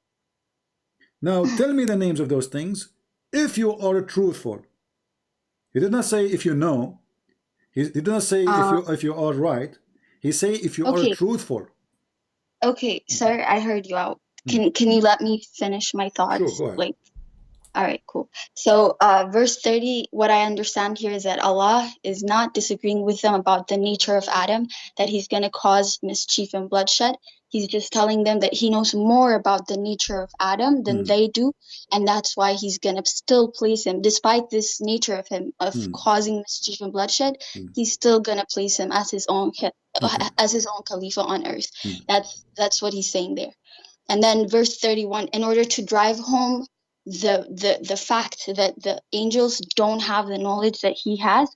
Now tell me the names of those things if you are truthful. He did not say if you know. He did not say if you are right. He say if you are truthful. Okay, sir, I heard you out. Can you let me finish my thoughts? Sure, go ahead. All right, cool. So verse 30, what I understand here is that Allah is not disagreeing with them about the nature of Adam, that he's going to cause mischief and bloodshed. He's just telling them that he knows more about the nature of Adam than they do, and that's why he's going to still place him, despite this nature of him, of causing mischief and bloodshed, he's still going to place him as his own Khalifa on earth. That's what he's saying there. And then verse 31, in order to drive home the fact that the angels don't have the knowledge that he has,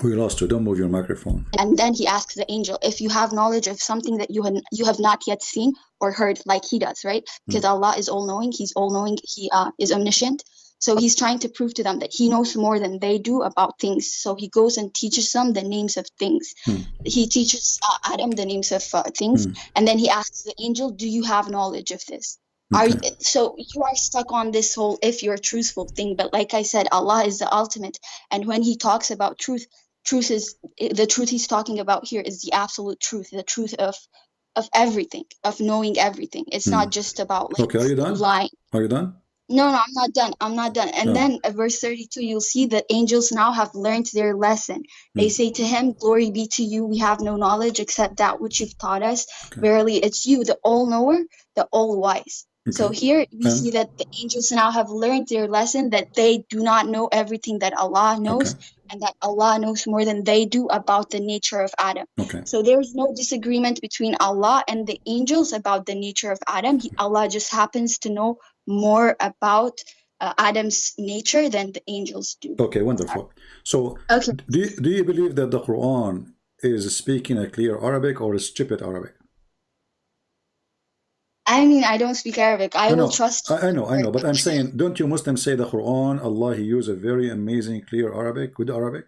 We lost you. Don't move your microphone. And then he asks the angel, if you have knowledge of something that you have not yet seen or heard, like he does, right? Because Allah is all-knowing. He's all-knowing. He is omniscient. So he's trying to prove to them that he knows more than they do about things. So he goes and teaches them the names of things. He teaches Adam the names of things. And then he asks the angel, do you have knowledge of this? So you are stuck on this whole if you're truthful thing. But like I said, Allah is the ultimate. And when he talks about truth is the truth he's talking about here is the absolute truth, the truth of everything, of knowing everything. It's not just about like are you done? lying. Are you done? No, I'm not done. And then at verse 32, you'll see that angels now have learned their lesson. They say to him, glory be to you, we have no knowledge except that which you've taught us. Verily, it's you, the all-knower, the all-wise. So here we see that the angels now have learned their lesson, that they do not know everything that Allah knows, and that Allah knows more than they do about the nature of Adam. So there's no disagreement between Allah and the angels about the nature of Adam. Allah just happens to know more about Adam's nature than the angels do. Okay, wonderful. So do you believe that the Quran is speaking a clear Arabic or a stupid Arabic? I mean, I don't speak Arabic. I will trust you. I know, but I'm saying, don't you Muslims say the Quran, Allah, He used a very amazing, clear Arabic, good Arabic?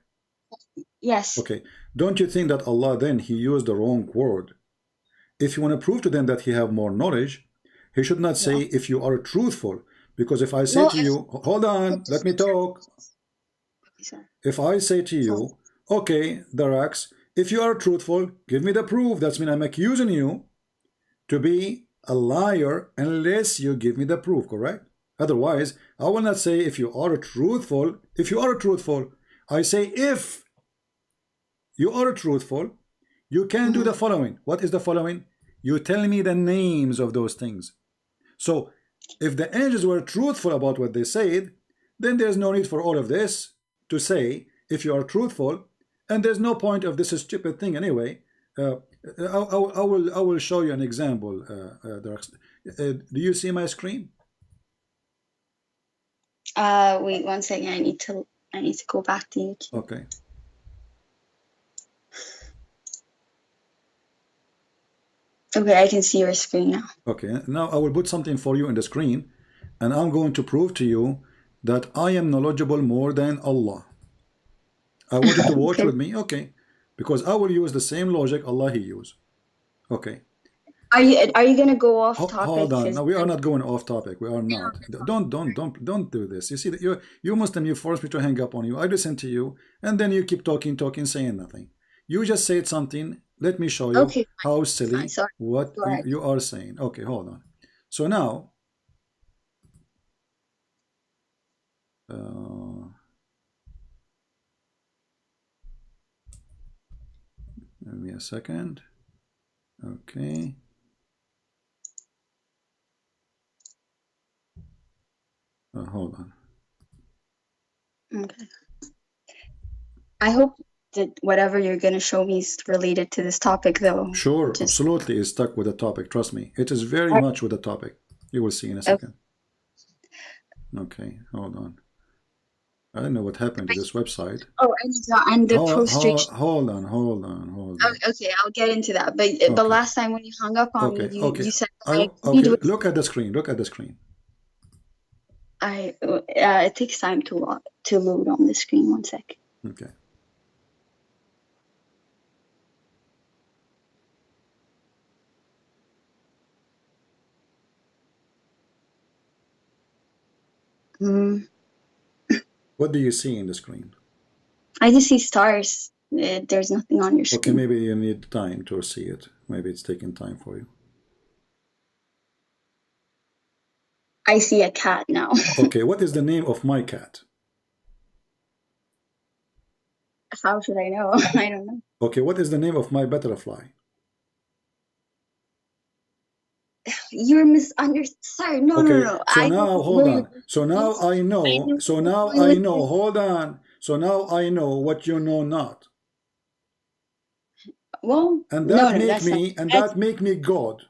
Yes. Okay. Don't you think that Allah then, He used the wrong word? If you want to prove to them that He have more knowledge, He should not say, if you are truthful. Because if I say to you, hold on, let me talk. If I say to you, okay, Darax, if you are truthful, give me the proof. That's mean I'm accusing you to be a liar unless you give me the proof, correct? Otherwise, I will not say if you are truthful. If you are truthful, I say if you are truthful, you can do the following. What is the following? You tell me the names of those things. So if the angels were truthful about what they said, then there's no need for all of this to say if you are truthful, and there's no point of this stupid thing anyway. I will show you an example. Do you see my screen? Wait 1 second. I need to go back to YouTube. Okay. Okay, I can see your screen now. Okay, now I will put something for you in the screen, and I'm going to prove to you that I am knowledgeable more than Allah. I want you to watch with me, okay? Because I will use the same logic Allah He used. Okay. Are you gonna go off topic? Hold on. No, we are not going off topic. We are not. Don't do this. You see that you Muslim, you force me to hang up on you. I listen to you, and then you keep talking, saying nothing. You just said something. Let me show you how silly what you are saying. Okay, hold on. So now, give me a second. Okay. Hold on. Okay. I hope that whatever you're going to show me is related to this topic, though. Sure, absolutely is stuck with the topic. Trust me. It is very much with the topic. You will see in a second. Okay, hold on. I don't know what happened to this website. Oh, and the prostration. Hold on. Okay, I'll get into that. But last time when you hung up on me, you said I agreed with. Look at the screen. Look at the screen. It takes time to load on the screen. 1 sec. Okay. What do you see in the screen? I just see stars. There's nothing on your screen. Okay, maybe you need time to see it. Maybe it's taking time for you. I see a cat now. Okay, what is the name of my cat? How should I know? I don't know. Okay, what is the name of my butterfly? You're misunderstanding. Sorry, no. So now, hold on. So now I know. So now I know. Hold on. So now I know what you know not. Well, and that make me God.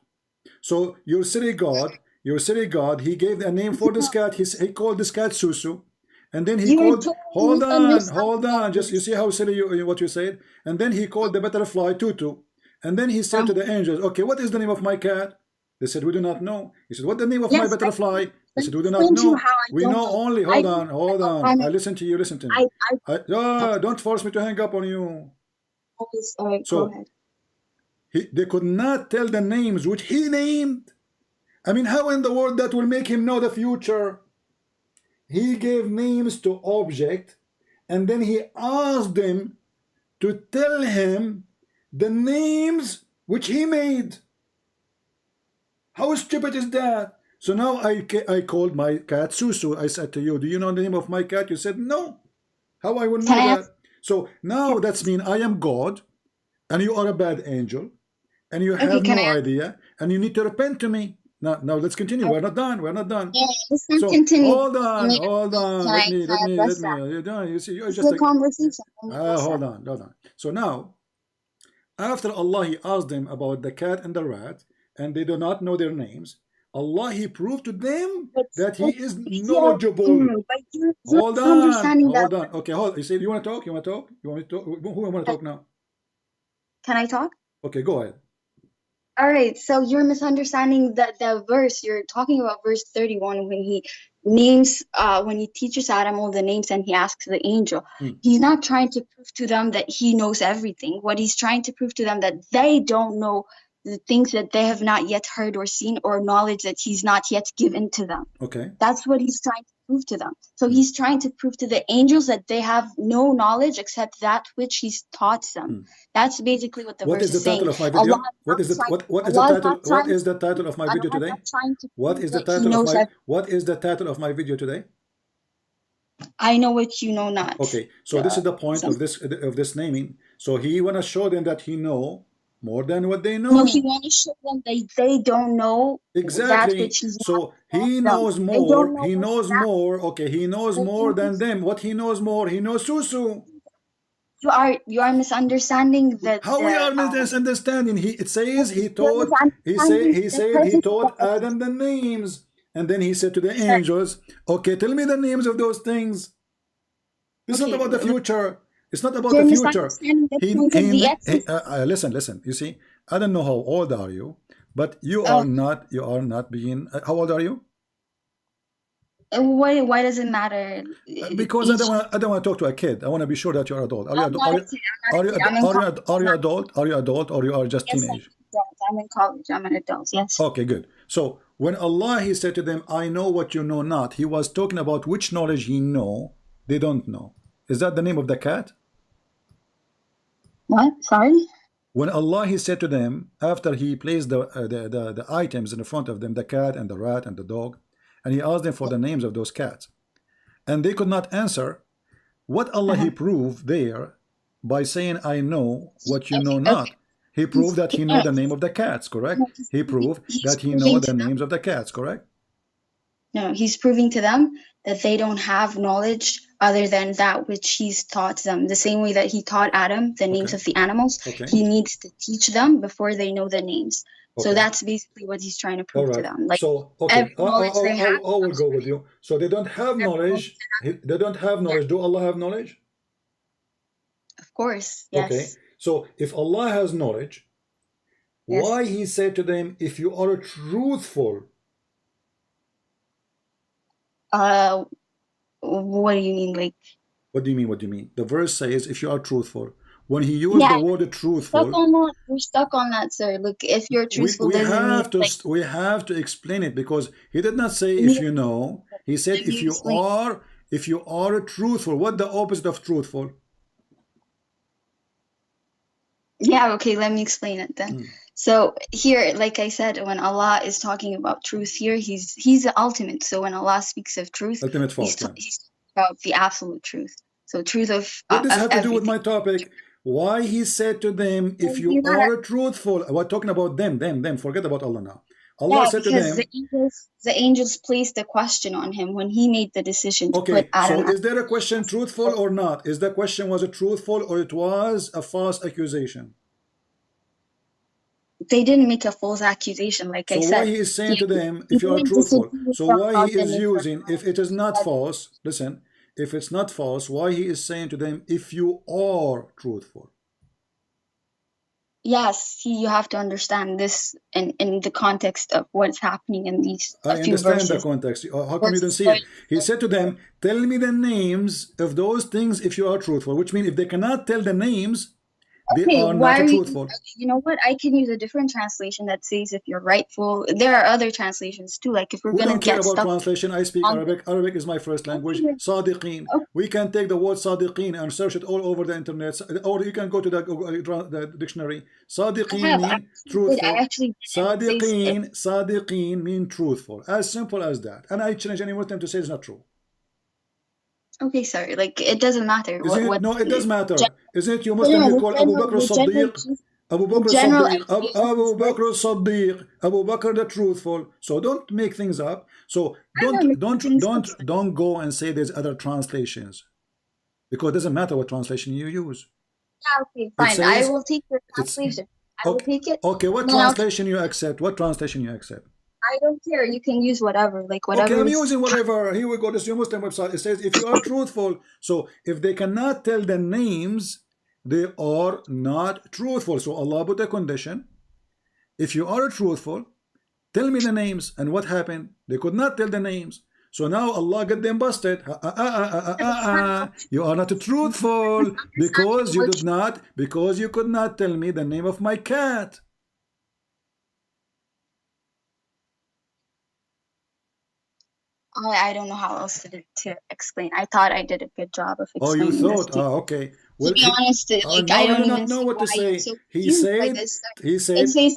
So your silly God, he gave a name for this cat. He called this cat Susu. And then he called, hold on, just you see how silly what you said? And then he called the butterfly Tutu. And then he said to the angels, okay, what is the name of my cat? They said, we do not know. He said, what's the name of my butterfly? They said, we do not know. We know only, hold on. I listen to you, listen to me. Don't force me to hang up on you. Go ahead. They could not tell the names which he named. I mean, how in the world that will make him know the future? He gave names to object, and then he asked them to tell him the names which he made. How stupid is that? So now I called my cat Susu. I said to you, do you know the name of my cat? You said no. How I would know that? So now that's mean I am God, and you are a bad angel, and you have no idea, and you need to repent to me. Now let's continue. We're not done. Yeah, so continue. Hold on. Let me. You see, you're just a conversation. Hold on. So now, after Allah, He asked them about the cat and the rat, and they do not know their names. Allah, He proved to them that He is knowledgeable. Hold on. Okay, hold. You say you want to talk? You want me to talk? Who want to talk now? Can I talk? Okay, go ahead. All right, so you're misunderstanding the verse. You're talking about verse 31 when he names, when he teaches Adam all the names and he asks the angel. He's not trying to prove to them that he knows everything. What he's trying to prove to them that they don't know the things that they have not yet heard or seen, or knowledge that he's not yet given to them. Okay. That's what he's trying to prove to them. So he's trying to prove to the angels that they have no knowledge except that which he's taught them. That's basically what the verse is saying. What is the title of my video? What is the title of my video today? What is the title of my video today? I know what you know not. Okay, so this is the point of this naming. So he wanna show them that he know more than what they know. No, he want to show them they don't know exactly. That which he's so he knows more. He knows more. Okay, he knows more than them. What he knows more? He knows Susu. You are misunderstanding that. How we are misunderstanding? It says he taught Adam the names, and then he said to the angels, "Okay, tell me the names of those things." This is not about the future. It's not about the future. Listen. You see, I don't know how old are you, but you are not being. How old are you? Why does it matter? Because I don't want to talk to a kid. I want to be sure that you are adult. Are you adult? Are you adult or you are just teenage? I'm in college. I'm an adult. Yes. Okay, good. So when Allah He said to them, "I know what you know not," He was talking about which knowledge He know they don't know. Is that the name of the cat? What? Sorry? When Allah, He said to them, after He placed the items in front of them, the cat and the rat and the dog, and He asked them for the names of those cats, and they could not answer, what Allah He proved there by saying, I know what you know not. He proved that He know the name of the cats, correct? He proved that He know the names of the cats, correct? No, He's proving to them that they don't have knowledge other than that which He's taught them. The same way that He taught Adam the names of the animals, He needs to teach them before they know the names. So that's basically what He's trying to prove to them. Like, so, I will go with you. So they don't have knowledge. They don't have knowledge. Do Allah have knowledge? Of course, yes. Okay. So if Allah has knowledge, why He said to them, if you are truthful? What do you mean? Like, what do you mean? What do you mean? The verse says, if you are truthful. When He used the word truthful, we're stuck on that, sir. Look, if you're truthful, we have to explain it, because He did not say if you know. He said if you are truthful. What the opposite of truthful? Yeah, okay, let me explain it then. So here, like I said, when Allah is talking about truth here, He's the ultimate. So when Allah speaks of truth, He's talking about the absolute truth. So truth of what does have to do with my topic? Why He said to them, if you are truthful, we're talking about them, forget about Allah now. Allah said to them, the angels placed a question on Him when He made the decision to put Adam. So is there a question truthful or not? Is the question, was it truthful or it was a false accusation? They didn't make a false accusation, like I said. So why He is saying to them, if you are truthful? So why He is using, if it is not false, listen, if it's not false, why He is saying to them, if you are truthful? Yes, you have to understand this in the context of what's happening in these I understand the context. How come you don't see it? He said to them, tell me the names of those things if you are truthful, which means if they cannot tell the names, they are not truthful. You know what? I can use a different translation that says if you're rightful. There are other translations too. Like if we're going to get about translation, I speak Arabic. Arabic is my first language. Sadiqeen. We can take the word Sadiqeen and search it all over the internet, or you can go to the dictionary. Sadiqeen mean truthful. Sadiqeen mean truthful. As simple as that. And I challenge any Muslim to say it's not true. Okay, sorry. Like it doesn't matter. No, it does matter. Isn't it you Muslim you call Abu Bakr as-Siddiq? Abu Bakr as-Siddiq. Abu Bakr as-Siddiq. Abu Bakr the truthful. So don't make things up. So don't go and say there's other translations, because it doesn't matter what translation you use. Yeah, okay, fine. I will take your translation. I will take it. Okay, what translation you accept? What translation you accept? I don't care. You can use whatever, like whatever. Okay, I'm using whatever. Here we go. This is your Muslim website. It says if you are truthful. So if they cannot tell the names, they are not truthful. So Allah put a condition. If you are truthful, tell me the names. And what happened? They could not tell the names. So now Allah got them busted. You are not truthful because you did not, because you could not tell me the name of my cat. I don't know how else to explain. I thought I did a good job of explaining. Oh, you thought? Okay. Well, to be honest, like, I don't even know what to say. He said,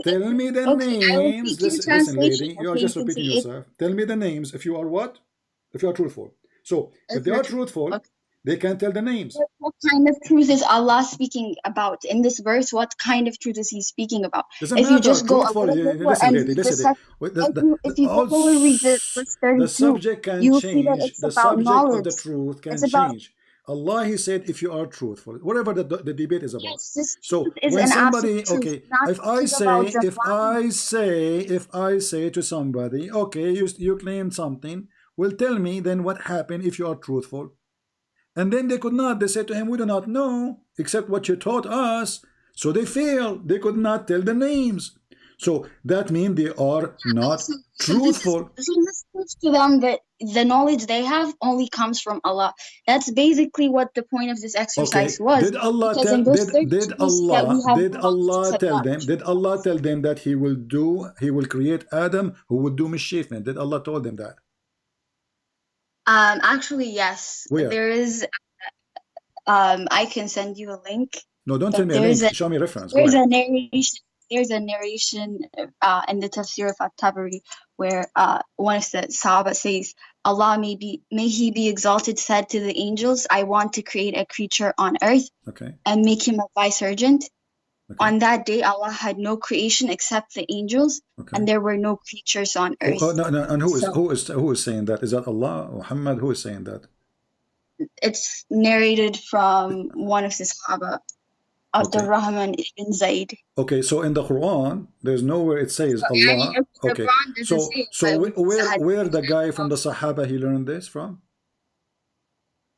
tell me the names. Listen, lady, you are just repeating yourself. Tell me the names if you are what? If you are truthful. So, if they are truthful, they can tell the names. What kind of truth is Allah speaking about in this verse? What kind of truth is He speaking about? If you just go the subject can change. The subject of the truth can change. Allah, He said, if you are truthful, whatever the debate is about. So when somebody, okay, if I say to somebody, okay, you claimed something, well, tell me then what happened if you are truthful. And then they could not. They said to him, we do not know except what you taught us. So they failed. They could not tell the names. So that means they are not truthful. So this proves to them that the knowledge they have only comes from Allah. That's basically what the point of this exercise was. Did Allah tell them that He will create Adam who would do mischievement? Did Allah told them that? Actually, yes. Where? There is I can send you a link. No, don't tell me a link. Show me a reference. There's a narration. There's a narration in the Tafsir of At-Tabari where one of the Sahaba says, Allah may he be exalted, said to the angels, I want to create a creature on earth and make him a vicegerent. On that day, Allah had no creation except the angels, and there were no creatures on earth. No, and who is saying that? Is that Allah, Muhammad? Who is saying that? It's narrated from one of the Sahaba, Abdul Rahman ibn Zayd. Okay, so in the Quran, there's nowhere it says Allah. Okay, so where the guy from the Sahaba he learned this from?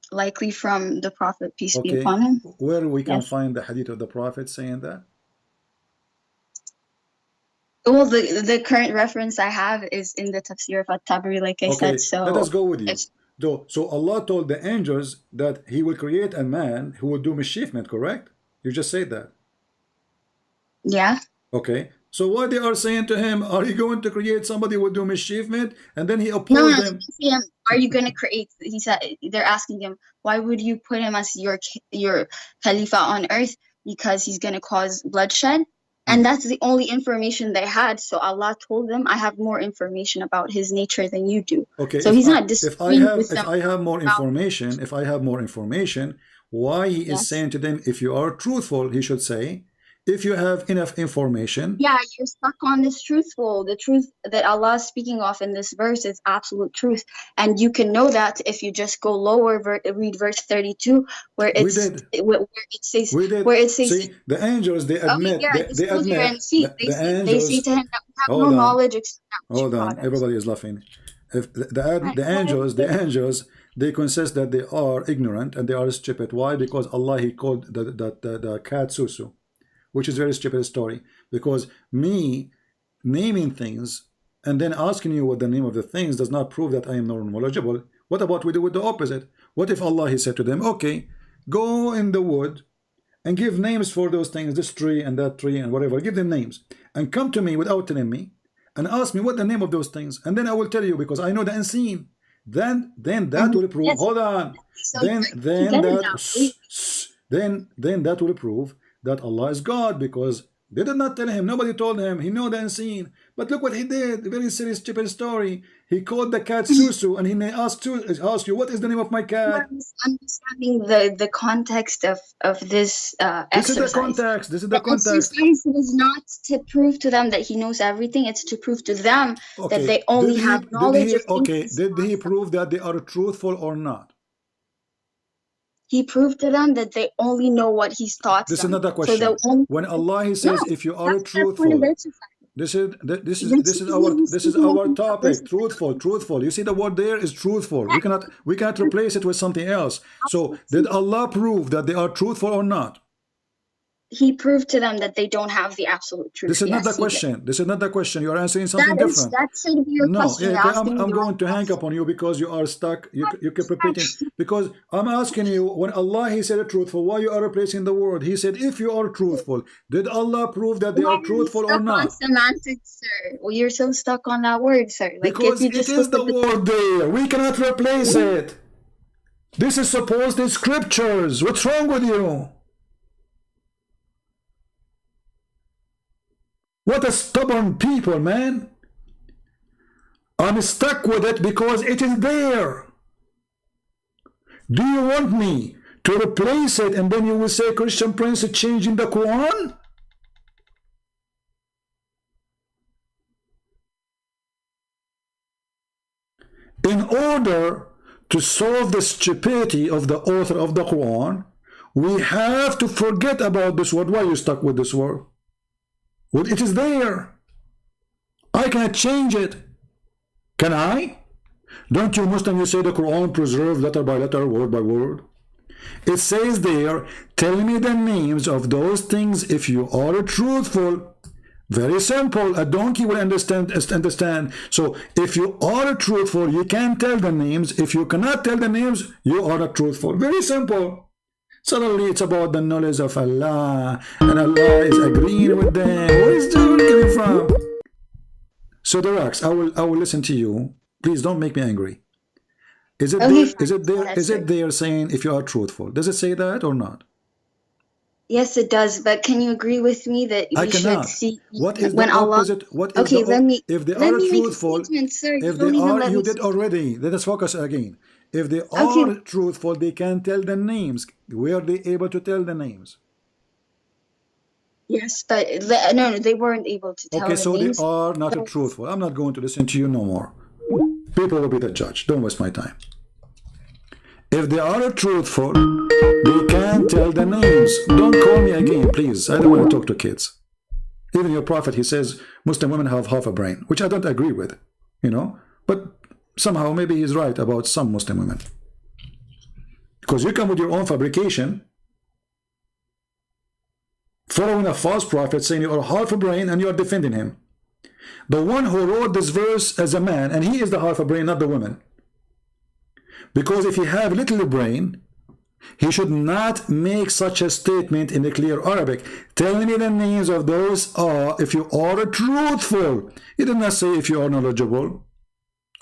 Likely from the Prophet, peace be upon him. Where we can find the hadith of the Prophet saying that? Well, the current reference I have is in the Tafsir of At-Tabari, like I said. So let us go with you. So Allah told the angels that He will create a man who will do mischievement, correct? You just said that. Yeah. Okay. So what they are saying to him, are you going to create somebody who will do mischievement? And then he opposed them. Are you going to create? He said they're asking him, why would you put him as your Khalifa on earth? Because he's going to cause bloodshed. And that's the only information they had. So Allah told them, I have more information about his nature than you do. Okay. So he's not disagreeing with them. If I have more information, why he is saying to them, if you are truthful, he should say, if you have enough information. Yeah, you're stuck on this truthful. The truth that Allah is speaking of in this verse is absolute truth. And you can know that if you just go lower, read verse 32, where it says, See, the angels, they admit, they admit, they say to him that we have no knowledge except hold on, everybody is laughing. If the angels, they confess that they are ignorant and they are stupid. Why? Because Allah, He called the cat Susu, which is a very stupid story. Because me naming things and then asking you what the name of the things does not prove that I am knowledgeable. What about we do with the opposite? What if Allah, He said to them, okay, go in the wood and give names for those things, this tree and that tree and whatever, give them names, and come to me without telling me and ask me what the name of those things, and then I will tell you, because I know the unseen. Then that will prove. Hold on. Then that will prove that Allah is God, because they did not tell him. Nobody told him. He knew the unseen. But look what he did. A very serious, stupid story. He called the cat Susu, and he may ask you, what is the name of my cat? Understanding the context of this exercise. This is the context. This is the context. Exercise is not to prove to them that he knows everything. It's to prove to them that they only have knowledge of things. Did he prove that they are truthful or not? He proved to them that they only know what he's taught them. This is another question. So when Allah, He says, if you are truthful, this is our topic. Truthful. You see the word there is truthful. We cannot replace it with something else. So did Allah prove that they are truthful or not? He proved to them that they don't have the absolute truth. This is not the question. This is not the question. You are answering something different. That should be your question. I'm going to hang up on you because you are stuck. You keep repeating. Because I'm asking you, when Allah, He said truthful, why you are replacing the word? He said, if you are truthful, did Allah prove that they are truthful or not? On semantics, sir. Well, you're so stuck on that word, sir. Like, because it is the word there. We cannot replace it. This is supposed in scriptures. What's wrong with you? What a stubborn people, man. I'm stuck with it because it is there. Do you want me to replace it and then you will say Christian Prince is changing the Quran? In order to solve the stupidity of the author of the Quran, we have to forget about this word. Why are you stuck with this word? Well, it is there. I cannot change it. Can I? Don't you Muslims, you say the Quran preserved letter by letter, word by word? It says there, tell me the names of those things if you are truthful. Very simple. A donkey will understand. So if you are truthful, you can tell the names. If you cannot tell the names, you are not truthful. Very simple. Suddenly it's about the knowledge of Allah, and Allah is agreeing with them. Where is that coming from? So the Rocks, I will listen to you. Please don't make me angry. Is it there saying if you are truthful? Does it say that or not? Yes, it does. But can you agree with me that I we should cannot. see What is when the Allah? opposite? What is Okay, if they let are me make a truthful? statement, sir. You If they don't even are, let you me did speak. already. Let us focus again. If they Okay. are truthful, they can tell the names. Were they able to tell the names? Yes, but no, they weren't able to tell Okay, the so they names. are not truthful. I'm not going to listen to you no more. People will be the judge. Don't waste my time. If they are truthful, they can tell the names. Don't call me again, please. I don't want to talk to kids. Even your prophet, he says Muslim women have half a brain, which I don't agree with, you know. But somehow maybe he's right about some Muslim women. Because you come with your own fabrication, following a false prophet, saying you are half a brain and you are defending him. The one who wrote this verse as a man, and he is the half a brain, not the woman. Because if he have little brain, he should not make such a statement in the clear Arabic. Tell me the names of those if you are truthful. He did not say if you are knowledgeable.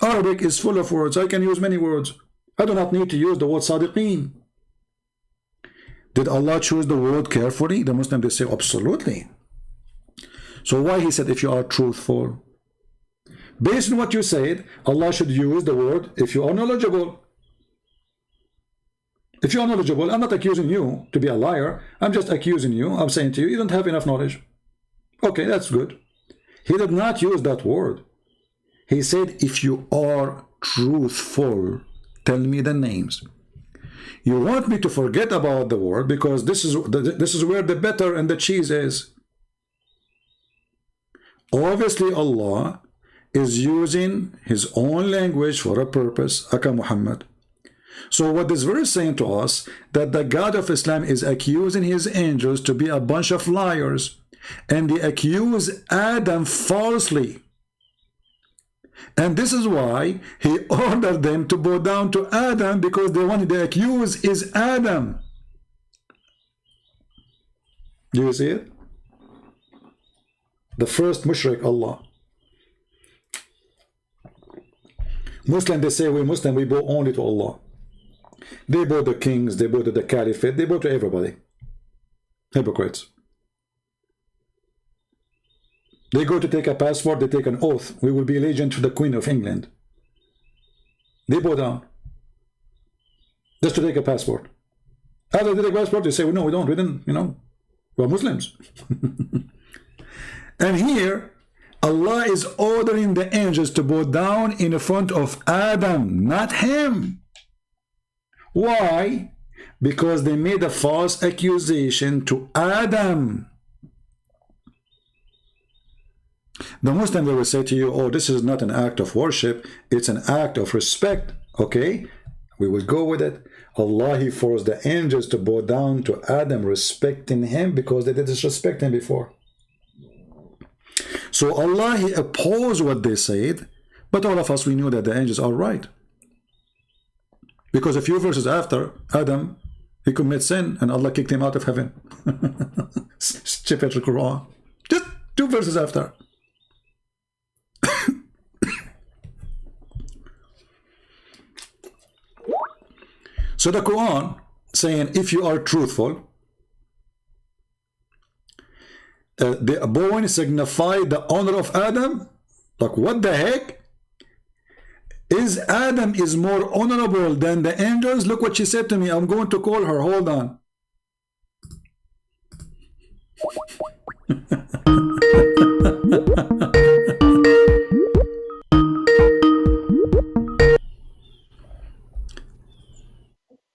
Arabic is full of words. I can use many words. I do not need to use the word sadiqeen. Did Allah choose the word carefully? The Muslims, they say absolutely. So why he said if you are truthful? Based on what you said, Allah should use the word if you are knowledgeable. If you are knowledgeable, I'm not accusing you to be a liar. I'm just accusing you. I'm saying to you, you don't have enough knowledge. Okay, that's good. He did not use that word. He said, if you are truthful, tell me the names. You want me to forget about the word because this is where the butter and the cheese is. Obviously, Allah is using his own language for a purpose, Aka Muhammad. So what this verse is saying to us, that the God of Islam is accusing his angels to be a bunch of liars, and they accuse Adam falsely. And this is why he ordered them to bow down to Adam, because the one they accuse is Adam. Do you see it? The first mushrik, Allah. Muslim, they say we Muslim, we bow only to Allah. They bow to kings, they bow to the caliphate, they bow to everybody. Hypocrites. They go to take a passport, they take an oath. We will be allegiant to the Queen of England. They bow down. Just to take a passport. After they take a passport, they say, well, no, we don't, you know, we're Muslims. And here, Allah is ordering the angels to bow down in front of Adam, not him. Why? Because they made a false accusation to Adam. The Muslim, they will say to you, oh, this is not an act of worship, it's an act of respect. Okay, we will go with it. Allah, he forced the angels to bow down to Adam, respecting him because they did disrespect him before. So Allah, he opposed what they said, but all of us, we knew that the angels are right. Because a few verses after, Adam, he commits sin and Allah kicked him out of heaven. Stupid Quran. Just 2 verses after. So the Quran saying, if you are truthful, the bowing signified the honor of Adam. Like, what the heck? Is Adam is more honorable than the angels? Look what she said to me. I'm going to call her. Hold on.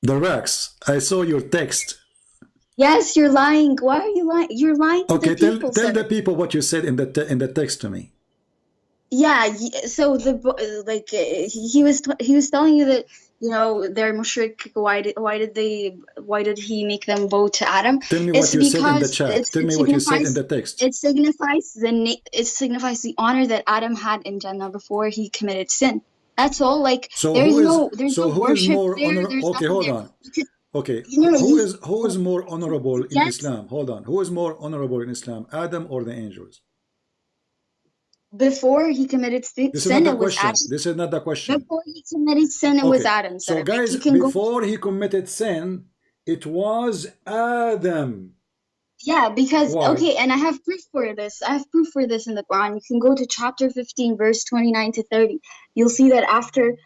The Rex, I saw your text. Yes, you're lying. Why are you lying? You're lying to okay, the people. Tell the people what you said in the text to me. Yeah, so he was telling you that, you know, they're mushrik. Why did he make them bow to Adam? Tell me what you said in the chat. Tell me what you said in the text. It signifies the honor that Adam had in Jannah before he committed sin. That's all. Like, so there's no worship more there. Okay, hold on. Okay, who is more honorable in Islam? Hold on. Who is more honorable in Islam, Adam or the angels? Before he committed sin, it was Adam. This is not the question. Before he committed sin, it was Adam. So guys, before he committed sin, it was Adam. Yeah, because Why? okay, and I have proof for this. I have proof for this in the Quran. You can go to chapter 15, verse 29 to 30. You'll see that after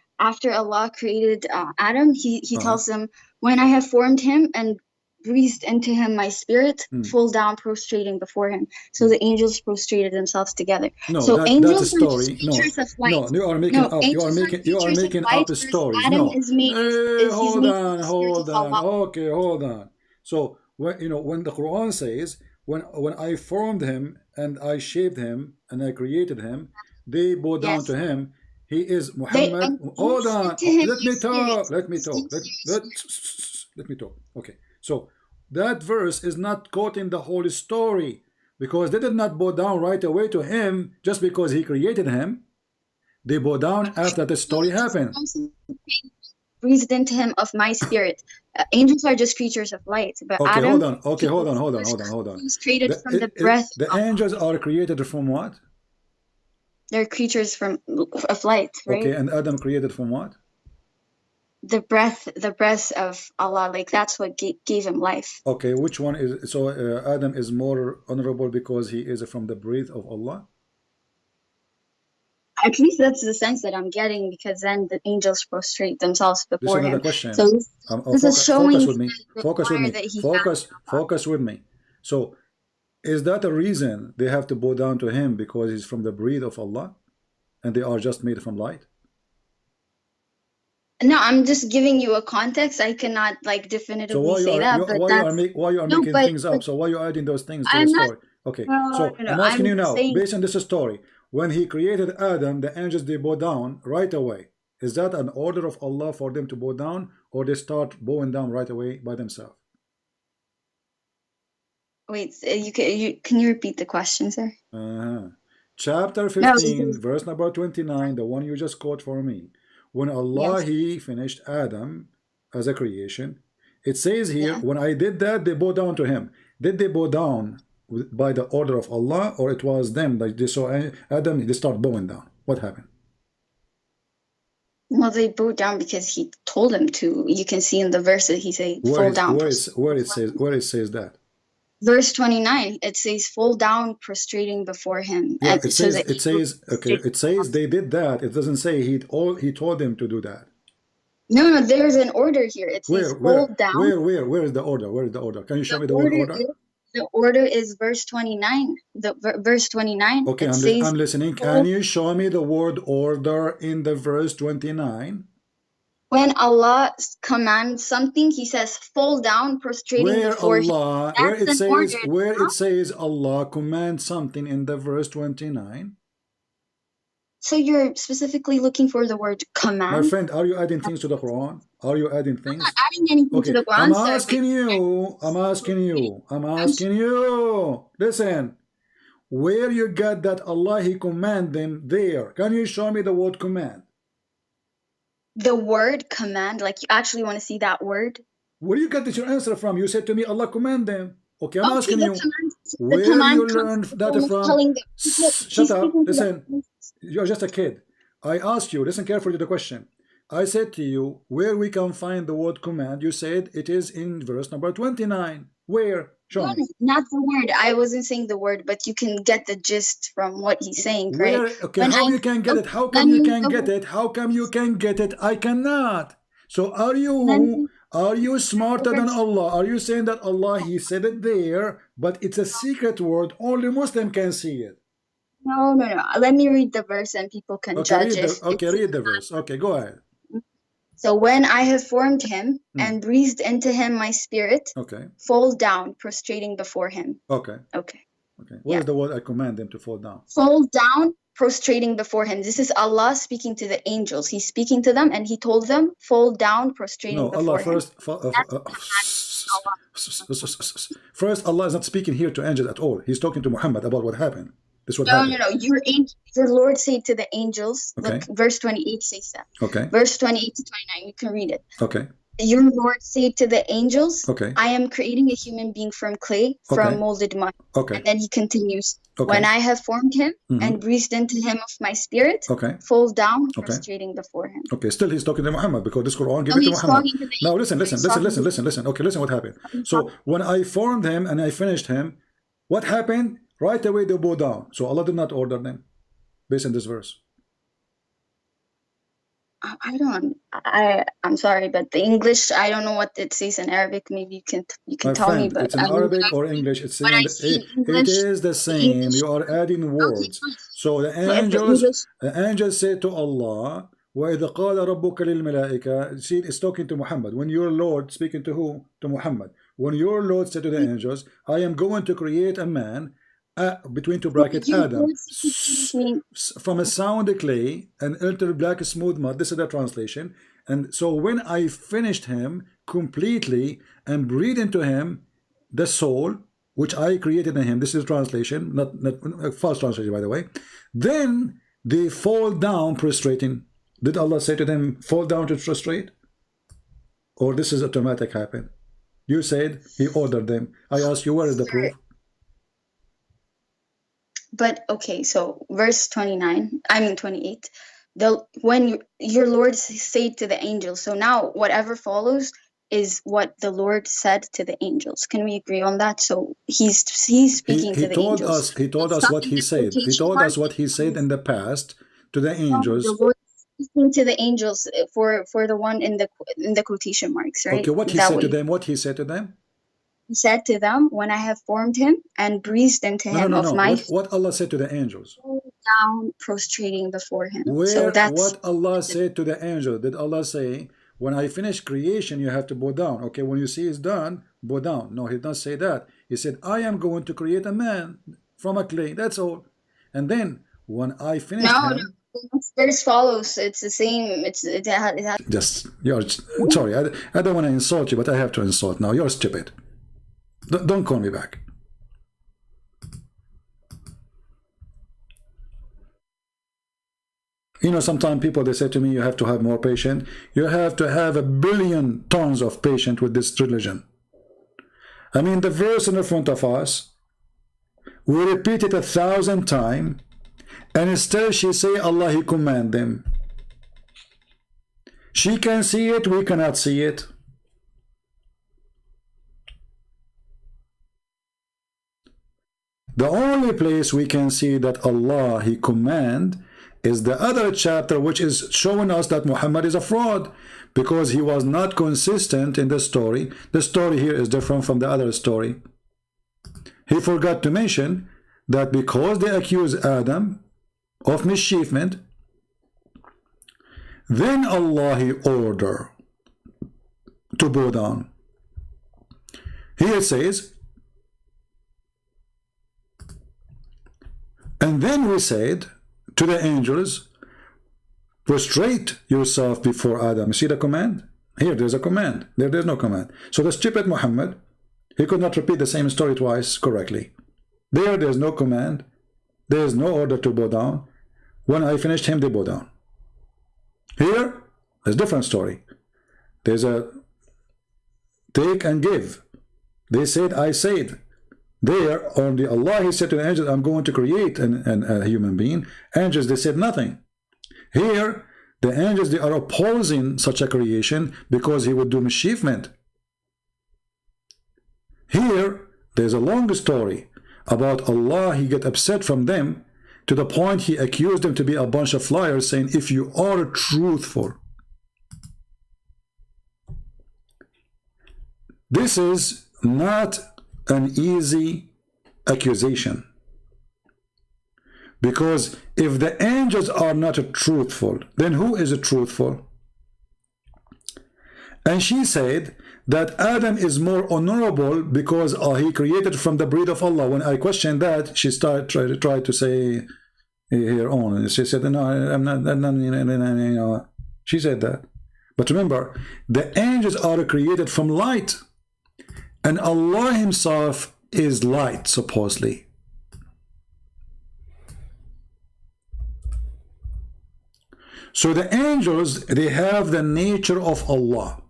Allah created Adam, he tells them, when I have formed him and breathed into him my spirit, fall down prostrating before him. So the angels prostrated themselves together. No, so that's a angels are story. just creatures of light. No, you are making up. You are making up stories. Adam No, is made hold on, hold on. Okay, hold on. So when the Quran says, when I formed him and I shaped him and I created him, they bow down to him. He is Muhammad. Hold on. Let me talk. Let me talk. Okay. So that verse is not quoting the whole story, because they did not bow down right away to him just because he created him. They bow down after the story happened. Breathed into him of my spirit. Angels are just creatures of light, but okay, Adam. Hold on. Okay, hold on. He's created from the breath. The angels are created from what? They're creatures of light, right? Okay, and Adam created from what? The breath of Allah, like that's what gave him life. Okay, which one is so? Adam is more honorable because he is from the breath of Allah. At least that's the sense that I'm getting, because then the angels prostrate themselves before him. Question. So this is showing focus with me. So is that a reason they have to bow down to him, because he's from the breath of Allah and they are just made from light? No, I'm just giving you a context. I cannot like definitively say that. Why you are making things up? So why are you adding those things to the story? Okay, so I'm asking you now, based on this story, when he created Adam, the angels, they bow down right away. Is that an order of Allah for them to bow down, or they start bowing down right away by themselves? Wait, can you repeat the question, sir? Chapter 15, verse number 29, the one you just quote for me. When Allah, he finished Adam as a creation, it says here, when I did that, they bow down to him. Did they bow down by the order of Allah, or it was them that they saw Adam, they start bowing down? What happened? Well, they bowed down because he told them to. You can see in the verse that he said, fall down. Where it says that? Verse 29, it says, fall down prostrating before him. Yeah, it says they did that. It doesn't say he told them to do that. No, there's an order here. It says fall down. Where is the order? Where is the order? Can you show me the word order? The order is verse 29. Verse 29. Okay, I'm listening. Can you show me the word order in the verse 29? When Allah commands something, he says, fall down, prostrating before him. Where it says Allah commands something in the verse 29. So you're specifically looking for the word command? My friend, are you adding things to the Quran? Are you adding things? I'm not adding anything to the Quran, I'm asking you. Listen. Where you got that Allah, he command them there? Can you show me the word command? The word command, like you actually want to see that word? Where you got your answer from? You said to me, Allah command them. Okay, I'm asking you, where you learned that from? Shut up, listen, you're just a kid. I asked you, listen carefully to the question. I said to you, where we can find the word command? You said it is in verse number 29. Where? Show me. Not the word. I wasn't saying the word, but you can get the gist from what he's saying, right? Okay, how you can get it? How come you can get it? How come you can get it? I cannot. So are you smarter than Allah? Are you saying that Allah, he said it there, but it's a secret word, only Muslim can see it? No. Let me read the verse and people can judge it. Read the verse. Okay, go ahead. So when I have formed him and breathed into him my spirit, fall down, prostrating before him. Okay. What is the word I command them to fall down? Fall down, prostrating before him. This is Allah speaking to the angels. He's speaking to them and he told them, fall down, prostrating before him. First, Allah is not speaking here to angels at all. He's talking to Muhammad about what happened. No. Your Lord said to the angels, look, verse 28 says that. Okay. Verse 28 to 29, you can read it. Okay. your Lord said to the angels, okay, I am creating a human being from clay, from molded mud. Okay. And then he continues, Okay. when I have formed him and breathed into him of my spirit, fall down, prostrating before him. Okay, still he's talking to Muhammad because this Quran gave it to Muhammad. Now listen. Okay, listen what happened. So when I formed him and I finished him, what happened? Right away they bow down. So Allah did not order them based on this verse. I'm sorry, but the English, I don't know what it says in Arabic. Maybe you can tell me. But it's in Arabic or English. It's saying it is the same. You are adding words. So the angels say to Allah, وَإِذَا قَالَ رَبُّكَ لِلْمَلَائِكَةِ. See, it's talking to Muhammad. When your Lord, speaking to who? To Muhammad. When your Lord said to the angels, I am going to create a man, between two brackets, Adam, from a sound clay and enter black smooth mud. This is the translation. And so when I finished him completely and breathed into him the soul which I created in him, this is translation, not false translation by the way, then they fall down prostrating. Did Allah say to them fall down to prostrate, or this is automatic happen? You said he ordered them. I ask you, where is the proof? But okay, so verse 28, when your Lord said to the angels, so now whatever follows is what the Lord said to the angels. Can we agree on that? So he's speaking to the angels. He told us what he said. He told us what he said in the past to the angels. The Lord speaking to the angels for the one in the quotation marks, right? Okay, what he said to them? What he said to them? He said to them, when I have formed him and breathed into him of my... What Allah said to the angels? Down, prostrating before him. What Allah said to the angel? Did Allah say, when I finish creation, you have to bow down? Okay, when you see it's done, bow down. No, he did not say that. He said, I am going to create a man from a clay. That's all. And then, when I finish him... Verse follows. It's the same. You're sorry. I don't want to insult you, but I have to insult now. You're stupid. Don't call me back. You know, sometimes people, they say to me, you have to have more patience. You have to have 1 billion tons of patience with this religion. I mean, the verse in the front of us, we repeat it 1,000 times, and still she say, Allah, He command them. She can see it, we cannot see it. The only place we can see that Allah, He command, is the other chapter, which is showing us that Muhammad is a fraud because he was not consistent in the story. The story here is different from the other story. He forgot to mention that because they accuse Adam of mischievement, then Allah, He order to bow down. Here it says, and then we said to the angels, prostrate yourself before Adam. You see the command? Here, there's a command. There's no command. So the stupid Muhammad, he could not repeat the same story twice correctly. There's no command. There's no order to bow down. When I finished him, they bow down. Here, there's a different story. There's a take and give. They said, I said. There, on the Allah, He said to the angels, I'm going to create a human being. Angels, they said nothing. Here, the angels, they are opposing such a creation because He would do mischievement. Here, there's a long story about Allah. He get upset from them to the point He accused them to be a bunch of liars, saying, if you are truthful. This is not an easy accusation, because if the angels are not truthful, then who is truthful? And she said that Adam is more honorable because he created from the breed of Allah. When I questioned that, she tried to say her own. She said, no, I'm not, she said that. But remember, the angels are created from light, and Allah Himself is light, supposedly. So the angels, they have the nature of Allah.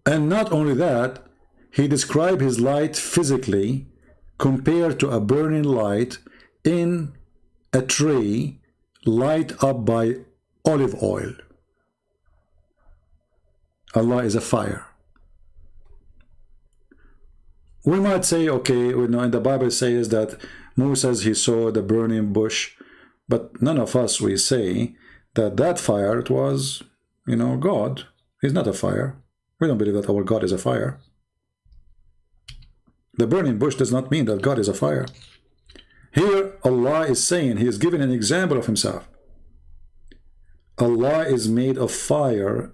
And not only that, he described his light physically compared to a burning light in a tree light up by olive oil. Allah is a fire. We might say, okay, we know in the Bible says that Moses, he saw the burning bush, but none of us, we say that that fire, it was, you know, God. He's not a fire. We don't believe that our God is a fire. The burning bush does not mean that God is a fire. Here, Allah is saying, he is giving an example of himself. Allah is made of fire,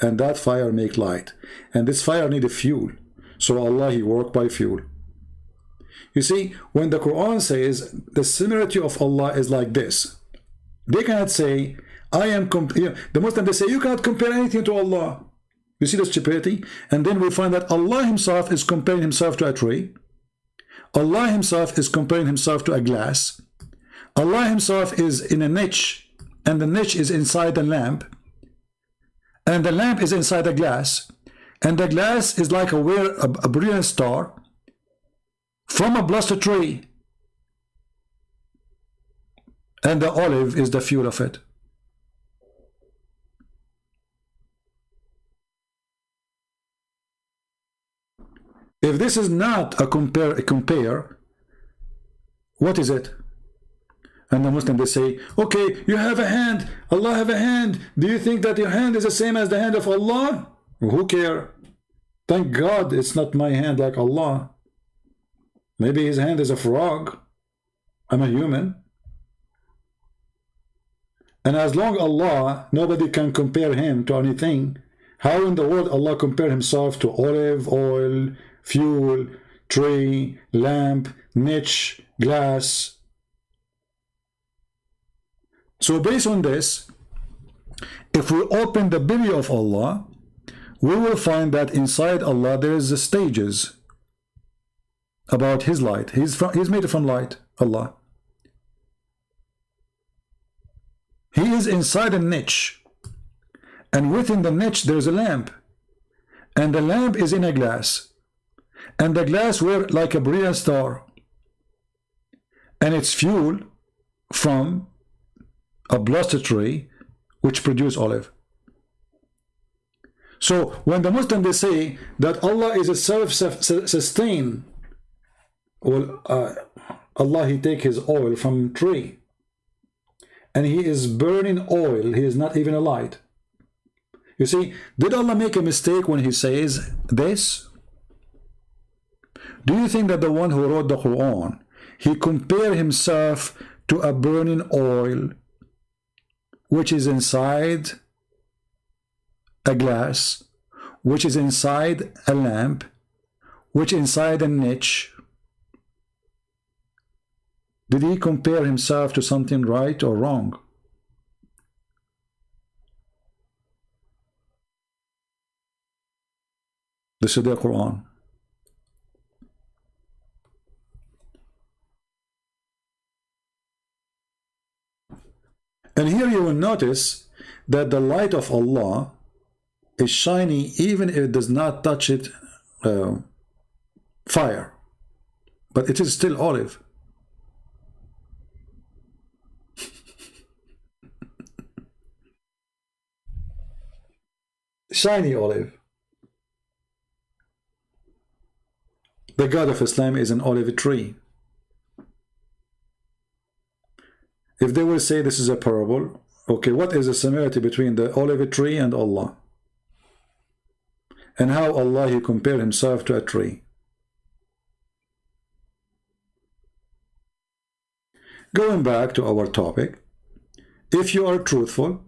and that fire make light. And this fire need a fuel. So Allah, he worked by fuel. You see, when the Quran says the similarity of Allah is like this, they cannot say, I am, the Muslims, they say, you cannot compare anything to Allah. You see the stupidity? And then we find that Allah himself is comparing himself to a tree. Allah himself is comparing himself to a glass. Allah himself is in a niche, and the niche is inside the lamp. And the lamp is inside the glass. And the glass is like a brilliant star from a blessed tree. And the olive is the fuel of it. If this is not a compare, what is it? And the Muslim, they say, okay, you have a hand, Allah have a hand. Do you think that your hand is the same as the hand of Allah? Who care? Thank God it's not my hand like Allah. Maybe his hand is a frog. I'm a human. And as long Allah, nobody can compare him to anything. How in the world Allah compare himself to olive oil, fuel, tree, lamp, niche, glass? So based on this, if we open the belly of Allah, we will find that inside Allah there is the stages about his light. He's made from light, Allah. He is inside a niche, and within the niche there is a lamp, and the lamp is in a glass, and the glass were like a brilliant star, and it's fuel from a blessed tree which produce olive. So when the Muslims, they say that Allah is a self-sustain, well, Allah, he take his oil from tree, and he is burning oil. He is not even a light. You see, did Allah make a mistake when he says this? Do you think that the one who wrote the Quran, he compared himself to a burning oil which is inside a glass, which is inside a lamp, which is inside a niche? Did he compare himself to something right or wrong? This is the Quran. And here you will notice that the light of Allah is shiny even if it does not touch it fire, but it is still olive. Shiny olive. The God of Islam is an olive tree. If they will say this is a parable, okay, what is the similarity between the olive tree and Allah? And how Allah, he compared himself to a tree? Going back to our topic, if you are truthful,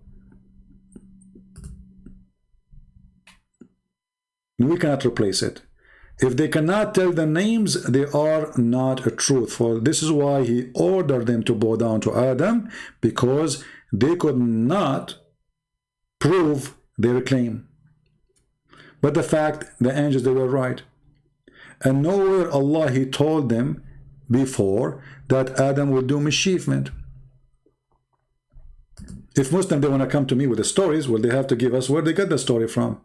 we cannot replace it. If they cannot tell the names, they are not truthful. This is why he ordered them to bow down to Adam, because they could not prove their claim. But the fact, the angels, they were right. And nowhere Allah, he told them before that Adam would do mischievement. If Muslims, they want to come to me with the stories, well, they have to give us where they got the story from.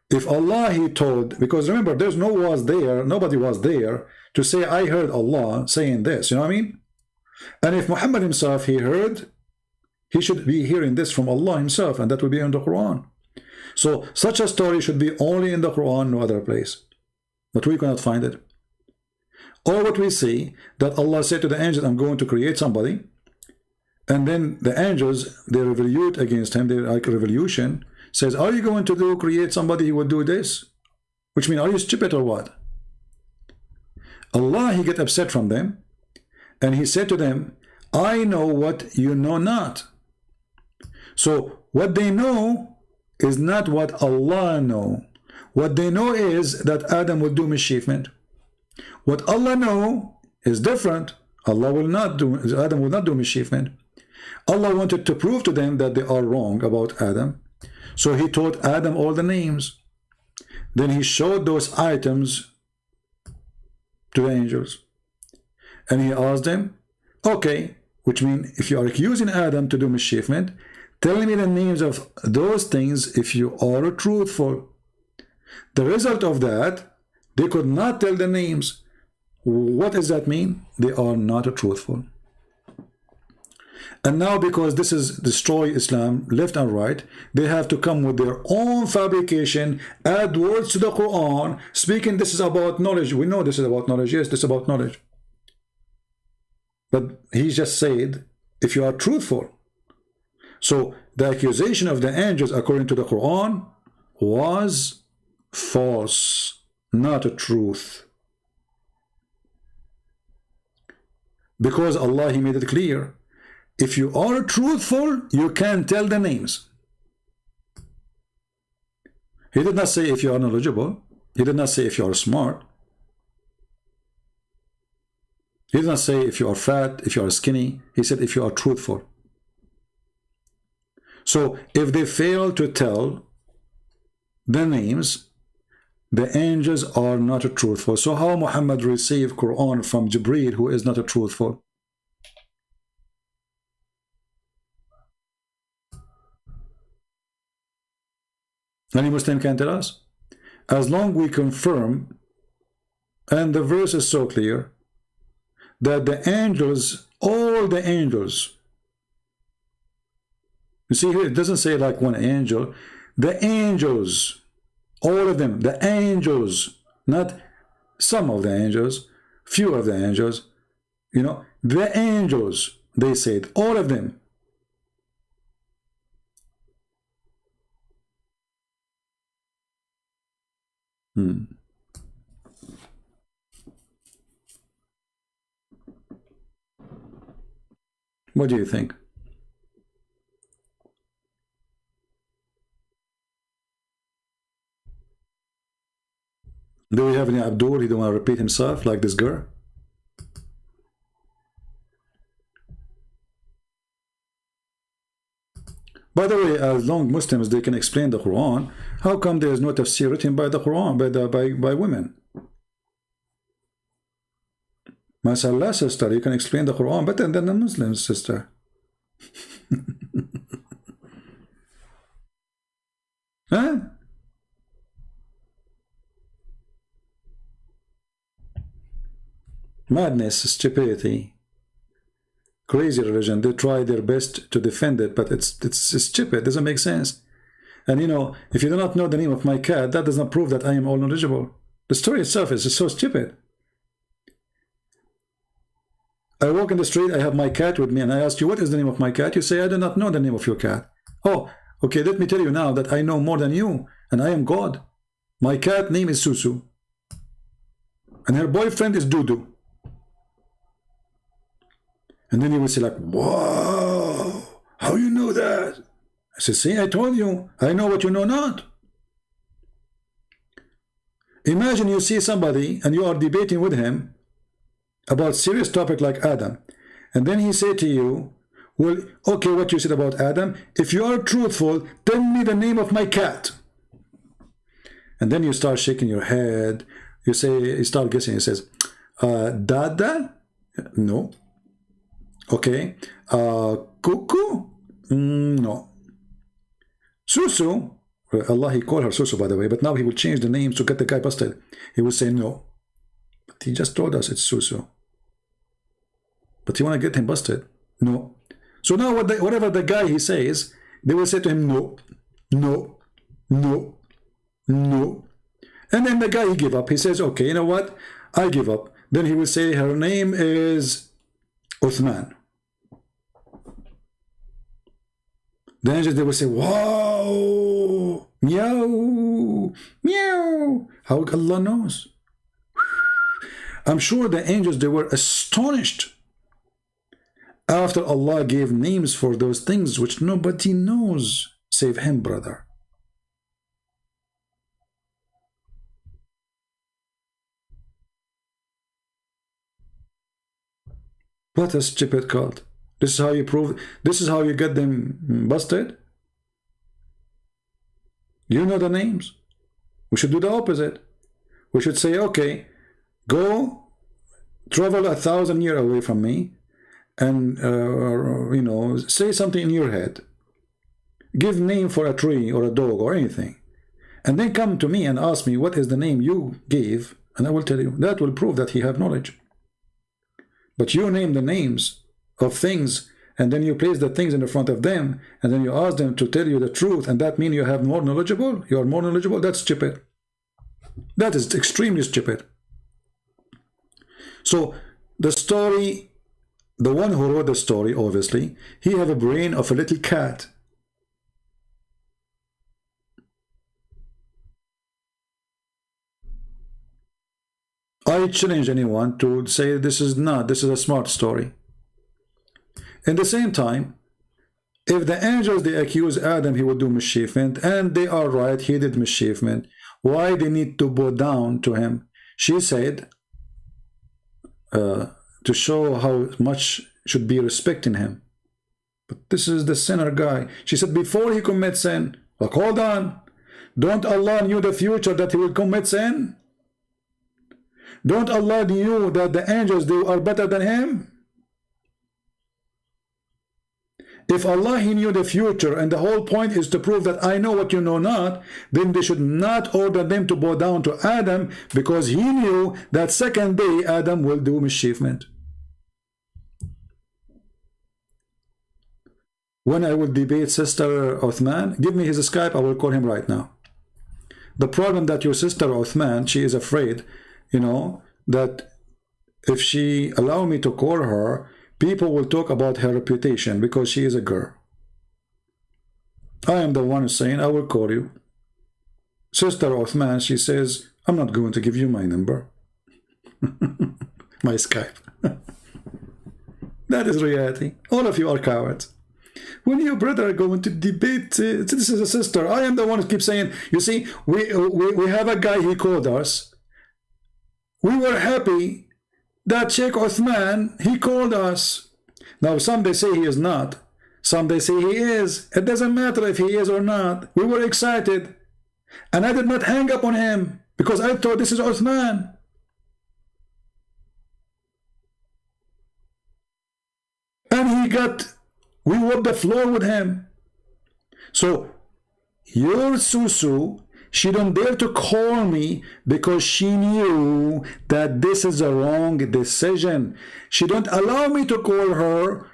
If Allah He told, because remember, there's no was there, nobody was there to say, I heard Allah saying this, you know what I mean? And if Muhammad himself, he heard, he should be hearing this from Allah himself, and that will be in the Quran. So such a story should be only in the Quran, no other place. But we cannot find it. Or what we see, that Allah said to the angels, I'm going to create somebody, and then the angels, they revolute against him, they're like a revolution, says, are you going to create somebody who will do this? Which means, are you stupid or what? Allah, He get upset from them, and He said to them, I know what you know not. So what they know is not what Allah know. What they know is that Adam will do mischievement. What Allah know is different. Allah will not do, Adam will not do mischievement. Allah wanted to prove to them that they are wrong about Adam. So He taught Adam all the names. Then He showed those items to the angels. And He asked them, okay, which means if you are accusing Adam to do mischievement, tell me the names of those things if you are truthful. The result of that, they could not tell the names. What does that mean? They are not truthful. And now, because this is destroy Islam left and right, they have to come with their own fabrication, add words to the Quran, speaking this is about knowledge. We know this is about knowledge. Yes, this is about knowledge. But He just said, if you are truthful. So the accusation of the angels, according to the Quran, was false, not a truth. Because Allah, He made it clear. If you are truthful, you can tell the names. He did not say if you are knowledgeable. He did not say if you are smart. He did not say if you are fat, if you are skinny. He said if you are truthful. So if they fail to tell the names, the angels are not truthful. So how Muhammad received Quran from Jibreel, who is not a truthful? Any Muslim can tell us? As long we confirm, and the verse is so clear, that the angels, all the angels, you see here, it doesn't say like one angel, the angels, all of them, the angels, not some of the angels, few of the angels, you know, the angels, they said, all of them. What do you think? Do we have any Abdul? He don't want to repeat himself like this girl? By the way, as long Muslims they can explain the Quran, how come there is no tafsir written by the Quran by women? Mashallah, sister, you can explain the Quran better than the Muslims, sister. Huh? Madness, stupidity, crazy religion. They try their best to defend it, but it's stupid. It doesn't make sense. And you know, if you do not know the name of my cat, that does not prove that I am all knowledgeable. The story itself is just so stupid. I walk in the street, I have my cat with me, and I ask you, what is the name of my cat? You say, I do not know the name of your cat. Oh, okay, let me tell you now that I know more than you, and I am God. My cat name is Susu, and her boyfriend is Dudu. And then you will say like, whoa, how you know that? I say, see, I told you, I know what you know not. Imagine you see somebody and you are debating with him about serious topic like Adam. And then he say to you, well, okay, what you said about Adam, if you are truthful, tell me the name of my cat. And then you start shaking your head. You say, you start guessing. He says, Dada? No. Okay. Cuckoo? No. Susu? Allah, he called her Susu, by the way, but now he will change the names to get the guy busted. He will say no. But he just told us it's Susu. But you want to get him busted? No. So now whatever the guy he says, they will say to him, no, no, no, no. And then the guy, he give up. He says, okay, you know what? I give up. Then he will say her name is Uthman. The angels, they will say, wow, meow, meow. How Allah knows? I'm sure the angels, they were astonished after Allah gave names for those things which nobody knows save him, brother. What a stupid cult. This is how you prove, this is how you get them busted? You know the names. We should do the opposite. We should say, okay, go travel 1,000 years away from me and, you know, say something in your head. Give name for a tree or a dog or anything. And then come to me and ask me what is the name you gave, and I will tell you. That will prove that he have knowledge. But you name the names of things, and then you place the things in the front of them, and then you ask them to tell you the truth, and that means you have more knowledgeable? You are more knowledgeable? That's stupid. That is extremely stupid. So the story, the one who wrote the story, obviously, he have a brain of a little cat. I challenge anyone to say this is a smart story. In the same time, if the angels, they accuse Adam he will do mischievement, and they are right, he did mischievement, why they need to bow down to him? She said, to show how much should be respecting him. But this is the sinner guy. She said before he commits sin, like, hold on, don't Allah knew the future that he will commit sin? Don't Allah knew that the angels, they are better than him? If Allah, he knew the future, and the whole point is to prove that I know what you know not, then they should not order them to bow down to Adam, because he knew that second day Adam will do mischievement. When I will debate Sister Uthman, give me his Skype, I will call him right now. The problem that your sister Uthman, she is afraid, you know, that if she allow me to call her, people will talk about her reputation because she is a girl. I am the one who's saying, I will call you. Sister Uthman, she says, I'm not going to give you my number. My Skype. That is reality. All of you are cowards. When your brother are going to debate, this is a sister. I am the one who keeps saying, you see, we have a guy, he called us. We were happy that Sheikh Uthman, he called us. Now some they say he is not, some they say he is. It doesn't matter if he is or not. We were excited, and I did not hang up on him because I thought this is Uthman. And we whooped the floor with him. So your Susu, she don't dare to call me because she knew that this is a wrong decision. She don't allow me to call her,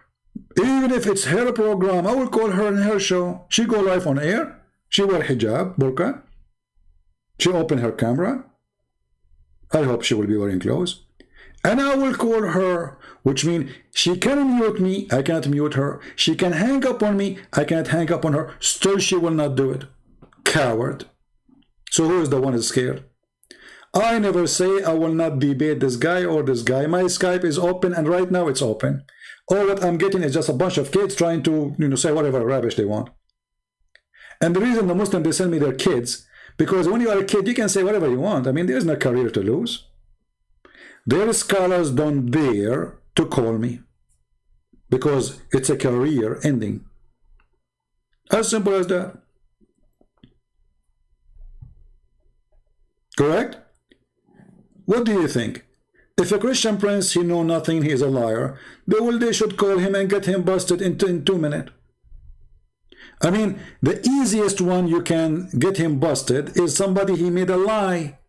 even if it's her program. I will call her in her show. She go live on air. She wear hijab, burqa. She open her camera. I hope she will be wearing clothes. And I will call her, which means she can mute me. I cannot mute her. She can hang up on me. I cannot hang up on her. Still, she will not do it. Coward. So who is the one who is scared? I never say I will not debate this guy or this guy. My Skype is open, and right now it's open. All what I'm getting is just a bunch of kids trying to, you know, say whatever rubbish they want. And the reason the Muslims, they send me their kids, because when you are a kid, you can say whatever you want. I mean, there's no career to lose. Their scholars don't dare to call me because it's a career ending. As simple as that. Correct? What do you think? If a Christian prince, he know nothing, he is a liar, they should call him and get him busted in 2 minutes. I mean, the easiest one you can get him busted is somebody he made a lie.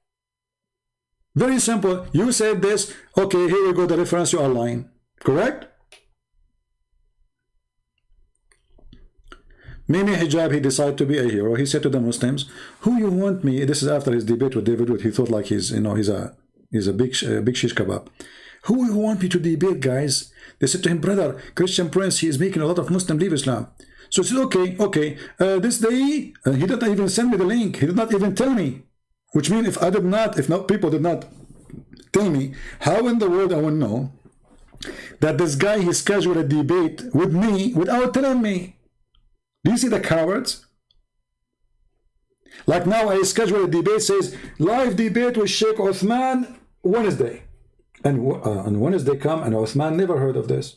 Very simple. You said this. Okay, here we go. The reference, you are lying. Correct? Mimi Hijab, he decided to be a hero. He said to the Muslims, "Who you want me?" This is after his debate with David Wood. He thought like he's, you know, he's a big shish kebab. Who you want me to debate, guys? They said to him, "Brother, Christian Prince, he is making a lot of Muslim leave Islam." So he said, okay. This day, he did not even send me the link. He did not even tell me. Which means if people did not tell me, how in the world I will know that this guy, he scheduled a debate with me without telling me? Do you see the cowards? Like now I schedule a debate, says live debate with Sheikh Uthman Wednesday. And on Wednesday come and Uthman never heard of this.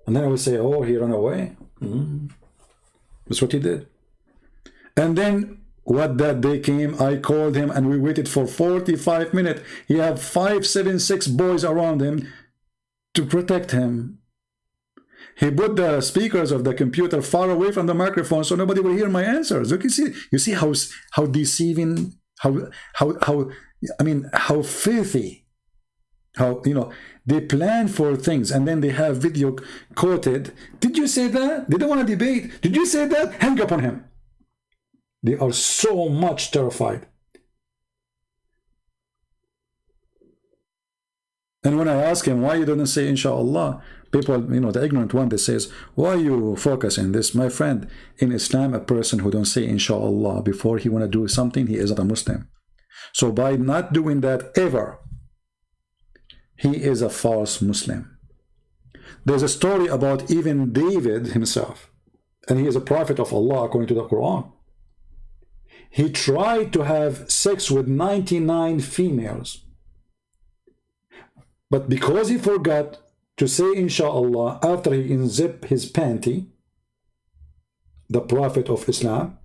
And then I would say, oh, he ran away. That's what he did. And then what that day came, I called him and we waited for 45 minutes. He had 576 boys around him to protect him. He put the speakers of the computer far away from the microphone so nobody will hear my answers. Look, you see how deceiving, I mean, how filthy, how, you know, they plan for things and then they have video quoted. Did you say that? They don't want to debate. Did you say that? Hang up on him. They are so much terrified. And when I ask him why you didn't say inshallah, people, you know, the ignorant one, they says, why you focus on this? My friend, in Islam, a person who don't say inshallah before he want to do something, he is not a Muslim. So by not doing that ever, he is a false Muslim. There's a story about even David himself, and he is a prophet of Allah according to the Quran. He tried to have sex with 99 females. But because he forgot to say inshallah after he unzipped his panty, the Prophet of Islam,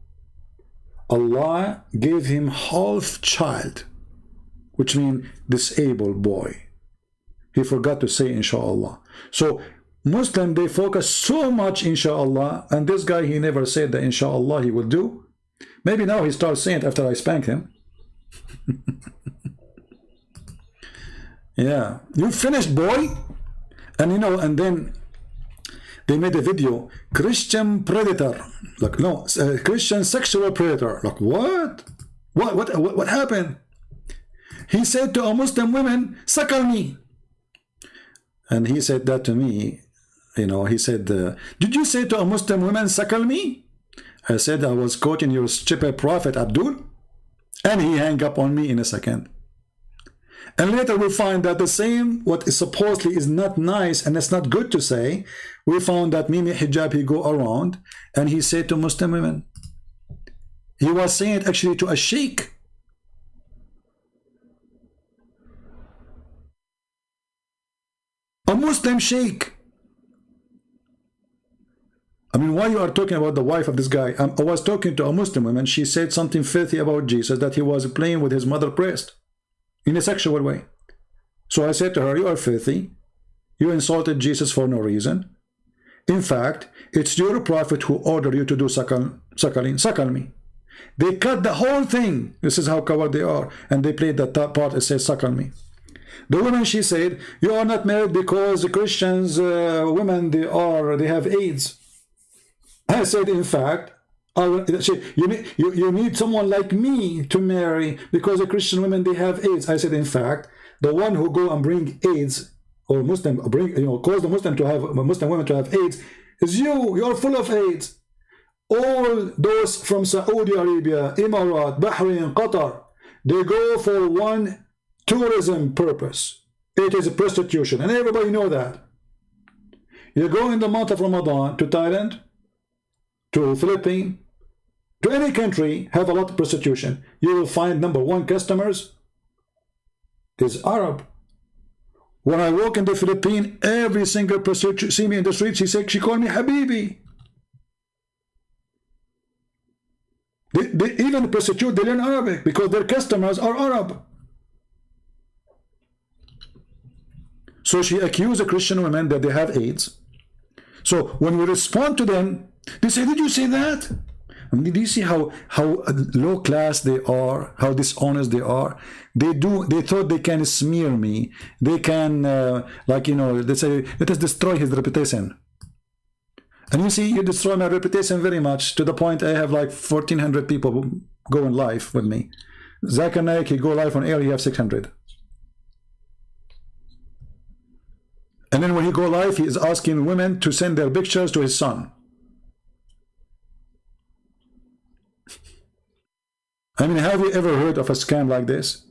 Allah gave him half child, which means disabled boy. He forgot to say inshallah. So Muslim, they focus so much inshallah, and this guy, he never said that inshallah he will do. Maybe now he starts saying it after I spank him. Yeah, you finished, boy. And you know, and then they made a video, Christian predator, like no, Christian sexual predator. Like what? What happened? He said to a Muslim woman, suckle me. And he said that to me, you know, he said, did you say to a Muslim woman, suckle me? I said, I was quoting your stupid prophet Abdul. And he hung up on me in a second. And later we find that the same, what is supposedly is not nice and it's not good to say, we found that Mimi Hijab, he go around and he said to Muslim women. He was saying it actually to a sheikh. A Muslim sheikh. I mean, why you are talking about the wife of this guy? I was talking to a Muslim woman. She said something filthy about Jesus, that he was playing with his mother breast in a sexual way. So I said to her, you are filthy. You insulted Jesus for no reason. In fact, it's your prophet who ordered you to do suckling. Suckle me. They cut the whole thing. This is how coward they are. And they played that part that says suckle me. The woman, she said, you are not married because the Christians, women, they have AIDS. I said, in fact, you need someone like me to marry because the Christian women, they have AIDS. I said, in fact, the one who go and bring AIDS or Muslim bring, you know, cause the Muslim to have Muslim women to have AIDS is you. You're full of AIDS. All those from Saudi Arabia, Emirat, Bahrain, Qatar, they go for one tourism purpose. It is prostitution, and everybody know that. You go in the month of Ramadan to Thailand, to Philippines, to any country, have a lot of prostitution. You will find number one customers is Arab. When I walk in the Philippines, every single prostitute see me in the street, she called me Habibi. Even the prostitute, they learn Arabic because their customers are Arab. So she accused the Christian women that they have AIDS. So when we respond to them, They say, did you say that? I mean, do you see how low class they are, how dishonest they are? They thought they can smear me. They can, like, you know, they say, let us destroy his reputation. And you see, you destroy my reputation very much, to the point I have like 1,400 people going live with me. Zakir Naik, he go live on air, he have 600. And then when he go live, he is asking women to send their pictures to his son. I mean, have you ever heard of a scam like this?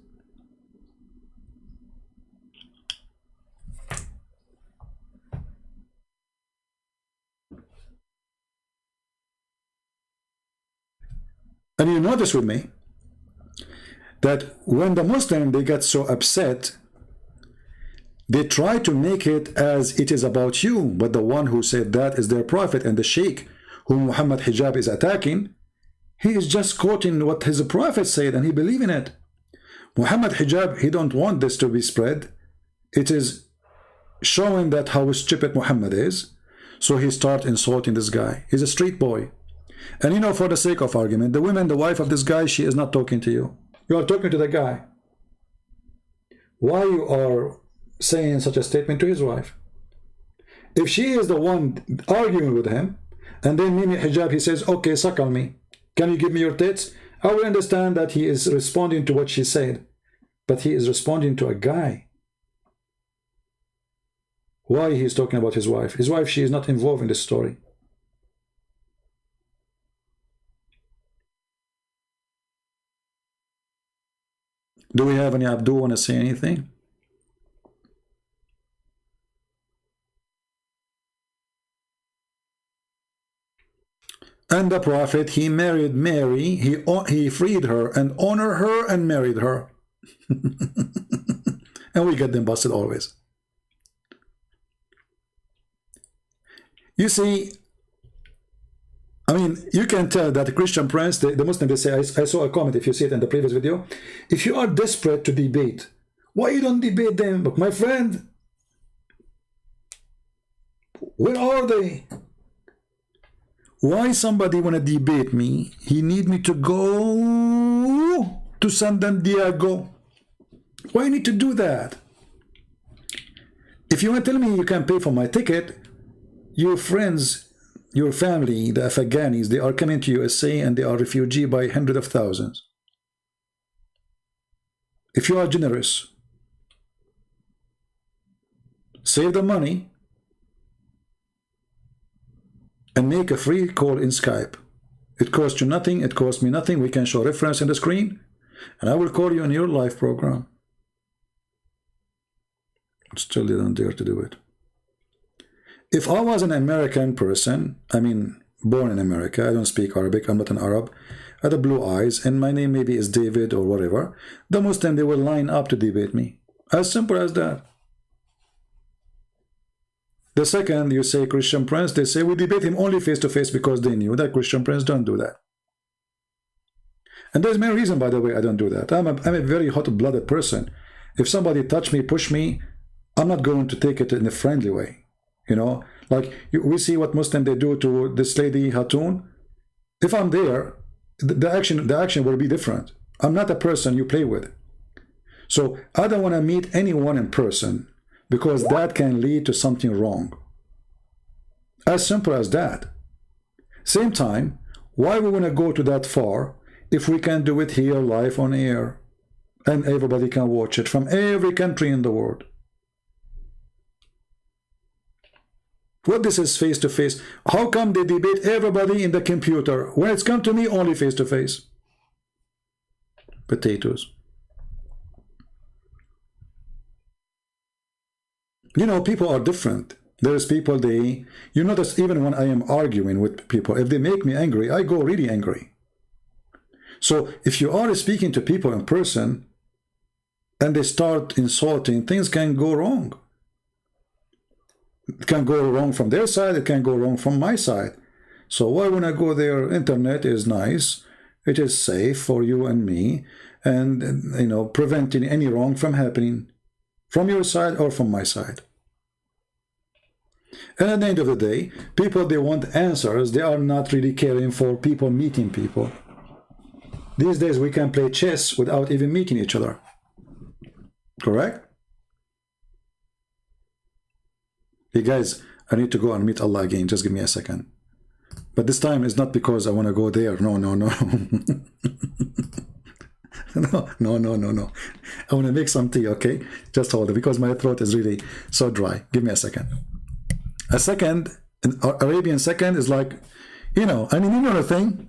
And you notice with me that when the Muslim, they get so upset, they try to make it as it is about you, but the one who said that is their prophet, and the sheikh whom Muhammad Hijab is attacking, he is just quoting what his prophet said and he believe in it. Muhammad Hijab, he don't want this to be spread. It is showing that how stupid Muhammad is. So he start insulting this guy. He's a street boy. And you know, for the sake of argument, the woman, the wife of this guy, she is not talking to you. You are talking to the guy. Why you are saying such a statement to his wife? If she is the one arguing with him, and then Mimi Hijab, he says, okay, suckle me. Can you give me your tits? I will understand that he is responding to what she said. But he is responding to a guy. Why he is talking about his wife? His wife, she is not involved in this story. Do we have any Abdul want to say anything? And the prophet, he married Mary, he freed her and honored her and married her. And we get them busted always. You see, I mean, you can tell that the Christian Prince, the Muslim, they say, I saw a comment, if you see it in the previous video, if you are desperate to debate, why you don't debate them? But my friend, where are they? Why somebody want to debate me? He need me to go to San Diego. Why you need to do that? If you want to tell me you can pay for my ticket, your friends, your family, the Afghanis, they are coming to USA and they are refugee by hundreds of thousands. If you are generous, save the money and make a free call in Skype. It costs you nothing, it costs me nothing. We can show reference in the screen and I will call you on your live program. Still they don't dare to do it. If I was an American person, I mean born in America, I don't speak Arabic, I'm not an Arab, I have blue eyes and my name maybe is David or whatever, the Muslim, they will line up to debate me. As simple as that. The second you say Christian Prince, they say we debate him only face to face because they knew that Christian Prince don't do that. And there's many reasons, by the way, I don't do that. I'm a very hot-blooded person. If somebody touch me, push me, I'm not going to take it in a friendly way. You know, like we see what Muslim they do to this lady Hatun. If I'm there, the action will be different. I'm not a person you play with. So I don't want to meet anyone in person because that can lead to something wrong. As simple as that. Same time, why we want to go to that far if we can do it here live on air and everybody can watch it from every country in the world? What this is face to face? How come they debate everybody in the computer when it's come to me only face to face? Potatoes. You know, people are different. There's people you notice even when I am arguing with people, if they make me angry, I go really angry. So if you are speaking to people in person and they start insulting, things can go wrong. It can go wrong from their side, it can go wrong from my side. So why when I go there, internet is nice, it is safe for you and me, and you know, preventing any wrong from happening from your side or from my side. And at the end of the day, people, they want answers. They are not really caring for people meeting people. These days, we can play chess without even meeting each other. Correct? Hey guys, I need to go and meet Allah again. Just give me a second. But this time is not because I want to go there. No, no, no. No. I want to make some tea, okay? Just hold it, because my throat is really so dry. Give me a second. A second, an Arabian second is like, you know, I mean, you know the thing.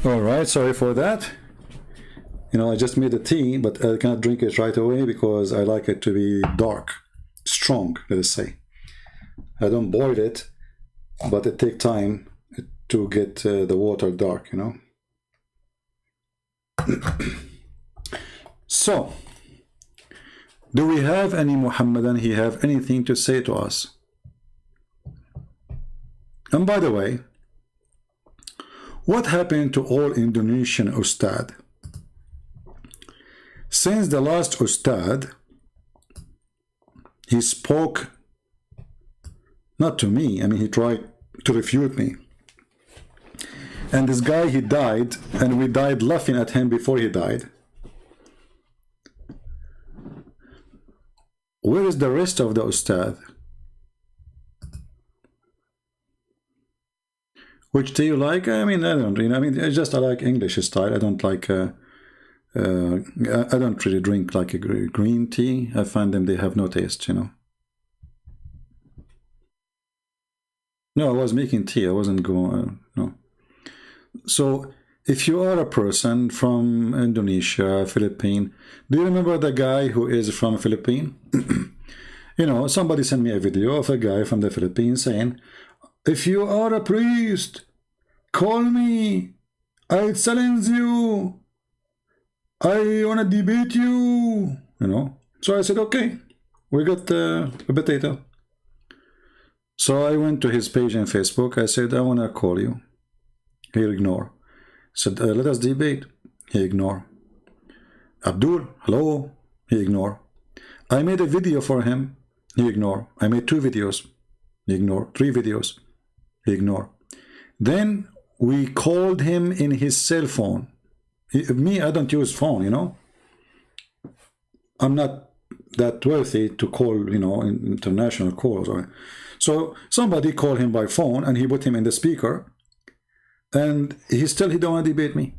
All right, sorry for that. You know, I just made the tea, but I cannot drink it right away because I like it to be dark, strong, let us say. I don't boil it, but it takes time to get the water dark, you know. So, do we have any Muhammadan? He have anything to say to us? And by the way, what happened to all Indonesian Ustad? Since the last Ustad, he spoke, not to me, I mean, he tried to refute me. And this guy, he died, and we died laughing at him before he died. Where is the rest of the Ustad? Which do you like? I mean, I don't, you know, I mean, it's just I like English style. I don't like, I don't really drink like a green tea. I find them, they have no taste, you know. No, I was making tea. I wasn't going, no. So, if you are a person from Indonesia, Philippines, do you remember the guy who is from Philippines? You know, somebody sent me a video of a guy from the Philippines saying, if you are a priest, call me. I challenge you. I want to debate you. You know. So I said, okay, we got a potato. So I went to his page on Facebook. I said, I want to call you. He ignored. Said, let us debate. He ignored. Abdul, hello. He ignored. I made a video for him. He ignored. I made 2 videos. He ignored. 3 videos. He ignored. Then we called him in his cell phone. Me, I don't use phone, you know. I'm not that wealthy to call, you know, international calls. So somebody called him by phone and he put him in the speaker. And he don't want to debate me.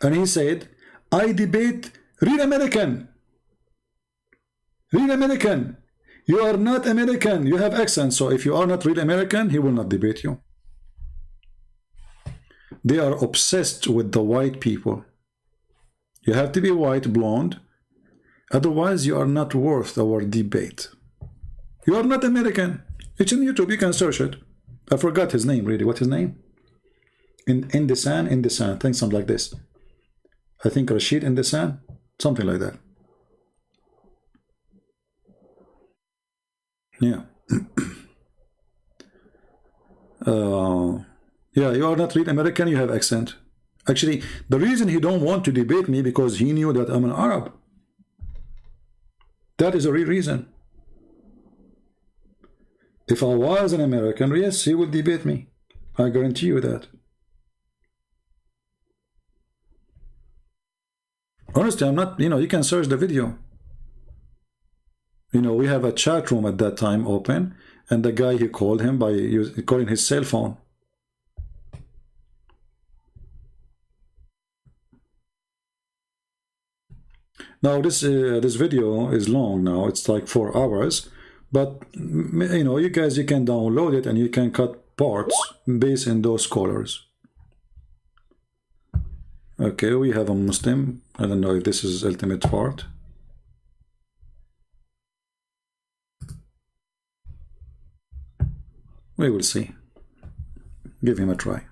And he said, I debate real American. Real American. You are not American. You have accent. So if you are not real American, he will not debate you. They are obsessed with the white people. You have to be white, blonde. Otherwise, you are not worth our debate. You are not American. It's on YouTube. You can search it. I forgot his name, really. What's his name? Indesan, I think something like this. I think Rashid Indesan, something like that. Yeah. Yeah, you are not real American, you have accent. Actually, the reason he don't want to debate me because he knew that I'm an Arab. That is a real reason. If I was an American, yes, he would debate me. I guarantee you that. Honestly, I'm not, you know, you can search the video. You know, we have a chat room at that time open, and the guy, he called him by calling his cell phone. Now, this video is long now. It's like 4 hours. But, you know, you guys, you can download it and you can cut parts based on those colors. Okay, we have a Muslim. I don't know if this is ultimate part. We will see. Give him a try.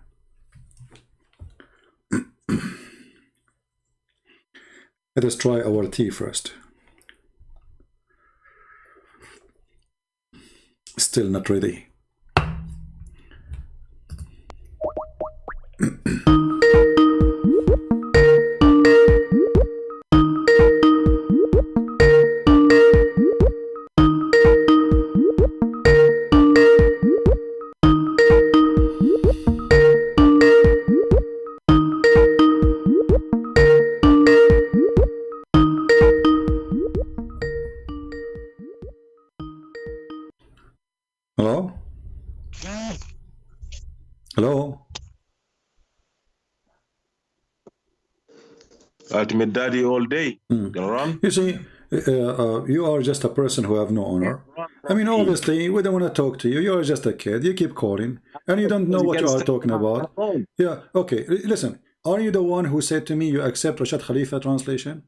Let us try our tea first. Still not ready. Hello? Hello? Ultimate daddy all day. Gonna run? You see, you are just a person who have no honor. I mean, obviously, we don't want to talk to you. You're just a kid. You keep calling, and you don't know what you are talking about. Yeah, okay. Listen, are you the one who said to me you accept Rashad Khalifa translation?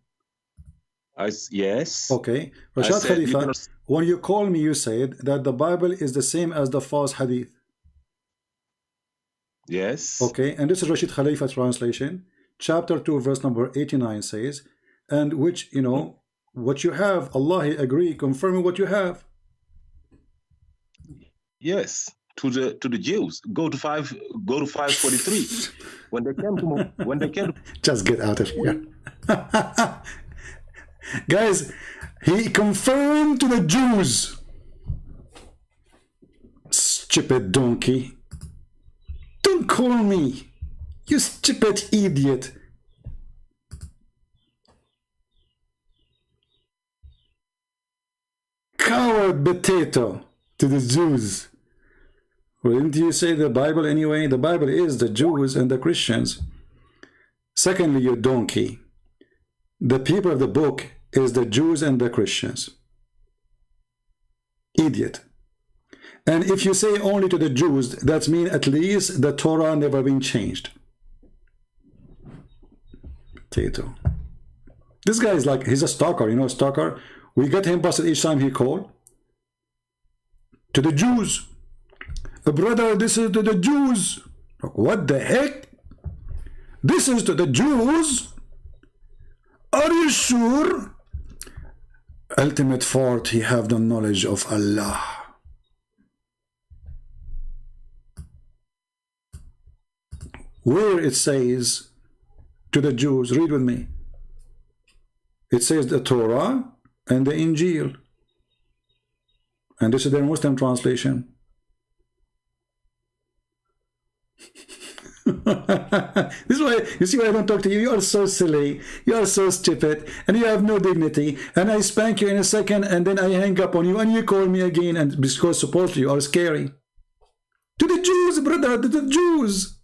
Yes. Okay. Rashad Khalifa, when you called me, you said that the Bible is the same as the false hadith. Yes. Okay, and this is Rashid Khalifa translation. Chapter 2, verse number 89 says, and which, you know, what you have, Allah He agree, confirming what you have. Yes, to the Jews. Go to 543. when they came to just get out of here. Guys, he confirmed to the Jews. Stupid donkey. Don't call me, you stupid idiot. Coward potato to the Jews. Well, didn't you say the Bible anyway? The Bible is the Jews and the Christians. Secondly, you donkey. The people of the book is the Jews and the Christians. Idiot. And if you say only to the Jews, that means at least the Torah never been changed. Potato. This guy is like, he's a stalker, you know, a stalker. We get him busted each time he called. To the Jews. Brother, this is to the Jews. What the heck? This is to the Jews? Are you sure? Ultimate fault, he have the knowledge of Allah. Where it says to the Jews, read with me. It says the Torah and the Injil. And this is their Muslim translation. This is why, you see why I don't talk to you. You are so silly. You are so stupid. And you have no dignity. And I spank you in a second and then I hang up on you and you call me again, and because supposedly you are scary. To the Jews, brother, to the Jews.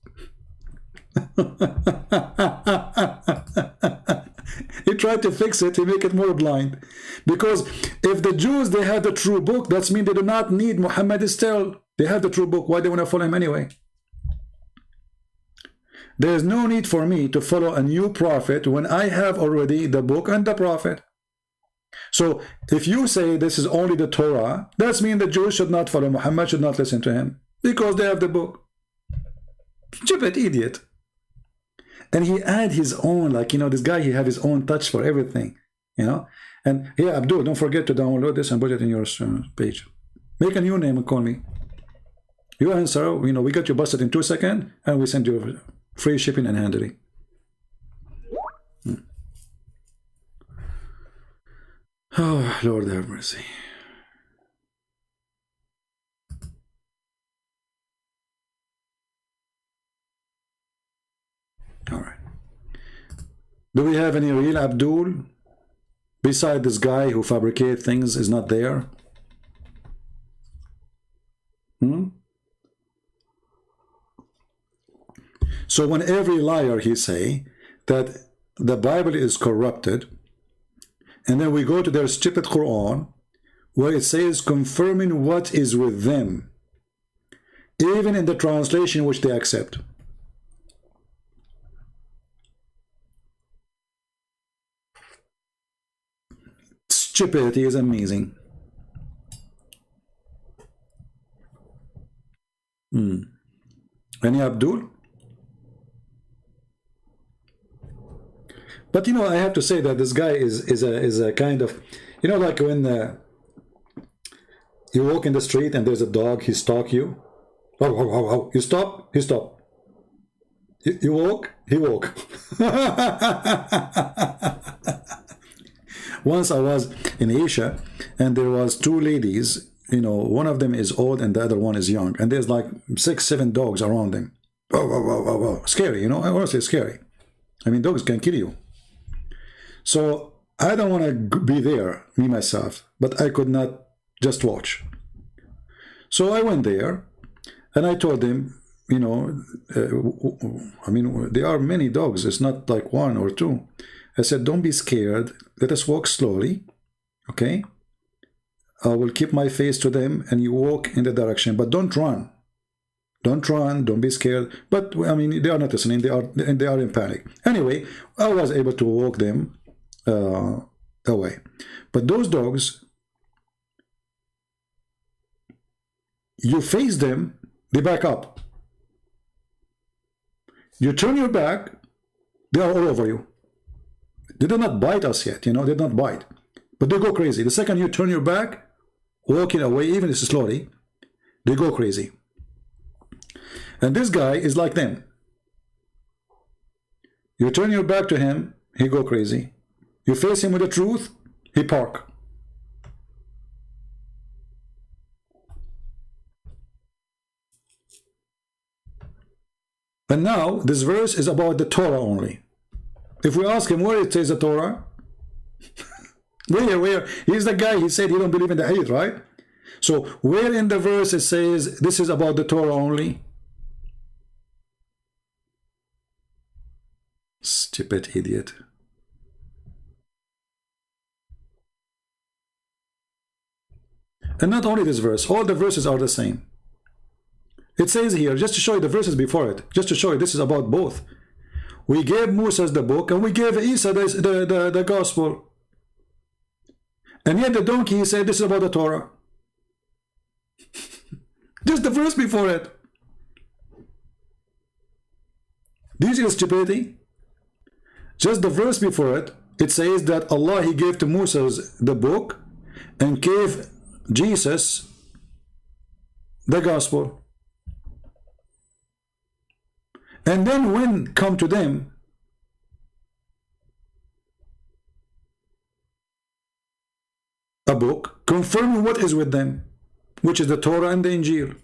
He tried to fix it, he make it more blind. Because if the Jews, they have the true book, that means they do not need Muhammad still. They have the true book. Why do they want to follow him anyway? There is no need for me to follow a new prophet when I have already the book and the prophet. So if you say this is only the Torah, that means the Jews should not follow Muhammad, should not listen to him, because they have the book. Stupid idiot. And he add his own, like, you know, this guy, he have his own touch for everything, you know. And yeah, Abdul, don't forget to download this and put it in your page. Make a new name and call me. You answer, you know, we got you busted in 2 seconds and we send you free shipping and handling. Oh, Lord have mercy. All right. Do we have any real Abdul? Beside this guy who fabricate things is not there? So when every liar he say that the Bible is corrupted, and then we go to their stupid Quran where it says confirming what is with them, even in the translation which they accept. Stupidity is amazing. Any Abdul? But you know, I have to say that this guy is a kind of, you know, like when you walk in the street and there's a dog, he stalk you. Oh. You stop, he stop. You walk, he walk. Once I was in Asia and there was 2 ladies, you know, one of them is old and the other one is young, and there's like 6, 7 dogs around them. Oh. Scary, you know, I want to say scary. I mean, dogs can kill you. So I don't want to be there, me myself, but I could not just watch. So I went there and I told them, you know, I mean, there are many dogs. It's not like 1 or 2. I said, don't be scared. Let us walk slowly. Okay? I will keep my face to them, and you walk in the direction, but don't run. Don't run, don't be scared. But I mean, they are not listening, they are in panic. Anyway, I was able to walk them away. But those dogs, you face them, they back up. You turn your back, they are all over you. They did not bite us yet, you know, they did not bite. But they go crazy. The second you turn your back, walking away, even slowly, they go crazy. And this guy is like them. You turn your back to him, he go crazy. You face him with the truth, he park. And now, this verse is about the Torah only. If we ask him where it says the Torah, where? He's the guy, he said he don't believe in the Hadith, right? So, where in the verse it says this is about the Torah only? Stupid idiot. And not only this verse, all the verses are the same. It says here, just to show you the verses before it, just to show you this is about both. We gave Moses the book and we gave Isa the gospel. And yet the donkey, he said this is about the Torah. Just the verse before it. Do you see the stupidity? Just the verse before it, it says that Allah, he gave to Moses the book and gave Jesus the gospel. And then when come to them, a book confirming what is with them, which is the Torah and the Injil.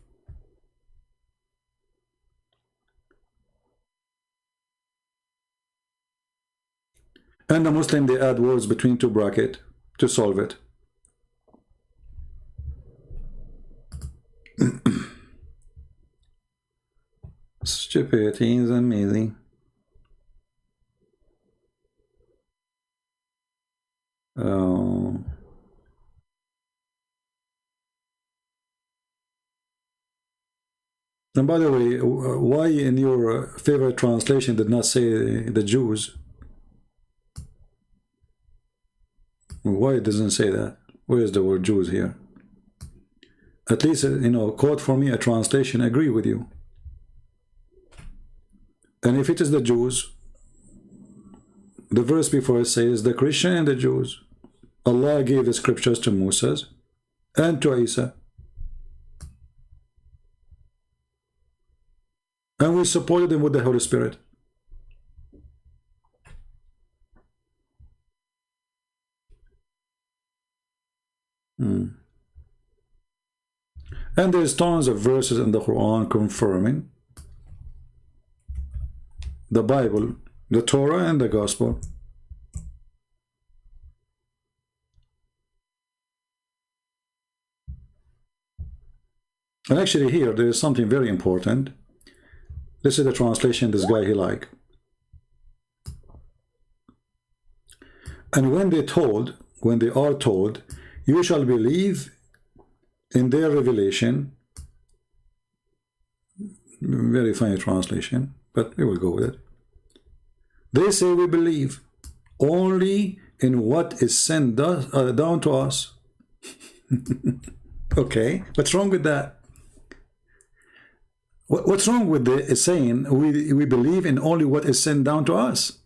And the Muslim, they add words between two brackets to solve it. Stupidity is amazing. Oh. And by the way, why in your favorite translation did not say the Jews? Why it doesn't say that? Where is the word Jews here? At least, you know, quote for me a translation, agree with you. And if it is the Jews, the verse before it says the Christian and the Jews. Allah gave the scriptures to Moses and to Isa. And we supported them with the Holy Spirit. And there's tons of verses in the Quran confirming the Bible, the Torah, and the Gospel. And actually here, there is something very important. This is the translation this guy he like. And when they are told, you shall believe in their revelation. Very funny translation, but we will go with it. They say we believe only in what is sent down to us. Okay, what's wrong with that? What's wrong with the saying we believe in only what is sent down to us?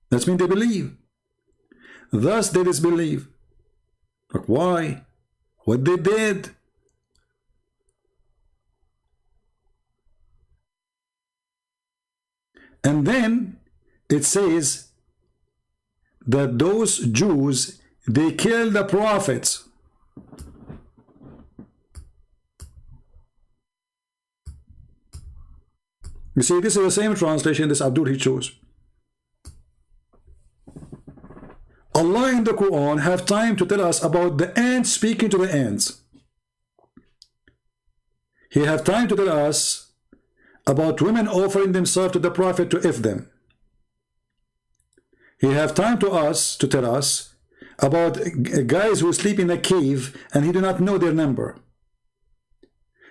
That means they believe. Thus they disbelieve. But why? What they did? And then it says that those Jews, they killed the prophets. You see, this is the same translation this Abdul he chose. Allah in the Quran have time to tell us about the ants speaking to the ants. He have time to tell us about women offering themselves to the Prophet to if them. He have time to tell us about guys who sleep in a cave and he do not know their number.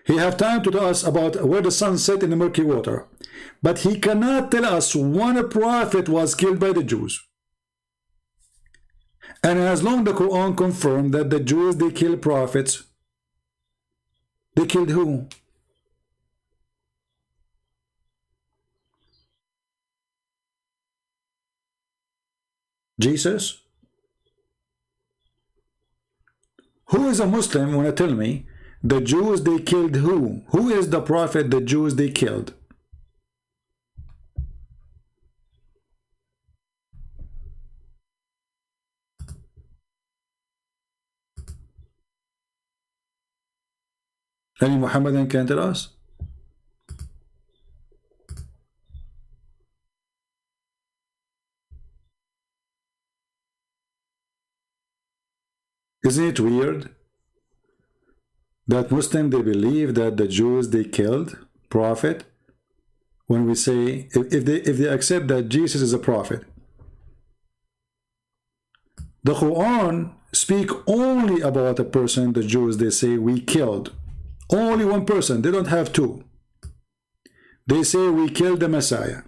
He have time to tell us about where the sun set in the murky water, but he cannot tell us one prophet was killed by the Jews. And as long the Quran confirmed that the Jews, they kill prophets, they killed who? Jesus? Who is a Muslim when you tell me the Jews, they killed who? Who is the prophet the Jews, they killed? Any Muhammadan can tell us? Isn't it weird that Muslims, they believe that the Jews, they killed prophet? When we say, if they accept that Jesus is a prophet, the Quran speak only about a person, the Jews, they say we killed. Only one person, they don't have two. They say we killed the Messiah.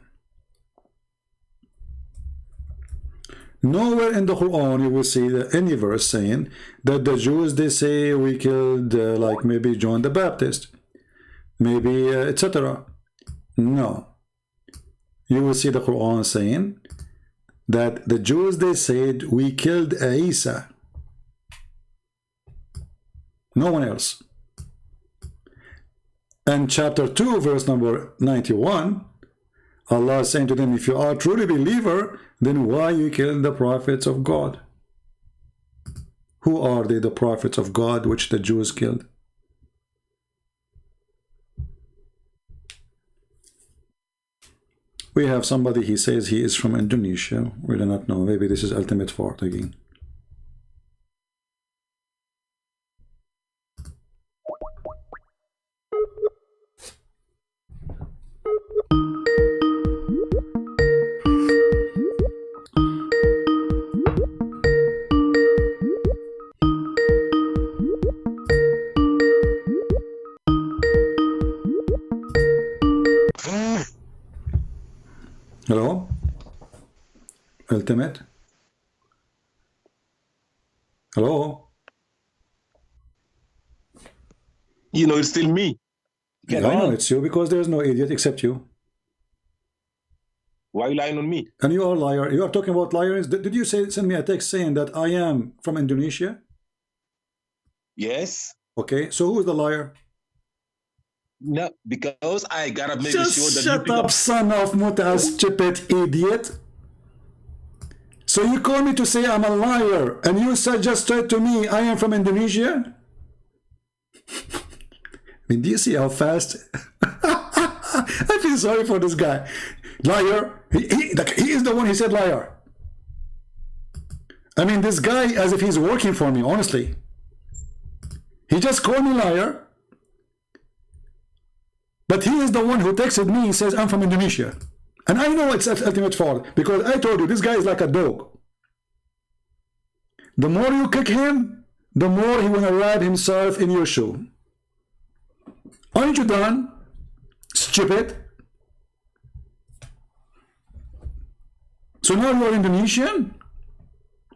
Nowhere in the Quran you will see any verse saying that the Jews, they say we killed like maybe John the Baptist, maybe etc. No. You will see the Quran saying that the Jews, they said we killed Isa. No one else. And chapter 2 verse number 91, Allah is saying to them, if you are truly believer, then why you kill the prophets of God? Who are they, the prophets of God which the Jews killed? We have somebody, he says he is from Indonesia. We do not know. Maybe this is ultimate fault again. Hello? Ultimate? Hello? You know, it's still me. Yeah, I know it's you because there's no idiot except you. Why are you lying on me? And you are a liar. You are talking about liars. Did you send me a text saying that I am from Indonesia? Yes. Okay, so who is the liar? No, because I gotta make Just sure that shut up, son of Muta, stupid idiot. So you call me to say I'm a liar, and you said just straight to me, I am from Indonesia? I mean, do you see how fast? I feel sorry for this guy. Liar. He is the one he said liar. I mean, this guy, as if he's working for me, honestly. He just called me liar. But he is the one who texted me, he says, I'm from Indonesia. And I know it's ultimate fault, because I told you, this guy is like a dog. The more you kick him, the more he will wrap himself in your shoe. Aren't you done? Stupid. So now you are Indonesian?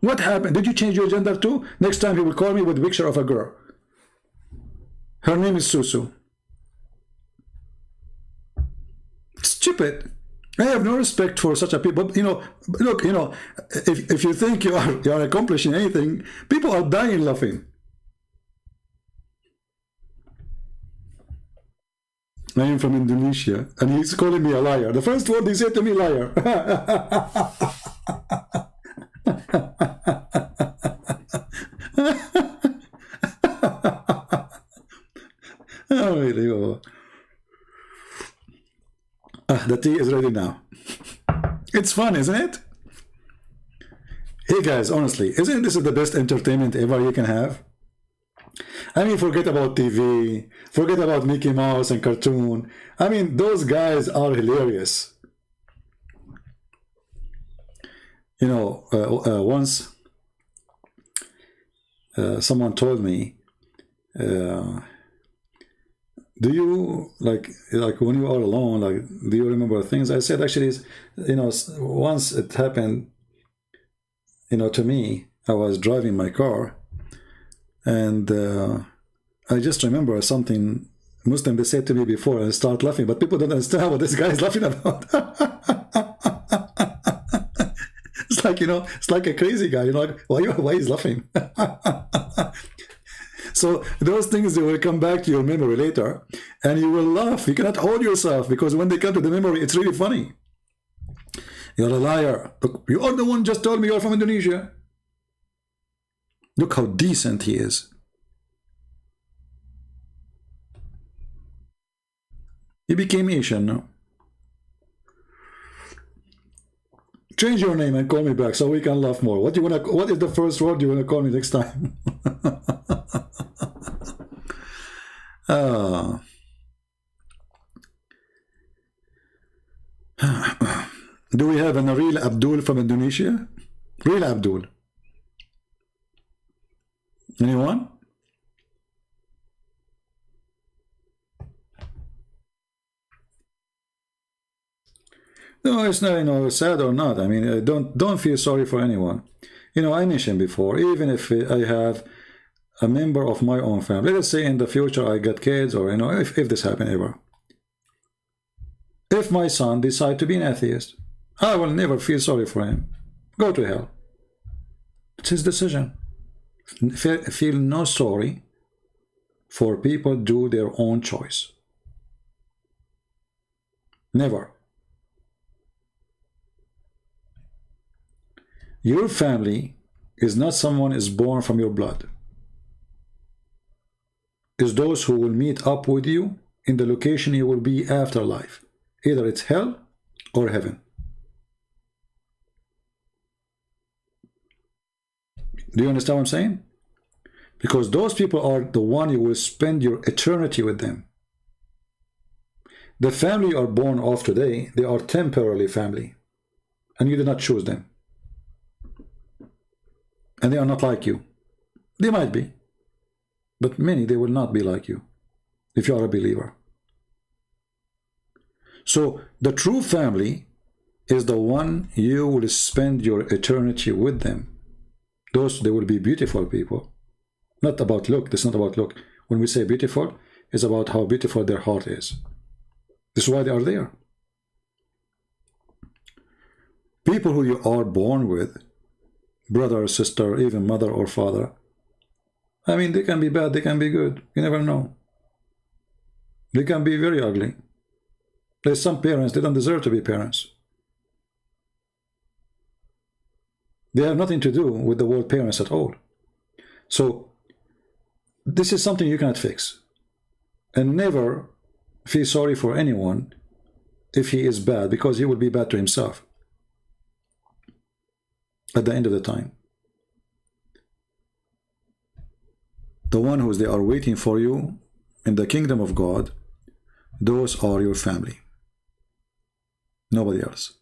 What happened? Did you change your gender too? Next time he will call me with a picture of a girl. Her name is Susu. Stupid. I have no respect for such a people. You know, look, you know, if you think you are accomplishing anything, people are dying laughing. I am from Indonesia, and he's calling me a liar. The first word he said to me, liar. Unbelievable. The tea is ready now. It's fun, isn't it? Hey guys, honestly, isn't this the best entertainment ever you can have? I mean, forget about TV, forget about Mickey Mouse and cartoon. I mean, those guys are hilarious. You know, once someone told me, do you like when you are alone, like, do you remember things? I said, actually, once it happened, to me. I was driving my car, and I just remember something Muslim they said to me before, and start laughing, but people don't understand what this guy is laughing about. It's like, it's like a crazy guy, like, why he's laughing? So those things, they will come back to your memory later, and you will laugh. You cannot hold yourself, because when they come to the memory, it's really funny. You're a liar. Look, you are the one just told me you're from Indonesia. Look how decent he is. He became Asian now. Change your name and call me back so we can laugh more. What is the first word you wanna call me next time? Do we have a real Abdul from Indonesia? Real Abdul? Anyone? No, it's not, sad or not. I mean, don't feel sorry for anyone. I mentioned before, even if I have a member of my own family, let's say in the future I get kids, or if this happen ever. If my son decide to be an atheist, I will never feel sorry for him. Go to hell. It's his decision. Feel no sorry for people do their own choice. Never. Your family is not someone is born from your blood. It's those who will meet up with you in the location you will be after life. Either it's hell or heaven. Do you understand what I'm saying? Because those people are the one you will spend your eternity with them. The family you are born of today, they are temporarily family. And you did not choose them. And they are not like you. They might be. But many, they will not be like you if you are a believer. So the true family is the one you will spend your eternity with them. Those, they will be beautiful people. Not about look. This is not about look. When we say beautiful, it's about how beautiful their heart is. This is why they are there. People who you are born with, brother or sister, even mother or father, I mean, they can be bad, they can be good. You never know. They can be very ugly. There's some parents, they don't deserve to be parents. They have nothing to do with the word parents at all. So, this is something you cannot fix. And never feel sorry for anyone if he is bad, because he will be bad to himself at the end of the time. The one who they are waiting for you in the kingdom of God, those are your family. Nobody else.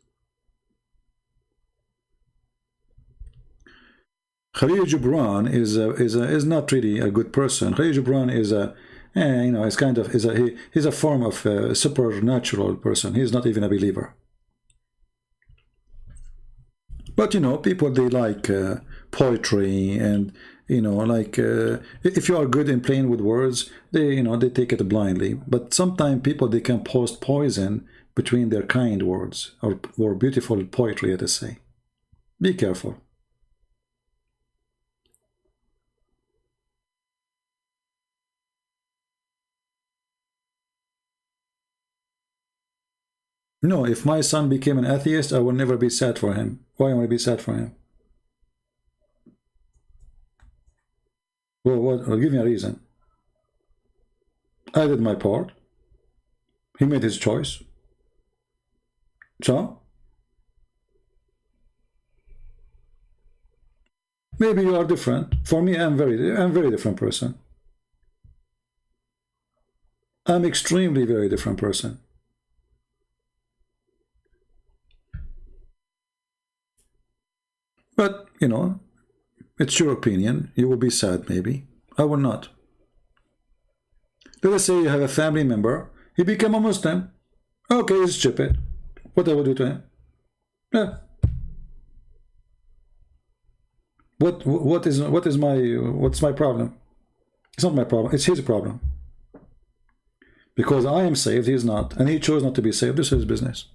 Khalil Gibran is not really a good person. Khalil Gibran is it's kind of he's a form of a supernatural person. He's not even a believer. But people, they like poetry, and if you are good in playing with words, they they take it blindly. But sometimes people, they can post poison between their kind words or beautiful poetry, let us say. Be careful. No, if my son became an atheist, I will never be sad for him. Why am I be sad for him? Well, give me a reason. I did my part. He made his choice. So? Maybe you are different. For me, I'm very different person. I'm extremely very different person. But, It's your opinion. You will be sad, maybe. I will not. Let us say you have a family member. He became a Muslim. Okay, he's stupid. What I will do to him? Yeah. What's my problem? It's not my problem. It's his problem. Because I am saved, he is not, and he chose not to be saved. This is his business.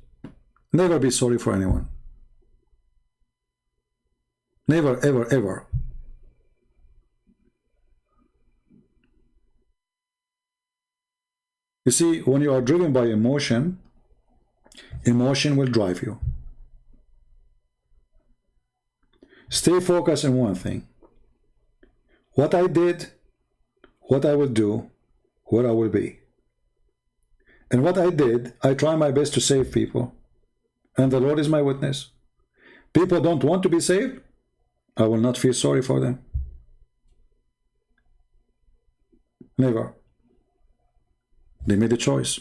Never be sorry for anyone. Never, ever, ever. You see, when you are driven by emotion, emotion will drive you. Stay focused on one thing. What I did, what I will do, where I will be. And what I did, I try my best to save people. And the Lord is my witness. People don't want to be saved, I will not feel sorry for them. Never. They made a choice.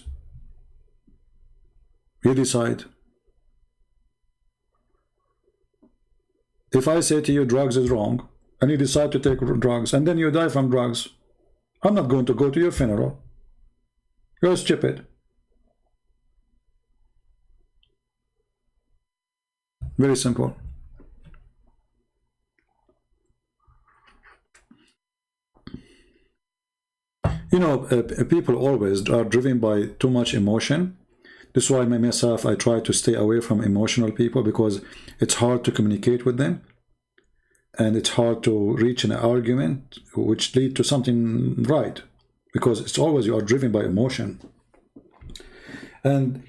You decide. If I say to you drugs is wrong, and you decide to take drugs, and then you die from drugs, I'm not going to go to your funeral. You're stupid. Very simple. You know, people always are driven by too much emotion. This is why myself, I try to stay away from emotional people, because it's hard to communicate with them. And it's hard to reach an argument which lead to something right. Because it's always you are driven by emotion. And,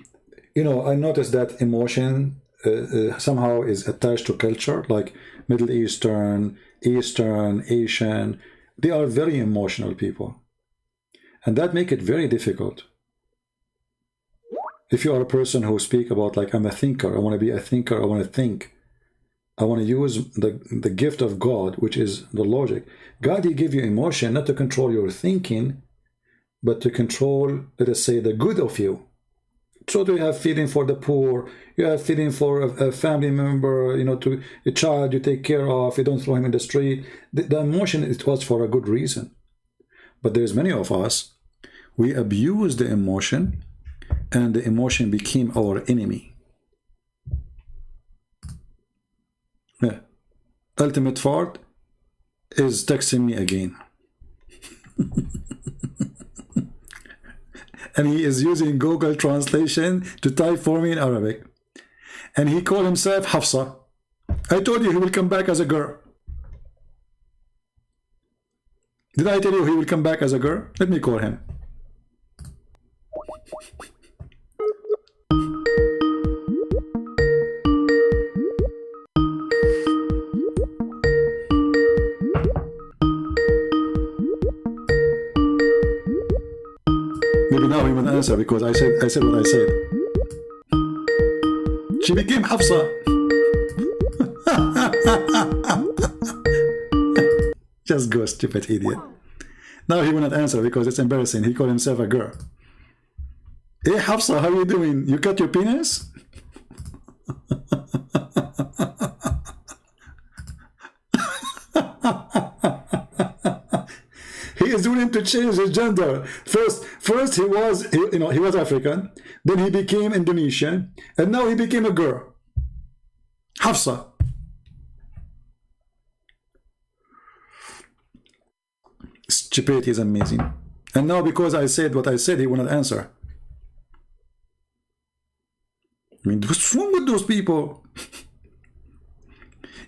you know, I noticed that emotion somehow is attached to culture, like Middle Eastern, Eastern, Asian. They are very emotional people. And that makes it very difficult. If you are a person who speak about, like, I'm a thinker, I want to be a thinker, I want to think, I want to use the gift of God, which is the logic. God, He give you emotion not to control your thinking, but to control, let us say, the good of you. So do you have feeling for the poor, you have feeling for a family member, you know, to a child you take care of, you don't throw him in the street. The emotion, it was for a good reason. But there's many of us, we abuse the emotion, and the emotion became our enemy. Yeah. Ultimate Fart is texting me again. And he is using Google Translation to type for me in Arabic. And he called himself Hafsa. I told you he will come back as a girl. Did I tell you he will come back as a girl? Let me call him. Maybe now he will answer, because I said what I said. She became Hafsa. Just go, stupid idiot. Now he will not answer because it's embarrassing. He called himself a girl. Hey Hafsa, how are you doing? You cut your penis? He is willing to change his gender. First he was African, then he became Indonesian, and now he became a girl. Hafsa. Stupidity is amazing. And now because I said what I said, he will not answer. I mean, what's wrong with those people?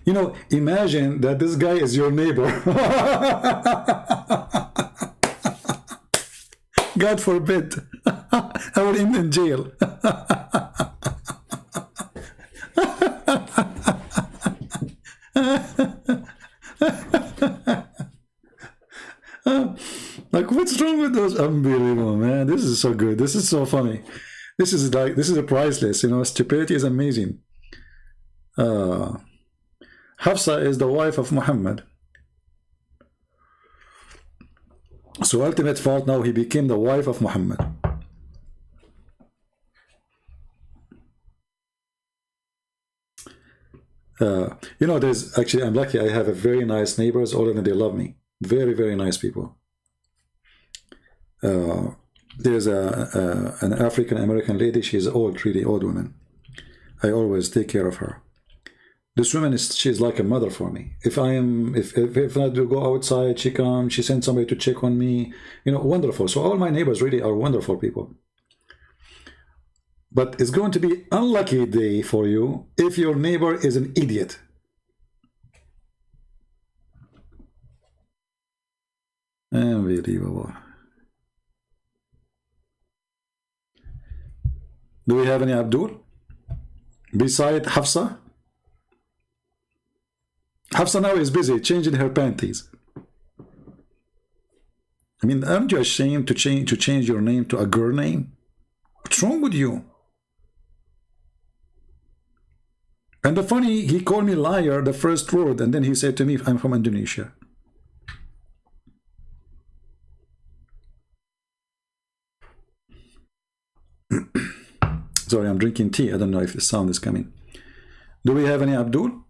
You know, imagine that this guy is your neighbor. God forbid. I will end in jail. Like, what's wrong with those? Unbelievable, man. This is so good. This is so funny. This is a priceless, you know. Stupidity is amazing. Hafsa is the wife of Muhammad. So ultimate fault, now he became the wife of Muhammad. You know, there's actually, I'm lucky. I have a very nice neighbors. All of them, they love me. Very, very nice people. There's an African American lady. She's old, really old woman. I always take care of her. This woman she's like a mother for me. If I do go outside, she comes. She sends somebody to check on me. You know, wonderful. So all my neighbors really are wonderful people. But it's going to be unlucky day for you if your neighbor is an idiot. Unbelievable. Do we have any Abdul? Beside Hafsa? Hafsa now is busy changing her panties. I mean, aren't you ashamed to change your name to a girl name? What's wrong with you? And the funny, he called me liar the first word, and then he said to me, I'm from Indonesia. Sorry, I'm drinking tea. I don't know if the sound is coming. Do we have any Abdul?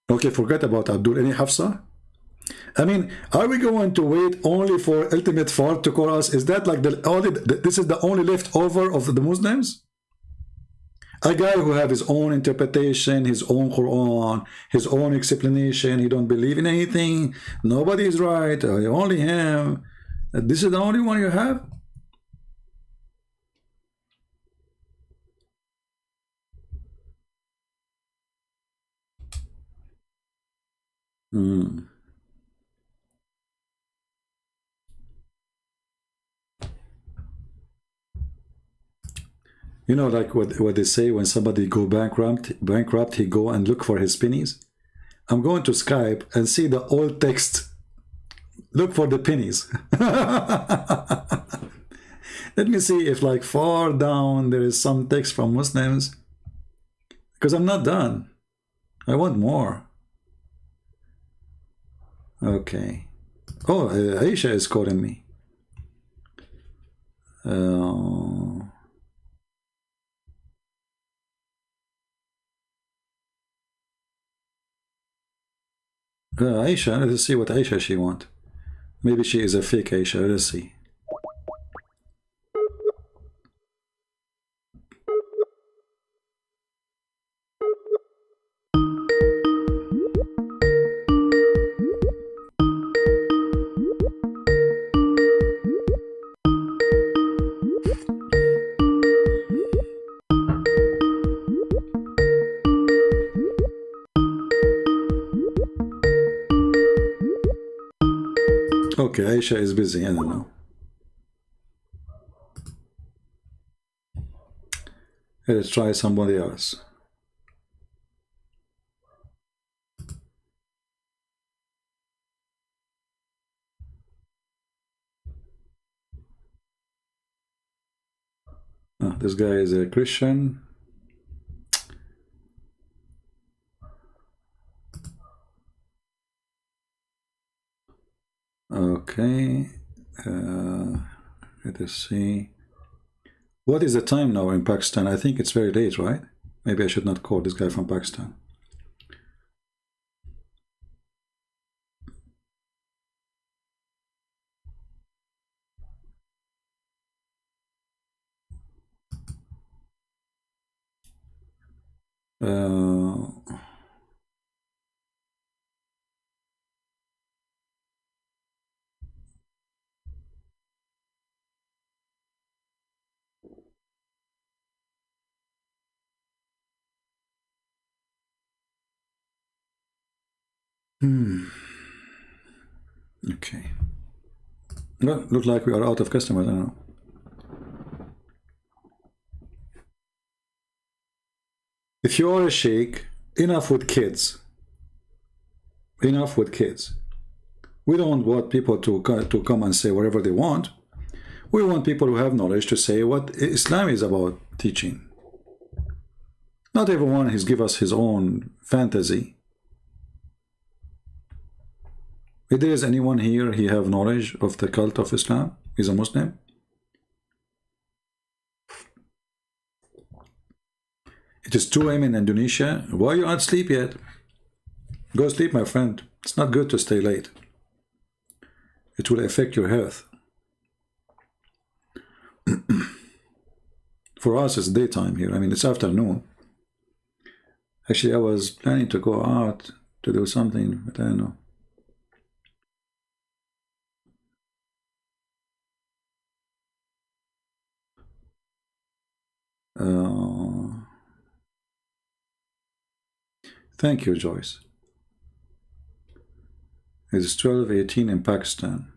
Okay, forget about Abdul. Any Hafsa? I mean, are we going to wait only for Ultimate Fard to call us? Is that like this is the only leftover of the Muslims? A guy who have his own interpretation, his own Quran, his own explanation. He don't believe in anything. Nobody is right. Only him. This is the only one you have? Hmm. You know, like what they say when somebody go bankrupt, he go and look for his pennies. I'm going to Skype and see the old text. Look for the pennies. Let me see if like far down there is some text from Muslims. Because I'm not done. I want more. Okay. Oh, Aisha is calling me. Aisha, let's see what Aisha she want. Maybe she is a fake Aisha. Let's see. Okay, Aisha is busy. I don't know. Let's try somebody else. Oh, this guy is a Christian. Okay. Let us see. What is the time now in Pakistan? I think it's very late, right? Maybe I should not call this guy from Pakistan. Okay. Well, look like we are out of customers. I don't know. If you are a sheikh, enough with kids. Enough with kids. We don't want people to come and say whatever they want. We want people who have knowledge to say what Islam is about teaching. Not everyone has given us his own fantasy. If there is anyone here, he have knowledge of the cult of Islam, he's a Muslim. It is 2 a.m. in Indonesia. Why you not sleep yet? Go sleep, my friend. It's not good to stay late. It will affect your health. For us, it's daytime here. I mean, it's afternoon. Actually, I was planning to go out to do something, but I don't know. Thank you, Joyce. It's 12:18 in Pakistan.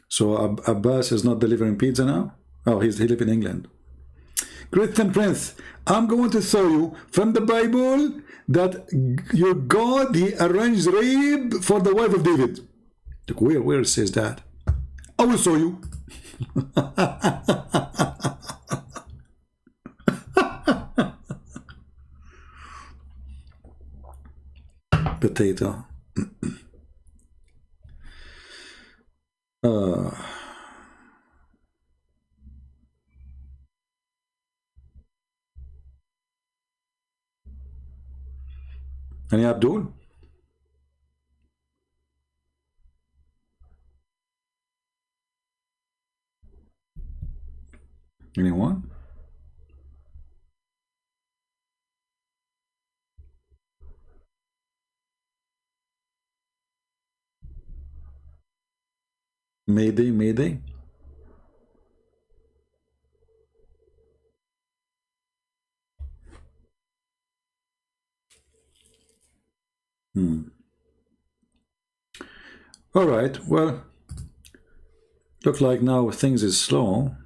So Abbas is not delivering pizza now? Oh, he lives in England. Christian Prince, I'm going to show you from the Bible that your God, he arranged rape for the wife of David. Look, where it says that? I will show you. Potato. Any Abdul? Anyone? Mayday, Mayday. All right, well, look like now things is slow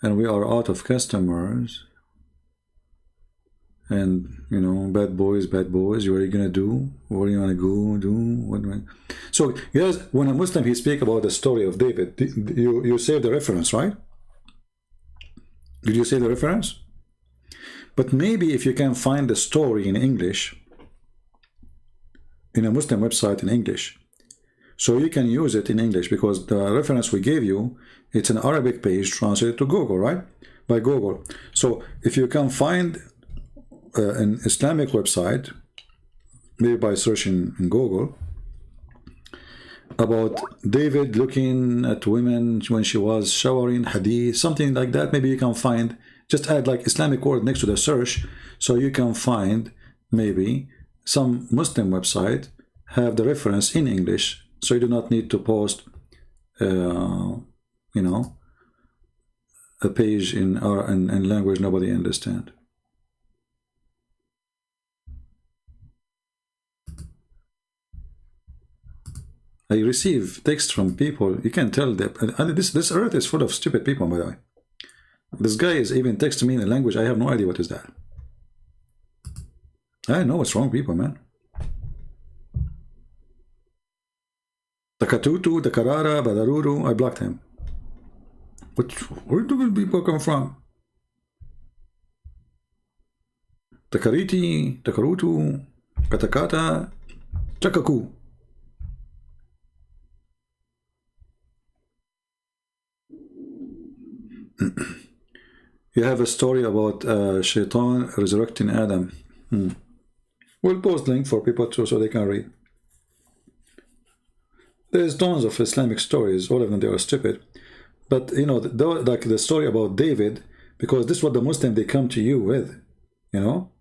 and we are out of customers. And, you know, bad boys, what are you gonna do? What are you gonna go do? What do I... So, yes, when a Muslim, he speak about the story of David, you say the reference, right? Did you say the reference? But maybe if you can find the story in English, in a Muslim website in English, so you can use it in English, because the reference we gave you, it's an Arabic page translated to Google, right? By Google. So if you can find an Islamic website, maybe by searching in Google, about David looking at women when she was showering, hadith, something like that, maybe you can find, just add like Islamic word next to the search, so you can find maybe some Muslim website have the reference in English, so you do not need to post, you know, a page in language nobody understand. I receive text from people. You can tell that this earth is full of stupid people, by the way. This guy is even texting me in a language I have no idea what is that. I know what's wrong, people, man. Takatutu, Takarara, Badaruru, I blocked him. But where do people come from? Takariti, Takarutu, Katakata, Chakaku. You have a story about Shaitan resurrecting Adam. We'll post link for people to, so they can read. There's tons of Islamic stories, all of them they are stupid. But you know, like the story about David, because this is what the Muslim they come to you with, you know.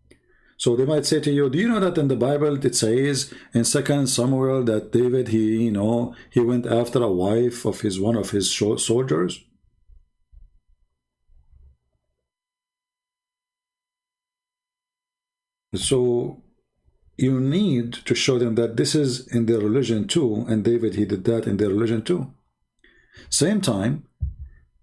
So they might say to you, do you know that in the Bible it says in 2 Samuel that David, he went after a wife of one of his soldiers? So you need to show them that this is in their religion too, and David, he did that in their religion too. Same time,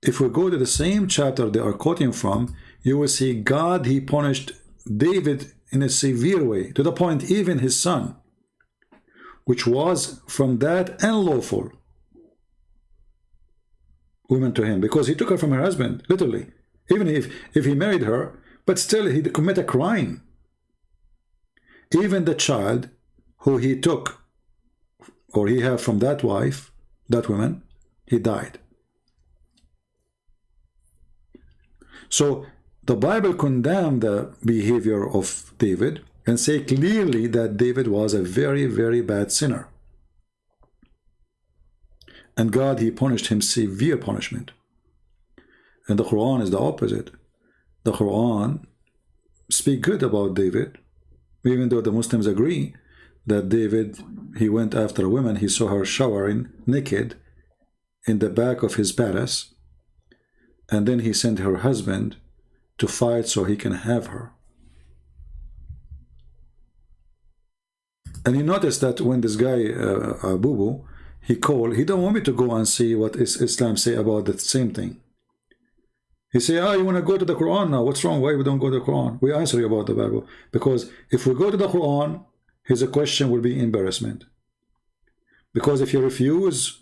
if we go to the same chapter they are quoting from, you will see God, he punished David in a severe way, to the point even his son, which was from that unlawful woman to him, because he took her from her husband, literally, even if he married her, but still he committed a crime. Even the child who he took, or he had from that wife, that woman, he died. So the Bible condemned the behavior of David and say clearly that David was a very, very bad sinner. And God, he punished him severe punishment. And the Quran is the opposite. The Quran speak good about David, even though the Muslims agree that David, he went after a woman, he saw her showering naked in the back of his palace, and then he sent her husband to fight so he can have her. And you notice that when this guy, Bubu, he called, he don't want me to go and see what Islam say about the same thing. He say, you want to go to the Quran now? What's wrong? Why we don't go to the Quran? We answer you about the Bible. Because if we go to the Quran, his question will be embarrassment. Because if you refuse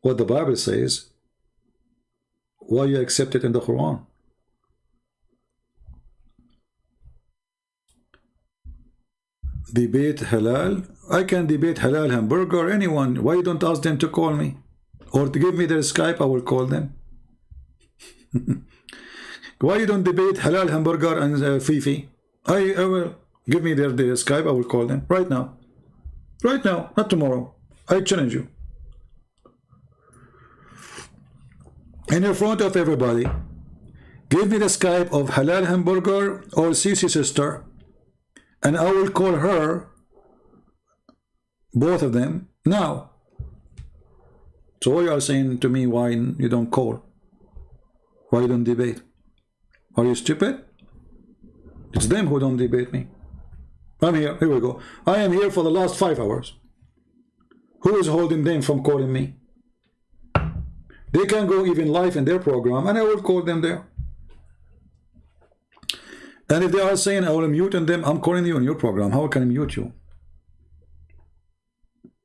what the Bible says, why you accept it in the Quran? Debate halal? I can debate halal hamburger, anyone. Why you don't ask them to call me? Or to give me their Skype, I will call them. Why you don't debate halal hamburger and Fifi? I will give me their Skype, I will call them right now. Right now, not tomorrow. I challenge you. In front of everybody, give me the Skype of halal hamburger or Sisi sister, and I will call her, both of them, now. So you are saying to me, why you don't call? Why you don't debate? Are you stupid? It's them who don't debate me. I'm here. Here we go. I am here for the last 5 hours. Who is holding them from calling me? They can go even live in their program, and I will call them there. And if they are saying I will mute them, I'm calling you in your program. How can I mute you?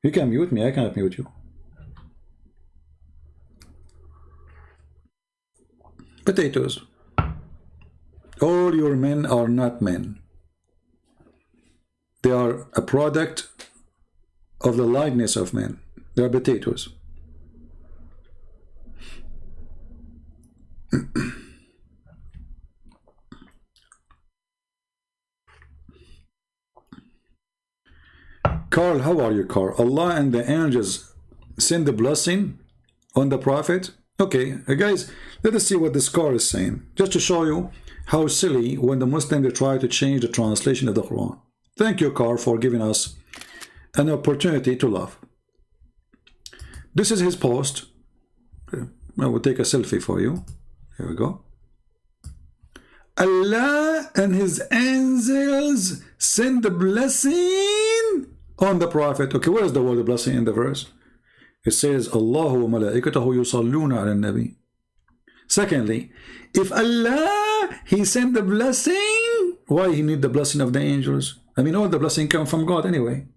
You can mute me. I cannot mute you. Potatoes. All your men are not men. They are a product of the likeness of men. They are potatoes. Carl, how are you, Carl? Allah and the angels send the blessing on the Prophet. Okay, guys, let us see what this Carl is saying, just to show you how silly when the Muslims try to change the translation of the Quran. Thank you, Carl, for giving us an opportunity to laugh. This is his post. Okay. I will take a selfie for you. Here we go. Allah and his angels send the blessing on the Prophet. Okay, where is the word blessing in the verse? It says, Allahu wa malaikatahu yusalluna ala nabi. Secondly, if Allah, he sent the blessing, why he need the blessing of the angels? I mean, all the blessing come from God anyway.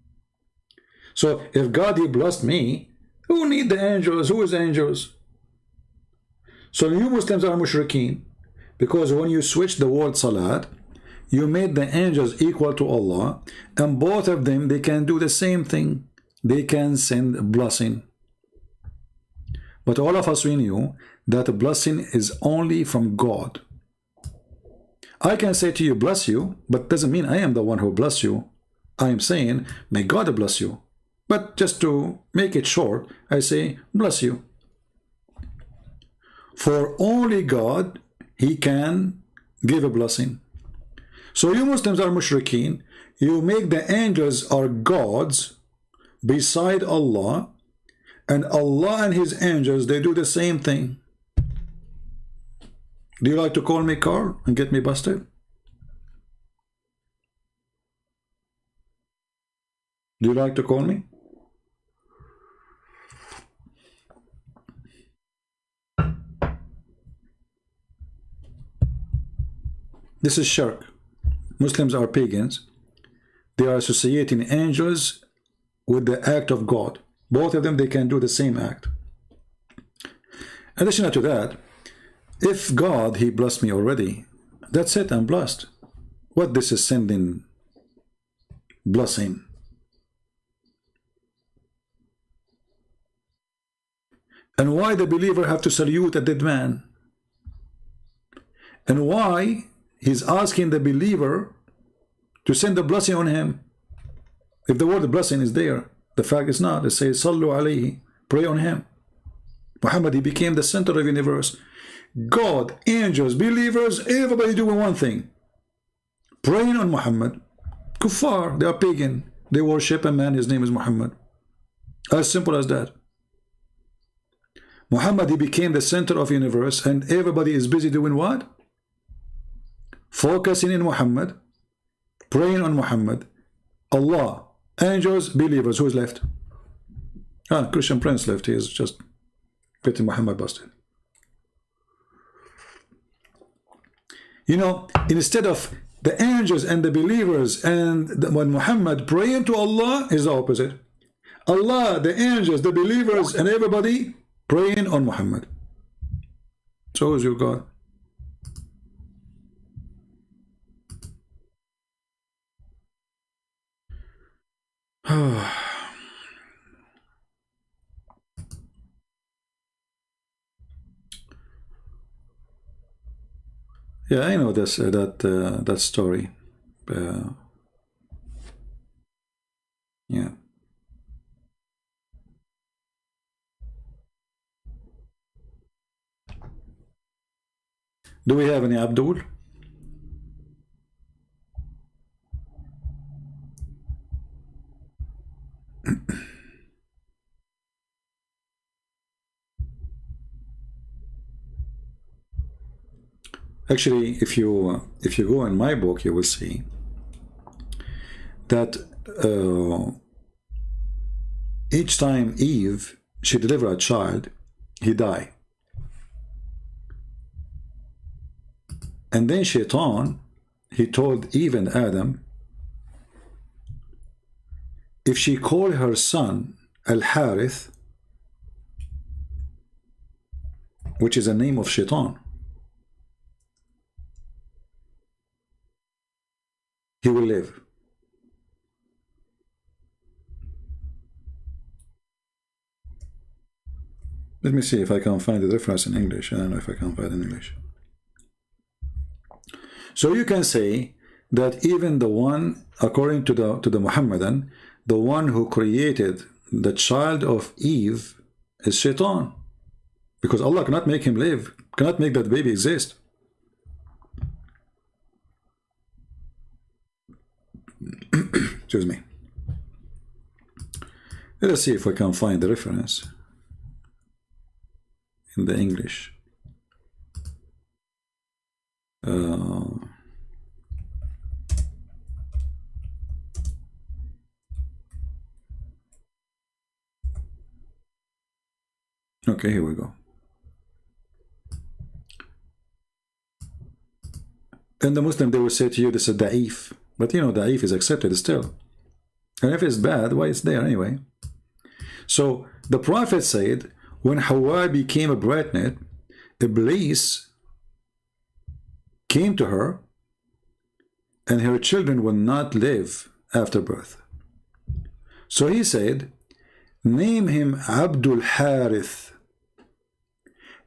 So if God, he blessed me, who need the angels? Who is angels? So you Muslims are mushrikeen, because when you switch the word salat, you made the angels equal to Allah, and both of them, they can do the same thing. They can send blessing. But all of us, we knew that a blessing is only from God. I can say to you, bless you, but doesn't mean I am the one who bless you. I am saying, may God bless you. But just to make it short, I say, bless you. For only God, he can give a blessing. So you Muslims are mushrikeen. You make the angels are gods beside Allah, and Allah and his angels, they do the same thing. Do you like to call me Carl and get me busted? Do you like to call me? This is shirk. Muslims are pagans. They are associating angels with the act of God. Both of them, they can do the same act. Additional to that, if God, he blessed me already, that's it, I'm blessed. What this is sending blessing? And why the believer have to salute a dead man? And why he's asking the believer to send a blessing on him? If the word blessing is there, the fact is not. It says, Sallu alayhi, pray on him. Muhammad, he became the center of the universe. God, angels, believers, everybody doing one thing. Praying on Muhammad. Kuffar, they are pagan. They worship a man, his name is Muhammad. As simple as that. Muhammad, he became the center of the universe, and everybody is busy doing what? Focusing in Muhammad, praying on Muhammad. Allah, angels, believers, who's left? Christian Prince left. He is just getting Muhammad busted. You know, instead of the angels and the believers and when Muhammad praying to Allah, is the opposite. Allah, the angels, the believers, and everybody praying on Muhammad. So is your God. Yeah, I know this that story. Yeah. Do we have any Abdul? Actually, if you go in my book, you will see that each time Eve, she delivered a child, he died. And then Shaitan, he told Eve and Adam, if she called her son Al-Harith, which is a name of Shaitan, he will live. Let me see if I can find the reference in English. I don't know if I can find it in English. So you can say that even the one, according to the Muhammadan, the one who created the child of Eve is Shaitan, because Allah cannot make him live, cannot make that baby exist. Excuse me. Let us see if I can find the reference in the English. Okay, here we go. And the Muslim, they will say to you, this is da'if. But you know, da'if is accepted still. And if it's bad, why it's there anyway? So the Prophet said, when Hawa became a pregnant, Iblis came to her, and her children will not live after birth. So he said, name him Abdul Harith.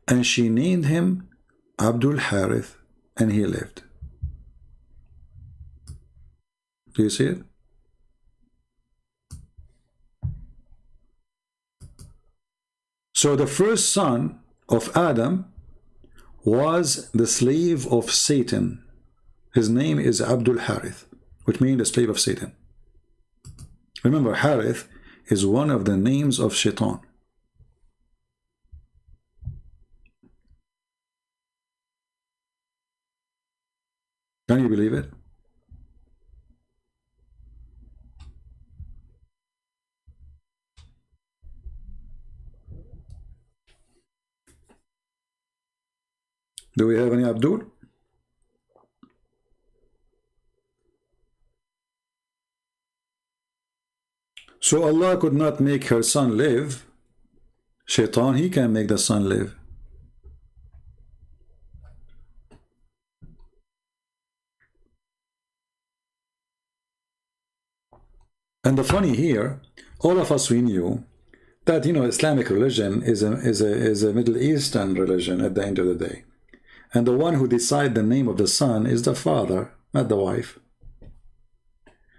And she named him Abdul Harith, and he lived. Do you see it? So the first son of Adam was the slave of Satan. His name is Abdul Harith, which means the slave of Satan. Remember, Harith is one of the names of Shaitan. Can you believe it? Do we have any Abdul? So Allah could not make her son live. Shaitan, he can make the son live. And the funny here, all of us, we knew that, you know, Islamic religion is a Middle Eastern religion at the end of the day. And the one who decides the name of the son is the father, not the wife.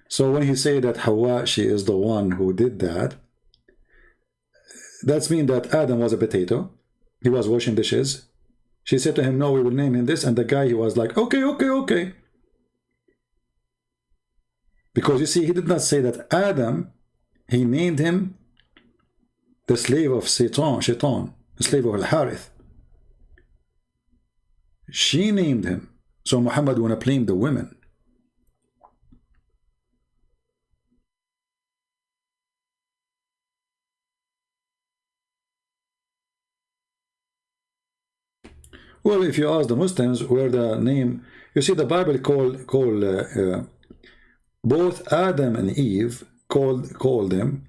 So when he say that Hawa, she is the one who did that, that's mean that Adam was a potato. He was washing dishes. She said to him, no, we will name him this. And the guy, he was like, okay, okay, okay. Because you see, he did not say that Adam, he named him the slave of Shaitan, the slave of Al-Harith. She named him. So Muhammad wanna blame the women. Well, if you ask the Muslims where the name, you see the Bible call both Adam and Eve call them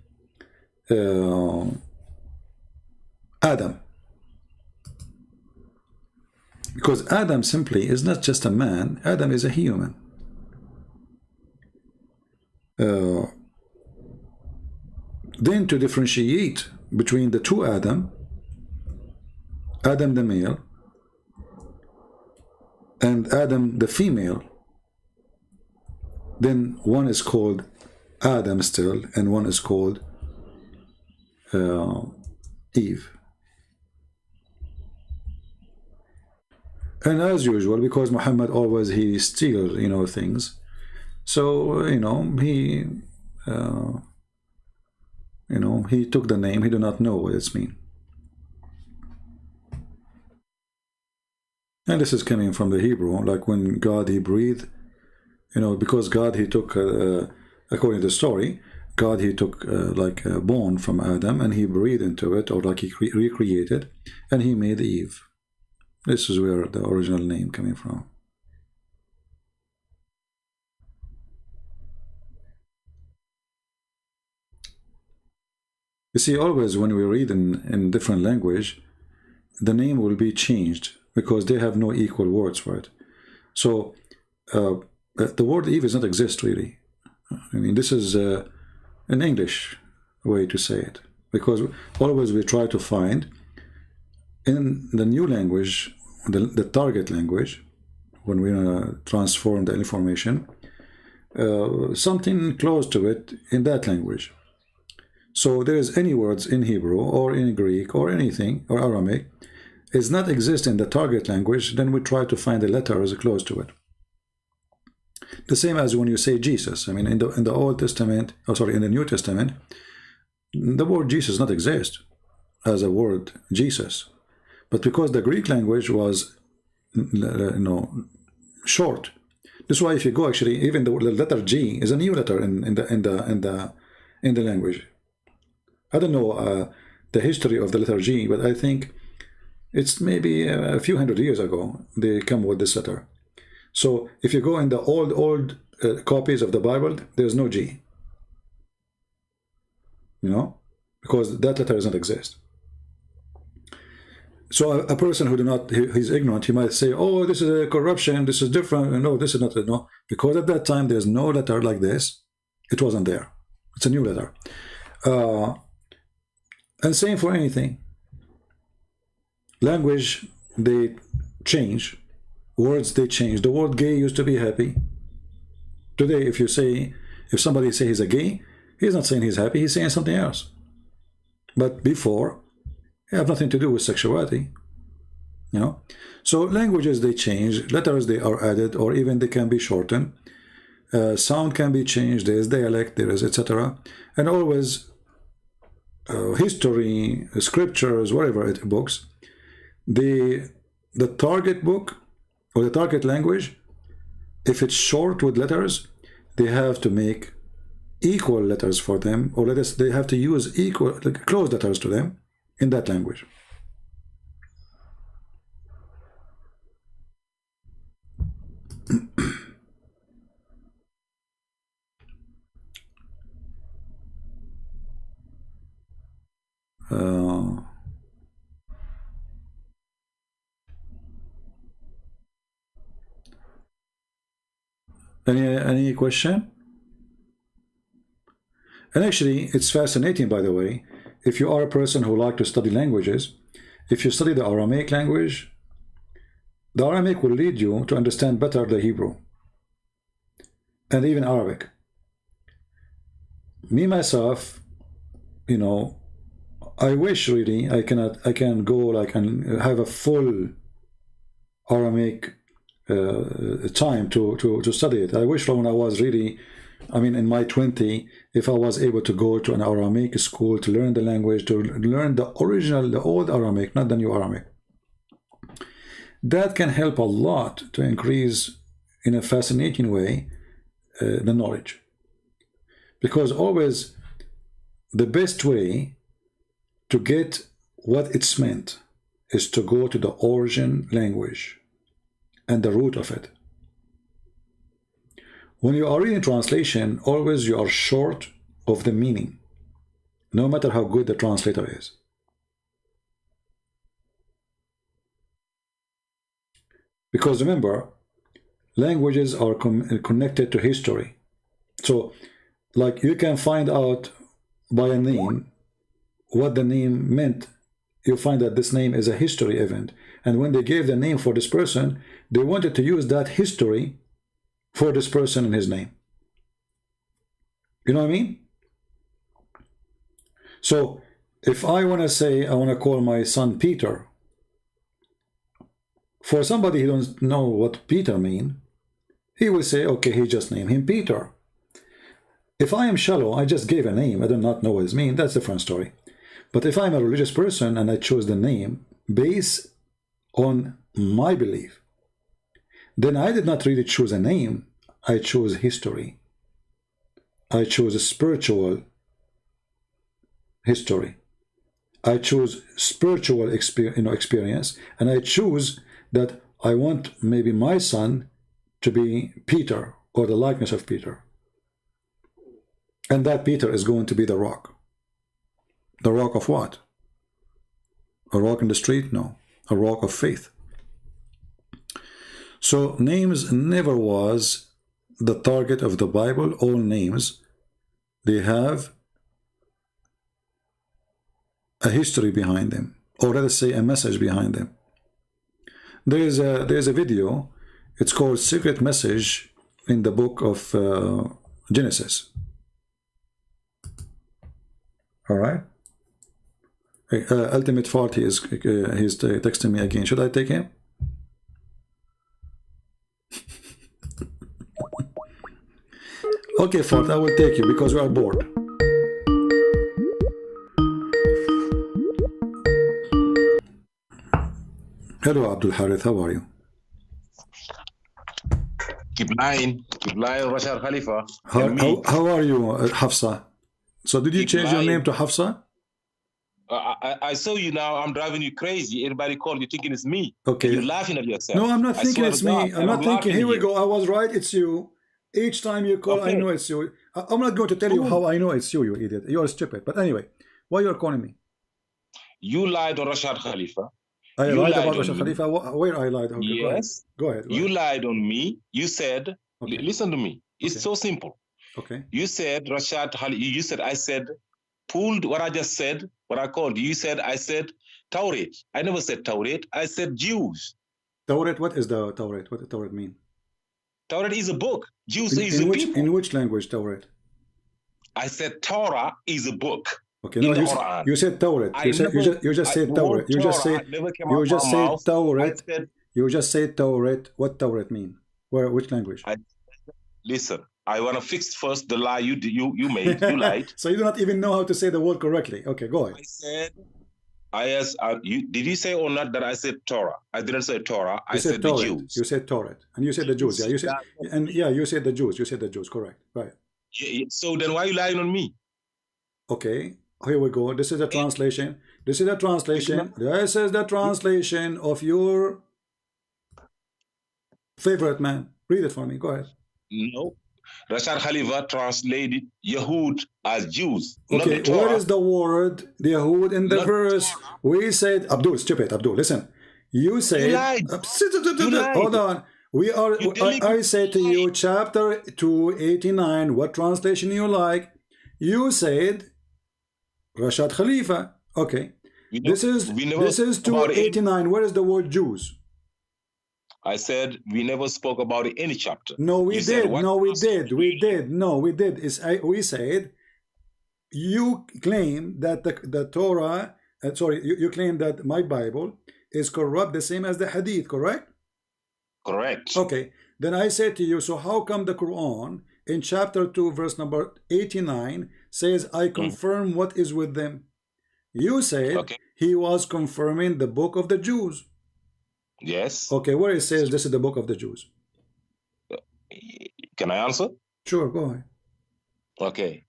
Adam, because Adam simply is not just a man. Adam is a human. Then to differentiate between the two Adam the male and Adam the female, then one is called Adam still, and one is called Eve. And as usual, because Muhammad always he steals, you know, things. So you know he took the name. He do not know what it's mean. And this is coming from the Hebrew, like when God he breathed, you know, because God he took, according to the story, God he took like a bone from Adam and he breathed into it, or like he recreated, and he made Eve. This is where the original name coming from. You see, always when we read in different language, the name will be changed because they have no equal words for it. So the word Eve does not exist really. I mean, this is an English way to say it, because always we try to find in the new language, the target language, when we transform the information, something close to it in that language. So there is any words in Hebrew or in Greek or anything, or Aramaic, is not exist in the target language, then we try to find the letters close to it. The same as when you say Jesus. I mean, in the Old Testament, oh sorry, in the New Testament, the word Jesus does not exist as a word, Jesus. But because the Greek language was, short. This is why if you go actually, even the letter G is a new letter in the language. I don't know the history of the letter G, but I think it's maybe a few hundred years ago they come with this letter. So if you go in the old copies of the Bible, there's no G. You know, because that letter does not exist. So a person who he's ignorant, he might say, oh, this is a corruption, this is different. No, this is not, no. Because at that time, there's no letter like this. It wasn't there. It's a new letter. And same for anything. Language, they change. Words, they change. The word gay used to be happy. Today, if somebody say he's a gay, he's not saying he's happy, he's saying something else. But before, it have nothing to do with sexuality. You know? So languages, they change. Letters, they are added, or even they can be shortened. Sound can be changed. There is dialect, there is etc. And always history, scriptures, whatever books, the target book or the target language, if it's short with letters, they have to make equal letters for them, or they have to use equal, like, close letters to them in that language. Any question? And actually, it's fascinating, by the way, if you are a person who like to study languages, if you study the Aramaic language, The Aramaic will lead you to understand better the Hebrew and even Arabic. Me myself, you know, I wish really I can go like and have a full Aramaic time to study it. I wish when I was really, I mean, in my 20, if I was able to go to an Aramaic school to learn the language, to learn the original, the old Aramaic, not the new Aramaic. That can help a lot to increase in a fascinating way the knowledge. Because always the best way to get what it's meant is to go to the origin language and the root of it. When you are reading translation, always you are short of the meaning, no matter how good the translator is. Because remember, languages are connected to history. So, like, you can find out by a name what the name meant. You find that this name is a history event. And when they gave the name for this person, they wanted to use that history for this person and his name. You know what I mean? So, if I want to say, I want to call my son Peter, for somebody who doesn't know what Peter means, he will say, okay, he just named him Peter. If I am shallow, I just gave a name, I do not know what it means, that's a different story. But if I'm a religious person and I chose the name based on my belief, then I did not really choose a name, I chose history. I chose a spiritual history. I chose spiritual experience, and I choose that I want maybe my son to be Peter or the likeness of Peter. And that Peter is going to be the rock. The rock of what? A rock in the street? No. A rock of faith. So names never was the target of the Bible. All names, they have a history behind them, or let us say a message behind them. There's a video, it's called Secret Message in the book of Genesis. All right. Ultimate Faulty is he's texting me again. Should I take him? Okay, Fault, I will take you because we are bored. Hello, Abdul Harith, how are you? Keep lying, Rashad Khalifa. How are you, Hafsa? So did you change your name to Hafsa? I saw you now. I'm driving you crazy. Everybody called you thinking it's me. Okay. And you're laughing at yourself. No, I'm not thinking it's me. I'm not thinking, here we go. I was right, it's you. Each time you call, I know it's you. I'm not going to tell you how I know it's you, you idiot. You're stupid. But anyway, why you're calling me? You lied on Rashad Khalifa. I lied about Rashad Khalifa? Where I lied? Okay, yes. Go ahead. You lied on me. You said, listen to me. It's so simple. Okay. You said Rashad Khalifa. You said, I said, pulled what I just said, what I called you. You said, I said Tauret. I never said Tauret. I said Jews. Tauret, what is the Tauret? What does Tauret mean? Tauret is a book. Jews is a people. In which language, Tauret? I said Torah is a book. Okay, no, you said Tauret. You just said Tauret. You just said Tauret. You just said Tauret. What Tauret mean? Which language? Listen, I want to fix first the lie you made. You lied. So you do not even know how to say the word correctly. Okay, go ahead. I said, did you say or not that I said Torah? I didn't say Torah. I said the Jews. You said Tauret, and you said the Jews. Yeah, you said, and yeah, you said the Jews. You said the Jews. Correct. Right. So then why are you lying on me? Okay, here we go. This is a translation. This is a translation. This is the translation of your favorite man. Read it for me. Go ahead. No. Rashad Khalifa translated Yahud as Jews. Okay, what is the word Yahud in the verse? We said, Abdul, stupid, Abdul, listen. You said, hold on. I said to you, chapter 289, what translation you like? You said, Rashad Khalifa. Okay. This is 289. Where is the word Jews? I said we never spoke about any chapter. No, we You did. said, what no, we did. We did. No, we did. We said you claim that the Torah, sorry, you claim that my Bible is corrupt, the same as the Hadith, correct? Correct. Okay. Then I say to you, so how come the Quran in chapter 2, verse number 89 says, I confirm what is with them? You said he was confirming the book of the Jews. Yes. Okay, where it says this is the book of the Jews. Can I answer? Sure, go ahead. Okay.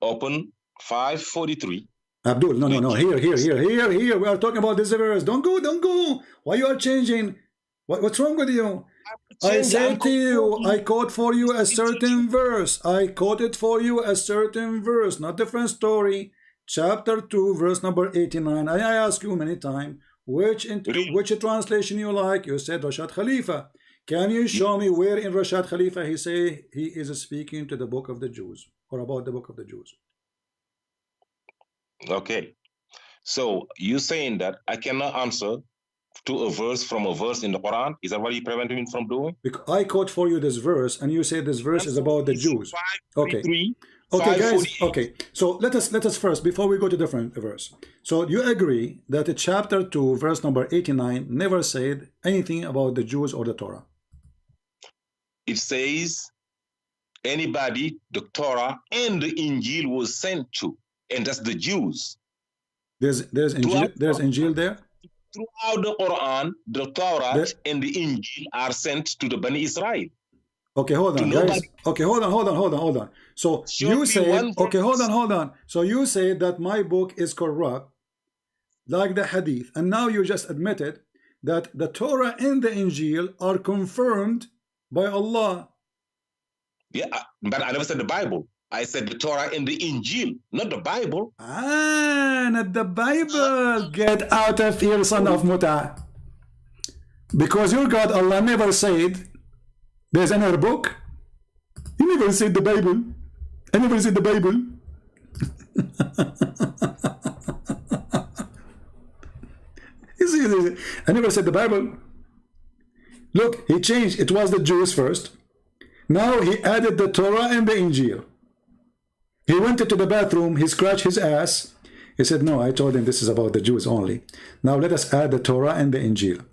Open 543. Abdul, no. Here. We are talking about this verse. Don't go. Why you are changing? What's wrong with you? I said to you, I quote for you a certain verse. I quoted for you a certain verse, not different story. Chapter 2, verse number 89. I asked you many times, which translation you like? You said Rashad Khalifa. Can you show me where in Rashad Khalifa he say he is speaking to the book of the Jews or about the book of the Jews? Okay. So you saying that I cannot answer to a verse from a verse in the Quran? Is that what you prevent me from doing? Because I quote for you this verse, and you say this verse is about the Jews. Okay. Okay, guys. Okay. So let us first, before we go to different verse. So you agree that chapter 2, verse number 89 never said anything about the Jews or the Torah? It says anybody the Torah and the Injil was sent to, and that's the Jews. There's Injil there? Throughout the Quran, the Torah and the Injil are sent to the Bani Israel. Okay, hold on, guys. Okay, hold on. So you say, okay, hold on. So you say that my book is corrupt, like the Hadith, and now you just admitted that the Torah and the Injil are confirmed by Allah. Yeah, but I never said the Bible. I said the Torah and the Injil, not the Bible. Not the Bible. Get out of here, son of Muta. Because your God, Allah, never said there's another book. He never said the Bible. I never said the Bible. You see, I never said the Bible. Look, he changed. It was the Jews first. Now he added the Torah and the Injil. He went into the bathroom, he scratched his ass. He said, no, I told him this is about the Jews only. Now let us add the Torah and the Injil.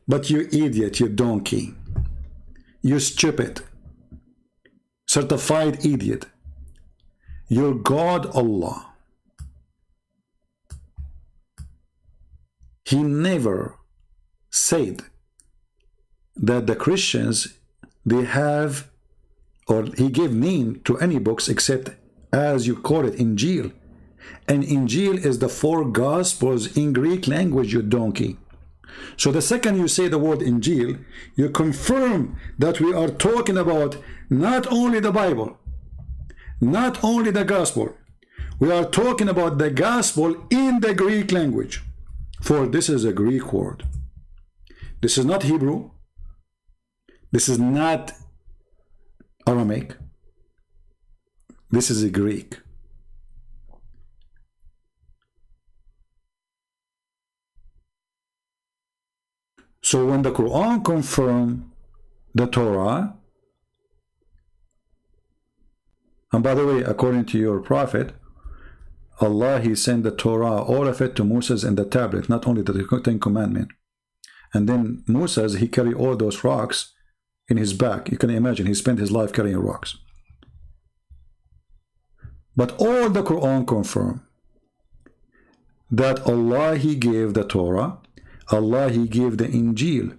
But you idiot, you donkey, you stupid, certified idiot, your God Allah, He never said that the Christians, they have, or He gave name to any books except, as you call it, Injil. And Injil is the 4 Gospels in Greek language, you donkey. So the second you say the word Injil, you confirm that we are talking about not only the Bible, not only the Gospel, we are talking about the Gospel in the Greek language. For this is a Greek word. This is not Hebrew. This is not Aramaic. This is a Greek. So when the Quran confirmed the Torah, and by the way, according to your prophet, Allah, He sent the Torah, all of it to Moses in the tablet, not only the 10 Commandments. And then Moses, he carried all those rocks in his back. You can imagine, he spent his life carrying rocks. But all the Quran confirmed that Allah, He gave the Torah, Allah, He gave the Injil.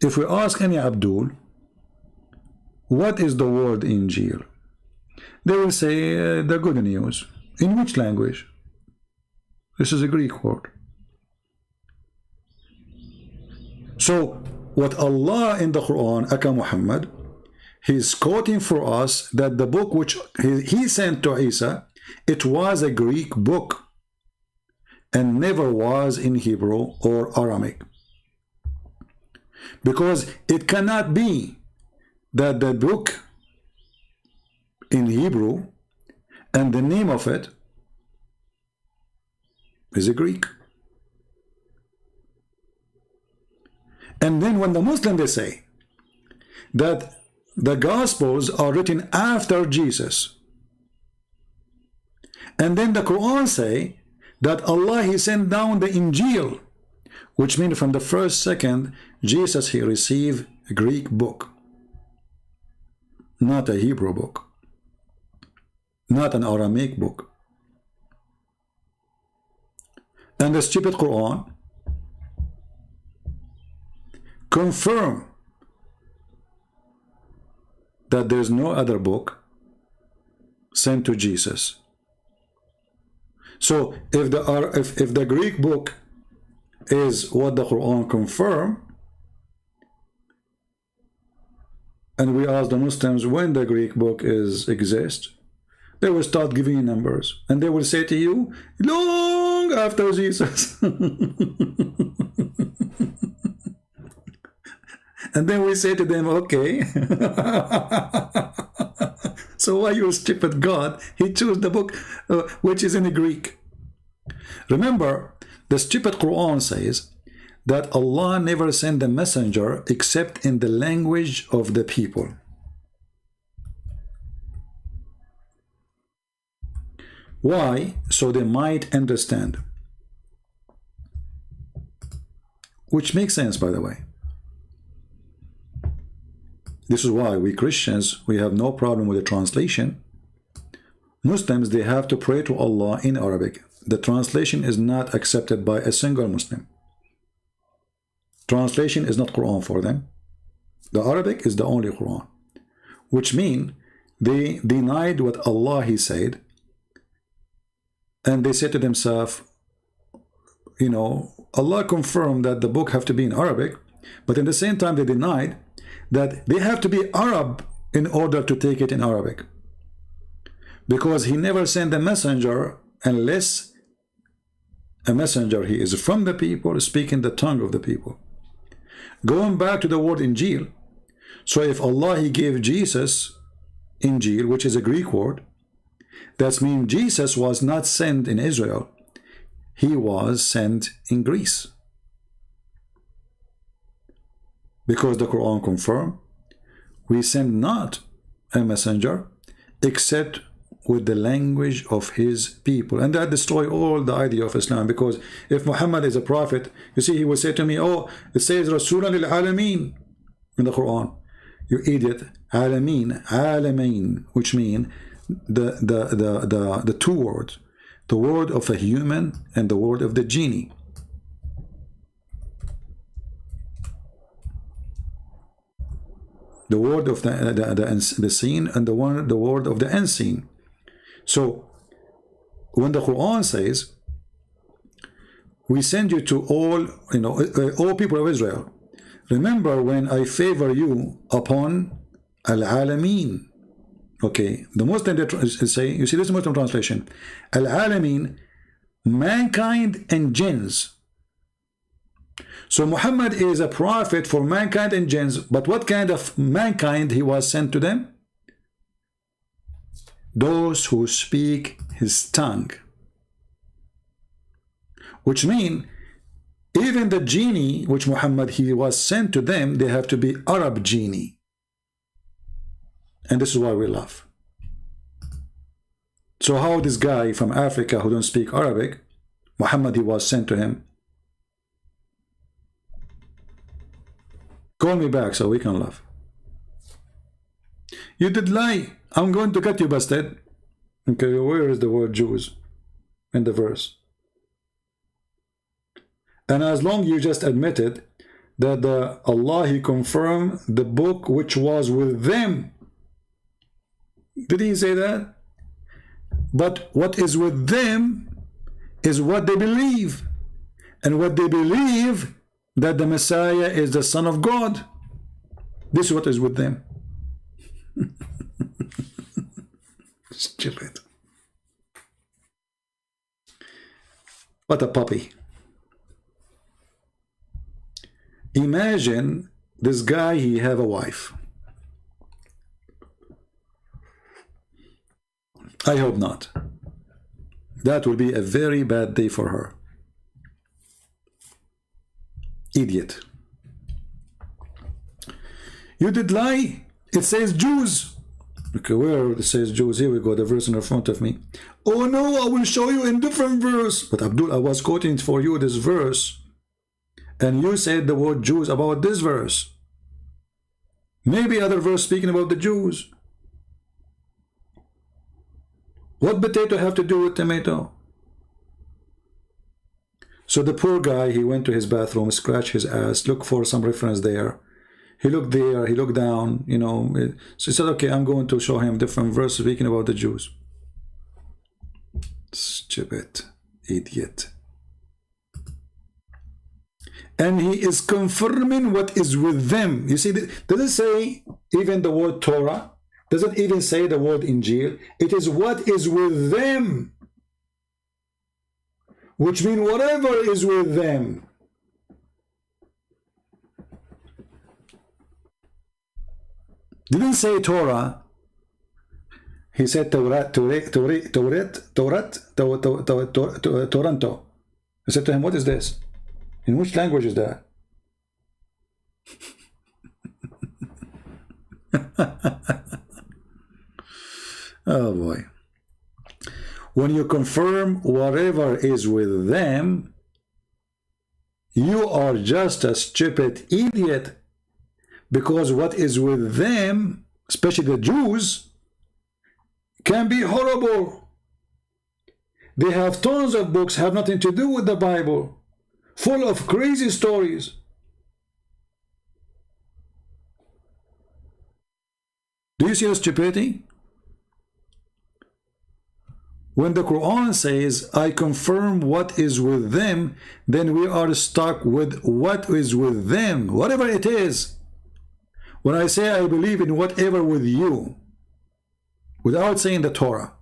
If we ask any Abdul, what is the word Injil? They will say the good news. In which language? This is a Greek word. So what Allah in the Quran, Aka Muhammad, He's quoting for us that the book which he sent to Isa, it was a Greek book and never was in Hebrew or Aramaic. Because it cannot be that the book in Hebrew and the name of it is a Greek. And then when the Muslims, they say that the Gospels are written after Jesus, and then the Quran say that Allah, He sent down the Injil, which means from the first second, Jesus, He received a Greek book, not a Hebrew book, not an Aramaic book. And the stupid Quran confirm that there is no other book sent to Jesus. So if the Greek book is what the Quran confirm, and we ask the Muslims when the Greek book exists, they will start giving you numbers, and they will say to you, long after Jesus. And then we say to them, okay, so why you stupid God? He chose the book which is in the Greek. Remember, the stupid Quran says that Allah never sent a messenger except in the language of the people. Why? So they might understand. Which makes sense, by the way. This is why we Christians, we have no problem with the translation. Muslims, they have to pray to Allah in Arabic. The translation is not accepted by a single Muslim. Translation is not Quran for them. The Arabic is the only Quran. Which means they denied what Allah, He said. And they said to themselves, you know, Allah confirmed that the book have to be in Arabic, but at the same time they denied that they have to be Arab in order to take it in Arabic, because He never sent a messenger unless a messenger, he is from the people, speaking the tongue of the people. Going back to the word Injil, so if Allah, He gave Jesus Injil, which is a Greek word, that means Jesus was not sent in Israel, He was sent in Greece. Because the Quran confirmed, we send not a messenger except with the language of his people. And that destroy all the idea of Islam, because if Muhammad is a prophet, you see, he will say to me, oh, it says Rasulan lil Alameen in the Quran. You idiot. Alameen, Alameen, which mean the two words, the word of a human and the word of the genie. The word of the seen and the word of the unseen. So when the Quran says, we send you to all, all people of Israel, remember when I favor you upon al-alameen. Okay, the Muslim say, you see, this is Muslim translation, al-alameen, mankind and jinns. So Muhammad is a prophet for mankind and jinns, but what kind of mankind he was sent to them? Those who speak his tongue. Which means, even the genie which Muhammad, he was sent to them, they have to be Arab genie. And this is why we laugh. So how this guy from Africa who don't speak Arabic, Muhammad, he was sent to him. Call me back so we can laugh. You did lie. I'm going to cut you, bastard. Okay, where is the word Jews in the verse? And as long you just admitted that Allah, He confirmed the book which was with them. Did He say that? But what is with them is what they believe. And what they believe, that the Messiah is the Son of God. This is what is with them. Stupid. What a puppy. Imagine this guy, he have a wife. I hope not. That will be a very bad day for her. Idiot. You did lie. It says Jews. Okay, where it says Jews? Here we go, the verse in front of me. Oh no, I will show you in different verse. But Abdul, I was quoting for you this verse, and you said the word Jews about this verse. Maybe other verse speaking about the Jews. What potato have to do with tomato? So the poor guy, he went to his bathroom, scratched his ass, looked for some reference there. He looked there, he looked down, you know. So he said, okay, I'm going to show him different verse speaking about the Jews. Stupid idiot. And he is confirming what is with them. You see, does it say even the word Torah? Does it even say the word Injil? It is what is with them. Which means whatever is with them. Didn't say Torah. He said Toronto. I said to him, what is this? In which language is that? Oh boy. When you confirm whatever is with them, you are just a stupid idiot. Because what is with them, especially the Jews, can be horrible. They have tons of books, have nothing to do with the Bible, full of crazy stories. Do you see the stupidity? When the Quran says, I confirm what is with them, then we are stuck with what is with them, whatever it is. When I say I believe in whatever with you, without saying the Torah,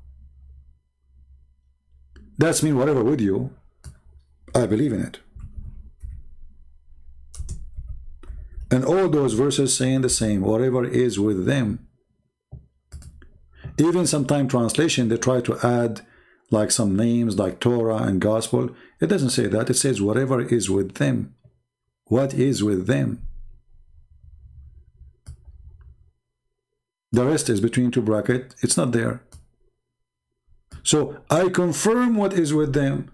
that's mean whatever with you, I believe in it. And all those verses saying the same, whatever is with them. Even sometimes translation, they try to add like some names like Torah and Gospel. It doesn't say that. It says whatever is with them. What is with them? The rest is between two brackets. It's not there. So I confirm what is with them.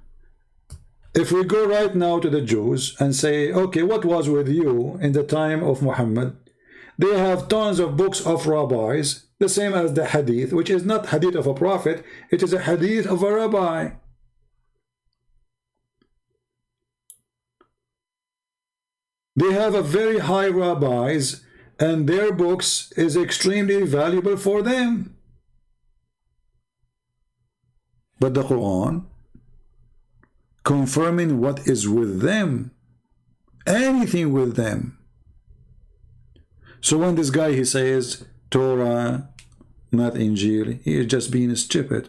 If we go right now to the Jews and say, okay, what was with you in the time of Muhammad? They have tons of books of rabbis, the same as the hadith, which is not hadith of a prophet, it is a hadith of a rabbi. They have a very high rabbis, and their books is extremely valuable for them. But the Quran, confirming what is with them, anything with them. So when this guy, he says, Torah, not Injil, he is just being stupid.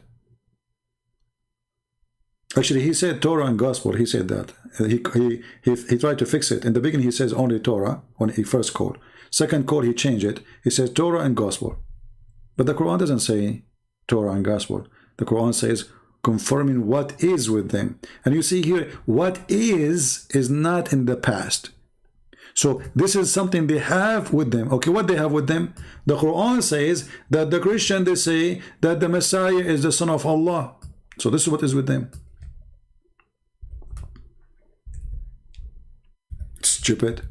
Actually, he said Torah and Gospel, he said that. He tried to fix it. In the beginning, he says only Torah, when he first called. Second call, he changed it. He says Torah and Gospel. But the Quran doesn't say Torah and Gospel. The Quran says confirming what is with them. And you see here, what is not in the past. So this is something they have with them. Okay, what they have with them? The Quran says that the Christian, they say that the Messiah is the Son of Allah. So this is what is with them. Stupid.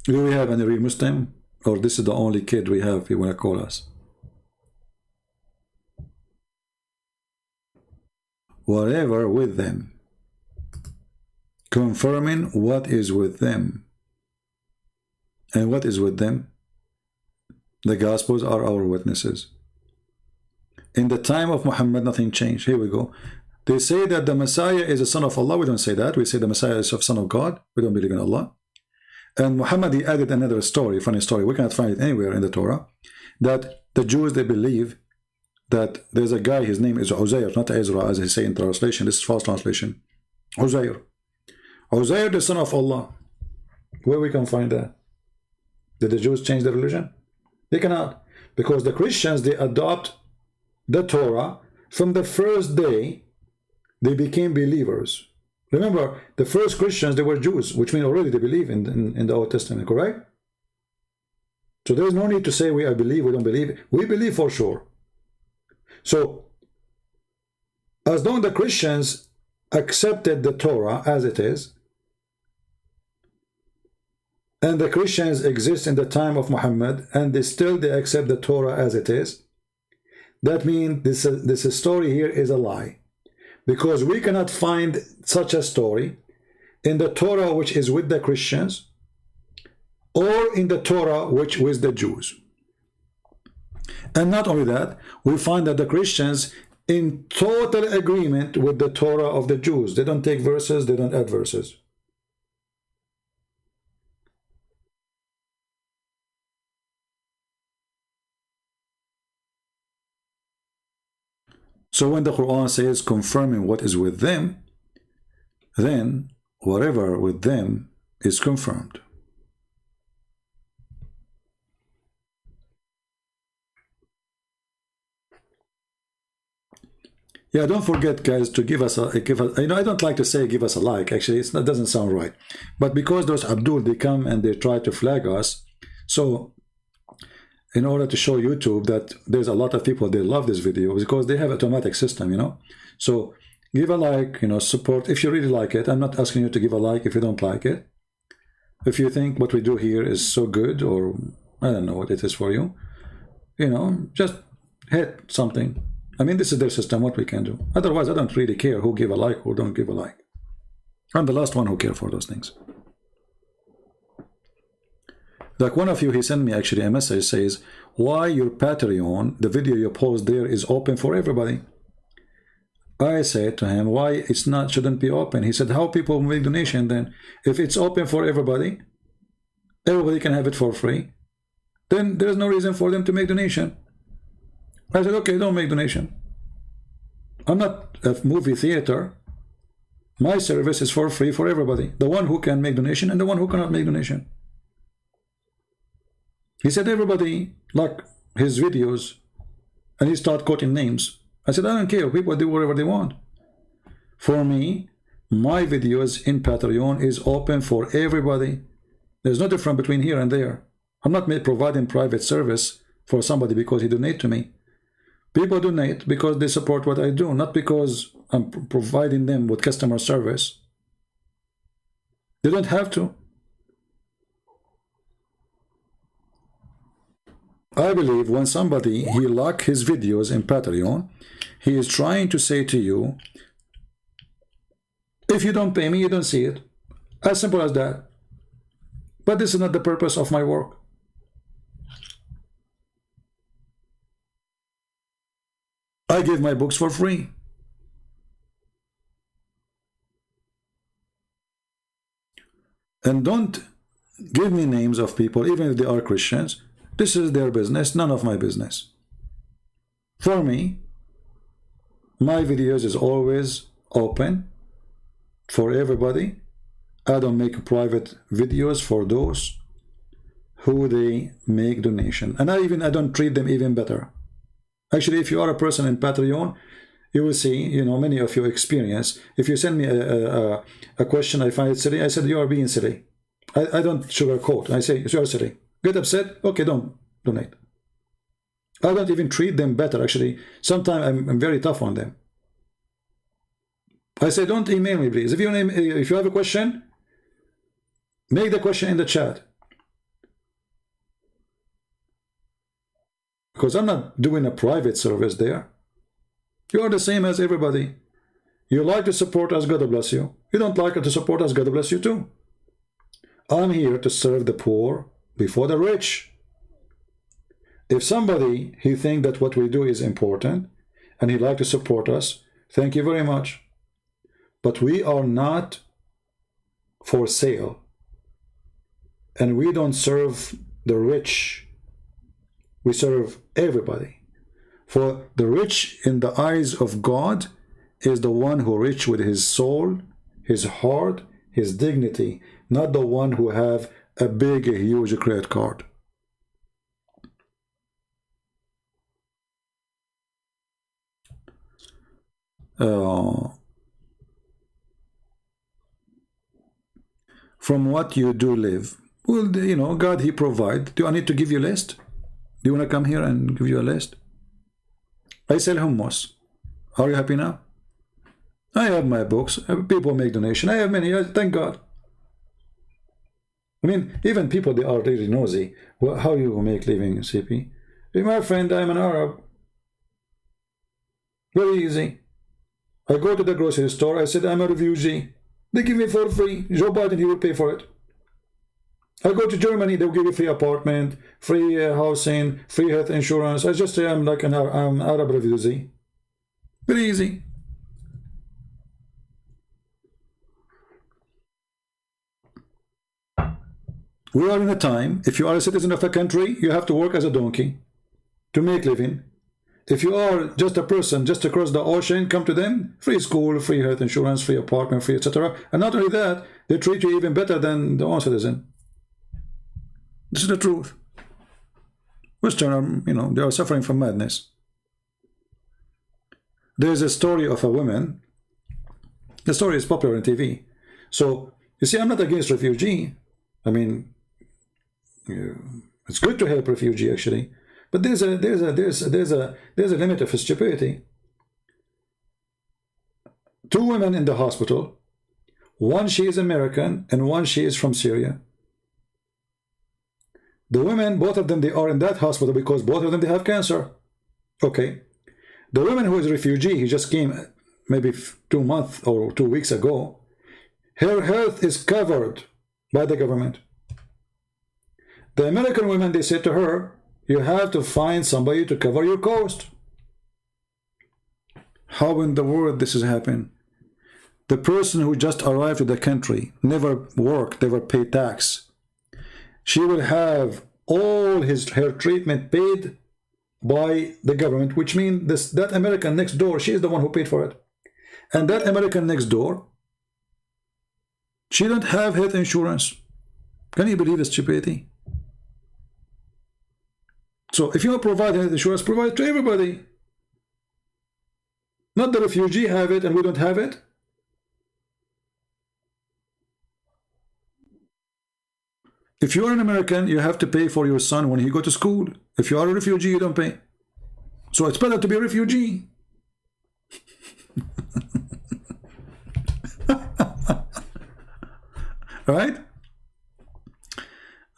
Do we have any real Muslim? Or this is the only kid we have, if you want to call us? Whatever with them. Confirming what is with them. And what is with them? The Gospels are our witnesses. In the time of Muhammad, nothing changed. Here we go. They say that the Messiah is a son of Allah. We don't say that. We say the Messiah is a son of God. We don't believe in Allah. And Muhammad, he added another story, funny story. We cannot find it anywhere in the Torah. That the Jews, they believe that there's a guy, his name is Uzair, not Ezra, as they say in translation. This is false translation. Uzair. Uzair, the son of Allah. Where we can find that? Did the Jews change their religion? They cannot. Because the Christians, they adopt the Torah from the first day they became believers. Remember, the first Christians, they were Jews, which means already they believe in the Old Testament, correct? So there is no need to say I believe, we don't believe. We believe for sure. So, as long as the Christians accepted the Torah as it is, and the Christians exist in the time of Muhammad, and they accept the Torah as it is, that means this story here is a lie. Because we cannot find such a story in the Torah which is with the Christians, or in the Torah which with the Jews. And not only that, we find that the Christians in total agreement with the Torah of the Jews. They don't take verses, they don't add verses. So when the Quran says confirming what is with them, then whatever with them is confirmed. Yeah, don't forget, guys, to give us I don't like to say give us a like. Actually, that doesn't sound right. But because those Abdul, they come and they try to flag us, so in order to show YouTube that there's a lot of people, they love this video because they have automatic system, you know. So give a like, you know, support if you really like it. I'm not asking you to give a like if you don't like it. If you think what we do here is so good, or I don't know what it is for you, you know, just hit something. I mean, this is their system, what we can do. Otherwise, I don't really care who give a like or don't give a like. I'm the last one who care for those things. Like one of you, he sent me actually a message, says, why your Patreon, the video you post there is open for everybody? I said to him, why it's not, shouldn't be open? He said, how people make donation then? If it's open for everybody can have it for free, then there's no reason for them to make donation. I said, okay, don't make donation. I'm not a movie theater. My service is for free for everybody. The one who can make donation and the one who cannot make donation. He said everybody like his videos, and he started quoting names. I said, I don't care. People do whatever they want. For me, my videos in Patreon is open for everybody. There's no difference between here and there. I'm not providing private service for somebody because he donate to me. People donate because they support what I do, not because I'm providing them with customer service. They don't have to. I believe when somebody, he like his videos in Patreon, he is trying to say to you, if you don't pay me, you don't see it. As simple as that. But this is not the purpose of my work. I give my books for free. And don't give me names of people, even if they are Christians. This is their business, none of my business. For me, my videos is always open for everybody. I don't make private videos for those who they make donation. And I don't treat them even better. Actually, if you are a person in Patreon, you will see, you know, many of your experience. If you send me a question, I find it silly, I said, you are being silly. I don't sugarcoat. I say, you are silly. Get upset? Okay, don't donate. I don't even treat them better, actually. Sometimes I'm very tough on them. I say, don't email me, please. If you have a question, make the question in the chat. Because I'm not doing a private service there. You are the same as everybody. You like to support us, God bless you. You don't like to support us, God bless you too. I'm here to serve the poor before the rich. If somebody, he think that what we do is important, and he like to support us, thank you very much. But we are not for sale. And we don't serve the rich. We serve everybody. For the rich in the eyes of God is the one who rich with his soul, his heart, his dignity, not the one who have a big, huge credit card. from what you do live. Well, you know, God, He provide. Do I need to give you a list? Do you want to come here and give you a list? I sell hummus. Are you happy now? I have my books. People make donation. I have many. Thank God. I mean, even people, they are really nosy. Well, how you make living, CP? Hey, my friend, I'm an Arab. Very easy. I go to the grocery store. I said, I'm a refugee. They give me for free. Joe Biden, he will pay for it. I go to Germany. They'll give you free apartment, free housing, free health insurance. I just say I'm like an Arab refugee. Very easy. We are in a time, if you are a citizen of a country, you have to work as a donkey to make living. If you are just a person just across the ocean, come to them, free school, free health insurance, free apartment, free etc. And not only that, they treat you even better than the own citizen. This is the truth. Western, you know, they are suffering from madness. There's a story of a woman. The story is popular on TV. So, you see, I'm not against refugee. I mean, it's good to help refugee actually, but there's a limit of stupidity. 2 women in the hospital, one she is American and one she is from Syria. The women, both of them, they are in that hospital because both of them they have cancer. Okay, the woman who is a refugee, he just came maybe 2 months or 2 weeks ago. Her health is covered by the government. The American women, they said to her, you have to find somebody to cover your cost. How in the world this has happened? The person who just arrived to the country, never worked, never paid tax, she will have all her treatment paid by the government, which means that American next door, she is the one who paid for it. And that American next door, she don't have health insurance. Can you believe the stupidity? So if you provide health insurance, provide it to everybody. Not the refugee have it and we don't have it. If you are an American, you have to pay for your son when he go to school. If you are a refugee, you don't pay. So it's better to be a refugee. Right?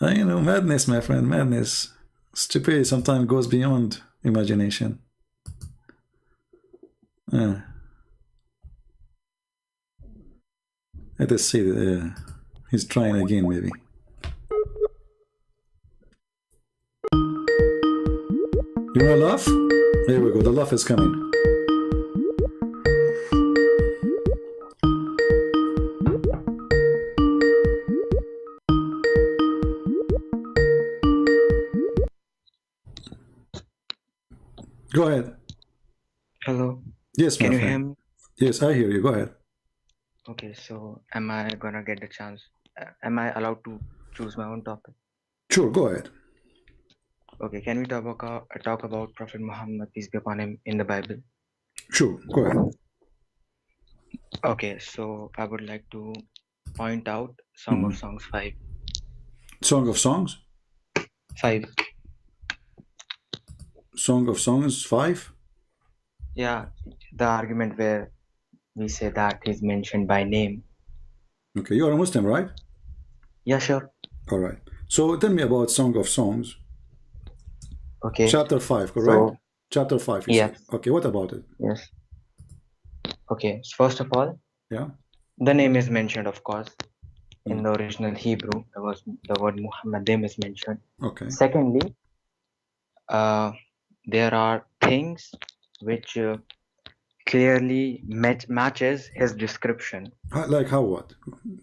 You know, madness, my friend, madness. Stupidity sometimes goes beyond imagination. Let us see. He's trying again, maybe. You want to laugh? Here we go. The laugh is coming. Go ahead. Hello. Yes, my Can you friend. hear me? Yes, I hear you. Go ahead. Okay, so am I gonna get the chance? Am I allowed to choose my own topic? Sure, go ahead. Okay, can we talk about Prophet Muhammad, peace be upon him, in the Bible? Sure, go ahead. Okay, so I would like to point out Song of Songs 5. Song of Songs? 5. Song of Songs 5? Yeah, the argument where we say that he's mentioned by name. Okay, you are a Muslim, right? Yeah, sure. All right. So tell me about Song of Songs. Okay. Chapter 5, correct? So, Chapter 5, you yes. say. Okay, what about it? Yes. Okay, so first of all, yeah, the name is mentioned, of course. In the original Hebrew, the word Muhammadim is mentioned. Okay. Secondly, there are things which clearly matches his description. Like how what?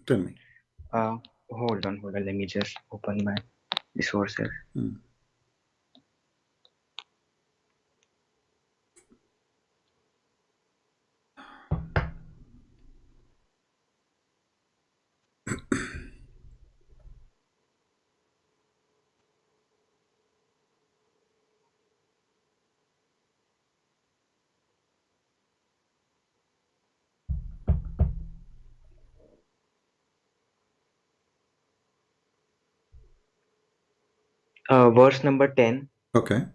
Tell me. Hold on. Let me just open my resources. Verse number 10. Okay.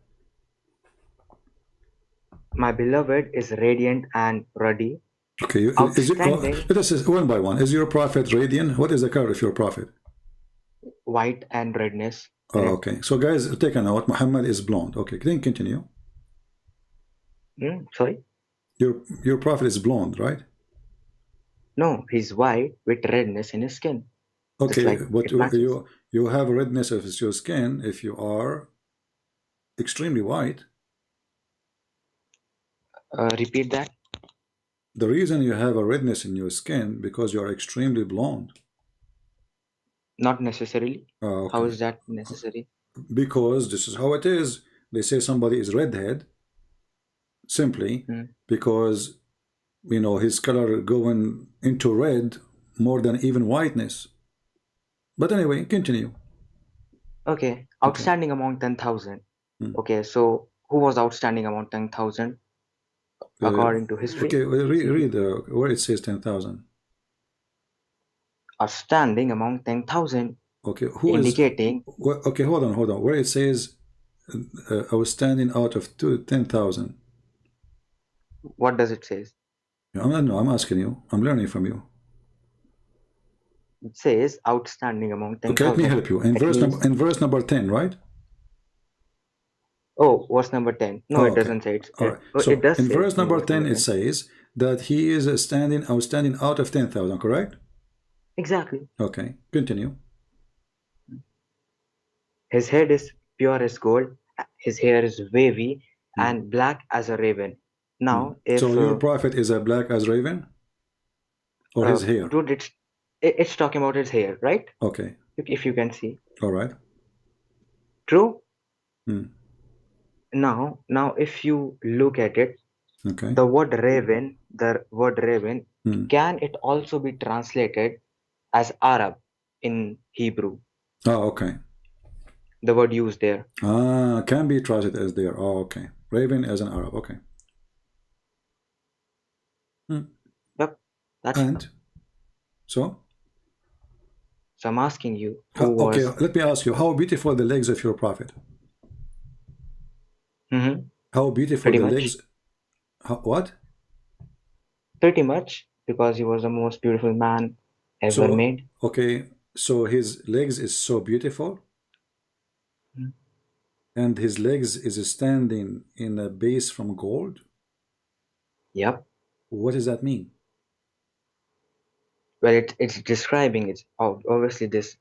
My beloved is radiant and ruddy. Okay. Outstanding. Let us say one by one. Is your prophet radiant? What is the color of your prophet? White and redness. Oh, okay. So guys, take a note. Muhammad is blonde. Okay. Then continue. Sorry? Your prophet is blonde, right? No, he's white with redness in his skin. Okay, like but you have redness of your skin if you are extremely white. Repeat that. The reason you have a redness in your skin because you are extremely blonde. Not necessarily. Okay. How is that necessary? Because this is how it is. They say somebody is redhead simply because you know his color going into red more than even whiteness. But anyway, continue. Okay, outstanding among 10,000. Okay, so who was outstanding among 10,000 according to history? Okay, read where it says 10,000. Outstanding among 10,000. Okay, who indicating? Okay, hold on. Where it says outstanding out of 10,000. What does it say? I'm asking you. I'm learning from you. It says outstanding among 10,000. Okay, let me help you. In verse number 10, right? Oh, verse number 10. No, it doesn't say it. All right. So it does in verse number 10, it says that he is outstanding out of 10,000, correct? Exactly. Okay, continue. His head is pure as gold. His hair is wavy and black as a raven. Now, if so your prophet is a black as raven, or his hair? Dude, it's talking about his hair, right? Okay. If you can see. All right. True. Now, if you look at it, okay, the word raven, can it also be translated as Arab in Hebrew? Oh, okay. The word used there. Can be translated as there. Oh, okay. Raven as an Arab. Okay. Yep. And so I'm asking you. Okay, let me ask you. How beautiful the legs of your prophet? How beautiful Pretty the much. legs? What? Pretty much, because he was the most beautiful man ever made. Okay, so his legs is so beautiful, and his legs is standing in a base from gold. Yep. What does that mean? Well, it's describing it. Obviously, this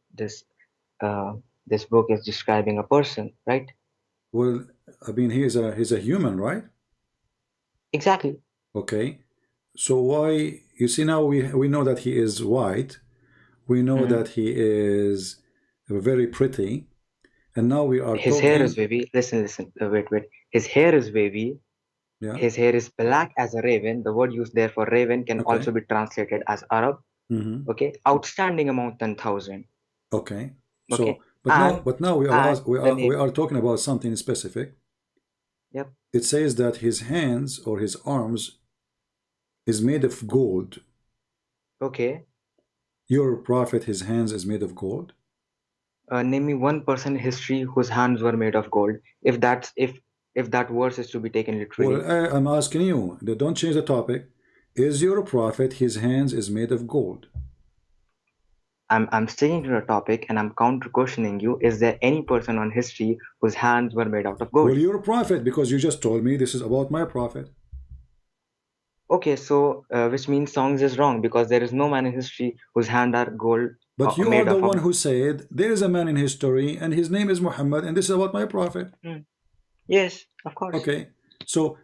book is describing a person, right? Well, I mean, he's a human, right? Exactly. Okay, so why? You see, now we know that he is white. We know that he is very pretty, and now we are his hair is wavy. Listen. Wait. His hair is wavy. Yeah. His hair is black as a raven. The word used there for raven can also be translated as Arab. Okay. Outstanding among 10,000. Okay. Okay. So, but now we are talking about something specific. Yep. It says that his hands or his arms is made of gold. Okay. Your prophet, his hands is made of gold. Name me one person in history whose hands were made of gold. If that verse is to be taken literally. Well, I'm asking you. Don't change the topic. Is your prophet, his hands is made of gold? I'm sticking to the topic and I'm counter questioning you. Is there any person on history whose hands were made out of gold? Well, you're a prophet because you just told me this is about my prophet. Okay, so which means songs is wrong because there is no man in history whose hands are gold. But you are the one who said there is a man in history and his name is Muhammad and this is about my prophet. Yes, of course. Okay, so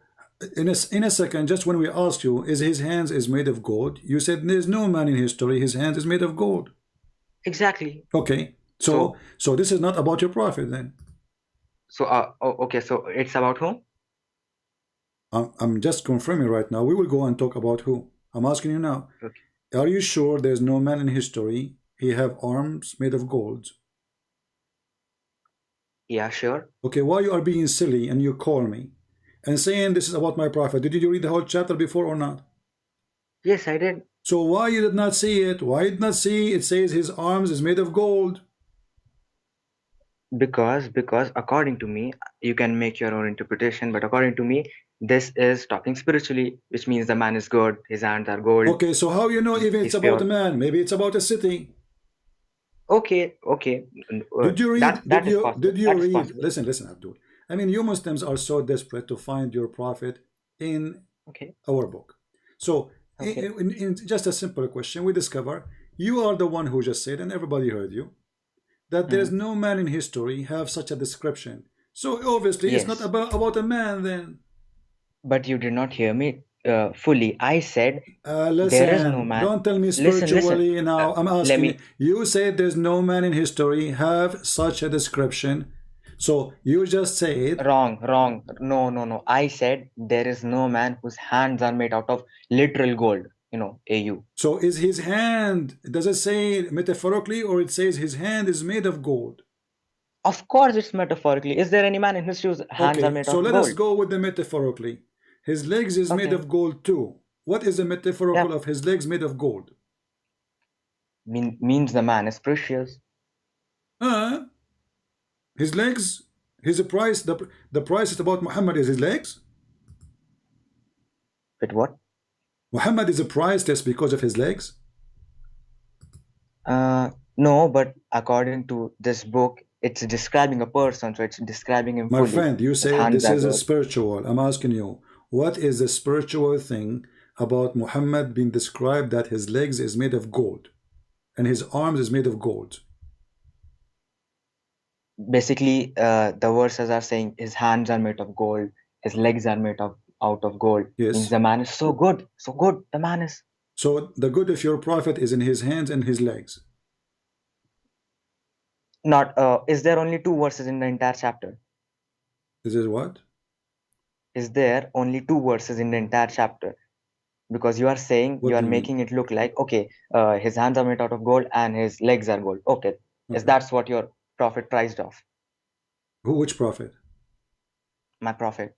in a second, just when we asked you, is his hands is made of gold? You said there's no man in history, his hands is made of gold. Exactly. Okay, so this is not about your prophet then. So okay, so it's about whom? I'm just confirming right now. We will go and talk about who. I'm asking you now. Okay. Are you sure there's no man in history he have arms made of gold? Yeah, sure. Okay, why you are being silly and you call me and saying this is about my prophet? Did you read the whole chapter before or not? Yes, I did. So why you did not see it? Why did not see it says his arms is made of gold? Because according to me, you can make your own interpretation, but according to me, this is talking spiritually, which means the man is good, his hands are gold. Okay, so how you know even it's about a man? Maybe it's about a city. Okay. Did you read? Did you read? Possible. Listen, Abdul. I mean, you Muslims are so desperate to find your prophet in our book. So, in just a simple question, we discover you are the one who just said, and everybody heard you, that there is no man in history have such a description. So obviously, it's not about a man then. But you did not hear me fully. I said listen, there is no man. Don't tell me spiritually now. I'm asking you. Said there's no man in history have such a description. So you just said wrong. No. I said there is no man whose hands are made out of literal gold. AU. So is his hand? Does it say metaphorically, or it says his hand is made of gold? Of course, it's metaphorically. Is there any man in history whose hands are made of gold? So let us go with the metaphorically. His legs is made of gold too. What is the metaphorical of his legs made of gold? Means the man is precious. His legs, his price, the price is about Muhammad is his legs? But what? Muhammad is priceless because of his legs? No, but according to this book, it's describing a person, so it's describing him fully. My friend, you say this is a spiritual. I'm asking you, what is the spiritual thing about Muhammad being described that his legs is made of gold and his arms is made of gold? Basically, the verses are saying his hands are made of gold, his legs are made out of gold. Yes. Means the man is so good, the man is. So the good of your prophet is in his hands and his legs. Not, is there only 2 verses in the entire chapter? This is what? Is there only 2 verses in the entire chapter? Because you are saying, you are making it look like, okay, his hands are made out of gold and his legs are gold. Okay. Is that's what your prophet prized of? Which prophet? My prophet.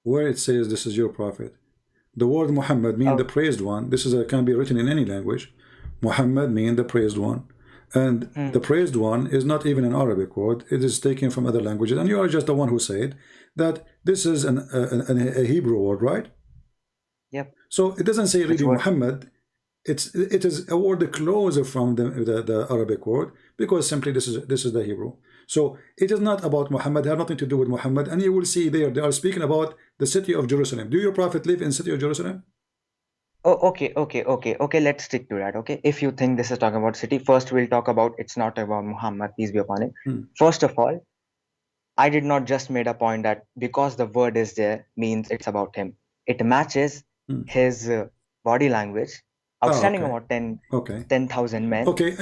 Where it says this is your prophet. The word Muhammad means the praised one. This is can be written in any language. Muhammad means the praised one. And the praised one is not even an Arabic word. It is taken from other languages. And you are just the one who said that this is a Hebrew word, right? Yep. So it doesn't say really Muhammad. It is a word closer from the Arabic word, because simply this is the Hebrew. So it is not about Muhammad. It has nothing to do with Muhammad. And you will see there they are speaking about the city of Jerusalem. Do your prophet live in the city of Jerusalem? Oh, okay. Let's stick to that. Okay, if you think this is talking about city, first we'll talk about it's not about Muhammad, peace be upon him. First of all, I did not just made a point that because the word is there means it's about him. It matches his body language. Outstanding about 10,000 men. Okay,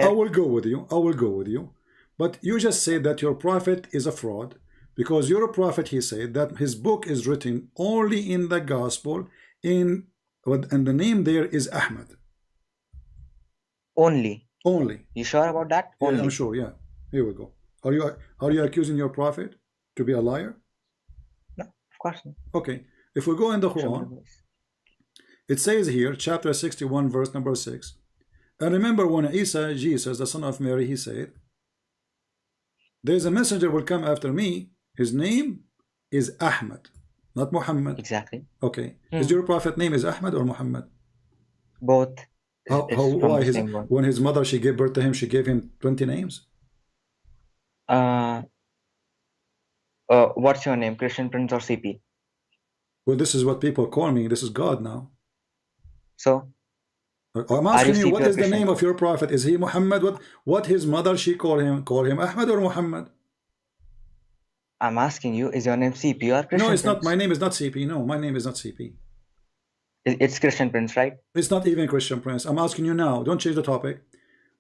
I will go with you. But you just said that your prophet is a fraud, because your prophet, he said that his book is written only in the gospel, and the name there is Ahmad. Only. Only. You sure about that? Yeah, only. I'm sure. Yeah. Here we go. Are you accusing your prophet to be a liar? No, of course not. Okay. If we go in the Quran, it says here, chapter 61, verse number 6. And remember when Isa, Jesus, the son of Mary, he said, there's a messenger will come after me. His name is Ahmad, not Muhammad. Exactly. Okay. Is your prophet name is Ahmad or Muhammad? Both. Why when his mother, she gave birth to him, she gave him 20 names? What's your name? Christian Prince or CP? Well, this is what people call me. This is God now. So? I'm asking you, what is the name of your prophet? Is he Muhammad? What his mother, she call him Ahmad or Muhammad? I'm asking you, is your name CP or Christian Prince? No, it's not. My name is not CP. No, my name is not CP. It's Christian Prince, right? It's not even Christian Prince. I'm asking you now. Don't change the topic.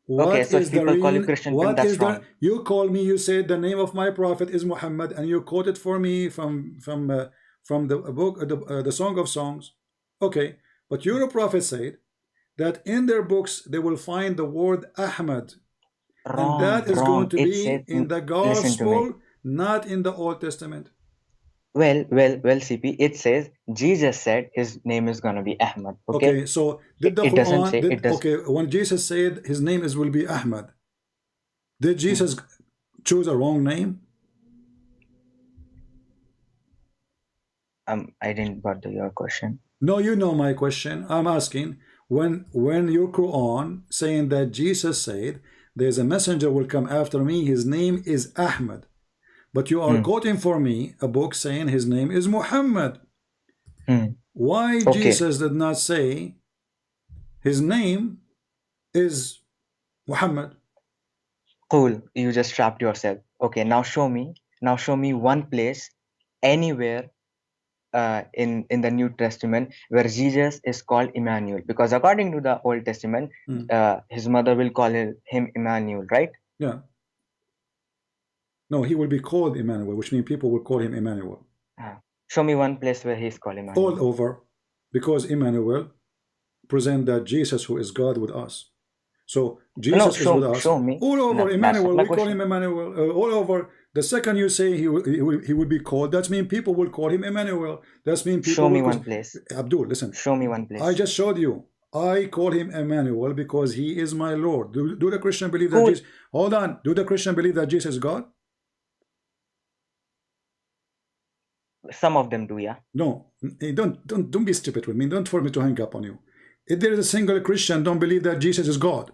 Okay, so if people call you Christian Prince, that's wrong. You call me, you said the name of my prophet is Muhammad, and you quoted for me from the book, the Song of Songs. Okay, but your prophet said that in their books they will find the word Ahmad, and that is going to be in the gospel, not in the Old Testament. Well, CP, it says Jesus said his name is going to be Ahmad. Okay, so did the Quran, when Jesus said his name will be Ahmad, Did Jesus choose a wrong name? I didn't got your question. No, you know my question. I'm asking, when your Quran saying that Jesus said, there's a messenger will come after me, his name is Ahmad. But you are quoting for me a book saying his name is Muhammad. Why Jesus did not say his name is Muhammad? Cool, you just trapped yourself. Okay, now show me one place anywhere in the New Testament where Jesus is called Emmanuel, because according to the Old Testament, his mother will call him Emmanuel, right? Yeah. No, he will be called Emmanuel, which means people will call him Emmanuel. Show me one place where he's called Emmanuel. All over, because Emmanuel present that Jesus, who is God, with us. So Jesus is with us. Show me. All over, Emmanuel. We call him Emmanuel. All over. The second you say he will be called, that means people will call him Emmanuel. That means people. Show me one place. Abdul, listen. Show me one place. I just showed you. I call him Emmanuel because he is my Lord. Do the Christian believe that Jesus? Hold on. Do the Christian believe that Jesus is God? Some of them do, yeah. No, don't be stupid with me. Don't for me to hang up on you. If there is a single Christian don't believe that Jesus is God.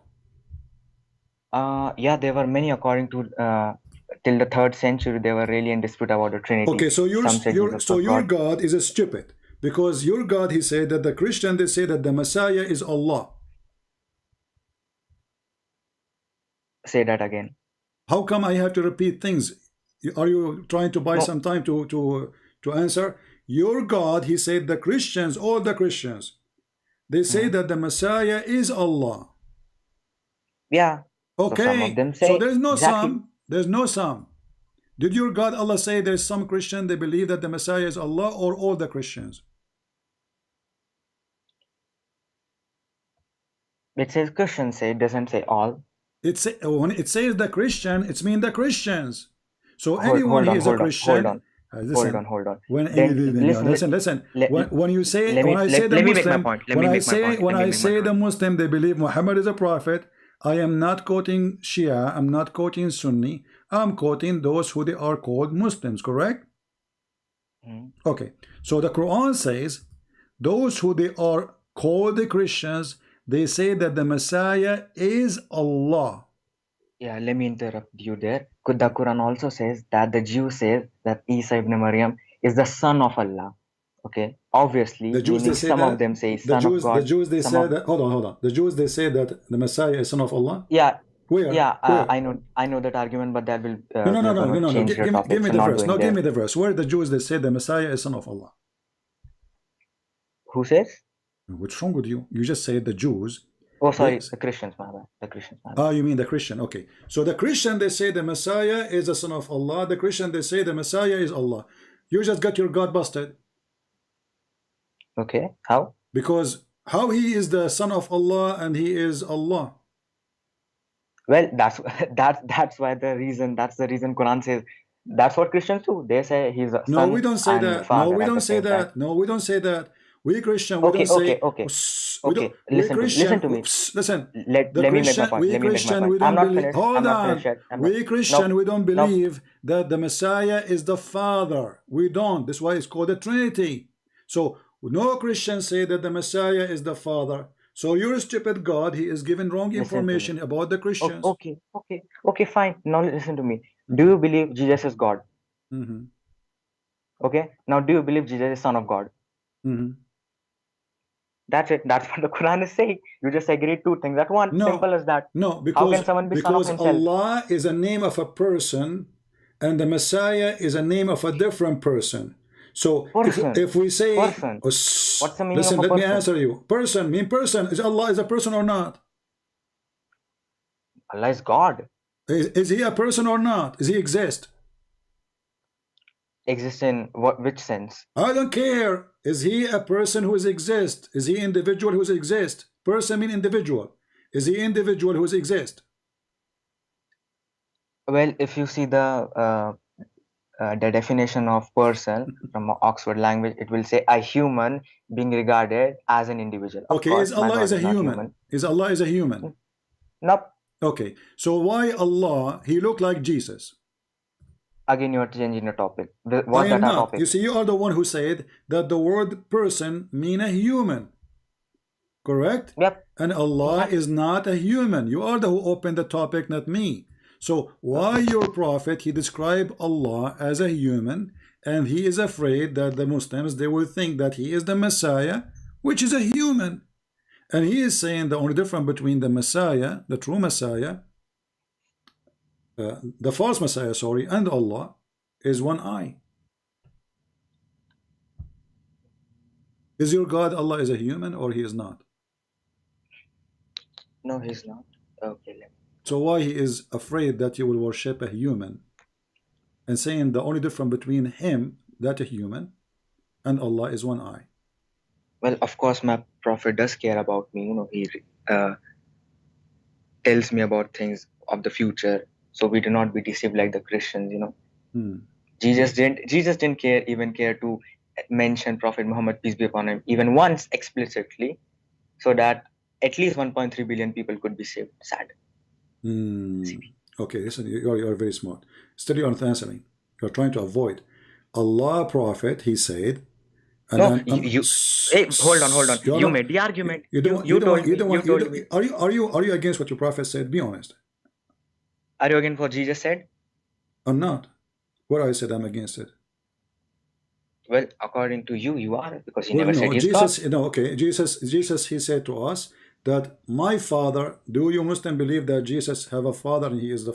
Yeah, there were many according to till the 3rd century. They were really in dispute about the Trinity. Okay, so your God is a stupid, because your God, he said that the Christian, they say that the Messiah is Allah. Say that again. How come I have to repeat things? Are you trying to buy some time to answer? Your God, he said the Christians, all the Christians, they say that the Messiah is Allah. Yeah. Okay. So some of them say, so there's no exactly. some. There's no some. Did your God Allah say there's some Christian they believe that the Messiah is Allah, or all the Christians? It says Christians say, it doesn't say all. When it says the Christian, it's mean the Christians. So anyone who is a Christian. Hold on. Listen. When you say, when I say the Muslim, when I say the Muslim, they believe Muhammad is a prophet. I am not quoting Shia. I'm not quoting Sunni. I'm quoting those who they are called Muslims. Correct? Okay. So the Quran says those who they are called the Christians, they say that the Messiah is Allah. Yeah, let me interrupt you there. The Quran also says that the Jew says that Isa ibn Maryam is the son of Allah. Okay, obviously, the Jews, they say some that, of them say son of God. The Jews, they say that. Hold on. The Jews, they say that the Messiah is son of Allah. Yeah. Where? Yeah, Where? I know that argument, but that will no. Give me the verse. No, give me the verse. Where the Jews, they say the Messiah is son of Allah. Who says? What's wrong with you? You just said the Jews. Oh, sorry, the Christians, my bad. The Christians, my bad. Ah, you mean the Christian? Okay. So the Christian, they say the Messiah is the son of Allah. The Christian, they say the Messiah is Allah. You just got your God busted. Okay, how? Because how he is the son of Allah and he is Allah? Well, that's why the reason. That's the reason Quran says. That's what Christians do. They say he's a son. No, we don't say that. No, we don't say that. No, we don't say that. We Christian, we don't say. Okay. Listen to me. Listen. Let me make my point. We Christian, we don't believe. Hold on. We Christian, we don't believe that the Messiah is the Father. We don't. That's why it's called the Trinity. So no Christians say that the Messiah is the Father. So your stupid God, he is giving wrong information about the Christians. Okay, fine. Now listen to me. Do you believe Jesus is God? Okay. Now, do you believe Jesus is Son of God? That's it. That's what the Quran is saying. You just agreed two things. That one, simple as that. No, because, how can someone be son of himself? Allah is a name of a person, and the Messiah is a name of a different person. So if we say, what's the meaning listen, of a let me person? answer you. Person, mean person. Is Allah is a person or not? Allah is God. Is he a person or not? Does he exist? Exist in which sense? I don't care. Is he a person who exists? Is he individual who exists? Person mean individual. Is he individual who exists? Well, if you see the definition of person from Oxford language, it will say a human being regarded as an individual. Okay, is Allah is a human? Is Allah is a human? Nope. Okay, so why Allah, he looked like Jesus? Again, you are changing the topic. Was I am that our not. topic? You see, you are the one who said that the word person mean a human. Correct? Yep. And Allah is not a human. You are the who opened the topic, not me. So why your prophet, he described Allah as a human, and he is afraid that the Muslims, they will think that he is the Messiah, which is a human. And he is saying the only difference between the Messiah, the true Messiah, the false Messiah, sorry, and Allah is one eye. Is your God Allah is a human or he is not? No, he's not. Okay. So why he is afraid that you will worship a human, and saying the only difference between him, that a human, and Allah is one eye? Well, of course, my prophet does care about me. You know, he tells me about things of the future, so we do not be deceived like the Christians. You know, Jesus didn't care to mention Prophet Muhammad, peace be upon him, even once explicitly, so that at least 1.3 billion people could be saved. Sad. Okay, listen, you are very smart. Still, you aren't answering. You're trying to avoid. Allah Prophet, he said. And no, hey, hold on. You made the argument. You told me. Are you against what your prophet said? Be honest. Are you against what Jesus said? I'm not. What I said, I'm against it. Well, according to you, you are, because he never said he's Jesus, God. no, okay. Jesus, he said to us that my Father. Do you Muslim believe that Jesus have a father and he is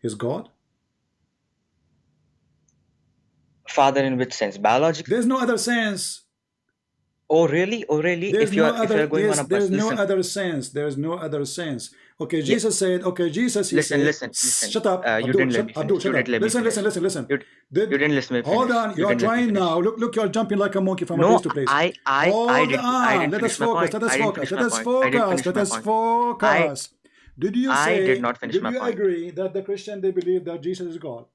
is God? Father in which sense? Biological? There's no other sense. Oh really? There's no other sense. There's no other sense. Okay, Jesus said. Okay, Jesus. He said. Listen. Shut up, Abdul. Shut up. Listen. You didn't let me finish. Hold on. You are trying now. Look. You're jumping like a monkey from place to place. Hold on. Let us focus. Let us focus. Did you say? I did not finish my point. Did you agree that the Christian they believe that Jesus is God?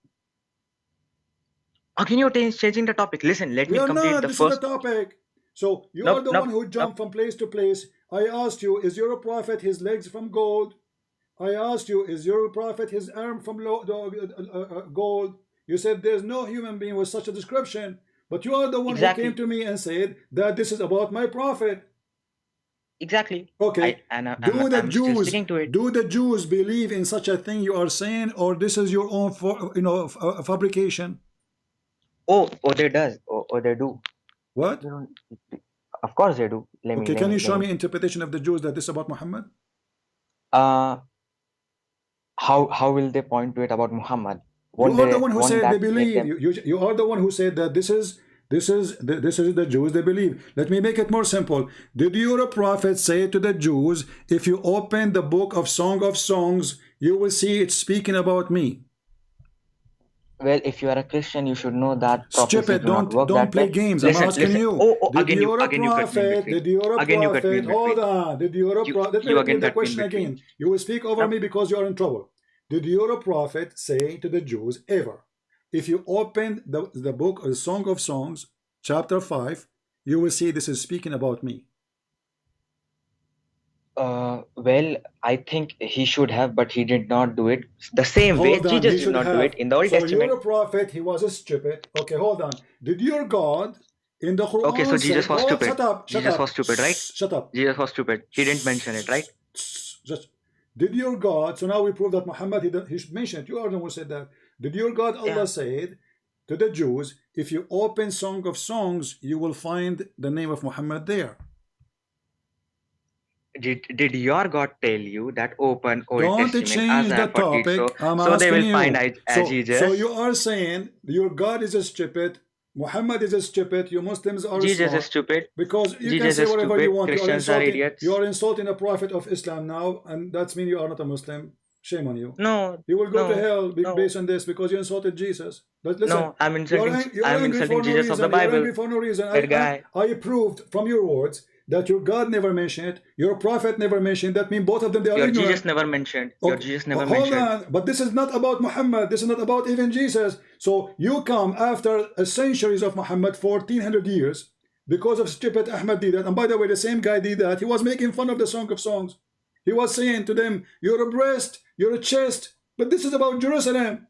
Again, you're changing the topic. Listen. Let me complete the this first. Is the topic. So you are the one who jumped from place to place. I asked you, is your prophet his legs from gold? I asked you, is your prophet his arm from gold? You said there's no human being with such a description. But you are the one who came to me and said that this is about my prophet. Exactly. Okay. Do the Jews believe in such a thing you are saying, or this is your own fabrication? Oh, they does. Oh, they do. What? Of course they do. Can you show me interpretation of the Jews that this is about Muhammad? How will they point to it about Muhammad? You are the one who said they believe. You are the one who said that this is the Jews they believe. Let me make it more simple. Did your prophet say to the Jews, if you open the book of Song of Songs, you will see it speaking about me? Well, if you are a Christian, you should know that stupid. Don't play games. I'm asking you. Did your prophet? Hold on. Did your prophet? Let me repeat the question again. You will speak over me because you are in trouble. Did your prophet say to the Jews ever, if you open the book of Song of Songs, chapter 5, you will see this is speaking about me? Well, I think he should have, but he did not do it the same way. Jesus did not do it in the Old Testament. So your prophet, he was a stupid. Okay, hold on. Did your God in the Quran? Okay, so Jesus was stupid. Shut up. Jesus was stupid, right? Shut up. Jesus was stupid. He didn't mention it, right? Did your God? So now we prove that Muhammad he should mention it. You are the one who said that. Did your God Allah said to the Jews, if you open Song of Songs, you will find the name of Muhammad there? Did your God tell you that open Old Don't Testament change the topic. so they will find Jesus? So you are saying your God is a stupid, Muhammad is a stupid, you Muslims are Jesus smart, is stupid. Because you Jesus can say whatever stupid. you want. Christians are idiots. You are insulting a prophet of Islam now, and that's mean you are not a Muslim. Shame on you. No. You will go to hell based on this because you insulted Jesus. But listen, no, I'm insulting Jesus of the Bible. You're angry for no reason. I proved from your words that your God never mentioned it, your prophet never mentioned. That means both of them, they are ignorant. Jesus never mentioned. Your Jesus never mentioned. Hold on, but this is not about Muhammad. This is not about even Jesus. So you come after centuries of Muhammad, 1400 years, because of stupid Ahmad did that. And by the way, the same guy did that. He was making fun of the Song of Songs. He was saying to them, you're oppressed, You're a chest. But this is about Jerusalem.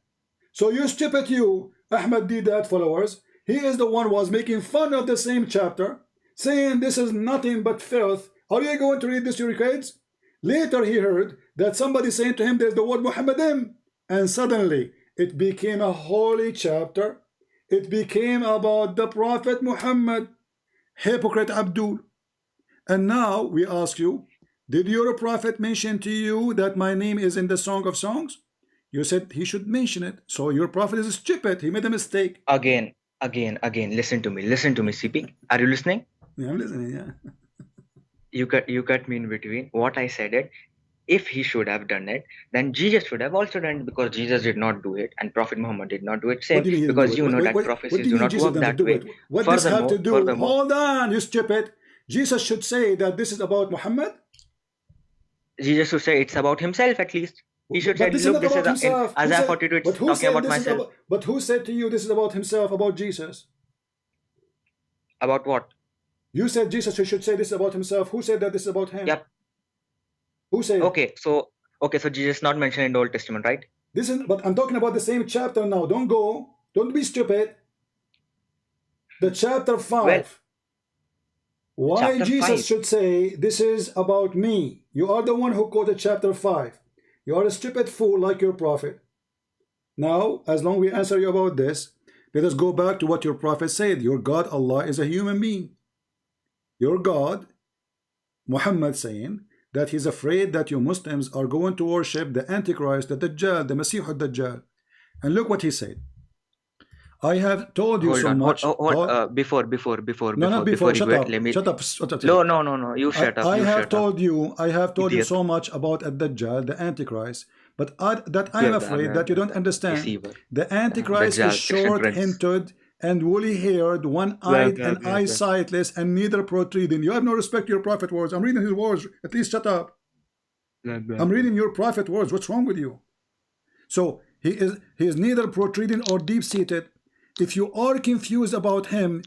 So you stupid you, Ahmad Didat followers. He is the one who was making fun of the same chapter, saying this is nothing but filth. Are you going to read this to your kids? Later he heard that somebody saying to him there's the word Muhammadim. And suddenly it became a holy chapter. It became about the Prophet Muhammad. Hypocrite Abdul. And now we ask you, did your prophet mention to you that my name is in the Song of Songs? You said he should mention it. So your prophet is stupid. He made a mistake. Again, listen to me, CP. Are you listening? Yeah, I'm listening, yeah. You cut me in between. What I said it, if he should have done it, then Jesus should have also done it, because Jesus did not do it and Prophet Muhammad did not do it. Same, because you know that prophecies do not work that way. What does this have to do? Hold on, you stupid. Jesus should say that this is about Muhammad? Jesus should say it's about himself at least. He should say, look, this is in Isaiah 42, it's talking about myself. But who said to you this is about himself, about Jesus? About what? You said Jesus should say this is about himself. Who said that this is about him? Yep. Who said? Okay, so Jesus is not mentioned in the Old Testament, right? But I'm talking about the same chapter now. Don't be stupid. The chapter 5. Well, why Jesus should say this is about me? You are the one who quoted chapter 5. You are a stupid fool like your prophet. Now, as long as we answer you about this, let us go back to what your prophet said. Your God, Allah, is a human being. Your God, Muhammad, saying that he's afraid that you Muslims are going to worship the Antichrist, the Dajjal, the Masih al-Dajjal. And look what he said. I have told you so much. Before you shut up. Shut up. No. You shut up. I have told you so much about Dajjal, the Antichrist, but I am afraid that you don't understand. The Antichrist is short-hinted and woolly-haired, one-eyed and eye-sightless and neither protruding. You have no respect to your prophet words. I'm reading his words. At least shut up. I'm reading your prophet words. What's wrong with you? So he is neither protruding or deep-seated. If you are confused about him,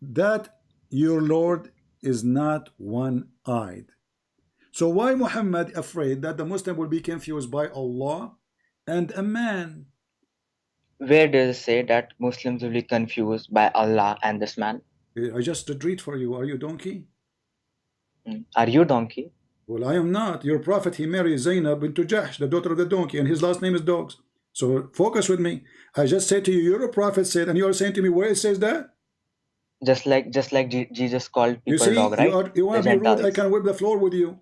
that your Lord is not one-eyed. So why Muhammad afraid that the Muslim will be confused by Allah and a man? Where does it say that Muslims will be confused by Allah and this man? I just read for you. Are you donkey? Are you donkey? Well, I am not. Your prophet, he married Zainab into Jahsh, the daughter of the donkey, and his last name is Dogs. So focus with me. I just said to you, your prophet said, and you are saying to me where it says that? Just like Jesus called people dog, right? You want to be rude? I can whip the floor with you.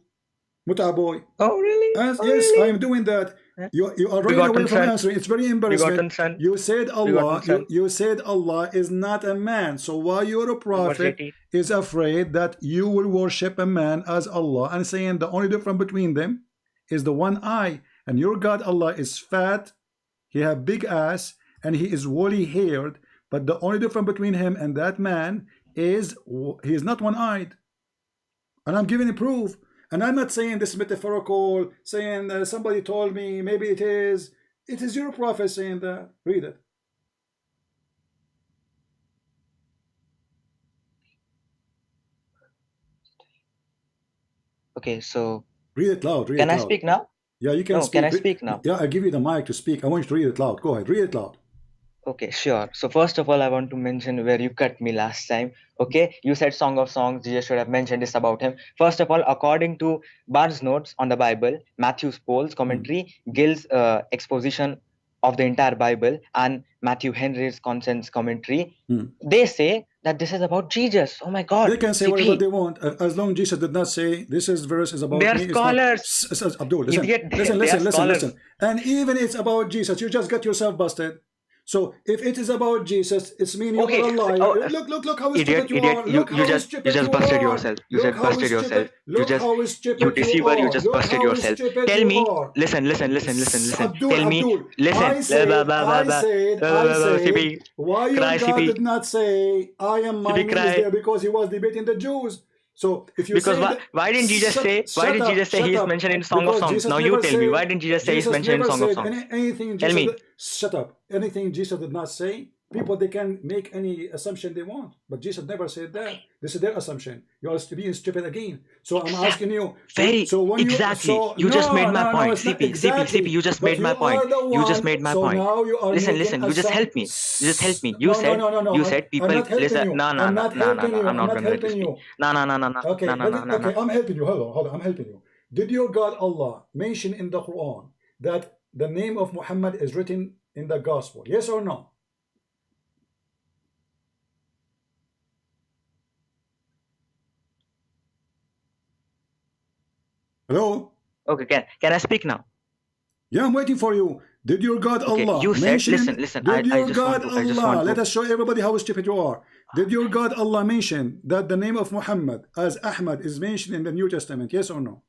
Muta boy. Oh, really? Yes, really? I am doing that. You are running away from answering. It's very embarrassing. You said Allah. You said Allah is not a man. So why your prophet is afraid that you will worship a man as Allah and saying the only difference between them is the one eye, and your God Allah is fat. He have big ass and he is woolly haired, but the only difference between him and that man is he is not one-eyed. And I'm giving you proof. And I'm not saying this metaphorical, saying somebody told me, maybe it is. It is your prophet saying that. Read it. Okay, so read it loud. Can I speak now? Yeah, you can speak. Can I speak now? Yeah, I give you the mic to speak. I want you to read it loud. Go ahead, read it loud. Okay, sure. So first of all, I want to mention where you cut me last time. Okay, you said Song of Songs. Jesus should have mentioned this about him. First of all, according to Barnes' notes on the Bible, Matthew's Paul's commentary, Gill's exposition of the entire Bible, and Matthew Henry's conscience commentary, they say that this is about Jesus. Oh my God! They can say whatever they want, as long as Jesus did not say this verse is about me. They are scholars. Abdul, listen. And even it's about Jesus, you just got yourself busted. So if it is about Jesus, it's meaning you are a liar. Look how stupid you are. You just busted yourself. You just busted yourself. You deceiver. You just busted yourself. Tell me. Listen. Tell me. Listen. I said, why your God did not say, I am my name is there, because he was debating the Jews. So if you say why didn't Jesus say he is mentioned in Song of Songs? Now you tell me, why didn't Jesus say he's mentioned in Song of Songs? Anything tell me. Shut up. Anything Jesus did not say, people, they can make any assumption they want, but Jesus never said that. This is their assumption. You are being stupid again. So I'm asking you. So when exactly. You no, just made my no, point. it's not CP, exactly. CP, you just But made you my point. are the one. You just made my so point. now you are Listen, making you just help me. You just help me. You no, said, no. you said people. I'm not helping listen, you. no, I'm not helping you. I'm not not gonna let you helping speak. you. No. Okay, okay, I'm helping you. Hold on. I'm helping you. Did your God Allah mention in the Quran that the name of Muhammad is written in the Gospel? Yes or no? Hello? Okay, can I speak now? Yeah, I'm waiting for you. Did your God Allah you said, mention? listen. Did your I just God want to. Allah? Let us show everybody how stupid you are. Did your God Allah mention that the name of Muhammad as Ahmad is mentioned in the New Testament? Yes or no?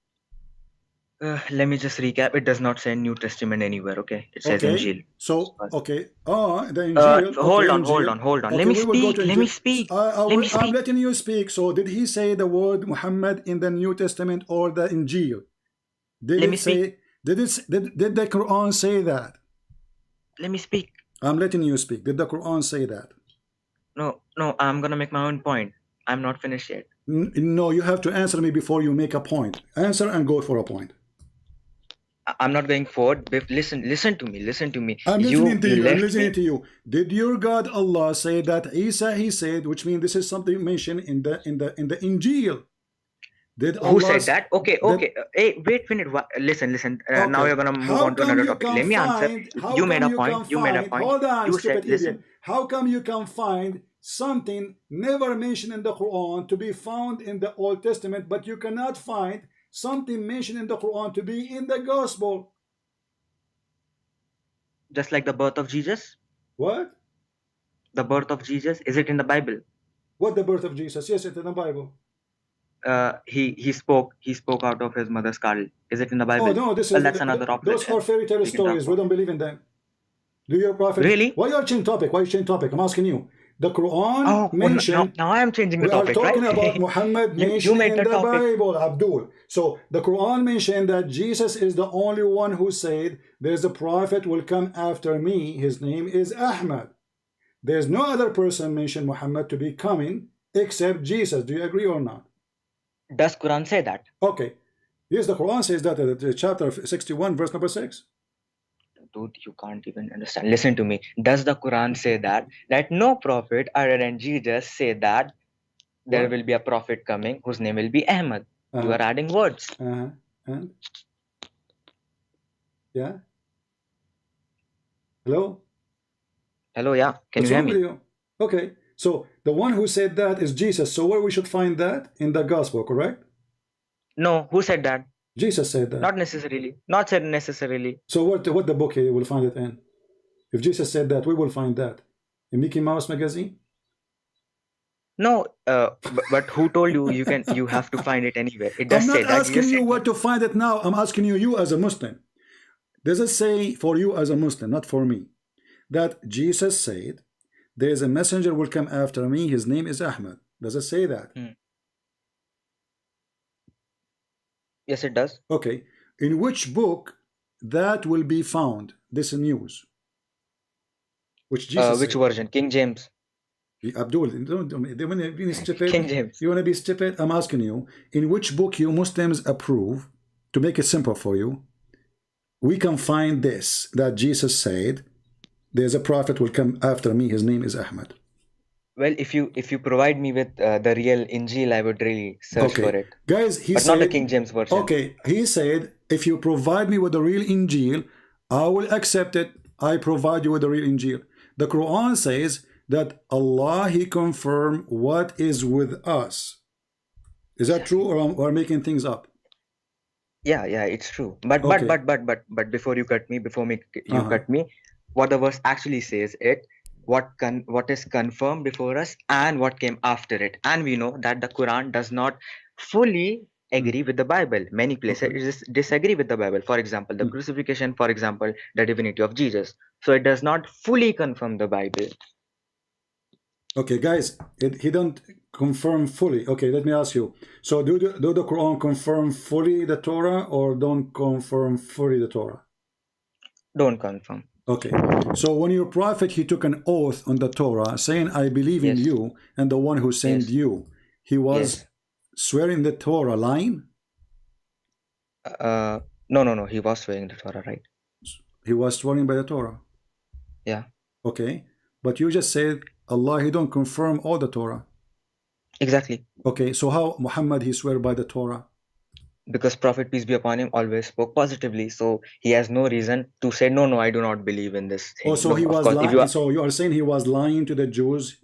Let me just recap. It does not say New Testament anywhere. Okay, it says Injil. So okay. The Injil. Hold Injil. on. Okay, Let me we will go speak. to Let me Injil. speak. I'm letting you speak. So did he say the word Muhammad in the New Testament or the Injil? Did Let it me say? speak. Did the Quran say that? Let me speak. I'm letting you speak. Did the Quran say that? No. I'm gonna make my own point. I'm not finished yet. No, you have to answer me before you make a point. Answer and go for a point. I'm not going forward. Listen to me. I'm listening to you. I'm left listening me. to you. Did your God Allah say that Isa he said, which means this is something mentioned in the Injil? Did Who Allah said that? Okay. Hey, wait a minute. Listen. Okay. Now you're gonna move How on to come another you topic. can Let me answer. find? How You made come a you point. can You made a find? point. Hold on, You stupid said, listen. idiot. How come you can find something never mentioned in the Quran to be found in the Old Testament, but you cannot find something mentioned in the Quran to be in the Gospel? Just like the birth of Jesus? What? The birth of Jesus, is it in the Bible? What the birth of Jesus? Yes, it's in the Bible. He spoke out of his mother's cradle. Is it in the Bible? Oh no, this is that's another topic. those are fairy tale stories. We don't believe in them. Do your prophet really? Why you change topic? Why you change topic? I'm asking you. The Quran mentioned. Now I am changing the topic. We are talking right? about Muhammad mentioned in the Bible, Abdul. So the Quran mentioned that Jesus is the only one who said, "There's a prophet will come after me. His name is Ahmad." There's no other person mentioned Muhammad to be coming except Jesus. Do you agree or not? Does Quran say that? Okay. Yes, the Quran says that chapter 61, verse number 6. Dude, you can't even understand. Listen to me. Does the Quran say that no prophet other than Jesus say that there will be a prophet coming whose name will be Ahmad? You are adding words. And? Yeah. Hello? Hello, yeah. Can you hear me? Okay. So the one who said that is Jesus. So where we should find that? In the gospel, correct? No. Who said that? Jesus said that. Not necessarily. Not said necessarily. So what the book here will find it in? If Jesus said that, we will find that. In Mickey Mouse magazine? No, but who told you you have to find it anywhere? It does I'm not say that. asking you where to find it now. I'm asking you as a Muslim. Does it say for you as a Muslim, not for me, that Jesus said, there is a messenger will come after me, his name is Ahmad? Does it say that? Yes, it does. Okay. In which book that will be found, this news? Which Jesus which said? version? King James. Abdul, they want to be stupid. King James. You want to be stupid? I'm asking you, in which book you Muslims approve, to make it simple for you, we can find this, that Jesus said, there's a prophet will come after me, his name is Ahmad. Well, if you provide me with the real Injil, I would really search for it. Guys, he but said, not the King James version. Okay, he said, if you provide me with the real Injil, I will accept it. I provide you with the real Injil. The Quran says that Allah, he confirmed what is with us. Is that true, or making things up? Yeah, it's true. But before you cut me, cut me, what the verse actually says what is confirmed before us and what came after it. And we know that the Quran does not fully agree with the Bible. Many places disagree with the Bible. For example, the crucifixion, for example, the divinity of Jesus. So it does not fully confirm the Bible. Okay, guys, he don't confirm fully. Okay, let me ask you. So do the Quran confirm fully the Torah or don't confirm fully the Torah? Don't confirm. Okay. So when your prophet, he took an oath on the Torah saying, I believe in you and the one who sent you. He was swearing the Torah, lying? No. He was swearing the Torah, right? He was swearing by the Torah. Yeah. Okay. But you just said Allah, he don't confirm all the Torah. Exactly. Okay. So how Muhammad, he swear by the Torah? Because Prophet, peace be upon him, always spoke positively. So he has no reason to say, no, I do not believe in this thing. Oh, so no, he was course, lying. So you are saying he was lying to the Jews?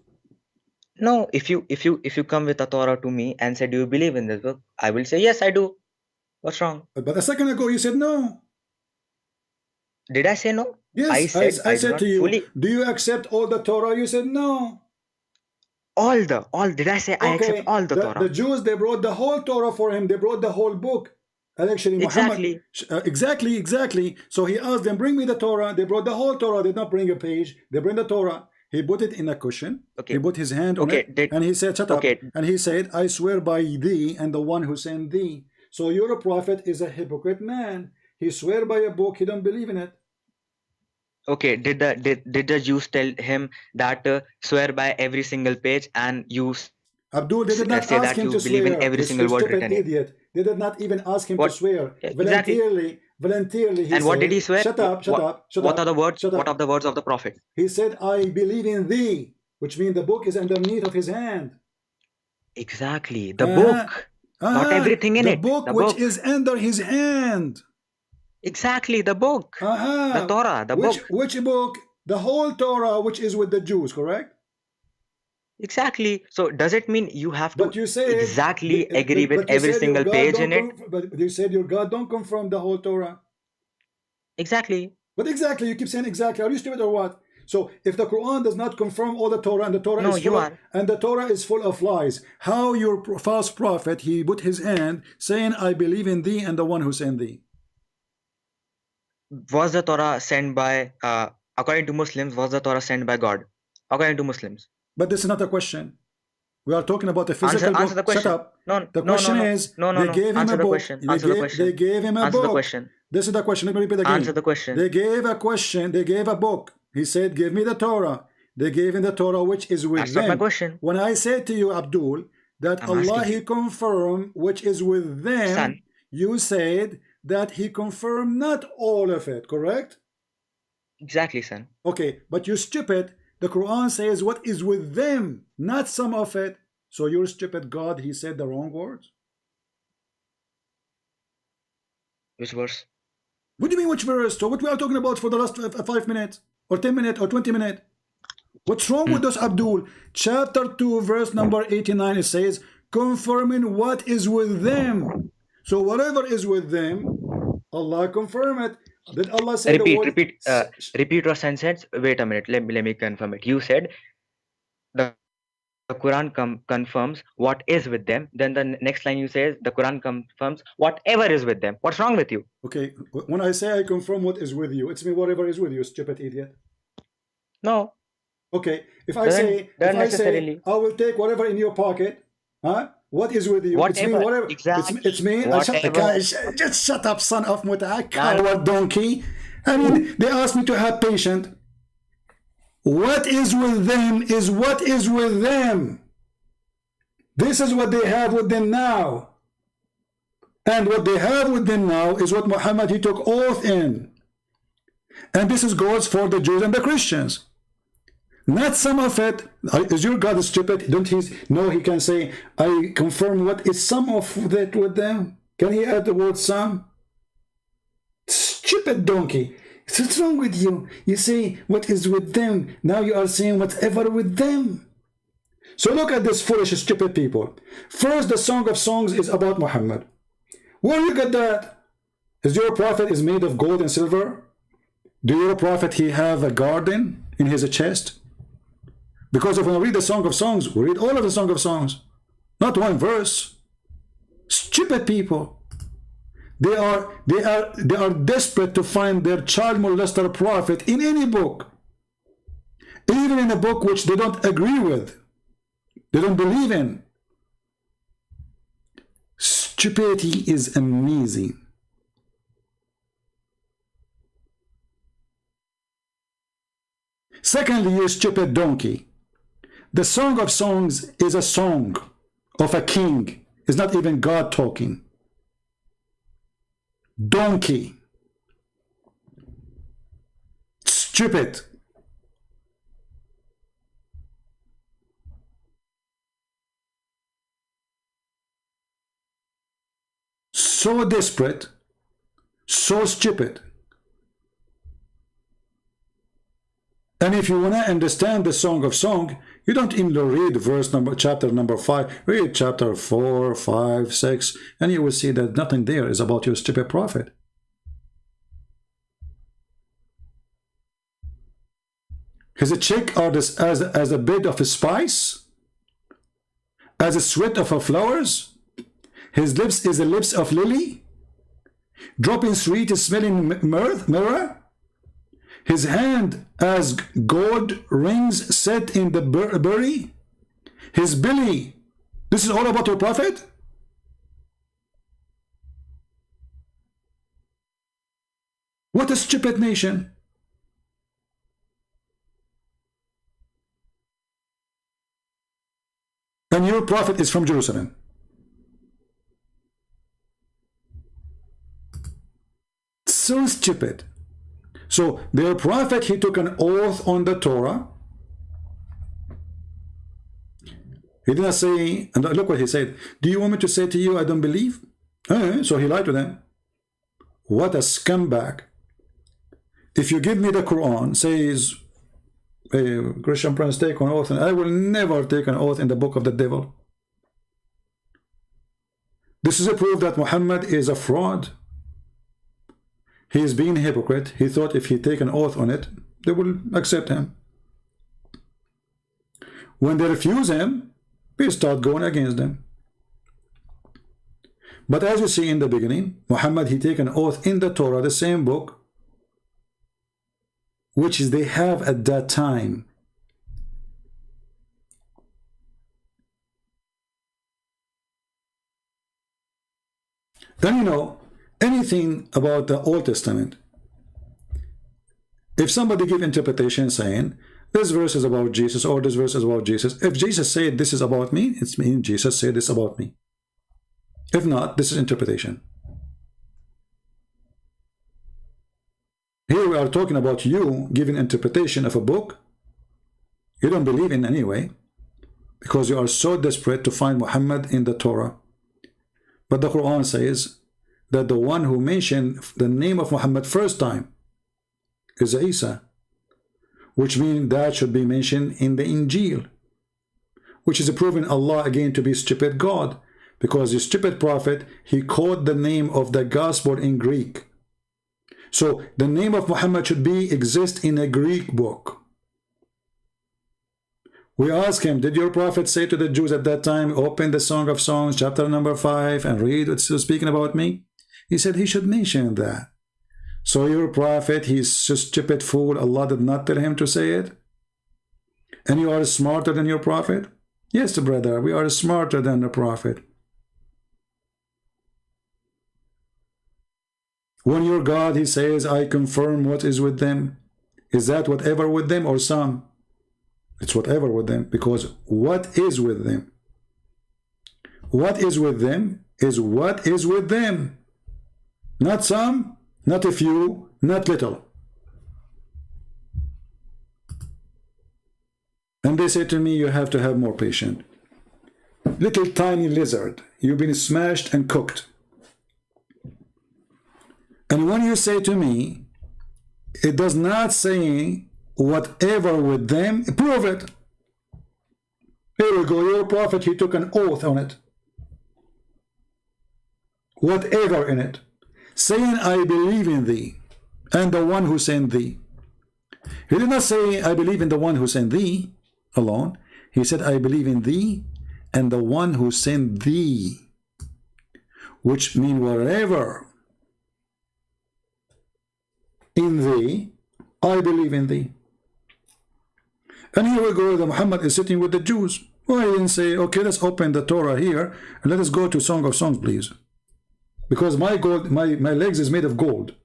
No, if you come with a Torah to me and say, do you believe in this book? I will say, yes, I do. What's wrong? But a second ago you said no. Did I say no? Yes, I said to you, do you accept all the Torah? You said no. All, did I say I accept all the Torah? The Jews, they brought the whole Torah for him. They brought the whole book. And actually, Muhammad, exactly. So he asked them, bring me the Torah. They brought the whole Torah. They did not bring a page. They bring the Torah. He put it in a cushion. He put his hand on it. And he said, shut up. And he said, I swear by thee and the one who sent thee. So your prophet is a hypocrite man. He swear by a book. He don't believe in it. Okay, did the Jews tell him that swear by every single page, and you Abdul, they did not say ask that him you to believe swear. in every single word written idiot. They did not even ask him to swear. Exactly. Voluntarily he and said, what did he swear? Shut up. What are the words? What are the words of the Prophet? He said, I believe in thee, which means the book is underneath of his hand. Exactly. The book. Not everything in it. The book which is under his hand. Exactly, the book. The Torah, the book. Which book? The whole Torah, which is with the Jews, correct? Exactly. So does it mean you have to exactly agree with every single page in it? But you said your God don't confirm the whole Torah. Exactly. But exactly, you keep saying exactly. Are you stupid or what? So if the Quran does not confirm all the Torah and the Torah is full of lies, how your false prophet, he put his hand saying, I believe in thee and the one who sent thee? Was the Torah sent by, according to Muslims, was the Torah sent by God? According to Muslims. But this is not a question. We are talking about the physical answer the question. Shut up. The question is, they gave him a book. They gave him a book. The question. This is the question. Let me repeat again. Answer the question. They gave a question. They gave a book. He said, give me the Torah. They gave him the Torah which is with them. That's not my question. When I said to you, Abdul, that Allah, he confirmed which is with them, you said that he confirmed not all of it, correct? Exactly, son. Okay, but you stupid. The Quran says what is with them, not some of it. So your stupid God, he said the wrong words. Which verse? What do you mean which verse? So what we are talking about for the last 5 minutes or 10 minutes or 20 minutes? What's wrong with us, Abdul? Chapter 2, verse number 89, it says, confirming what is with them. So whatever is with them, Allah confirm it. Did Allah say repeat your sentence? Wait a minute. Let me confirm it. You said the Quran confirms what is with them. Then the next line you say the Quran confirms whatever is with them. What's wrong with you? Okay. When I say I confirm what is with you, it's me whatever is with you, stupid idiot. No. Okay. If I say I will take whatever in your pocket, huh? What is with you? Whatever. It's me, whatever. Exactly. It's me. Just shut up, son of Muta, coward donkey. I mean, they asked me to have patience. What is with them is what is with them. This is what they have with them now. And what they have with them now is what Muhammad, he took oath in. And this is goes for the Jews and the Christians. Not some of it. Is your God stupid? Don't he know he can say, I confirm what is some of that with them? Can he add the word some? Stupid donkey. What's wrong with you? You say what is with them. Now you are saying whatever with them. So look at this foolish, stupid people. First, the Song of Songs is about Muhammad. Where you get that? Is your prophet is made of gold and silver? Do your prophet he have a garden in his chest? Because if we read the Song of Songs, we read all of the Song of Songs, not one verse. Stupid people. They are desperate to find their child molester prophet in any book, even in a book which they don't agree with, they don't believe in. Stupidity is amazing. Secondly, you stupid donkey. The Song of Songs is a song of a king. It's not even God talking. Donkey. Stupid. So desperate, so stupid. And if you want to understand the Song of Song, you don't even read chapter number 5. Read chapter 4, 5, 6, and you will see that nothing there is about your stupid prophet. His cheek are this as a bed of spice, as a sweat of flowers. His lips is the lips of lily, dropping sweet smelling myrrh. His hand as gold rings set in the berry. His belly. This is all about your prophet? What a stupid nation. And your prophet is from Jerusalem. So stupid. So their prophet, he took an oath on the Torah. He didn't say, and look what he said, do you want me to say to you I don't believe? So he lied to them. What a scumbag. If you give me the Quran, says a Christian prince take an oath, and I will never take an oath in the book of the devil. This is a proof that Muhammad is a fraud. He is being a hypocrite. He thought if he take an oath on it, they will accept him. When they refuse him, we start going against them. But as you see in the beginning, Muhammad, he take an oath in the Torah, the same book, which they have at that time. Then you know, anything about the Old Testament, if somebody give interpretation saying this verse is about Jesus or this verse is about Jesus, if Jesus said this is about me, it's mean Jesus said this about me. If not, this is interpretation. Here we are talking about you giving interpretation of a book you don't believe in anyway, because you are so desperate to find Muhammad in the Torah. But the Quran says that the one who mentioned the name of Muhammad first time is Isa, which means that should be mentioned in the Injil, which is proving Allah again to be stupid God, because the stupid prophet, he quoted the name of the gospel in Greek. So the name of Muhammad should exist in a Greek book. We ask him, did your prophet say to the Jews at that time, open the Song of Songs chapter number 5 and read what's speaking about me? He said he should mention that. So your prophet, he's a stupid fool. Allah did not tell him to say it. And you are smarter than your prophet? Yes, brother, we are smarter than the prophet. When your God, he says, I confirm what is with them. Is that whatever with them or some? It's whatever with them, because what is with them? What is with them is what is with them. Not some, not a few, not little. And they say to me, you have to have more patience. Little tiny lizard, you've been smashed and cooked. And when you say to me, it does not say whatever with them, prove it. Here we go, your prophet, he took an oath on it. Whatever in it. Saying, I believe in thee, and the one who sent thee. He did not say, I believe in the one who sent thee alone. He said, I believe in thee and the one who sent thee. Which means wherever in thee, I believe in thee. And here we go, the Muhammad is sitting with the Jews. Why didn't say, okay, let's open the Torah here and let us go to Song of Songs, please. Because my legs is made of gold.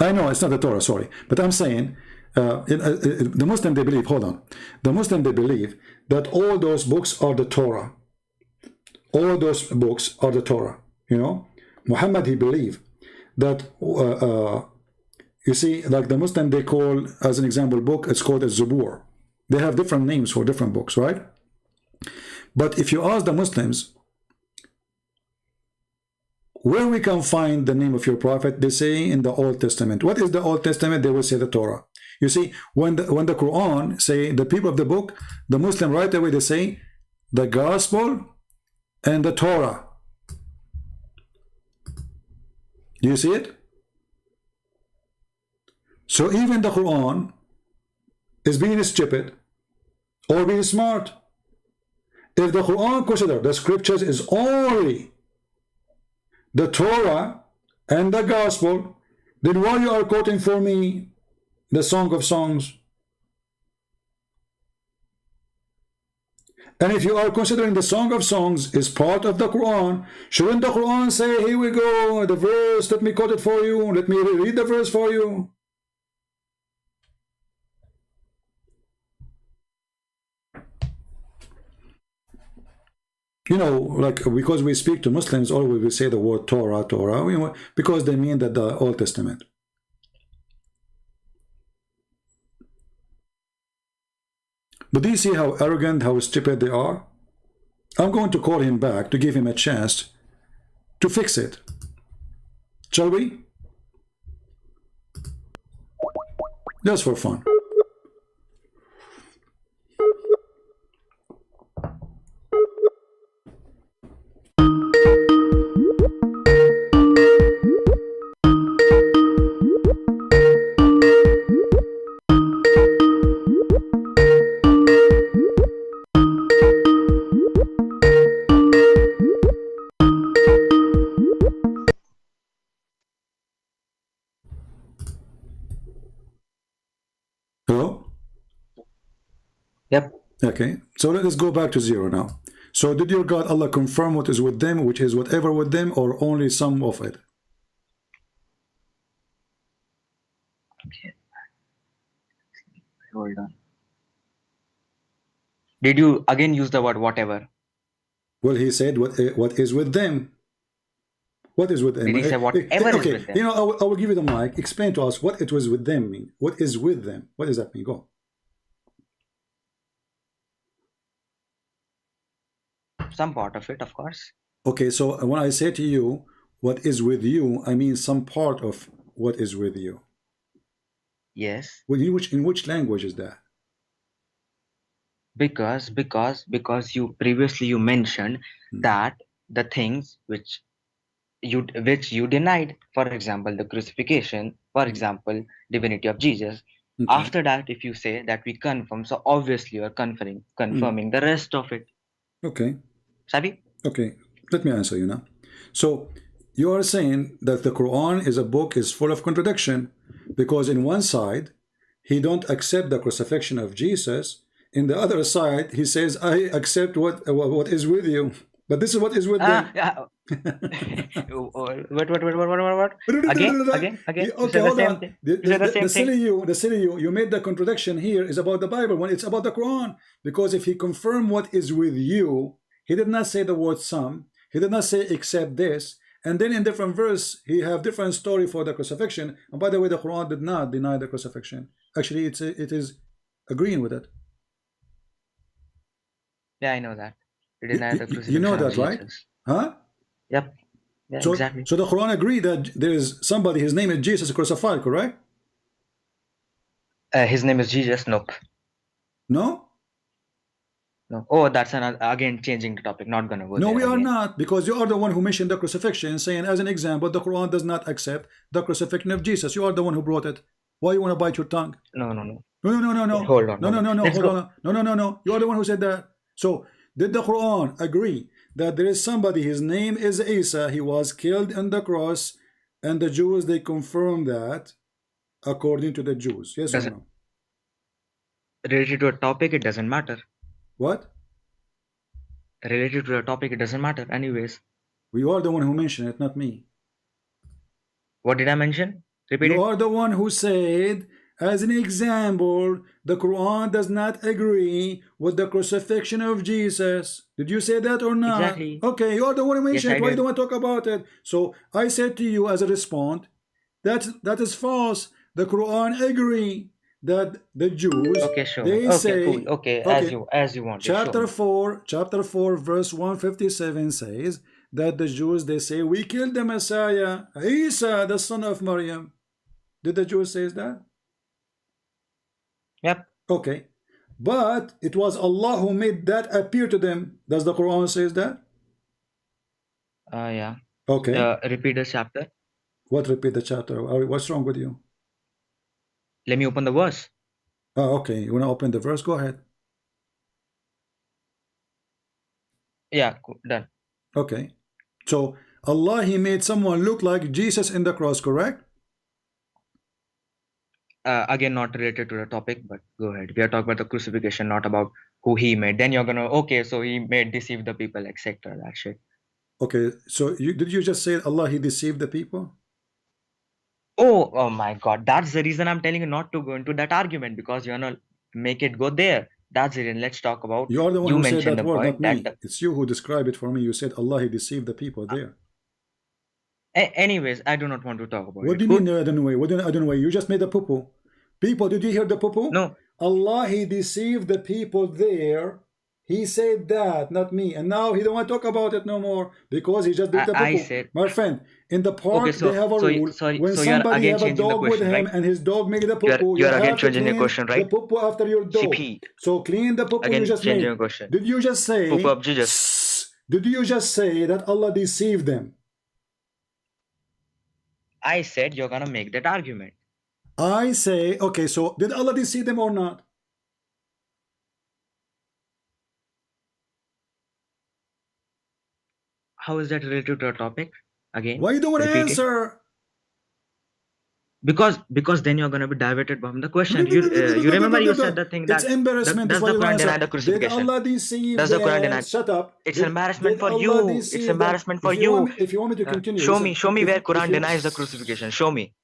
I know it's not the Torah, sorry, but I'm saying the Muslim, they believe, hold on, the Muslim, they believe that all those books are the Torah. All those books are the Torah, you know. Muhammad, he believed that, you see, like the Muslim, they call, as an example, book, it's called a Zabur. They have different names for different books, right? But if you ask the Muslims, where we can find the name of your prophet, they say in the Old Testament. What is the Old Testament? They will say the Torah. You see, when the Quran say the people of the book, the Muslim right away, they say the Gospel and the Torah. Do you see it? So even the Quran is being stupid or being smart. If the Quran considers the scriptures is only the Torah and the Gospel, then why you are quoting for me the Song of Songs? And if you are considering the Song of Songs is part of the Quran, shouldn't the Quran say, here we go, the verse, let me quote it for you, let me read the verse for you? You know, like, because we speak to Muslims, always we say the word Torah, Torah, you know, because they mean that the Old Testament. But do you see how arrogant, how stupid they are? I'm going to call him back to give him a chance to fix it. Shall we? Just for fun. Yep. Okay, so let us go back to zero now. So did your God Allah confirm what is with them, which is whatever with them, or only some of it? Okay. Hold on. Did you again use the word whatever? Well, he said what is with them. What is with them? Did he say whatever okay, is with them? you know, I will give you the mic. Explain to us what it was with them mean. What is with them? What does that mean? Go. Some part of it, of course. Okay, so when I say to you, what is with you, I mean some part of what is with you. Yes. Well, in which language is that? Because you previously you mentioned that the things which you denied, for example, the crucifixion, for example, divinity of Jesus. Okay. After that, if you say that we confirm, so obviously you are confirming the rest of it. Okay. Sabi? Okay, let me answer you now. So you are saying that the Quran is a book is full of contradiction, because in one side he don't accept the crucifixion of Jesus, in the other side he says I accept what is with you, but this is what is with them. What? Again? Okay, hold on. The silly you made the contradiction here is about the Bible when it's about the Quran, because if he confirmed what is with you, he did not say the word some. He did not say except this. And then in different verse, he have different story for the crucifixion. And by the way, the Quran did not deny the crucifixion. Actually, it is agreeing with it. Yeah, I know that. It denied the crucifixion. You know that, right? Huh? Yep. Yeah, so, exactly. So the Quran agreed that there is somebody, his name is Jesus, crucified, correct? His name is Jesus. Nope. No? No. Oh, that's again changing the topic. Not gonna go there. No, we are again. not, because you are the one who mentioned the crucifixion, saying as an example, the Quran does not accept the crucifixion of Jesus. You are the one who brought it. Why you want to bite your tongue? No. No. Hold on. No. You are the one who said that. So did the Quran agree that there is somebody, his name is Isa, he was killed on the cross, and the Jews, they confirm that according to the Jews? Yes or no? Related to a topic, it doesn't matter. What? Related to a topic, it doesn't matter anyways. You are the one who mentioned it, not me. What did I mention? Repeat You it. are the one who said, as an example, the Quran does not agree with the crucifixion of Jesus. Did you say that or not? Exactly. Okay, you are the one who mentioned Yes, it. Why don't I talk about it? So I said to you as a response, that is false. The Quran agree that the Jews, okay, show me. they Okay, say, cool. Okay, okay, as you want. chapter 4 verse 157 says that the Jews, they say, we killed the Messiah, Isa, the son of Maryam. Did the Jews say that? Yep. Okay, but it was Allah who made that appear to them. Does the Quran says that? Yeah. Okay. Repeat the chapter. What repeat the chapter? What's wrong with you? Let me open the verse. Oh, okay. You want to open the verse? Go ahead. Yeah, cool. Done. Okay. So Allah, He made someone look like Jesus in the cross, correct? Again, not related to the topic, but go ahead. We are talking about the crucifixion, not about who He made. Then you're gonna, okay, so He made deceive the people, etc. That shit. Okay. So did you just say Allah, He deceived the people? Oh my God. That's the reason I'm telling you not to go into that argument, because you're gonna make it go there. That's it. And let's talk about. You are the one who said that word, not me. That it's you who described it for me. You said Allah, He deceived the people there. Anyways, I do not want to talk about it. What do you mean? I don't know. I don't know. You just made a poo-poo. People, did you hear the poo-poo? No. Allah, He deceived the people there. He said that, not me. And now he don't want to talk about it no more because he just did the poo-poo. I said, my friend, in the park they have a rule. When somebody have a dog with him, right? And his dog made the poo-poo, you are again have to changing your clean question, right? the poo-poo after your dog. CP. So clean the poo-poo Again, you just made. your question. Did you just say? Did you just say that Allah deceived them? I said you're gonna make that argument. I say, okay, so did Allah deceive them or not? How is that related to our topic? Again, why you don't want to answer? Because then you're going to be diverted from the question. You remember you said the thing that it's embarrassment. Does the Quran deny the crucifixion? Did Allah deceive does the Quran deny? Shut up. It's embarrassment for you. It's embarrassment for you. If you want me to continue, show me where Quran denies the crucifixion. Show me.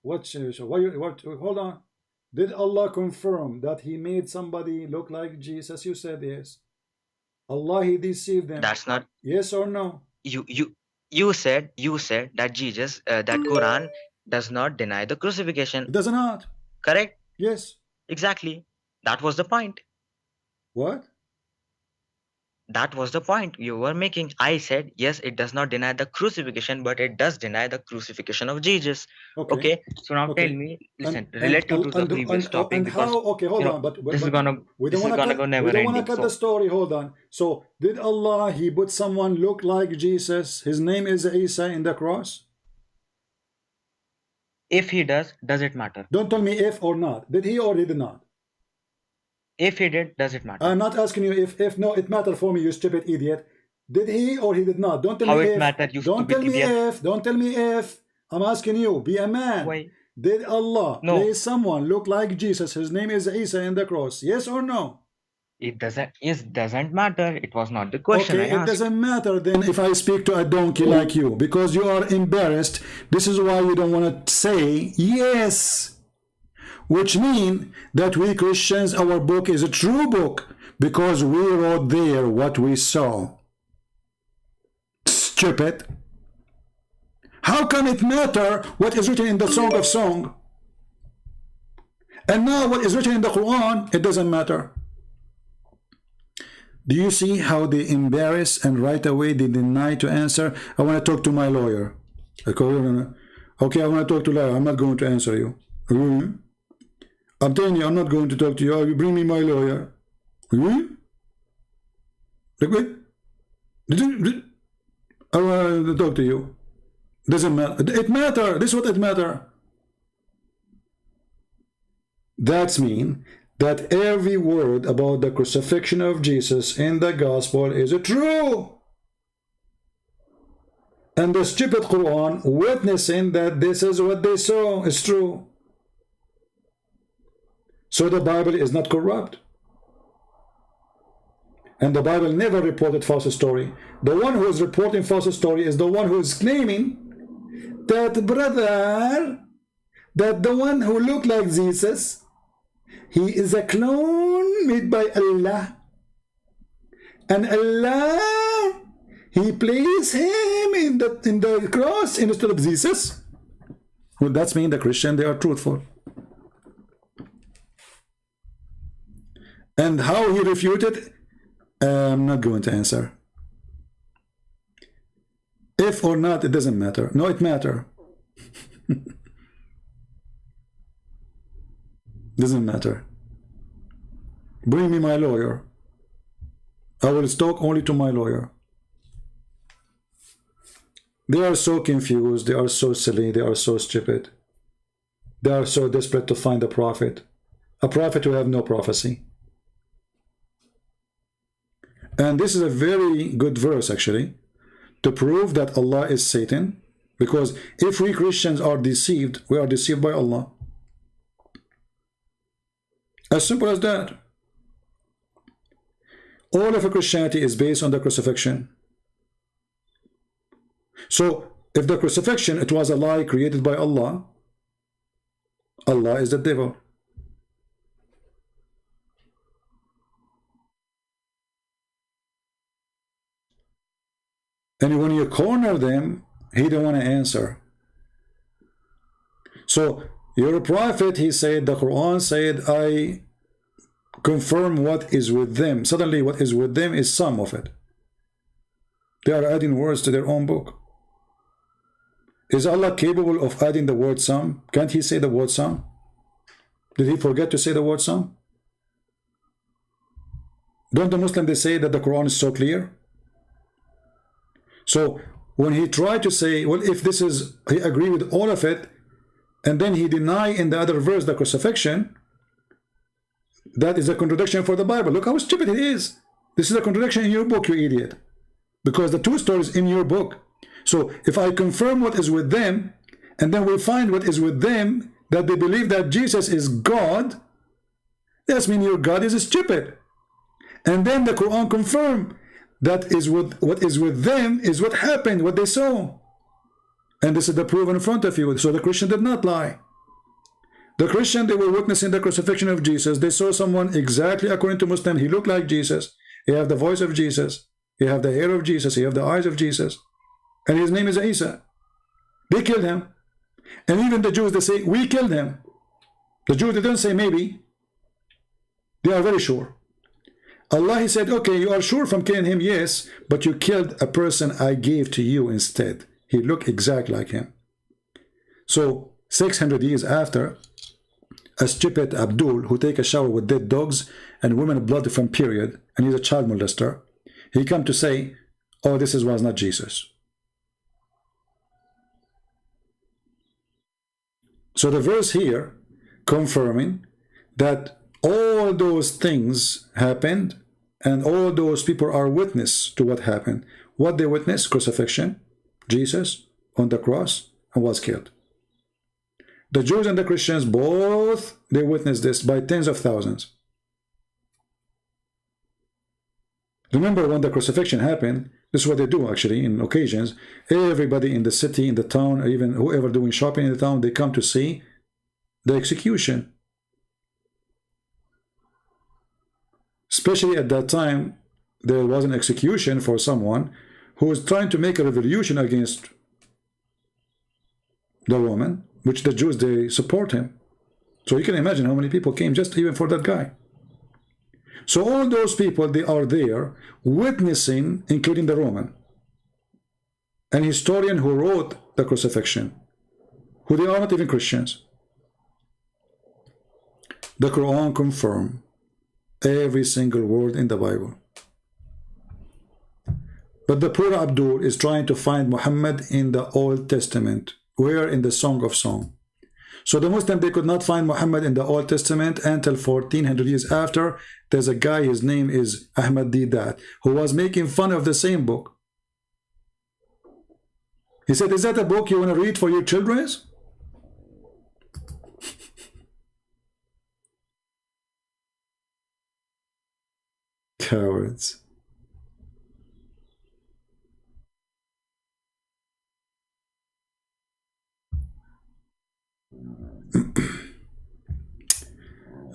What? Hold on. Did Allah confirm that He made somebody look like Jesus? You said yes. Allah, He deceived them. That's not. Yes or no? You said that Jesus, that Quran does not deny the crucifixion. It does not. Correct? Yes. Exactly. That was the point. What? That was the point you were making. I said, yes, it does not deny the crucifixion, but it does deny the crucifixion of Jesus. Okay. So now tell me, listen, related to the previous topic, because okay, hold on, but this is gonna go never ending. We don't want to cut the story. Hold on. So did Allah, He put someone look like Jesus? His name is Isa in the cross. If He does it matter? Don't tell me if or not. Did He or did not? If He did, does it matter? I'm not asking you if no, it mattered for me, you stupid idiot. Did He or He did not? Don't tell me if. Mattered, you don't tell me idiot. if. Don't tell me if. I'm asking you, be a man. Why? Did Allah place someone look like Jesus? His name is Isa in the cross. Yes or no? It doesn't matter. It was not the question. Okay, it doesn't matter then if I speak to a donkey like you, because you are embarrassed. This is why you don't want to say yes. Which means that we Christians, our book is a true book, because we wrote there what we saw. Stupid. How can it matter what is written in the Song of Songs? And now what is written in the Quran, it doesn't matter. Do you see how they embarrass and right away they deny to answer? I want to talk to my lawyer. Okay, I want to talk to lawyer. I'm not going to answer you. I'm telling you, I'm not going to talk to you. You bring me my lawyer. Liquid? I want to talk to you. Doesn't matter. It matter. This is what it matter. That's mean that every word about the crucifixion of Jesus in the gospel is true. And the stupid Quran witnessing that this is what they saw is true. So the Bible is not corrupt. And the Bible never reported false story. The one who is reporting false story is the one who is claiming that, brother, that the one who looked like Jesus, he is a clone made by Allah. And Allah, he placed him in the cross instead of Jesus. Well, that's mean the Christian, they are truthful. And how he refuted, I'm not going to answer. If or not, it doesn't matter. No, it matter. Doesn't matter. Bring me my lawyer. I will talk only to my lawyer. They are so confused, they are so silly, they are so stupid. They are so desperate to find a prophet who have no prophecy. And this is a very good verse actually, to prove that Allah is Satan, because if we Christians are deceived, we are deceived by Allah. As simple as that. All of Christianity is based on the crucifixion. So, if the crucifixion, it was a lie created by Allah, Allah is the devil. And when you corner them, he don't want to answer. So, your prophet, he said, the Quran said, I confirm what is with them. Suddenly, what is with them is some of it. They are adding words to their own book. Is Allah capable of adding the word some? Can't he say the word some? Did he forget to say the word some? Don't the Muslims, they say that the Quran is so clear? So when he tried to say, well, if this is, he agree with all of it, and then he deny in the other verse the crucifixion, that is a contradiction for the Bible. Look how stupid it is. This is a contradiction in your book, you idiot. Because the two stories in your book. So if I confirm what is with them, and then we find what is with them, that they believe that Jesus is God, that means your God is stupid. And then the Quran confirm that is what is with them is what happened, what they saw. And this is the proof in front of you. So the Christian did not lie. The Christian, they were witnessing the crucifixion of Jesus. They saw someone exactly according to Muslim. He looked like Jesus. He have the voice of Jesus. He have the hair of Jesus. He have the eyes of Jesus. And his name is Isa. They killed him. And even the Jews, they say, we killed him. The Jews, they don't say maybe. They are very sure. Allah, he said, okay, you are sure from killing him? Yes, but you killed a person I gave to you instead. He looked exactly like him. So 600 years after, a stupid Abdul who take a shower with dead dogs and women blood from period, and he's a child molester, he come to say, oh, this was not Jesus. So the verse here confirming that all those things happened and all those people are witness to what happened. What they witnessed? Crucifixion, Jesus on the cross, and was killed. The Jews and the Christians, both, they witnessed this by tens of thousands. Remember when the crucifixion happened, this is what they do actually in occasions. Everybody in the city, in the town, or even whoever doing shopping in the town, they come to see the execution. Especially at that time, there was an execution for someone who was trying to make a revolution against the Roman, which the Jews, they support him. So you can imagine how many people came just even for that guy. So all those people, they are there witnessing, including the Roman, an historian who wrote the crucifixion, who they are not even Christians. The Quran confirms every single word in the Bible. But the poor Abdul is trying to find Muhammad in the Old Testament. Where? In the Song of Songs. So the Muslim, they could not find Muhammad in the Old Testament until 1400 years after. There's a guy, his name is Ahmad Didat, who was making fun of the same book. He said, is that a book you want to read for your children? Cowards.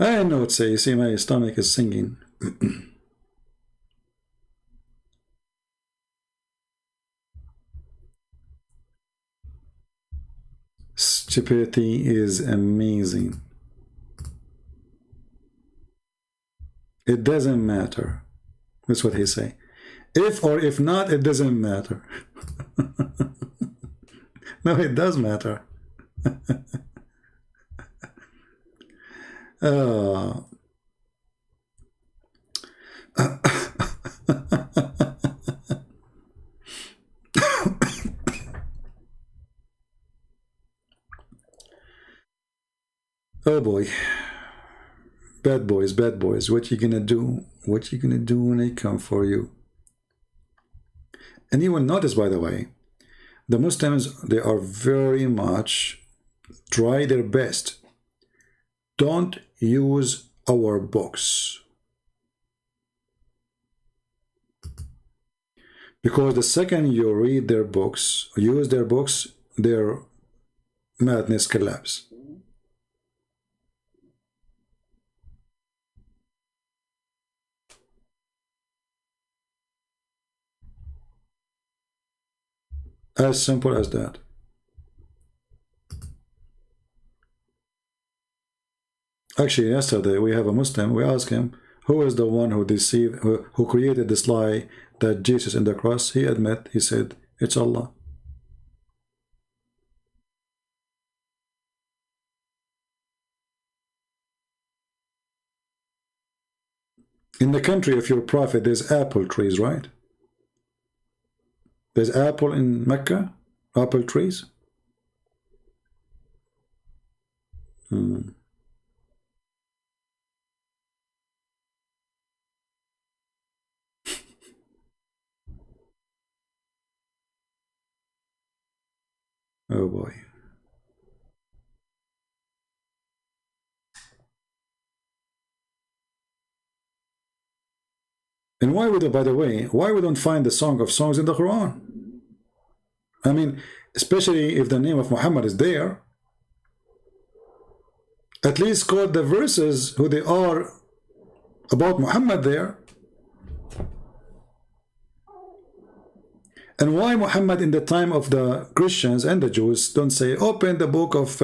I know what to say. You see, my stomach is singing. Stupidity is amazing. It doesn't matter. That's what he say. If or if not, it doesn't matter. No, it does matter. Oh. Oh boy. Bad boys, bad boys. What you gonna do? What you gonna do when they come for you? And you will notice, by the way, the Muslims, they are very much try their best. Don't use our books. Because the second you read their books, use their books, their madness collapse. As simple as that. Actually, yesterday we have a Muslim, we asked him, who is the one who deceived, who created this lie that Jesus in the cross? He admit, he said, it's Allah. In the country of your prophet, there's apple trees, right? There's apple in Mecca, apple trees. Hmm. Oh boy. And why would, by the way, why we don't find the Song of Songs in the Quran? I mean, especially if the name of Muhammad is there, at least quote the verses who they are about Muhammad there. And why Muhammad in the time of the Christians and the Jews don't say, open the book of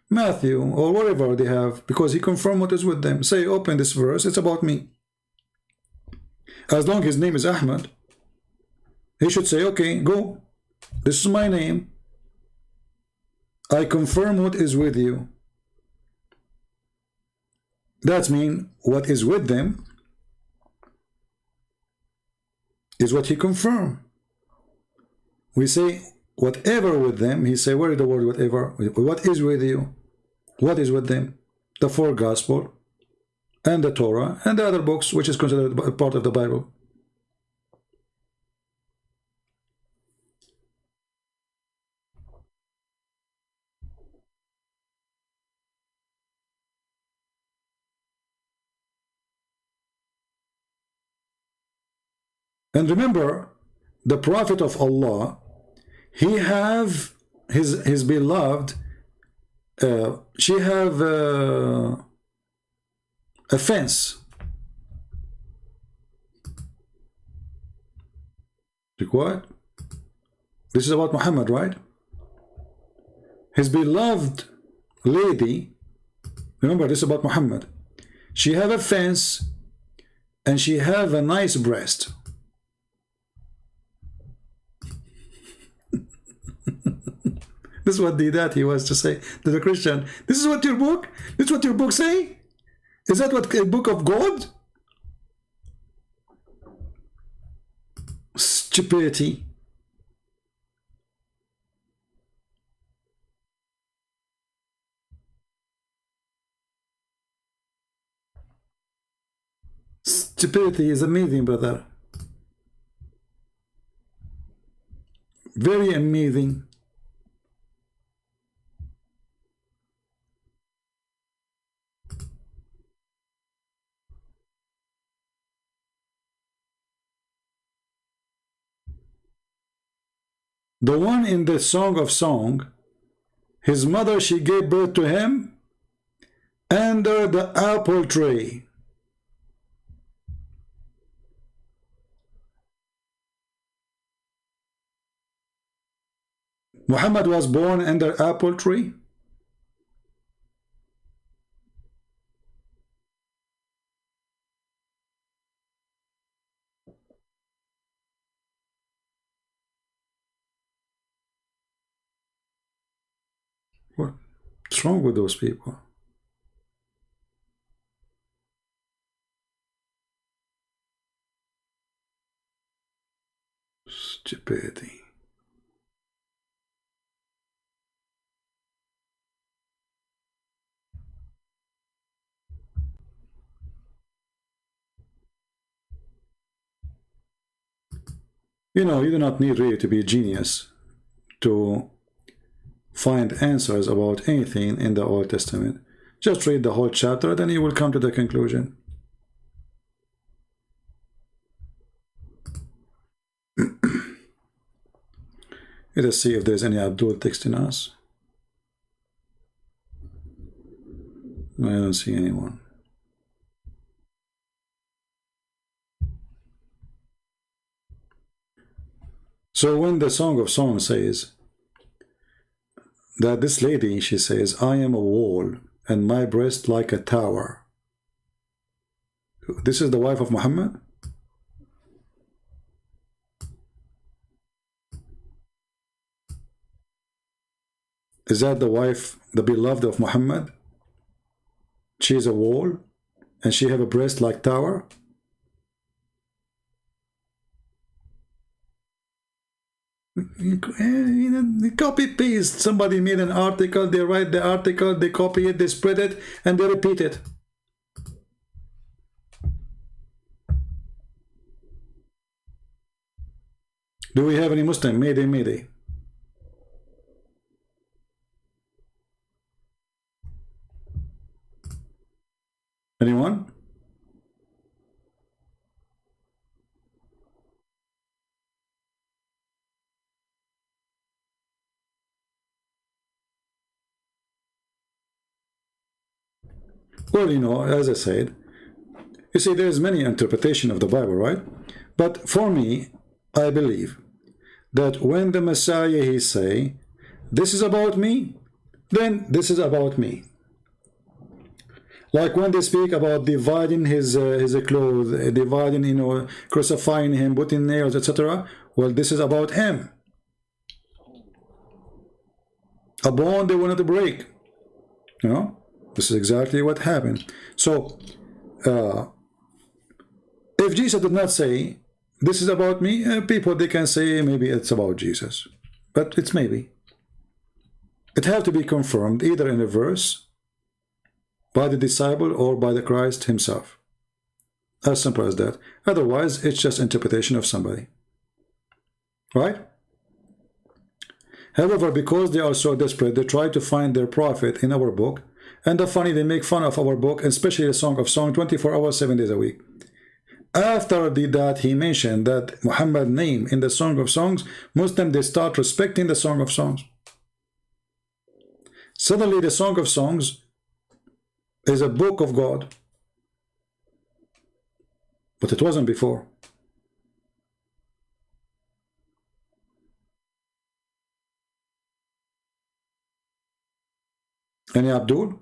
Matthew or whatever they have, because he confirmed what is with them. Say, open this verse, it's about me. As long as his name is Ahmad, he should say, okay, go. This is my name. I confirm what is with you. That means what is with them is what he confirmed. We say whatever with them. He say, where is the word whatever? What is with you? What is with them? The four gospel and the Torah and the other books, which is considered part of the Bible. And remember, the Prophet of Allah, he have his beloved, she have a fence. Like what? This is about Muhammad, right? His beloved lady, remember this is about Muhammad. She have a fence and she have a nice breast. This is what he was to say to the Christian. This is what your book? This is what your book say? Is that what a book of God? Stupidity. Stupidity is amazing, brother. Very amazing. The one in the Song of Song, his mother, she gave birth to him under the apple tree. Muhammad was born under apple tree. What's wrong with those people? Stupidity. You know, you do not need really to be a genius to find answers about anything in the Old Testament. Just read the whole chapter, then you will come to the conclusion. Let us see if there's any Abdul texting us. I don't see anyone. So when the Song of Songs says that this lady, she says, I am a wall and my breast like a tower. This is the wife of Muhammad? Is that the wife, the beloved of Muhammad? She is a wall and she have a breast like tower? Copy paste. Somebody made an article, they write the article, they copy it, they spread it, and they repeat it. Do we have any Muslim? Mayday, mayday. Anyone? Well, you know, as I said, you see, there's many interpretation of the Bible, right? But for me, I believe that when the Messiah, he say, this is about me, then this is about me. Like when they speak about dividing his clothes, dividing, you know, crucifying him, putting nails, etc. Well, this is about him. A bone they wanted to break. You know, this is exactly what happened. So, if Jesus did not say, this is about me, people, they can say maybe it's about Jesus. But it's maybe. It have to be confirmed either in a verse, by the disciple, or by the Christ himself. As simple as that. Otherwise, it's just interpretation of somebody. Right? However, because they are so desperate, they try to find their prophet in our book. And the funny, they make fun of our book, especially the Song of Songs, 24 hours, 7 days a week. After that, he mentioned that Muhammad's name in the Song of Songs, Muslims, they start respecting the Song of Songs. Suddenly, the Song of Songs is a book of God. But it wasn't before. Any Abdul?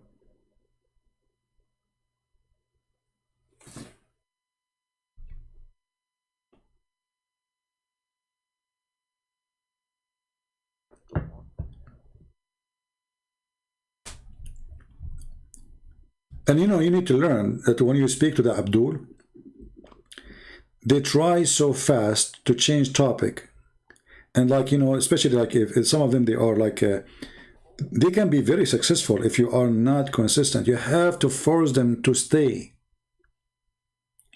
And you know, you need to learn that when you speak to the Abdul, they try so fast to change topic. And like, you know, especially like if some of them, they are like, they can be very successful if you are not consistent. You have to force them to stay.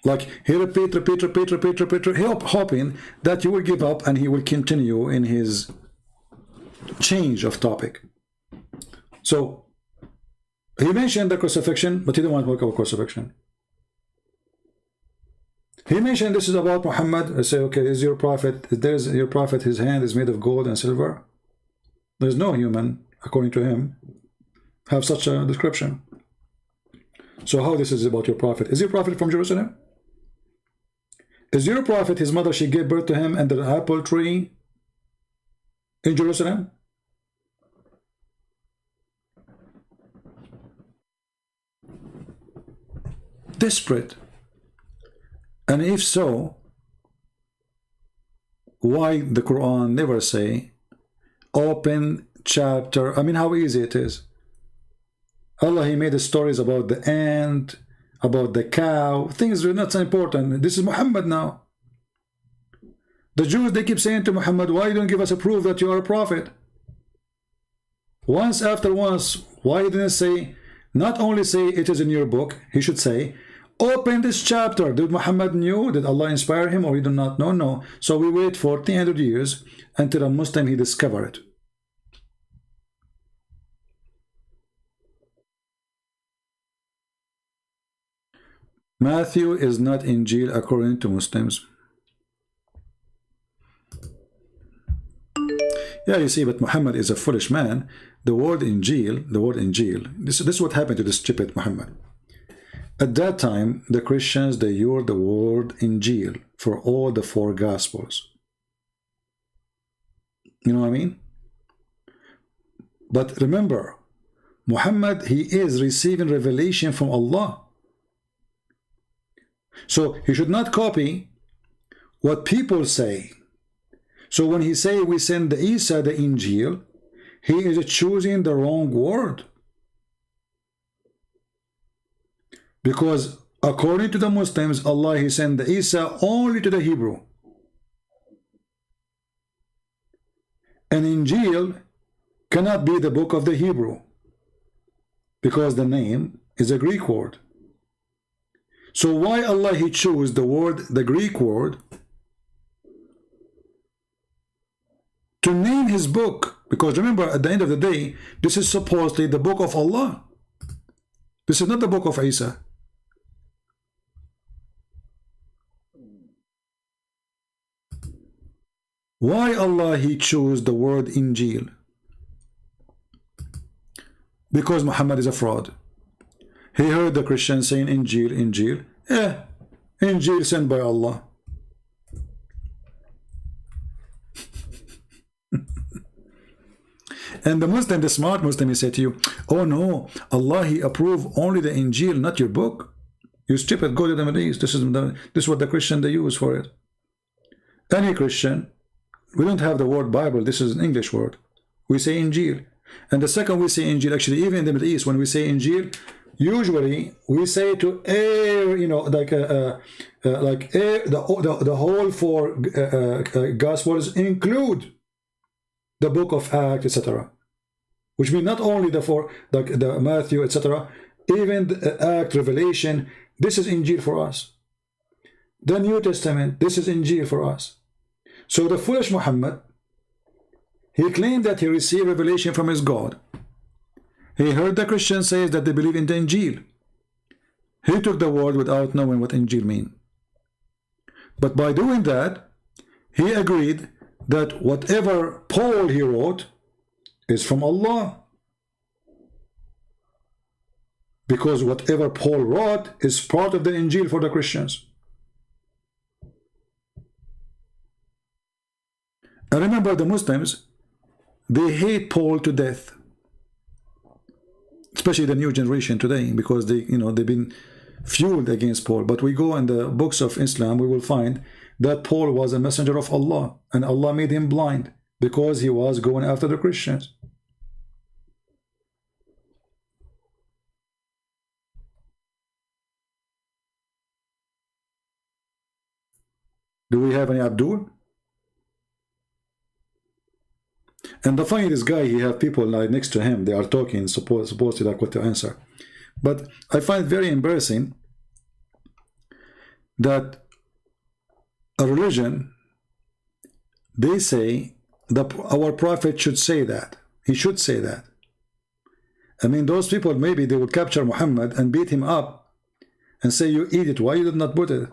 Like he repeat, hoping that you will give up and he will continue in his change of topic. So, he mentioned the crucifixion, but he didn't want to talk about crucifixion. He mentioned this is about Muhammad. I say, okay, is your prophet, there's your prophet, his hand is made of gold and silver. There's no human according to him, have such a description. So how this is about your prophet? Is your prophet from Jerusalem? Is your prophet, his mother, she gave birth to him under the apple tree in Jerusalem? Desperate. And if so, why the Quran never say open chapter? I mean, how easy it is. Allah, he made the stories about the ant, about the cow. Things are not so important. This is Muhammad now. The Jews, they keep saying to Muhammad, why you don't give us a proof that you are a prophet? Once after once, why didn't he say, not only say it is in your book, he should say, open this chapter. Did Muhammad knew? Did Allah inspire him, or he did not know? No. So we wait for 300 years until a Muslim, he discover it. Matthew is not Injil according to Muslims. Yeah, you see, but Muhammad is a foolish man. The word Injil, this is what happened to this stupid Muhammad. At that time, the Christians, they used the word Injil for all the 4 Gospels. You know what I mean? But remember, Muhammad, he is receiving revelation from Allah. So he should not copy what people say. So when he say we send the Isa the Injil, he is choosing the wrong word. Because according to the Muslims, Allah, he sent the Isa only to the Hebrew. And Injil cannot be the book of the Hebrew, because the name is a Greek word. So why Allah, he chose the word, the Greek word, to name his book? Because remember, at the end of the day, this is supposedly the book of Allah. This is not the book of Isa. Why Allah, he chose the word Injil? Because Muhammad is a fraud. He heard the Christians saying Injil, Injil. Injil sent by Allah. And the Muslim, the smart Muslim, he said to you, oh no, Allah, he approved only the Injil, not your book. You stupid, go to the Middle East. This is what the Christian they use for it. Any Christian, we don't have the word Bible. This is an English word. We say Injil. And the second we say Injil, actually, even in the Middle East, when we say Injil, usually we say to air, you know, like the whole 4 Gospels include the book of Acts, etc. Which means not only the 4, like the Matthew, etc. Even the Act, Revelation, this is Injil for us. The New Testament, this is Injil for us. So the foolish Muhammad, he claimed that he received revelation from his God. He heard the Christians say that they believe in the Injil. He took the word without knowing what Injil means. But by doing that, he agreed that whatever Paul he wrote is from Allah. Because whatever Paul wrote is part of the Injil for the Christians. And remember, the Muslims, they hate Paul to death. Especially the new generation today, because they, you know, they've been fueled against Paul. But we go in the books of Islam, we will find that Paul was a messenger of Allah, and Allah made him blind because he was going after the Christians. Do we have any Abdul? And the funny, this guy, he have people like next to him, they are talking, supposedly like what to answer. But I find it very embarrassing that a religion, they say that our prophet should say that. He should say that. I mean, those people, maybe they would capture Muhammad and beat him up and say, you eat it. Why you did not put it?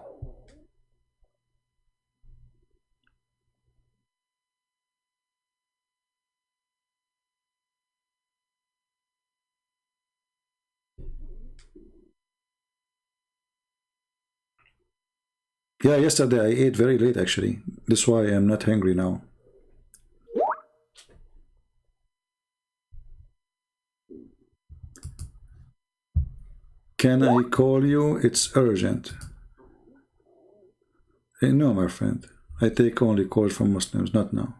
Yeah, yesterday I ate very late actually. That's why I'm not hungry now. Can I call you? It's urgent. No, my friend. I take only calls from Muslims, not now.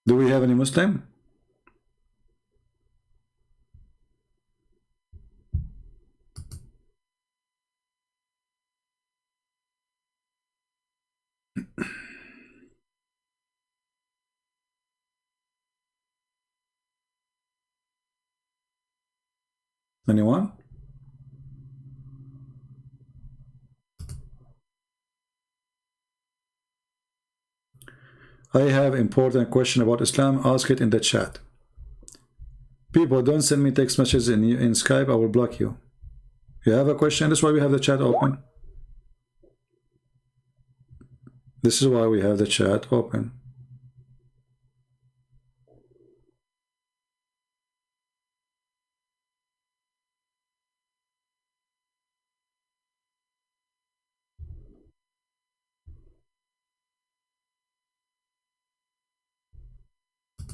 Do we have any Muslim? Anyone? I have important question about Islam. Ask it in the chat. People, don't send me text messages in Skype. I will block you. You have a question? That's why we have the chat open. This is why we have the chat open.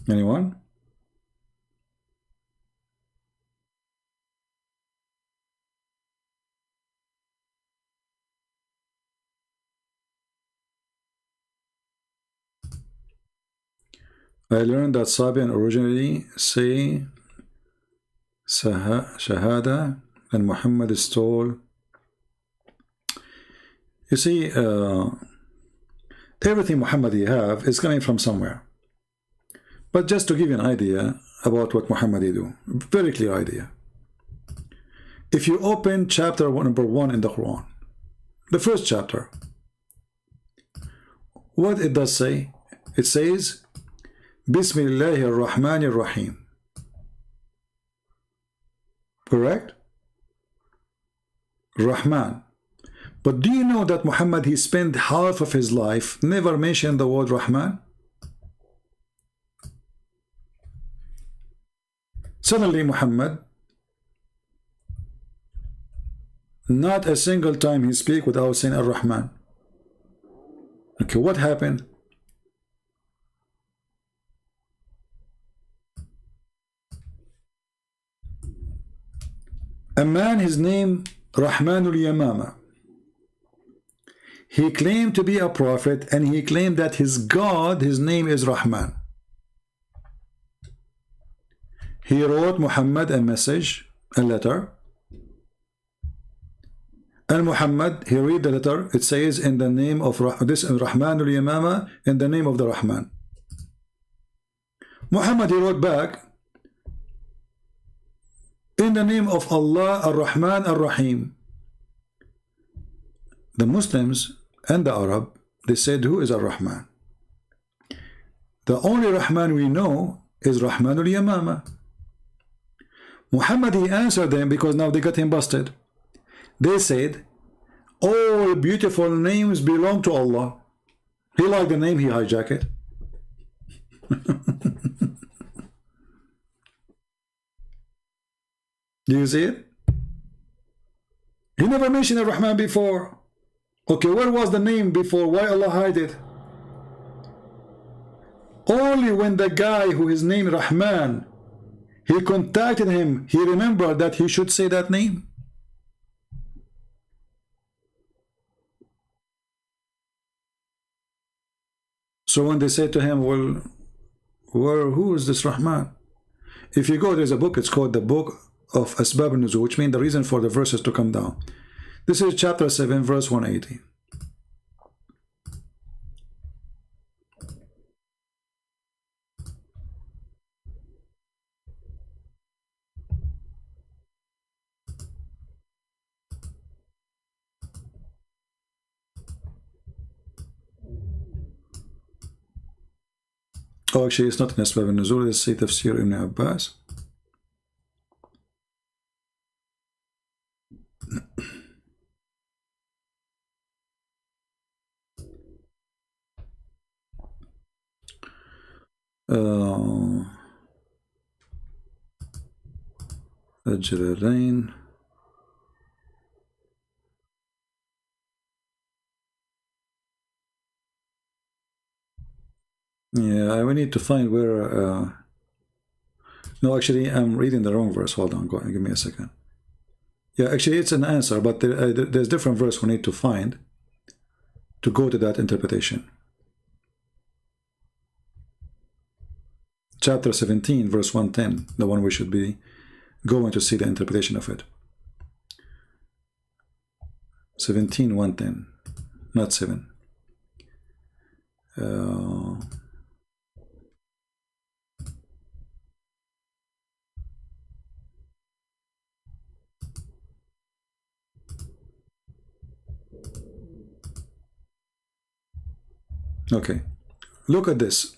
Anyone? I learned that Sabian originally say Shahada and Muhammad stole. You see, everything Muhammad have is coming from somewhere. But just to give you an idea about what Muhammad do, very clear idea. If you open chapter number 1 in the Quran, the first chapter, what it does say? It says, Bismillahir Rahmanir Rahim. Correct? Rahman. But do you know that Muhammad, he spent half of his life never mentioned the word Rahman? Suddenly Muhammad, not a single time he speak without saying Ar-Rahman. Okay, what happened? A man, his name Rahmanul Yamama. He claimed to be a prophet and he claimed that his God, his name is Rahman. He wrote Muhammad a message, a letter. And Muhammad, he read the letter. It says in the name of this Rahmanul Yamama, in the name of the Rahman. Muhammad, he wrote back, in the name of Allah Ar-Rahman Ar-Rahim. The Muslims and the Arab, they said, who is Ar-Rahman? The only Rahman we know is Rahmanul Yamama. Muhammad, he answered them because now they got him busted. They said, all beautiful names belong to Allah. He liked the name, he hijacked it. Do you see it? He never mentioned Ar-Rahman before. Okay, where was the name before? Why Allah hide it? Only when the guy who is named Rahman, he contacted him, he remembered that he should say that name. So when they said to him, well, who is this Rahman? If you go, there's a book, it's called the Book of Asbab al-Nuzul, which means the reason for the verses to come down. This is chapter 7, verse 180. Oh, actually, it's not in Asbab al-Nuzul, let's say Tafsir Ibn Abbas. الجلالين. Yeah, we need to find where. No, actually, I'm reading the wrong verse. Hold on, give me a second. Yeah, actually, it's an answer, but there's different verse we need to find to go to that interpretation. Chapter 17, verse 110, the one we should be going to see the interpretation of it. 17, 110, not 7. Okay, look at this.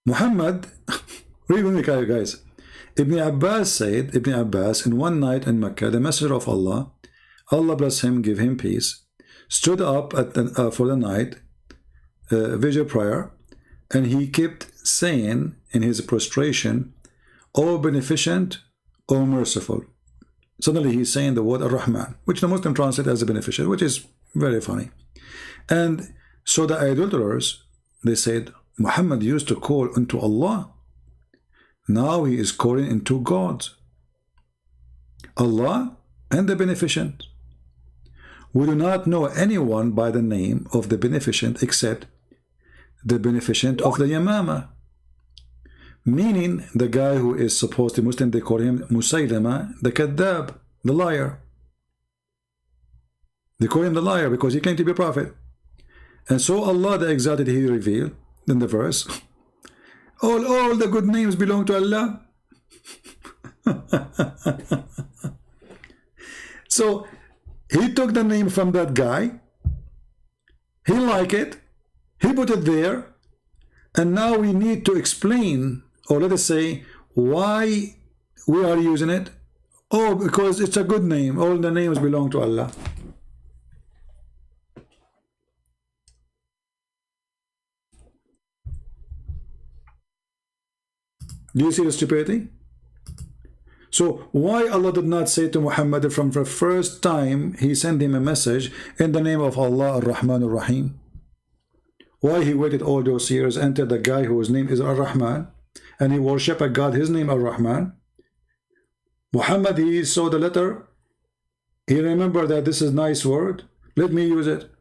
Muhammad, read with me, guys. Ibn Abbas said, Ibn Abbas, in one night in Mecca, the Messenger of Allah, Allah bless him, give him peace, stood up at for the night, vigil prayer, and he kept saying in his prostration, O beneficent, O merciful. Suddenly he's saying the word Ar-Rahman, which the Muslim translate as a beneficent, which is very funny. And so the idolaters, they said, Muhammad used to call unto Allah. Now he is calling into God. Allah and the beneficent. We do not know anyone by the name of the beneficent except the beneficent of the Yamama. Meaning the guy who is supposed to Muslim, they call him Musaylama, the Kadab, the liar. They call him the liar because he claimed to be a prophet. And so Allah the Exalted, he revealed in the verse, all the good names belong to Allah. So he took the name from that guy, he liked it, he put it there, and now we need to explain, or let us say, why we are using it. Oh, because it's a good name, all the names belong to Allah. Do you see the stupidity? So why Allah did not say to Muhammad from the first time he sent him a message in the name of Allah Ar-Rahman Ar-Rahim? Why he waited all those years until the guy whose name is Ar-Rahman and he worship a God, his name Ar-Rahman? Muhammad, he saw the letter, he remembered that this is a nice word, let me use it.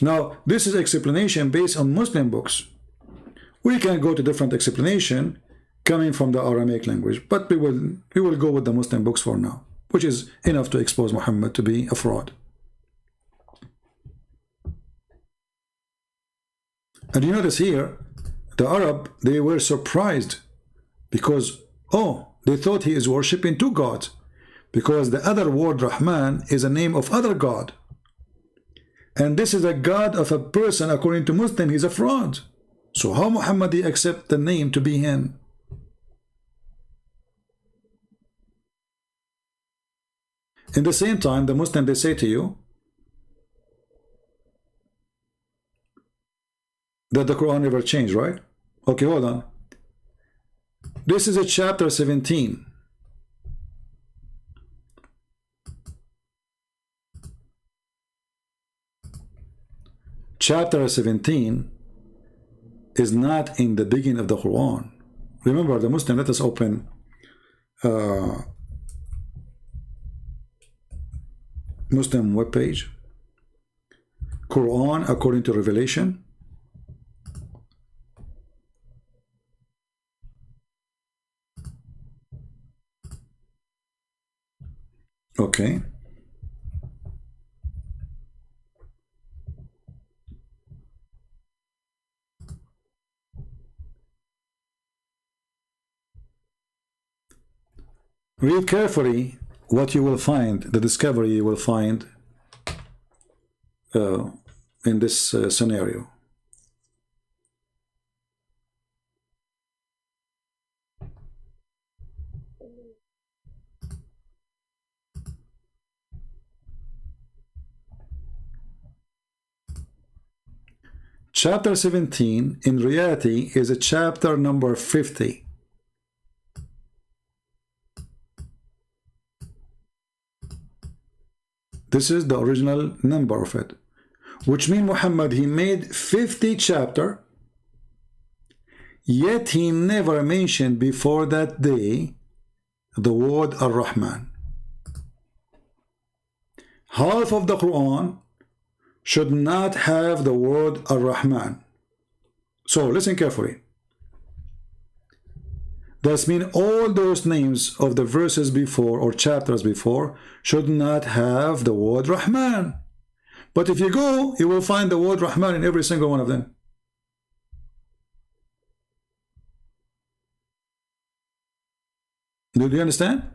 Now this is explanation based on Muslim books. We can go to different explanation coming from the Aramaic language, but we will go with the Muslim books for now, which is enough to expose Muhammad to be a fraud. And you notice here, the Arab, they were surprised because, oh, they thought he is worshipping two gods, because the other word Rahman is a name of other God. And this is a God of a person, according to Muslim, he's a fraud. So how Muhammad he accept the name to be him? In the same time, the Muslim, they say to you that the Quran never changed, right? Okay, hold on. This is a chapter 17. Chapter 17 is not in the beginning of the Quran. Remember, the Muslim, let us open Muslim webpage, Quran according to Revelation. Okay. Read carefully what you will find, the discovery you will find in this scenario. Chapter 17 in reality is a chapter number 50. This is the original number of it, which means Muhammad, he made 50 chapter, yet he never mentioned before that day the word Ar-Rahman. Half of the Quran should not have the word Ar-Rahman. So listen carefully. That means all those names of the verses before or chapters before should not have the word Rahman. But if you go, you will find the word Rahman in every single one of them. Do you understand?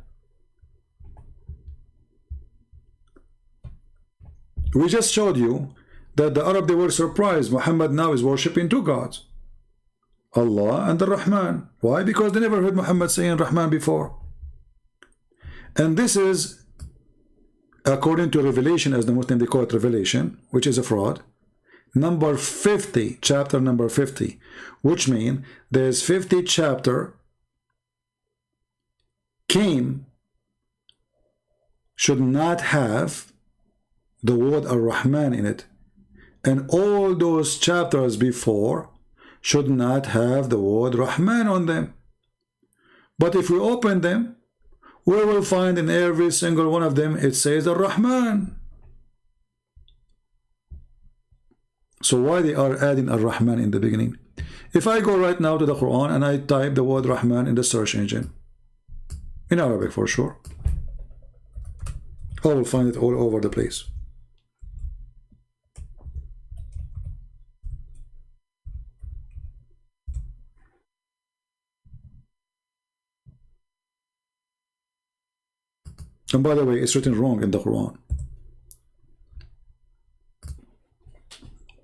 We just showed you that the Arab, they were surprised. Muhammad now is worshipping two gods, Allah and the Rahman. Why? Because they never heard Muhammad saying Rahman before. And this is according to Revelation, as the Muslim they call it Revelation, which is a fraud. Number 50, chapter number 50, which means there's 50 chapter came should not have the word Ar-Rahman in it, and all those chapters before should not have the word Rahman on them. But if we open them, we will find in every single one of them it says Ar-Rahman. So why they are adding Ar-Rahman in the beginning? If I go right now to the Quran and I type the word Rahman in the search engine, in Arabic for sure, I will find it all over the place. And by the way, it's written wrong in the Quran.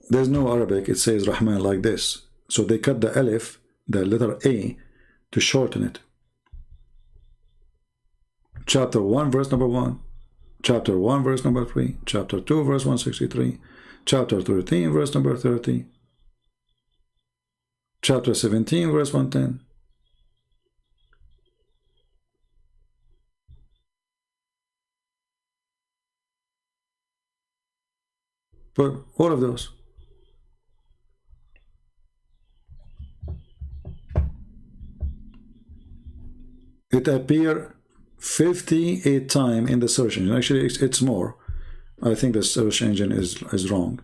There's no Arabic, it says Rahman like this. So they cut the alif, the letter A, to shorten it. Chapter 1, verse number 1. Chapter 1, verse number 3. Chapter 2, verse 163. Chapter 13, verse number 30. Chapter 17, verse 110. But all of those. It appeared 58 times in the search engine. Actually, it's more. I think the search engine is wrong.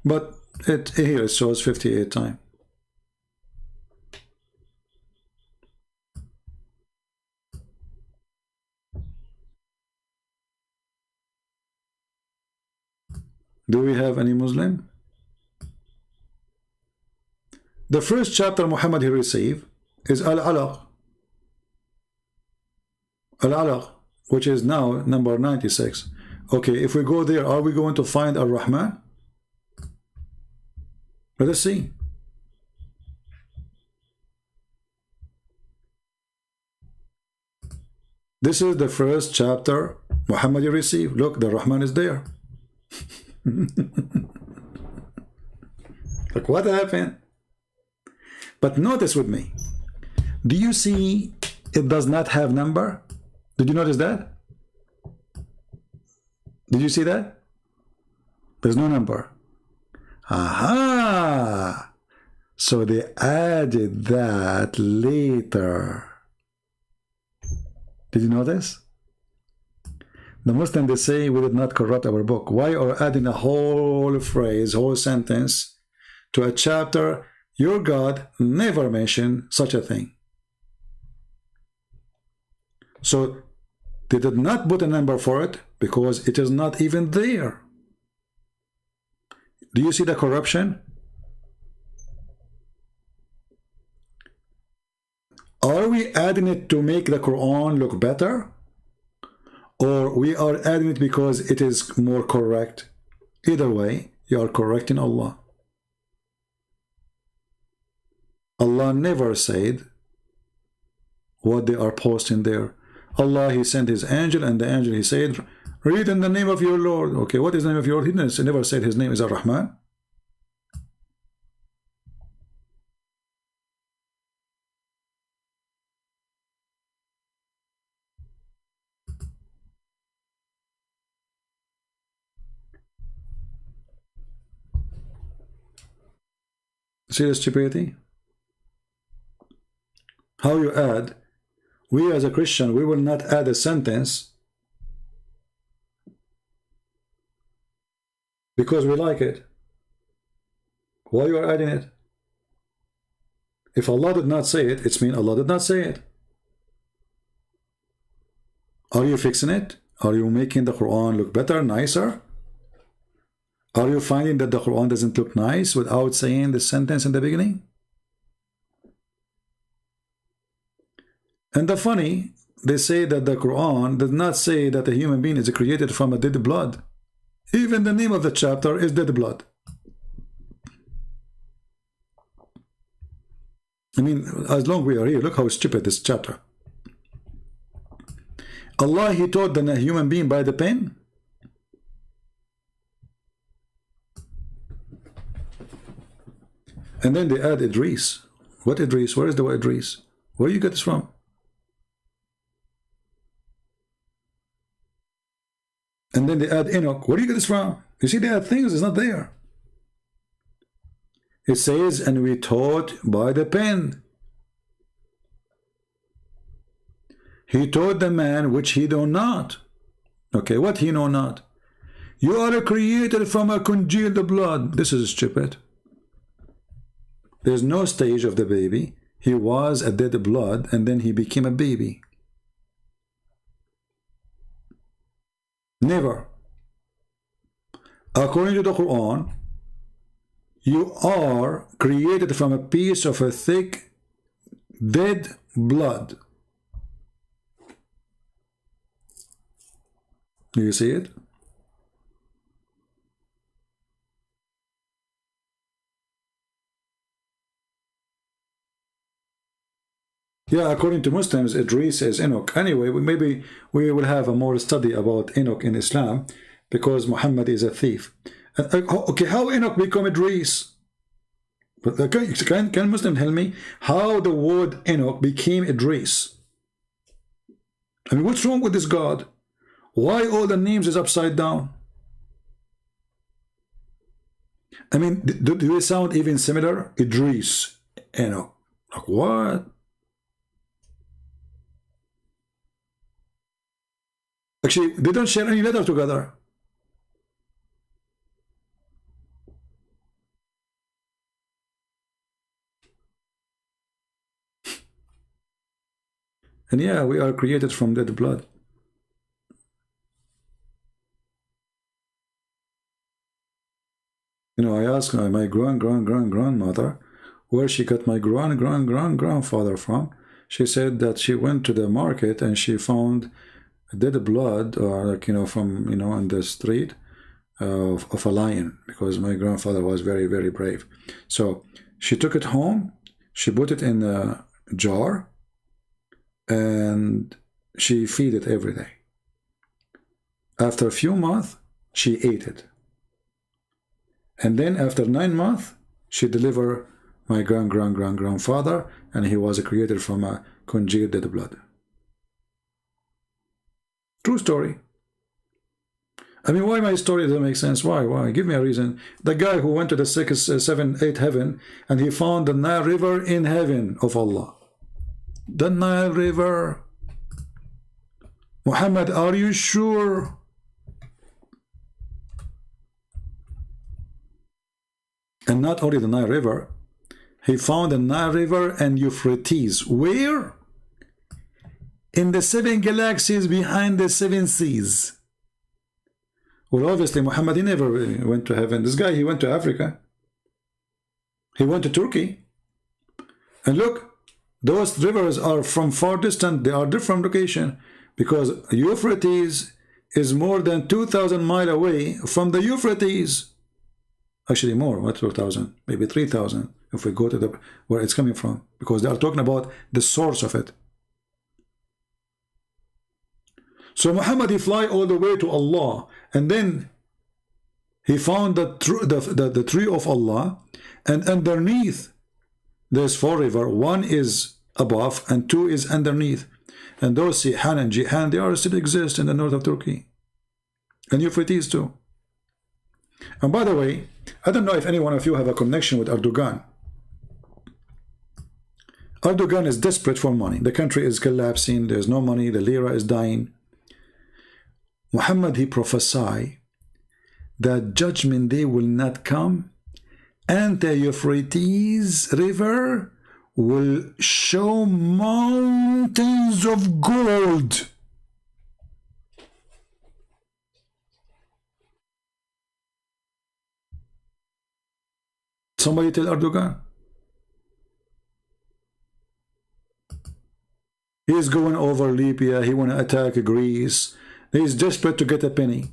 But here it shows 58 times. Do we have any Muslim? The first chapter Muhammad he received is Al-Alaq. Al-Alaq, which is now number 96. Okay, if we go there, are we going to find Ar-Rahman? Let us see. This is the first chapter Muhammad received. Look, the Rahman is there. Look what happened. But notice with me. Do you see it does not have number? Did you notice that? Did you see that? There's no number. Aha! So they added that later. Did you notice? The Muslims, they say we did not corrupt our book. Why are adding a whole phrase, whole sentence to a chapter your God never mentioned such a thing? So they did not put a number for it because it is not even there. Do you see the corruption? Are we adding it to make the Quran look better? Or we are adding it because it is more correct? Either way, you are correcting Allah. Allah never said what they are posting there. Allah, he sent his angel, and the angel, he said, read in the name of your Lord. Okay, what is the name of your Lord? He never said his name is Ar-Rahman. See the stupidity? How you add? We as a Christian, we will not add a sentence because we like it. Why you are adding it? If Allah did not say it, it's mean Allah did not say it. Are you fixing it? Are you making the Quran look better, nicer? Are you finding that the Quran doesn't look nice without saying the sentence in the beginning? And the funny, they say that the Quran does not say that a human being is created from a dead blood. Even the name of the chapter is dead blood. I mean, as long as we are here, look how stupid this chapter. Allah, He taught the human being by the pen. And then they add Idris. What Idris? Where is the word Idris? Where you get this from? And then they add Enoch. Where do you get this from? You see, they add things, it's not there. It says, and we taught by the pen. He taught the man which he know not. Okay, what he know not? You are created from a congealed blood. This is stupid. There's no stage of the baby. He was a dead blood and then he became a baby. Never. According to the Quran, you are created from a piece of a thick, dead blood. Do you see it? Yeah, according to Muslims, Idris is Enoch. Anyway, maybe we will have a more study about Enoch in Islam because Muhammad is a thief. Okay, how Enoch become Idris? Can Muslim tell me how the word Enoch became Idris? I mean, what's wrong with this God? Why all the names is upside down? I mean, do they sound even similar? Idris, Enoch. Like what? Actually, they don't share any letter together. And yeah, we are created from dead blood. You know, I asked my grandmother where she got my grandfather from. She said that she went to the market and she found dead blood, or like, you know, from, you know, on the street of a lion, because my grandfather was very, very brave. So she took it home, she put it in a jar, and she feed it every day. After a few months, she ate it. And then after 9 months, she delivered my grandfather, and he was created from a congealed dead blood. True story. I mean, why my story doesn't make sense? Why? Give me a reason. The guy who went to the 6th, 7th, 8th heaven, and he found the Nile River in heaven of Allah. The Nile River. Muhammad, are you sure? And not only the Nile River, he found the Nile River and Euphrates. Where? In the 7 galaxies behind the 7 seas. Well, obviously, Muhammad, he never went to heaven. This guy, he went to Africa. He went to Turkey. And look, those rivers are from far distant. They are different location, because Euphrates is more than 2,000 miles away from the Euphrates. Actually more, what 2,000? Maybe 3,000 if we go to the where it's coming from, because they are talking about the source of it. So Muhammad, he fly all the way to Allah, and then he found the tree of Allah, and underneath there's 4 rivers. 1 is above and 2 is underneath, and those Sihan and Jihan, they are still exist in the north of Turkey, and Euphrates too. And by the way, I don't know if any one of you have a connection with Erdogan. Erdogan is desperate for money. The country is collapsing. There's no money. The lira is dying. Muhammad, he prophesied that judgment day will not come, and the Euphrates River will show mountains of gold. Somebody tell Erdogan. He's going over Libya. He want to attack Greece. He's desperate to get a penny.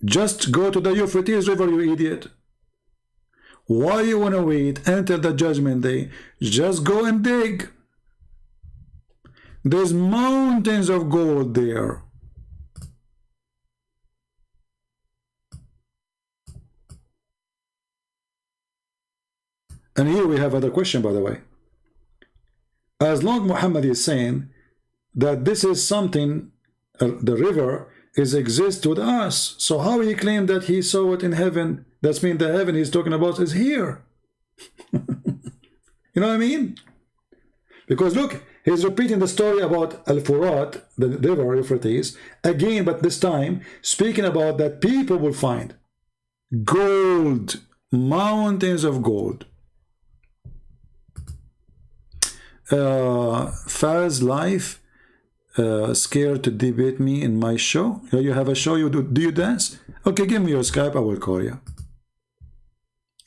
Just go to the Euphrates River, you idiot. Why you want to wait until the judgment day? Just go and dig. There's mountains of gold there. And here we have another question, by the way. As long Muhammad is saying that this is something, the river exists with us, so how he claimed that he saw it in heaven? That means the heaven he's talking about is here. You know what I mean? Because look, he's repeating the story about Al-Furat, the river Euphrates, again, but this time speaking about that people will find gold, mountains of gold. Faz Life, scared to debate me in my show. You have a show, you do you dance? Okay, give me your Skype, I will call you.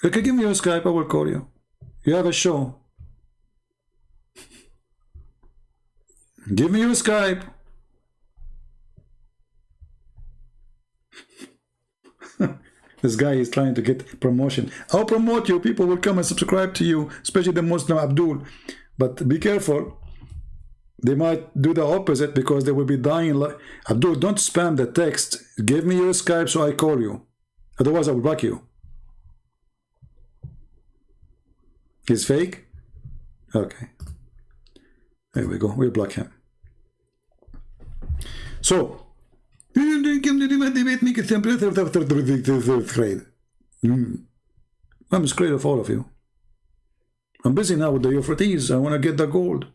Okay, give me your Skype, I will call you. You have a show. Give me your Skype. This guy is trying to get promotion. I'll promote you. People will come and subscribe to you, especially the Muslim Abdul. But be careful. They might do the opposite because they will be dying. Like Abdul, don't spam the text. Give me your Skype so I call you. Otherwise, I will block you. He's fake? Okay. There we go. We'll block him. So, I'm scared of all of you. I'm busy now with the Euphrates. I want to get the gold.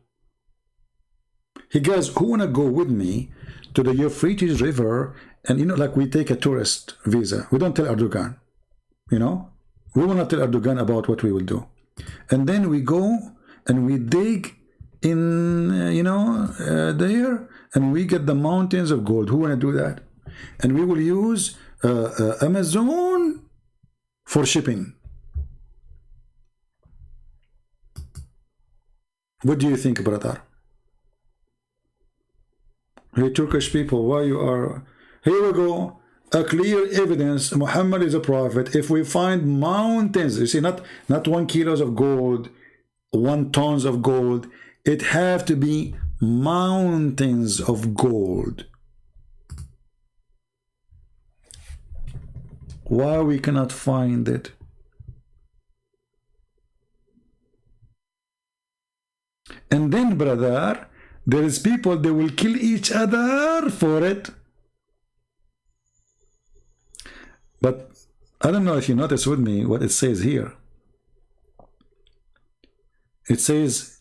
Hey guys, who want to go with me to the Euphrates River? And you know, like we take a tourist visa. We don't tell Erdogan. You know, we will not tell Erdogan about what we will do. And then we go and we dig in, you know, there, and we get the mountains of gold. Who want to do that? And we will use Amazon for shipping. What do you think, brother? Hey, Turkish people, why you are... Here we go. A clear evidence Muhammad is a prophet. If we find mountains, you see, not 1 kilo of gold, 1 tons of gold, it have to be mountains of gold. Why we cannot find it? And then, brother, there is people, they will kill each other for it. But I don't know if you notice with me what it says here. It says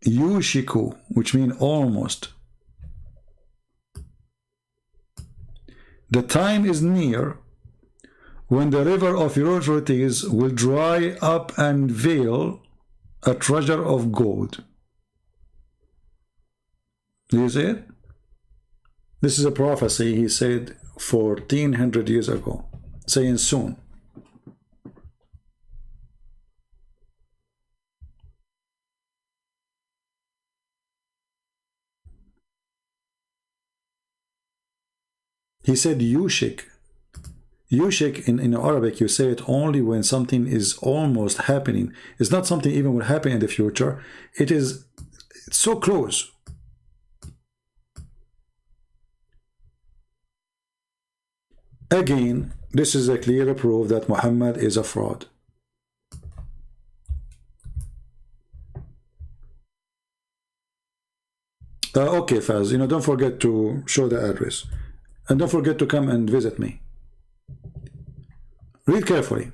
Yushiku, which means almost. The time is near when the river of Euphrates will dry up and veil a treasure of gold. Do you see it? This is a prophecy he said 1400 years ago, saying soon. He said yushik. Yushik in Arabic, you say it only when something is almost happening. It's not something even will happen in the future. It's so close. Again, this is a clear proof that Muhammad is a fraud. Okay, Faz, you know, don't forget to show the address. And don't forget to come and visit me. Read carefully.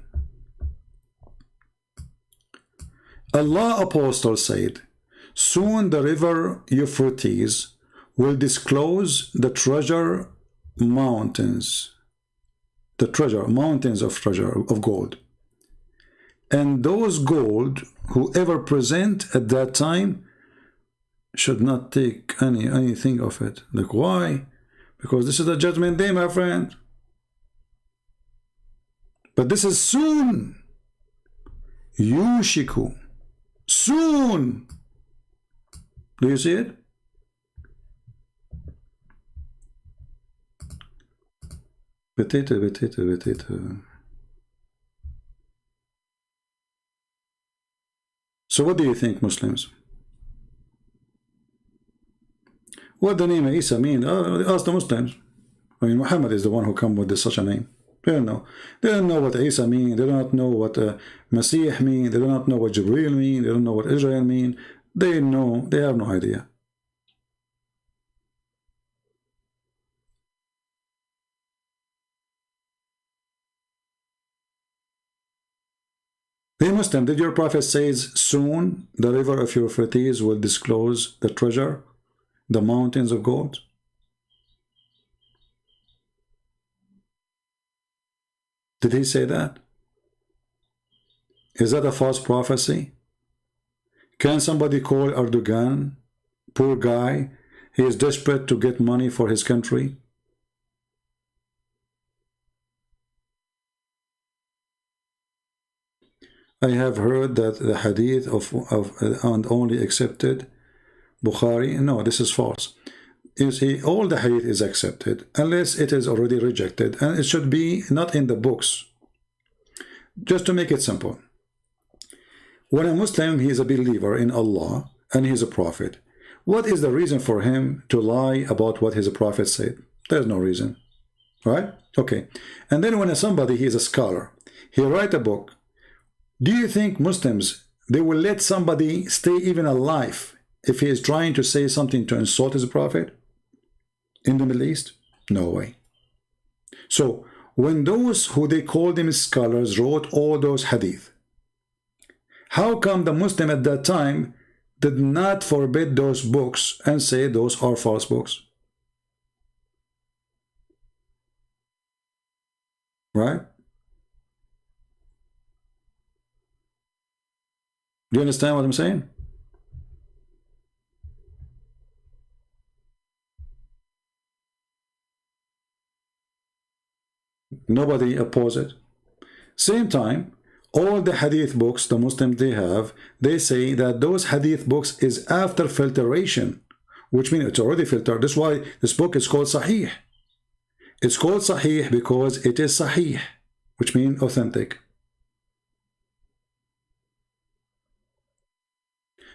Allah Apostle said, soon the river Euphrates will disclose the treasure mountains, mountains of treasure of gold. And those gold, whoever present at that time should not take anything of it. Like, why? Because this is the judgment day, my friend. But this is soon. Yushiku. Soon. Do you see it? Betete. So what do you think, Muslims? What the name Isa mean? Ask the Muslims. I mean, Muhammad is the one who come with such a name. They don't know. They don't know what Isa mean. They do not know what Masih mean. They do not know what Jibreel mean. They don't know what Israel mean. They know. They have no idea. Hey Muslim, did your prophet says soon the river of Euphrates will disclose the treasure, the mountains of gold? Did he say that? Is that a false prophecy? Can somebody call Erdogan, poor guy, he is desperate to get money for his country? I have heard that the hadith of and only accepted Bukhari. No, this is false. You see, all the hadith is accepted unless it is already rejected, and it should be not in the books. Just to make it simple, when a Muslim, he is a believer in Allah and he is a prophet, what is the reason for him to lie about what his prophet said? There's no reason, right? Okay. And then when somebody, he is a scholar, he write a book. Do you think Muslims, they will let somebody stay even alive if he is trying to say something to insult his prophet in the Middle East? No way. So when those who they call them scholars wrote all those hadith, how come the Muslim at that time did not forbid those books and say those are false books? Right? Do you understand what I'm saying? Nobody oppose it. Same time, all the hadith books the Muslims they have, they say that those hadith books is after filtration, which means it's already filtered. That's why this book is called Sahih. It's called Sahih because it is Sahih, which means authentic.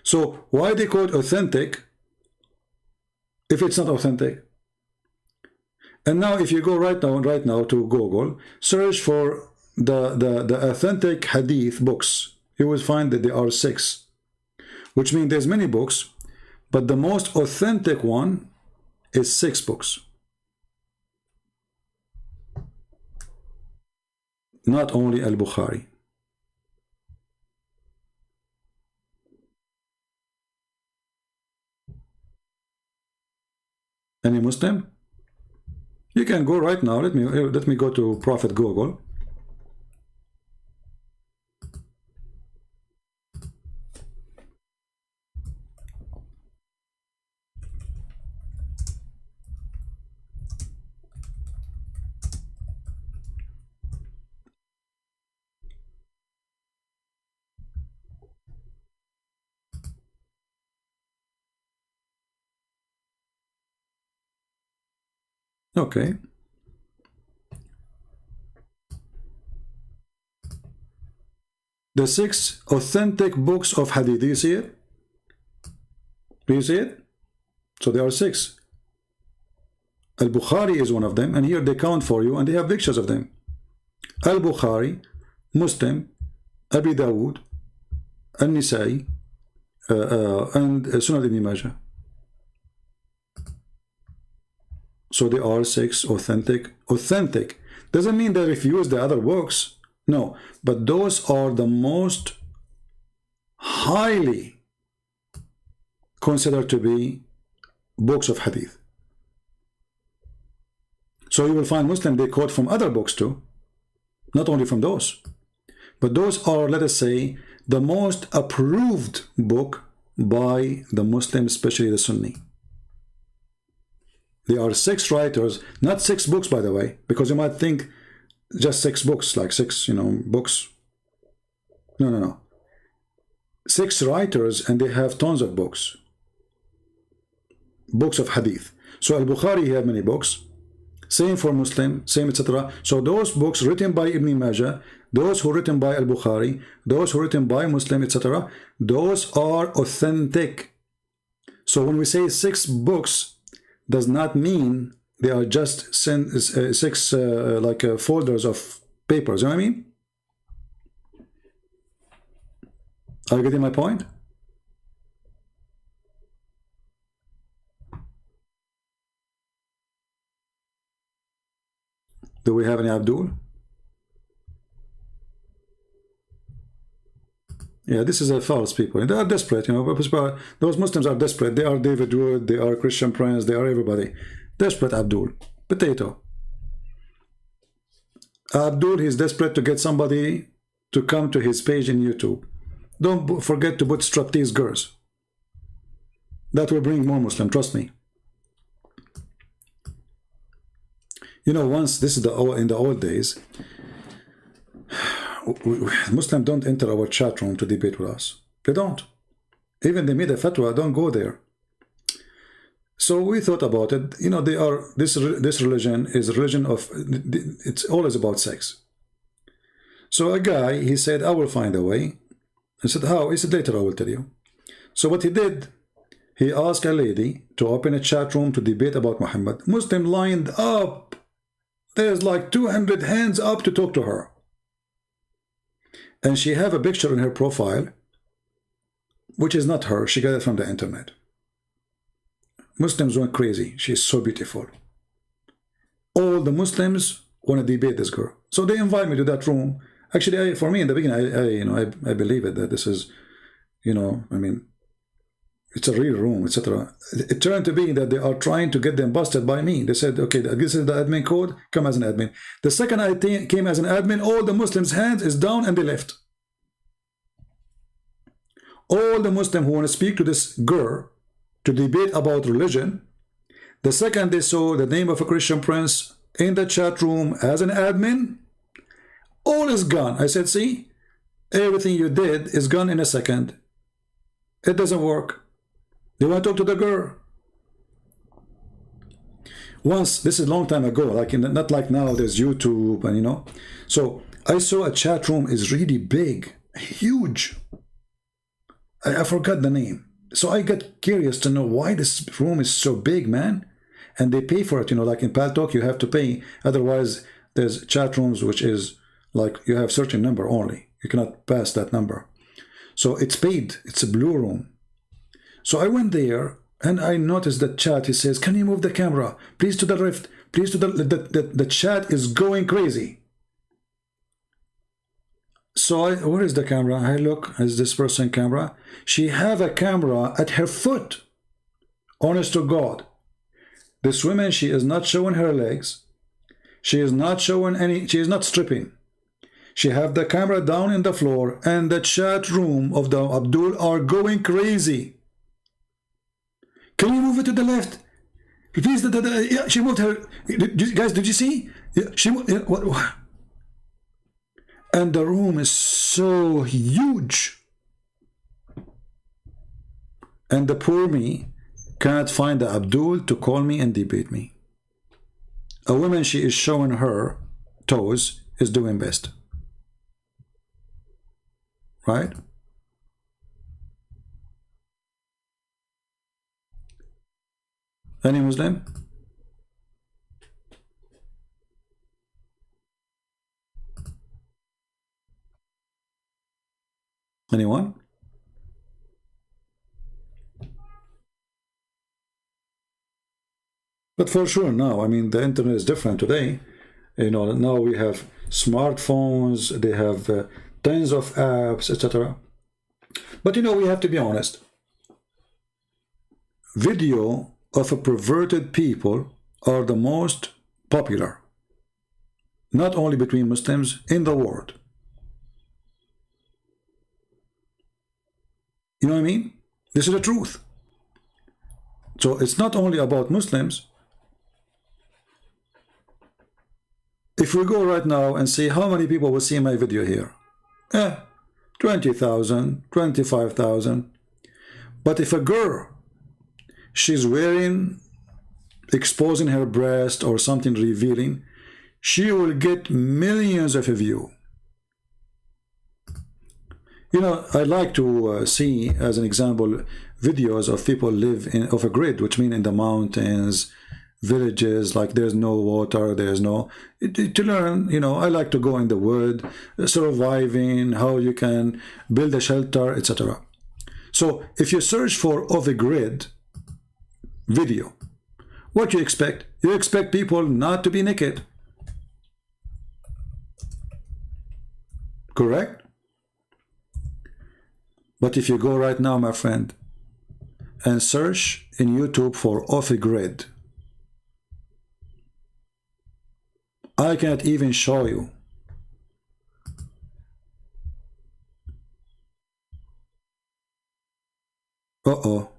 So why they call it authentic if it's not authentic? And now if you go right now to Google, search for the authentic hadith books, you will find that there are 6, which means there's many books, but the most authentic one is 6 books. Not only Al-Bukhari. Any Muslim? You can go right now. Let me go to Prophet Google. Okay. The 6 authentic books of hadith. Do you see it? Do you see it? So there are 6. Al-Bukhari is one of them, and here they count for you, and they have pictures of them. Al-Bukhari, Muslim, Abi Dawood, An-Nisa'i, and Sunan Ibn Majah. So they are 6 authentic. Authentic doesn't mean they refuse the other books. No, but those are the most highly considered to be books of hadith. So you will find Muslim, they quote from other books too, not only from those. But those are, let us say, the most approved book by the Muslims, especially the Sunni. There are 6 writers, not 6 books, by the way, because you might think just 6 books, like 6, books. No. 6 writers, and they have tons of books. Books of hadith. So Al-Bukhari, he have many books. Same for Muslim, same, etc. So those books written by Ibn Majah, those who written by Al-Bukhari, those who written by Muslim, etc., those are authentic. So when we say 6 books, does not mean they are just 6 folders of papers. You know what I mean? Are you getting my point? Do we have any Abdul? Yeah, this is a false people. They are desperate, those Muslims are desperate. They are David Wood, they are Christian Prince, they are everybody. Desperate Abdul. Potato. Abdul, he's desperate to get somebody to come to his page in YouTube. Don't forget to put striptease girls. That will bring more Muslim, trust me. Once, this is in the old days, Muslims don't enter our chat room to debate with us. They don't. Even they made a fatwa, don't go there. So we thought about it. They are this religion is a religion of, it's always about sex. So a guy, he said, I will find a way. I said, how? He said, later I will tell you. So what he did, he asked a lady to open a chat room to debate about Muhammad. Muslim lined up. There's like 200 hands up to talk to her. And she have a picture in her profile, which is not her. She got it from the internet. Muslims went crazy. She's so beautiful. All the Muslims want to debate this girl. So they invite me to that room. Actually, for me in the beginning, I believe it, that this is, it's a real room, etc. It turned to be that they are trying to get them busted by me. They said, okay, this is the admin code, come as an admin. The second I came as an admin, all the Muslims' hands is down and they left. All the Muslims who want to speak to this girl to debate about religion, the second they saw the name of a Christian Prince in the chat room as an admin, all is gone. I said, see, everything you did is gone in a second. It doesn't work. They want to talk to the girl. Once, this is a long time ago, not like now, there's YouTube and So I saw a chat room is really big, huge. I forgot the name. So I got curious to know why this room is so big, man. And they pay for it, like in Paltalk, you have to pay. Otherwise, there's chat rooms which is like you have certain number only. You cannot pass that number. So it's paid. It's a blue room. So I went there and I noticed that chat. He says, can you move the camera? Please to the left. Please to the chat is going crazy. So where is the camera? I look, is this person camera? She have a camera at her foot. Honest to God. This woman, she is not showing her legs. She is not showing any, she is not stripping. She have the camera down in the floor and the chat room of the Abdul are going crazy. Can you move it to the left? Please, yeah, she moved her. Guys, did you see? Yeah, she what? And the room is so huge. And the poor me can't find the Abdul to call me and debate me. A woman, she is showing her toes, is doing best. Right? Any Muslim? Anyone? But for sure now, I mean, the internet is different today. Now we have smartphones, they have tons of apps, etc. But you know, we have to be honest. Video of a perverted people are the most popular, not only between Muslims, in the world. You know what I mean? This is the truth. So it's not only about Muslims. If we go right now and see how many people will see my video here, 20,000, 25,000. But if a girl, she's wearing, exposing her breast or something revealing, she will get millions of views. You know, I like to see, as an example, videos of people live in off a grid, which mean in the mountains, villages, like there's no water, there's no, to learn, you know, I like to go in the wood, surviving, how you can build a shelter, etc. So if you search for off a grid video, what you expect? You expect people not to be naked. Correct? But if you go right now, my friend, and search in YouTube for off a grid, I can't even show you. Uh-oh.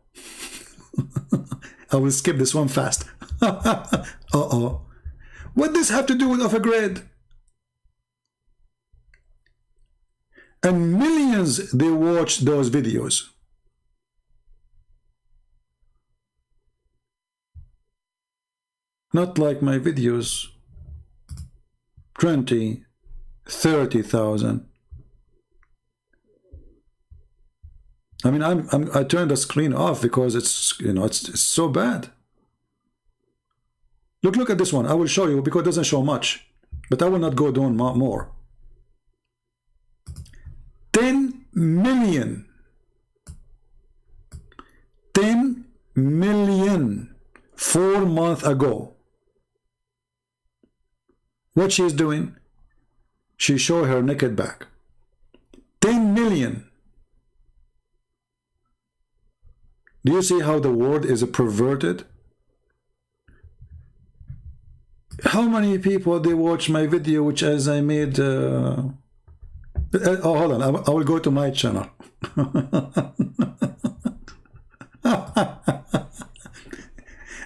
I will skip this one fast. Uh-oh. What does this have to do with off a grid? And millions, they watch those videos. Not like my videos. 20, 30,000. I mean, I turned the screen off because it's, you know, it's so bad. Look at this one. I will show you because it doesn't show much, but I will not go down more. 10 million. 10 million 4 months ago. What she's doing? She showed her naked back. 10 million. Do you see how the world is perverted? How many people they watch my video, which as I made... oh, hold on. I will go to my channel.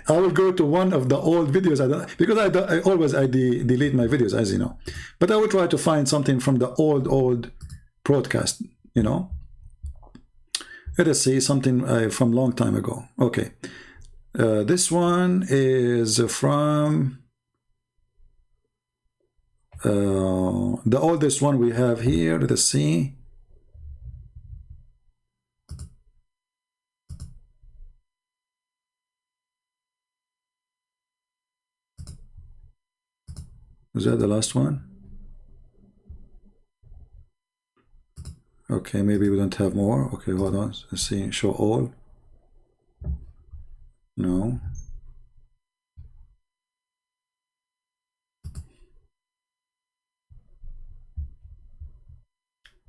I will go to one of the old videos. Because I always delete my videos, as you know. But I will try to find something from the old broadcast, you know. Let us see something from long time ago. Okay. This one is from the oldest one we have here. Let us see. Is that the last one? Okay, maybe we don't have more. Okay, hold on. Let's see. Show all. No.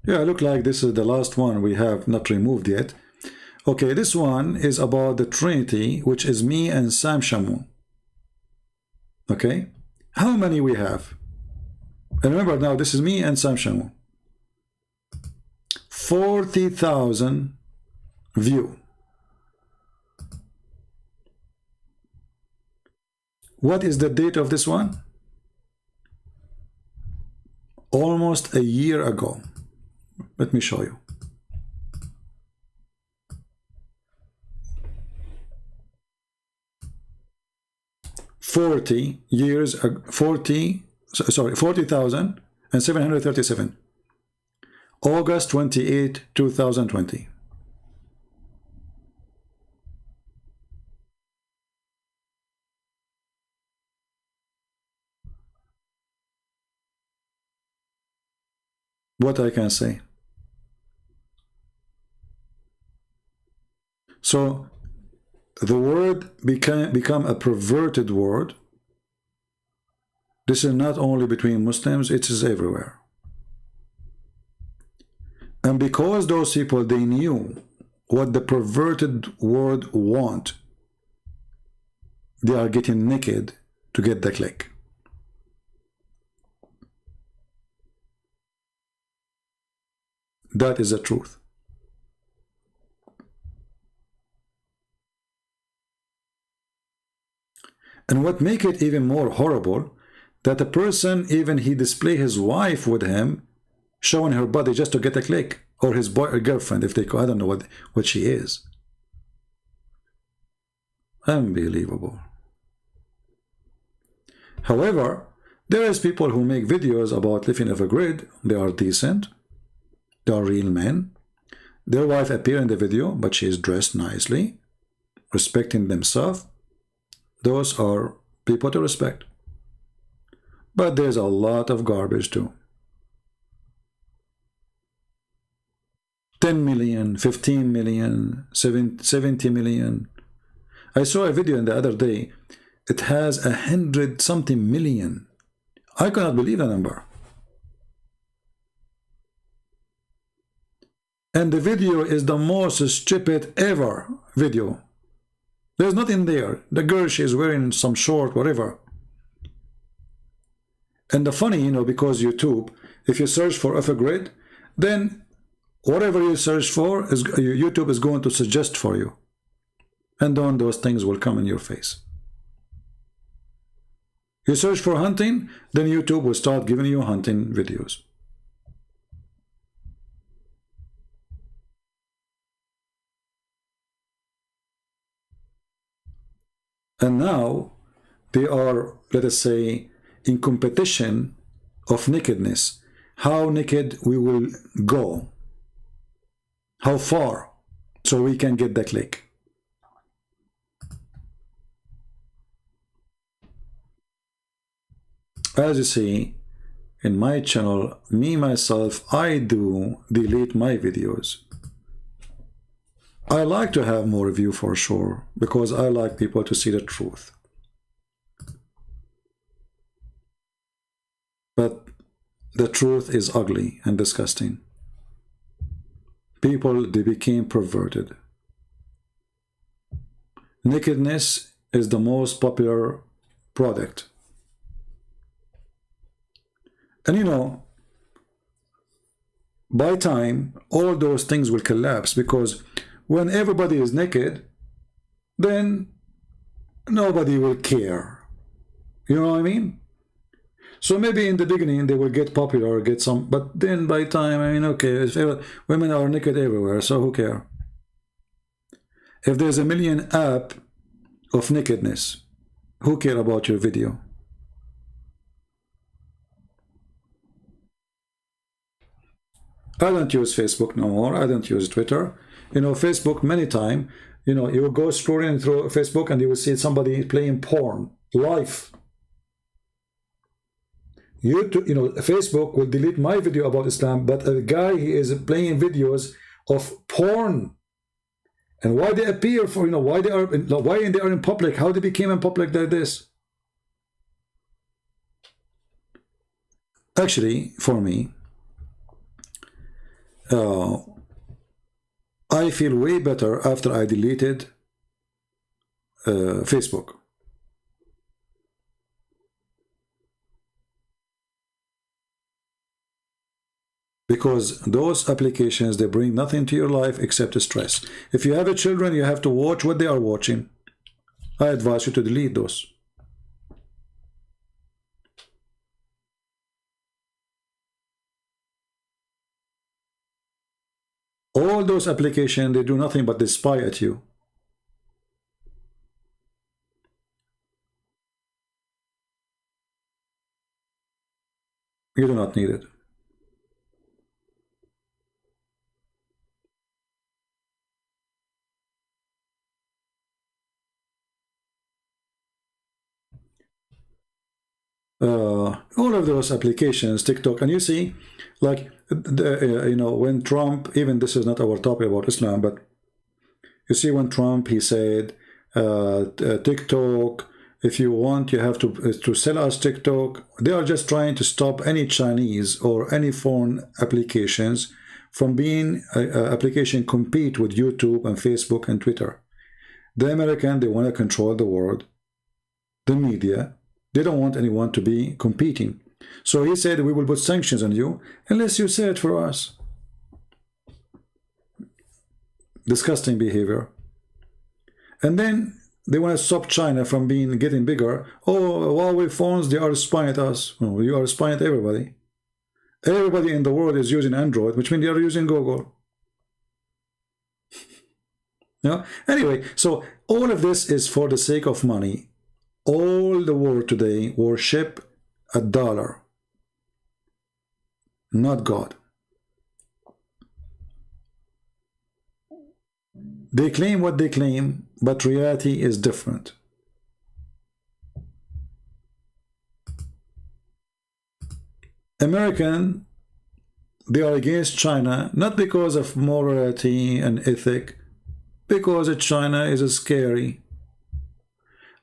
Yeah, look like this is the last one we have not removed yet. Okay, this one is about the Trinity, which is me and Sam Shamoun. Okay, how many we have? And remember now, this is me and Sam Shamoun. 40,000 view. What is the date of this one? Almost a year ago. Let me show you. Sorry, 40,737. August 28, 2020. What I can say. So the word become a perverted word. This is not only between Muslims, it is everywhere. And because those people, they knew what the perverted world want, they are getting naked to get the click. That is the truth. And what make it even more horrible, that a person, even he display his wife with him, showing her body just to get a click, or his boy or girlfriend, if they call, I don't know what she is. Unbelievable. However, there is people who make videos about living off a grid. They are decent. They are real men. Their wife appear in the video, but she is dressed nicely, respecting themselves. Those are people to respect. But there's a lot of garbage too. 10 million, 15 million, 70 million. I saw a video the other day. It has 100-something million. I cannot believe the number. And the video is the most stupid ever video. There's nothing there. The girl, she is wearing some short, whatever. And the funny, you know, because YouTube, if you search for off a grid, then whatever you search for, YouTube is going to suggest for you. And then those things will come in your face. You search for hunting, then YouTube will start giving you hunting videos. And now they are, let us say, in competition of nakedness. How naked we will go. How far, so we can get the click. As you see, in my channel, me, myself, I do delete my videos. I like to have more view for sure, because I like people to see the truth. But the truth is ugly and disgusting. People, they became perverted. Nakedness is the most popular product. And you know, by time, all those things will collapse, because when everybody is naked, then nobody will care. You know what I mean? So maybe in the beginning they will get popular, get some, but then by time, I mean, okay, women are naked everywhere, so who cares? If there's a million app of nakedness, who care about your video? I don't use Facebook no more. I don't use Twitter. You know, Facebook many times, you know, you will go scrolling through Facebook and you will see somebody playing porn live. YouTube, you know, Facebook will delete my video about Islam, but a guy, he is playing videos of porn. And why they appear for, you know, why they are in public, how they became in public like this. Actually, for me, I feel way better after I deleted Facebook. Because those applications, they bring nothing to your life except stress. If you have children, you have to watch what they are watching. I advise you to delete those. All those applications, they do nothing but they spy at you. You do not need it. All of those applications, TikTok, and you see, like, you know, when Trump, even this is not our topic about Islam, but you see when Trump, he said, TikTok, if you want, you have to sell us TikTok. They are just trying to stop any Chinese or any foreign applications from being an application compete with YouTube and Facebook and Twitter. The American, they want to control the world, the media. They don't want anyone to be competing. So he said, we will put sanctions on you unless you say it for us. Disgusting behavior. And then they want to stop China from getting bigger. Oh, Huawei phones, they are spying at us. Oh, you are spying at everybody. Everybody in the world is using Android, which means they are using Google. Yeah. Anyway, so all of this is for the sake of money. All the world today worship a dollar, not God. They claim what they claim, but reality is different. American, they are against China, not because of morality and ethic, because China is scary.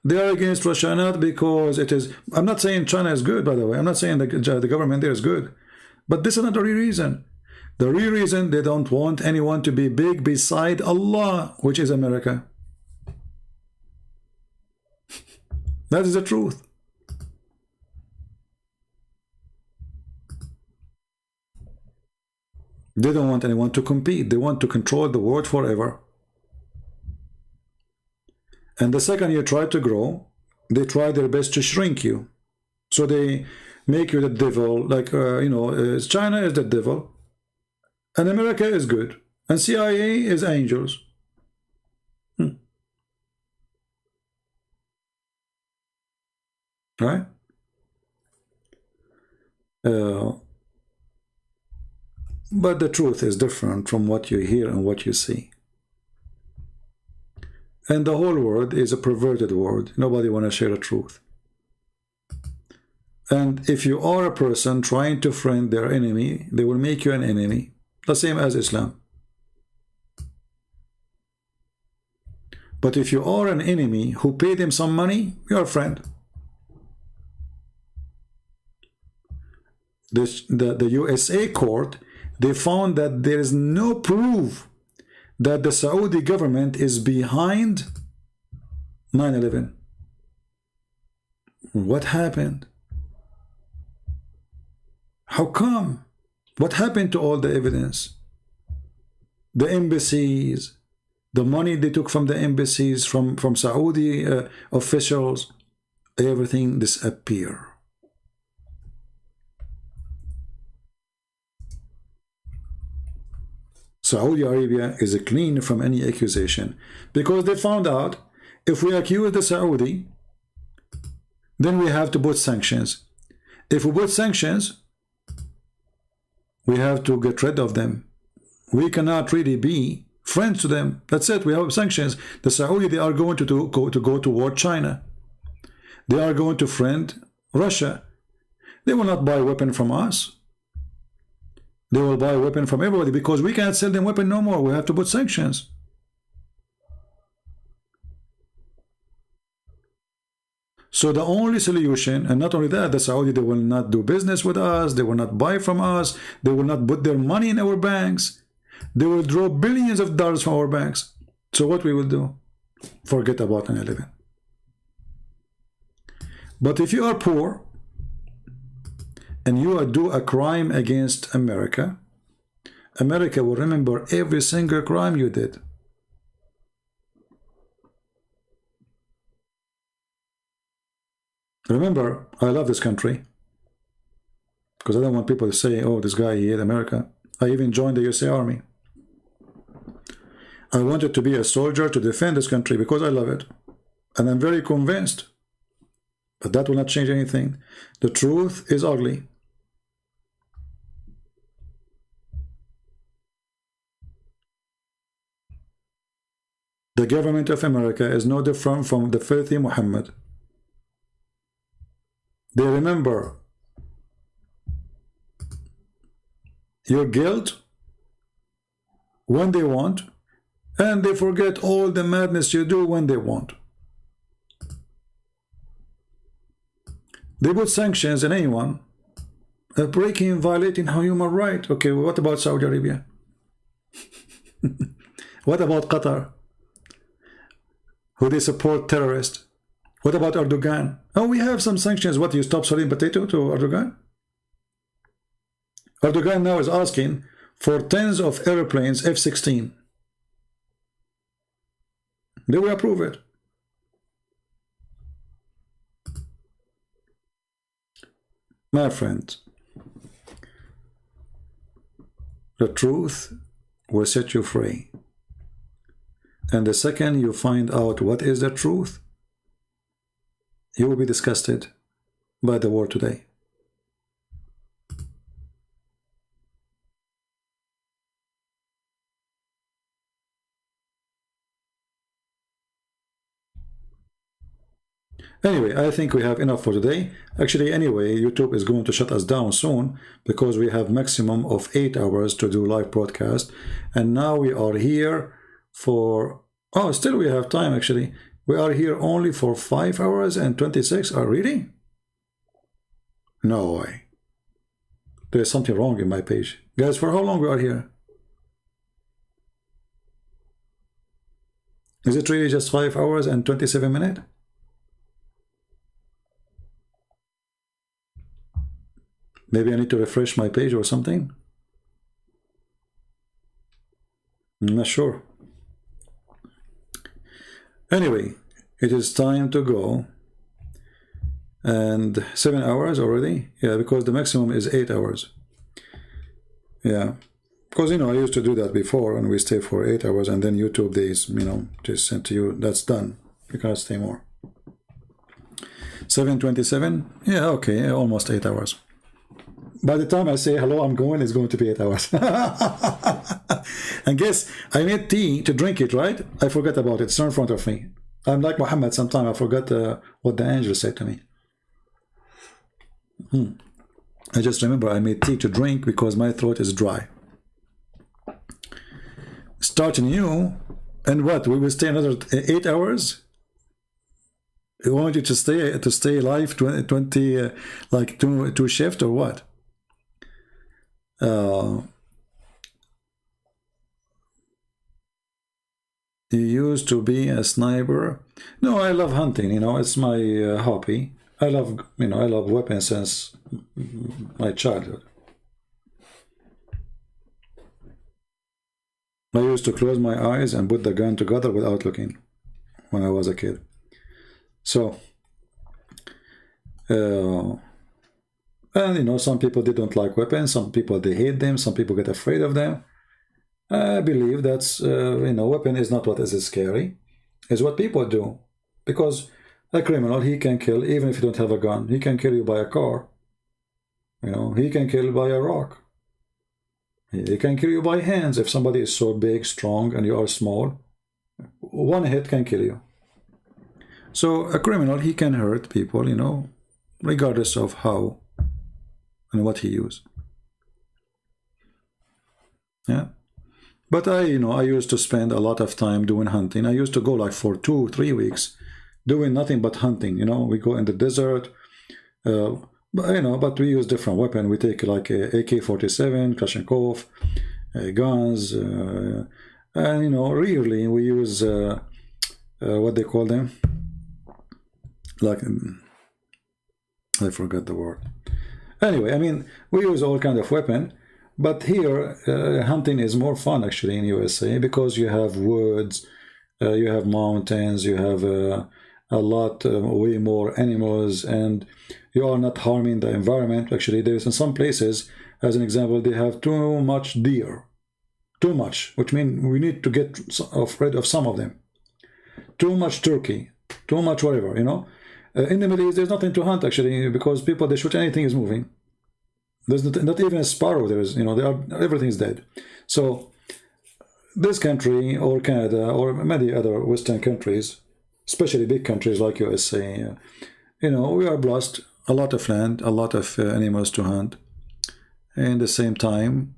They are against Russia not because it is... I'm not saying China is good, by the way. I'm not saying the government there is good. But this is not the real reason. The real reason, they don't want anyone to be big beside Allah, which is America. That is the truth. They don't want anyone to compete. They want to control the world forever. And the second you try to grow, they try their best to shrink you. So they make you the devil, like, China is the devil, and America is good, and CIA is angels. Right? But the truth is different from what you hear and what you see. And the whole world is a perverted world. Nobody want to share the truth. And if you are a person trying to friend their enemy, they will make you an enemy. The same as Islam. But if you are an enemy who paid him some money, you're a friend. The USA court, they found that there is no proof that the Saudi government is behind 9/11. What happened? How come? What happened to all the evidence? The embassies, the money they took from the embassies, from Saudi officials, everything disappeared. Saudi Arabia is clean from any accusation because they found out if we accuse the Saudi, then we have to put sanctions. If we put sanctions, we have to get rid of them. We cannot really be friends to them. That's it. We have sanctions. The Saudi, they are going to go toward China. They are going to friend Russia. They will not buy weapon from us. They will buy a weapon from everybody because we can't sell them weapon no more. We have to put sanctions. So the only solution, and not only that, the Saudi, they will not do business with us. They will not buy from us. They will not put their money in our banks. They will draw billions of dollars from our banks. So what we will do? Forget about 9/11. But if you are poor, and you do a crime against America, America will remember every single crime you did. Remember, I love this country because I don't want people to say, oh, this guy, he hate America. I even joined the USA Army. I wanted to be a soldier to defend this country because I love it. And I'm very convinced. But that will not change anything. The truth is ugly. The government of America is no different from the filthy Muhammad. They remember your guilt when they want, and they forget all the madness you do when they want. They put sanctions on anyone breaking, violating human rights. Okay, what about Saudi Arabia? What about Qatar? Who they support terrorists? What about Erdogan? Oh, we have some sanctions. What, you stop selling potato to Erdogan? Erdogan now is asking for tens of airplanes, F-16. They will approve it. My friend, the truth will set you free. And the second you find out what is the truth, you will be disgusted by the world today. Anyway, I think we have enough for today. Actually, anyway, YouTube is going to shut us down soon because we have maximum of 8 hours to do live broadcast. And now we are here for... Oh, still we have time, actually. We are here only for 5 hours and 26. Oh, really? No way. There's something wrong in my page. Guys, for how long we are here? Is it really just 5 hours and 27 minutes? Maybe I need to refresh my page or something. I'm not sure. Anyway, it is time to go. And 7 hours already? Yeah, because the maximum is 8 hours. Yeah. Because, you know, I used to do that before and we stay for 8 hours and then YouTube days, you know, just sent to you, that's done. You cannot stay more. 7:27? Yeah, okay, almost 8 hours. By the time I say hello, I'm going, it's going to be 8 hours. And guess, I made tea to drink it, right? I forgot about it. It's not in front of me. I'm like Muhammad, sometimes I forgot what the angel said to me. I just remember I made tea to drink because my throat is dry. Starting new, and what? We will stay another 8 hours? You want you to stay live 20 like two shift or what? You used to be a sniper. No, I love hunting, you know, it's my hobby. I love, you know, I love weapons since my childhood. I used to close my eyes and put the gun together without looking when I was a kid. So, and you know, some people they don't like weapons, some people they hate them, some people get afraid of them. I believe that's, you know, weapon is not what is scary, it's what people do. Because a criminal, he can kill even if you don't have a gun. He can kill you by a car. You know, he can kill by a rock. He can kill you by hands if somebody is so big, strong, and you are small. One hit can kill you. So a criminal, he can hurt people, you know, regardless of how and what he uses. Yeah. But you know, I used to spend a lot of time doing hunting. I used to go like for 2-3 weeks doing nothing but hunting. You know, we go in the desert, but, you know, but we use different weapons. We take like a AK-47, Kalashnikov, guns, and you know, rarely we use what they call them. Like, I forgot the word. Anyway, I mean, we use all kind of weapon, but here hunting is more fun actually in USA because you have woods, you have mountains, you have a lot, way more animals, and you are not harming the environment. Actually, there's in some places, as an example, they have too much deer, too much, which means we need to get rid of some of them. Too much turkey, too much whatever, you know. In the Middle East, there's nothing to hunt actually because people, they shoot anything is moving. There's not even a sparrow. There is, you know, everything is dead. So this country or Canada or many other Western countries, especially big countries like USA, you know, we are blessed, a lot of land, a lot of animals to hunt. And at the same time,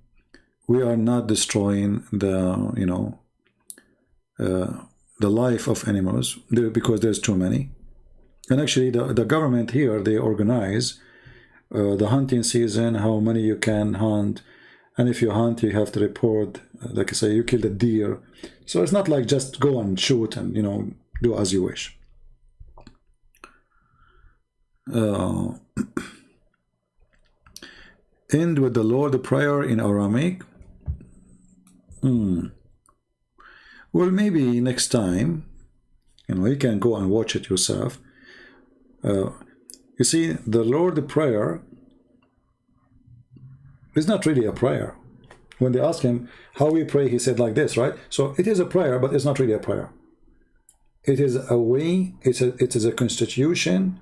we are not destroying the, you know, the life of animals because there's too many. And actually, the government here, they organize the hunting season, how many you can hunt, And if you hunt, you have to report, like I say, you killed a deer. So it's not like just go and shoot and, you know, do as you wish. End with the Lord Prayer in Aramaic. Well, maybe next time, you know, you can go and watch it yourself. You see, the Lord Prayer is not really a prayer. When they ask him how we pray, he said like this, right? So it is a prayer, but it's not really a prayer. It is a way, it is a constitution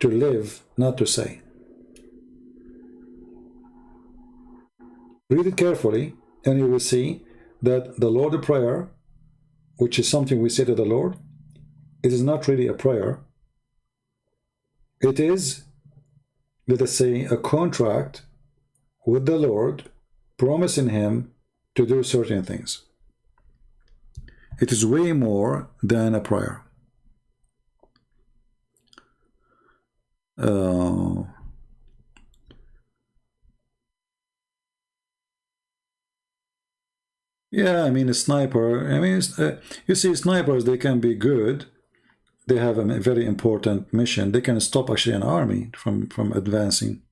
to live, not to say. Read it carefully, and you will see that the Lord Prayer, which is something we say to the Lord, it is not really a prayer. It is, let us say, a contract with the Lord, promising him to do certain things. It is way more than a prayer. Yeah, I mean, a sniper, I mean, you see, snipers, they can be good. They have a very important mission. They can stop actually an army from advancing.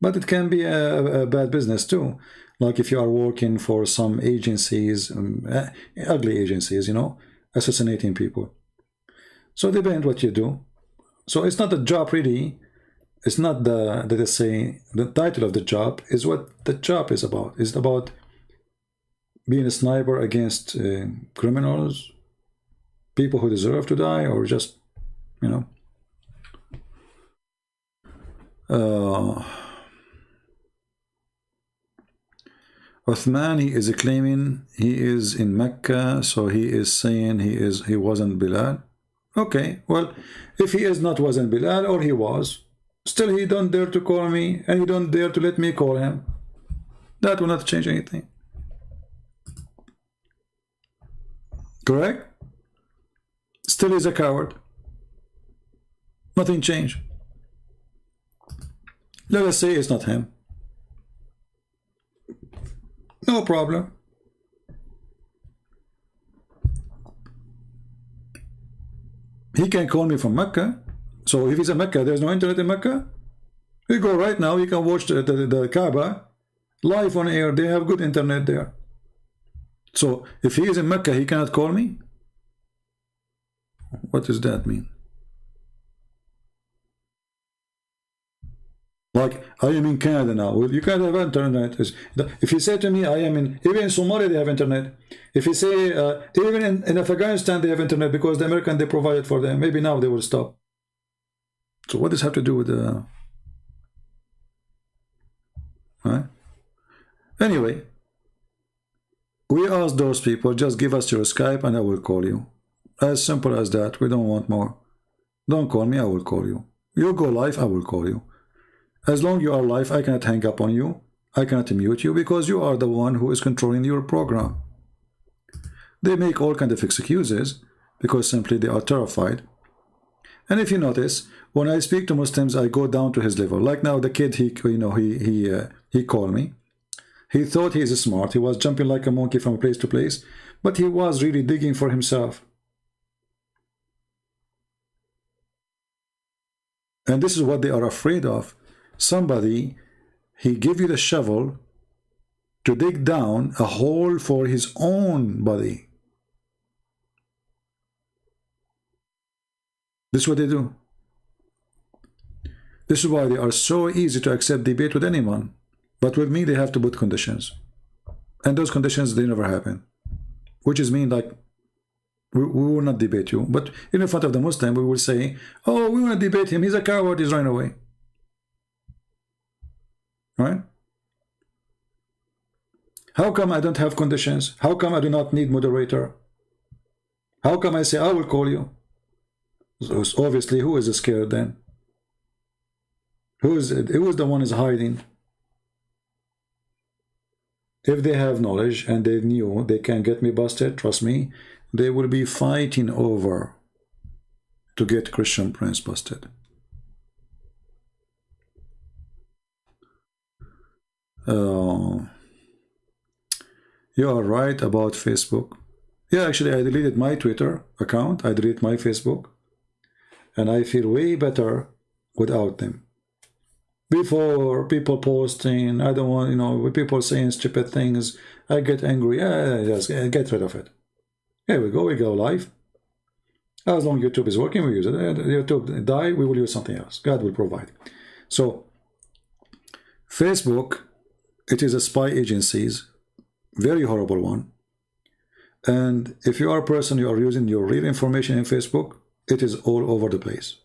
But it can be a bad business too. Like if you are working for some agencies, ugly agencies, you know, assassinating people. So depends what you do. So it's not the job really. It's not the, let us say, the title of the job is what the job is about. It's about being a sniper against criminals, people who deserve to die, or just, you know. Uthman, he is claiming he is in Mecca, so he is saying he wasn't Bilal. Okay, well, if he is not wasn't Bilal, or he was, still he don't dare to call me, and he don't dare to let me call him. That will not change anything. Correct? Still is a coward. Nothing changed. Let us say it's not him. No problem. He can call me from Mecca. So if he's in Mecca, there's no internet in Mecca. You go right now, you can watch the Kaaba live on air. They have good internet there. So if he is in Mecca, he cannot call me? What does that mean? Like, I am in Canada now. Well, you can't have internet. If you say to me, I am in, even in Somalia, they have internet. If you say, even in Afghanistan, they have internet because the American, they provided for them. Maybe now they will stop. So what does this have to do with the... Right? Anyway, we asked those people, just give us your Skype and I will call you. As simple as that. We don't want more. Don't call me, I will call you. You go live, I will call you. As long as you are live, I cannot hang up on you. I cannot mute you because you are the one who is controlling your program. They make all kinds of excuses because simply they are terrified. And if you notice, when I speak to Muslims, I go down to his level. Like now, the kid, he called me. He thought he is smart. He was jumping like a monkey from place to place, but he was really digging for himself. And this is what they are afraid of. Somebody, he give you the shovel to dig down a hole for his own body. This is what they do. This is why they are so easy to accept debate with anyone. But with me, they have to put conditions. And those conditions, they never happen. Which is mean like, we will not debate you. But in front of the Muslim, we will say, oh, we want to debate him. He's a coward. He's running away. Right? How come I don't have conditions? How come I do not need moderator? How come I say, I will call you? So obviously, who is scared then? Who is the one is hiding? If they have knowledge and they knew they can get me busted, trust me, they will be fighting over to get Christian Prince busted. You are right about Facebook. Yeah, actually, I deleted my Twitter account. I deleted my Facebook. And I feel way better without them. Before, people posting, I don't want, you know, people saying stupid things, I get angry. Yeah, just get rid of it. Here we go live. As long as YouTube is working, we use it. YouTube die, we will use something else. God will provide. So, Facebook, it is a spy agencies, very horrible one. And if you are a person, you are using your real information in Facebook, it is all over the place.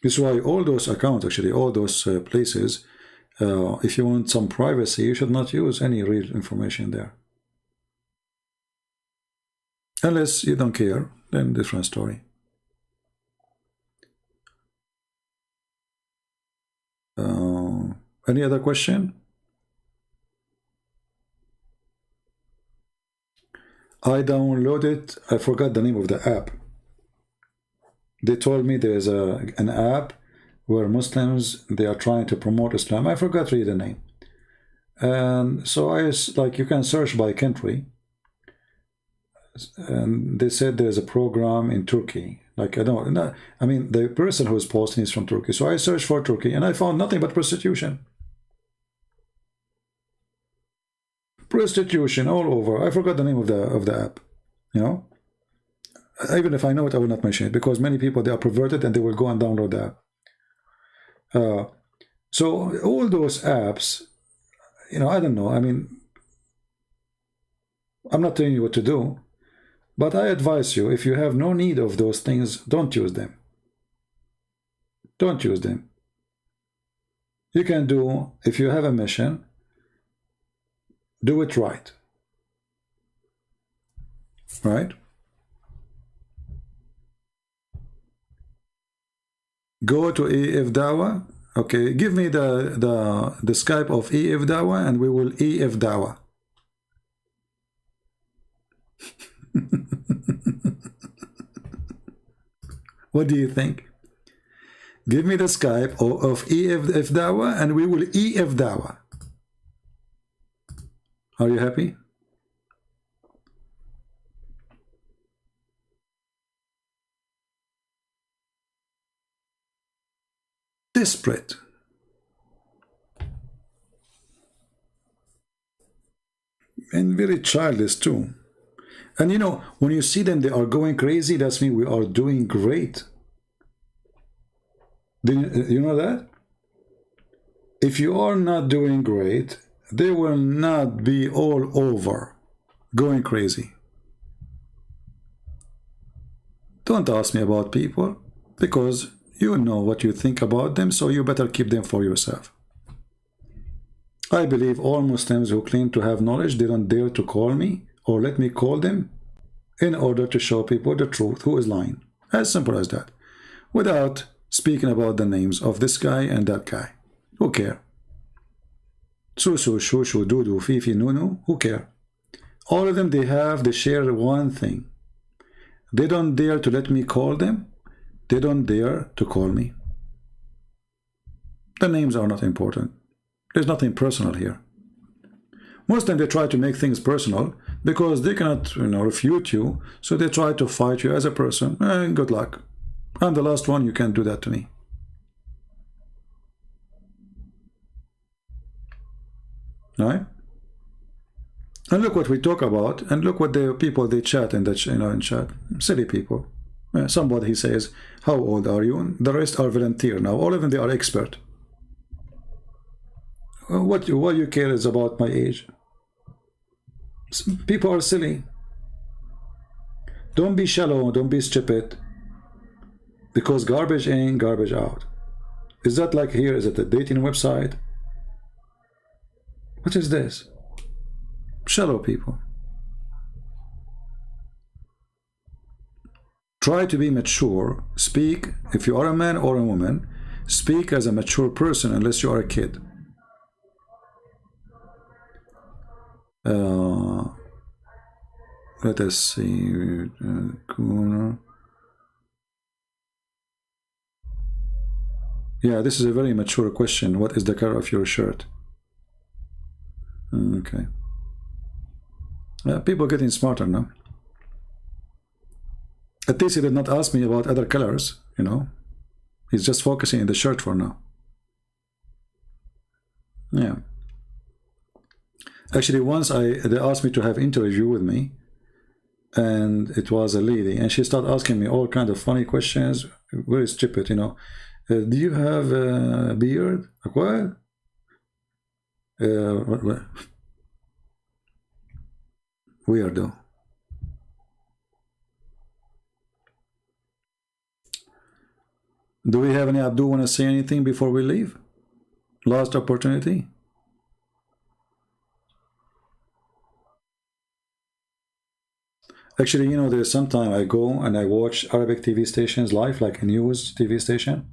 This is why all those accounts, actually, all those places, if you want some privacy, you should not use any real information there. Unless you don't care, then different story. Any other question? I downloaded, I forgot the name of the app. They told me there's an app where Muslims, they are trying to promote Islam. I forgot really the name. And so like you can search by country. And they said there's a program in Turkey. Like, I don't know. I mean, the person who is posting is from Turkey. So I searched for Turkey and I found nothing but prostitution. Prostitution all over. I forgot the name of the app. You know? Even if I know it, I will not mention it because many people, they are perverted and they will go and download the app. So all those apps, you know, I don't know. I mean, I'm not telling you what to do, but I advise you, if you have no need of those things, don't use them. Don't use them. You can do, if you have a mission, do it right. Right? Go to EF Dawa. Okay, give me the Skype of EF Dawa and we will EF Dawa. What do you think? Give me the Skype of EF Dawa and we will EF Dawa. Are you happy? Desperate. And very childish too. And you know, when you see them, they are going crazy, that's mean we are doing great. You know that? If you are not doing great, they will not be all over going crazy. Don't ask me about people, because you know what you think about them, so you better keep them for yourself. I believe all Muslims who claim to have knowledge, they don't dare to call me or let me call them in order to show people the truth, who is lying. As simple as that. Without speaking about the names of this guy and that guy. Who care? Susu, Shushu, Dudu, Fifi, Nunu, who care? All of them, they share one thing. They don't dare to let me call them. They don't dare to call me. The names are not important. There's nothing personal here. Most of them, they try to make things personal because they cannot, you know, refute you. So they try to fight you as a person. Good luck. I'm the last one. You can't do that to me. Right? And look what we talk about, and look what the people they chat in that, you know, in chat. Silly people. Somebody he says, "How old are you?" And the rest are volunteer. Now all of them, they are expert. What you care is about my age. People are silly. Don't be shallow. Don't be stupid. Because garbage in, garbage out. Is that like here? Is it a dating website? What is this? Shallow people. Try to be mature. Speak, if you are a man or a woman, speak as a mature person unless you are a kid. Let us see. Yeah, this is a very mature question. What is the color of your shirt? Okay. People getting smarter now. At least he did not ask me about other colors, you know. He's just focusing in the shirt for now. Yeah. Actually, once they asked me to have interview with me, and it was a lady, and she started asking me all kinds of funny questions, very stupid, you know. Do you have a beard? What? What? Weirdo. Do we have any Abdul want to say anything before we leave? Last opportunity. Actually, you know, there's sometime I go and I watch Arabic TV stations live, like a news TV station,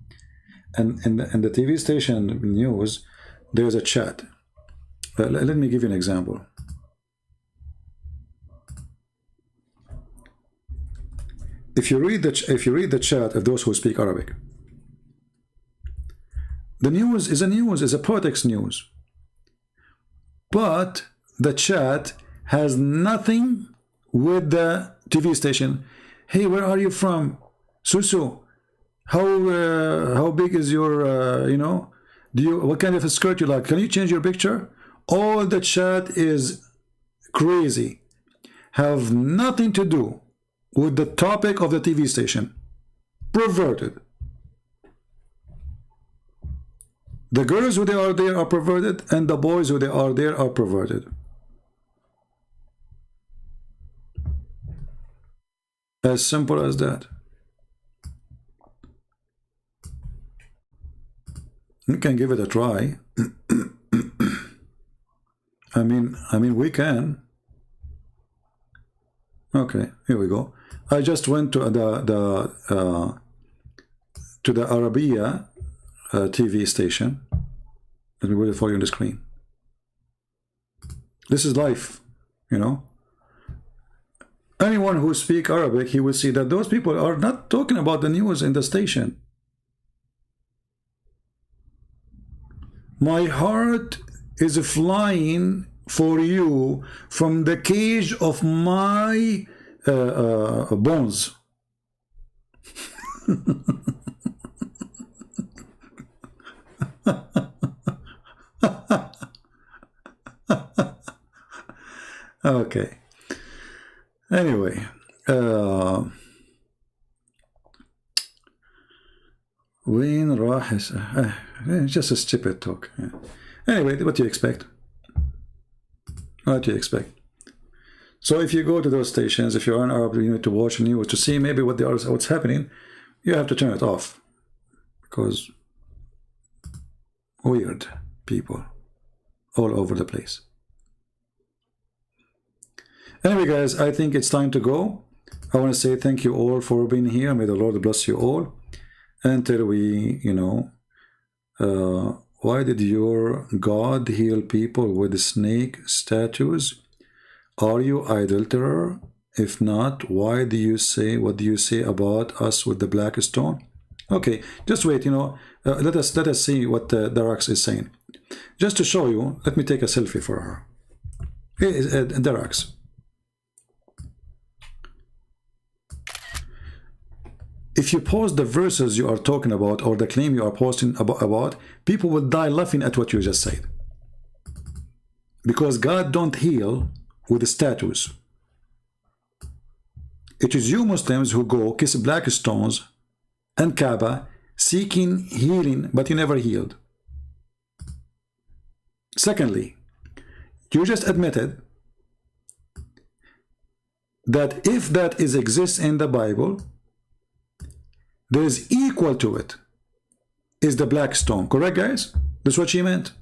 and in the TV station news, there's a chat. Let me give you an example. If you read the chat of those who speak Arabic, the news is a politics news, but the chat has nothing with the TV station. Hey, where are you from? Susu, how big is your you know, what kind of a skirt you like? Can you change your picture? All the chat is crazy, have nothing to do with the topic of the TV station. Perverted. The girls who they are there are perverted, and the boys who they are there are perverted. As simple as that. You can give it a try. I mean, we can. Okay, here we go. I just went to the Arabia TV station. Let me put it for you on the screen. This is live, you know. Anyone who speaks Arabic, he will see that those people are not talking about the news in the station. My heart is flying for you from the cage of my bones. Okay. Anyway, وين راح just a stupid talk. Yeah. Anyway, what do you expect? What do you expect? So if you go to those stations, if you're an Arab, you need to watch news to see maybe what's happening. You have to turn it off because weird people all over the place. Anyway, guys, I think it's time to go. I want to say thank you all for being here. May the Lord bless you all. Until we, you know, why did your God heal people with snake statues? Are you adulterer? If not, what do you say about us with the black stone? Okay, just wait, you know, let us see what Darax is saying. Just to show you, let me take a selfie for her. Here is Darax. If you post the verses you are talking about or the claim you are posting about, people will die laughing at what you just said. Because God don't heal with statues. It is you Muslims who go kiss black stones and Kaaba seeking healing, but you never healed. Secondly, you just admitted that if that exists in the Bible, there is equal to it is the black stone. Correct, guys? That's what she meant.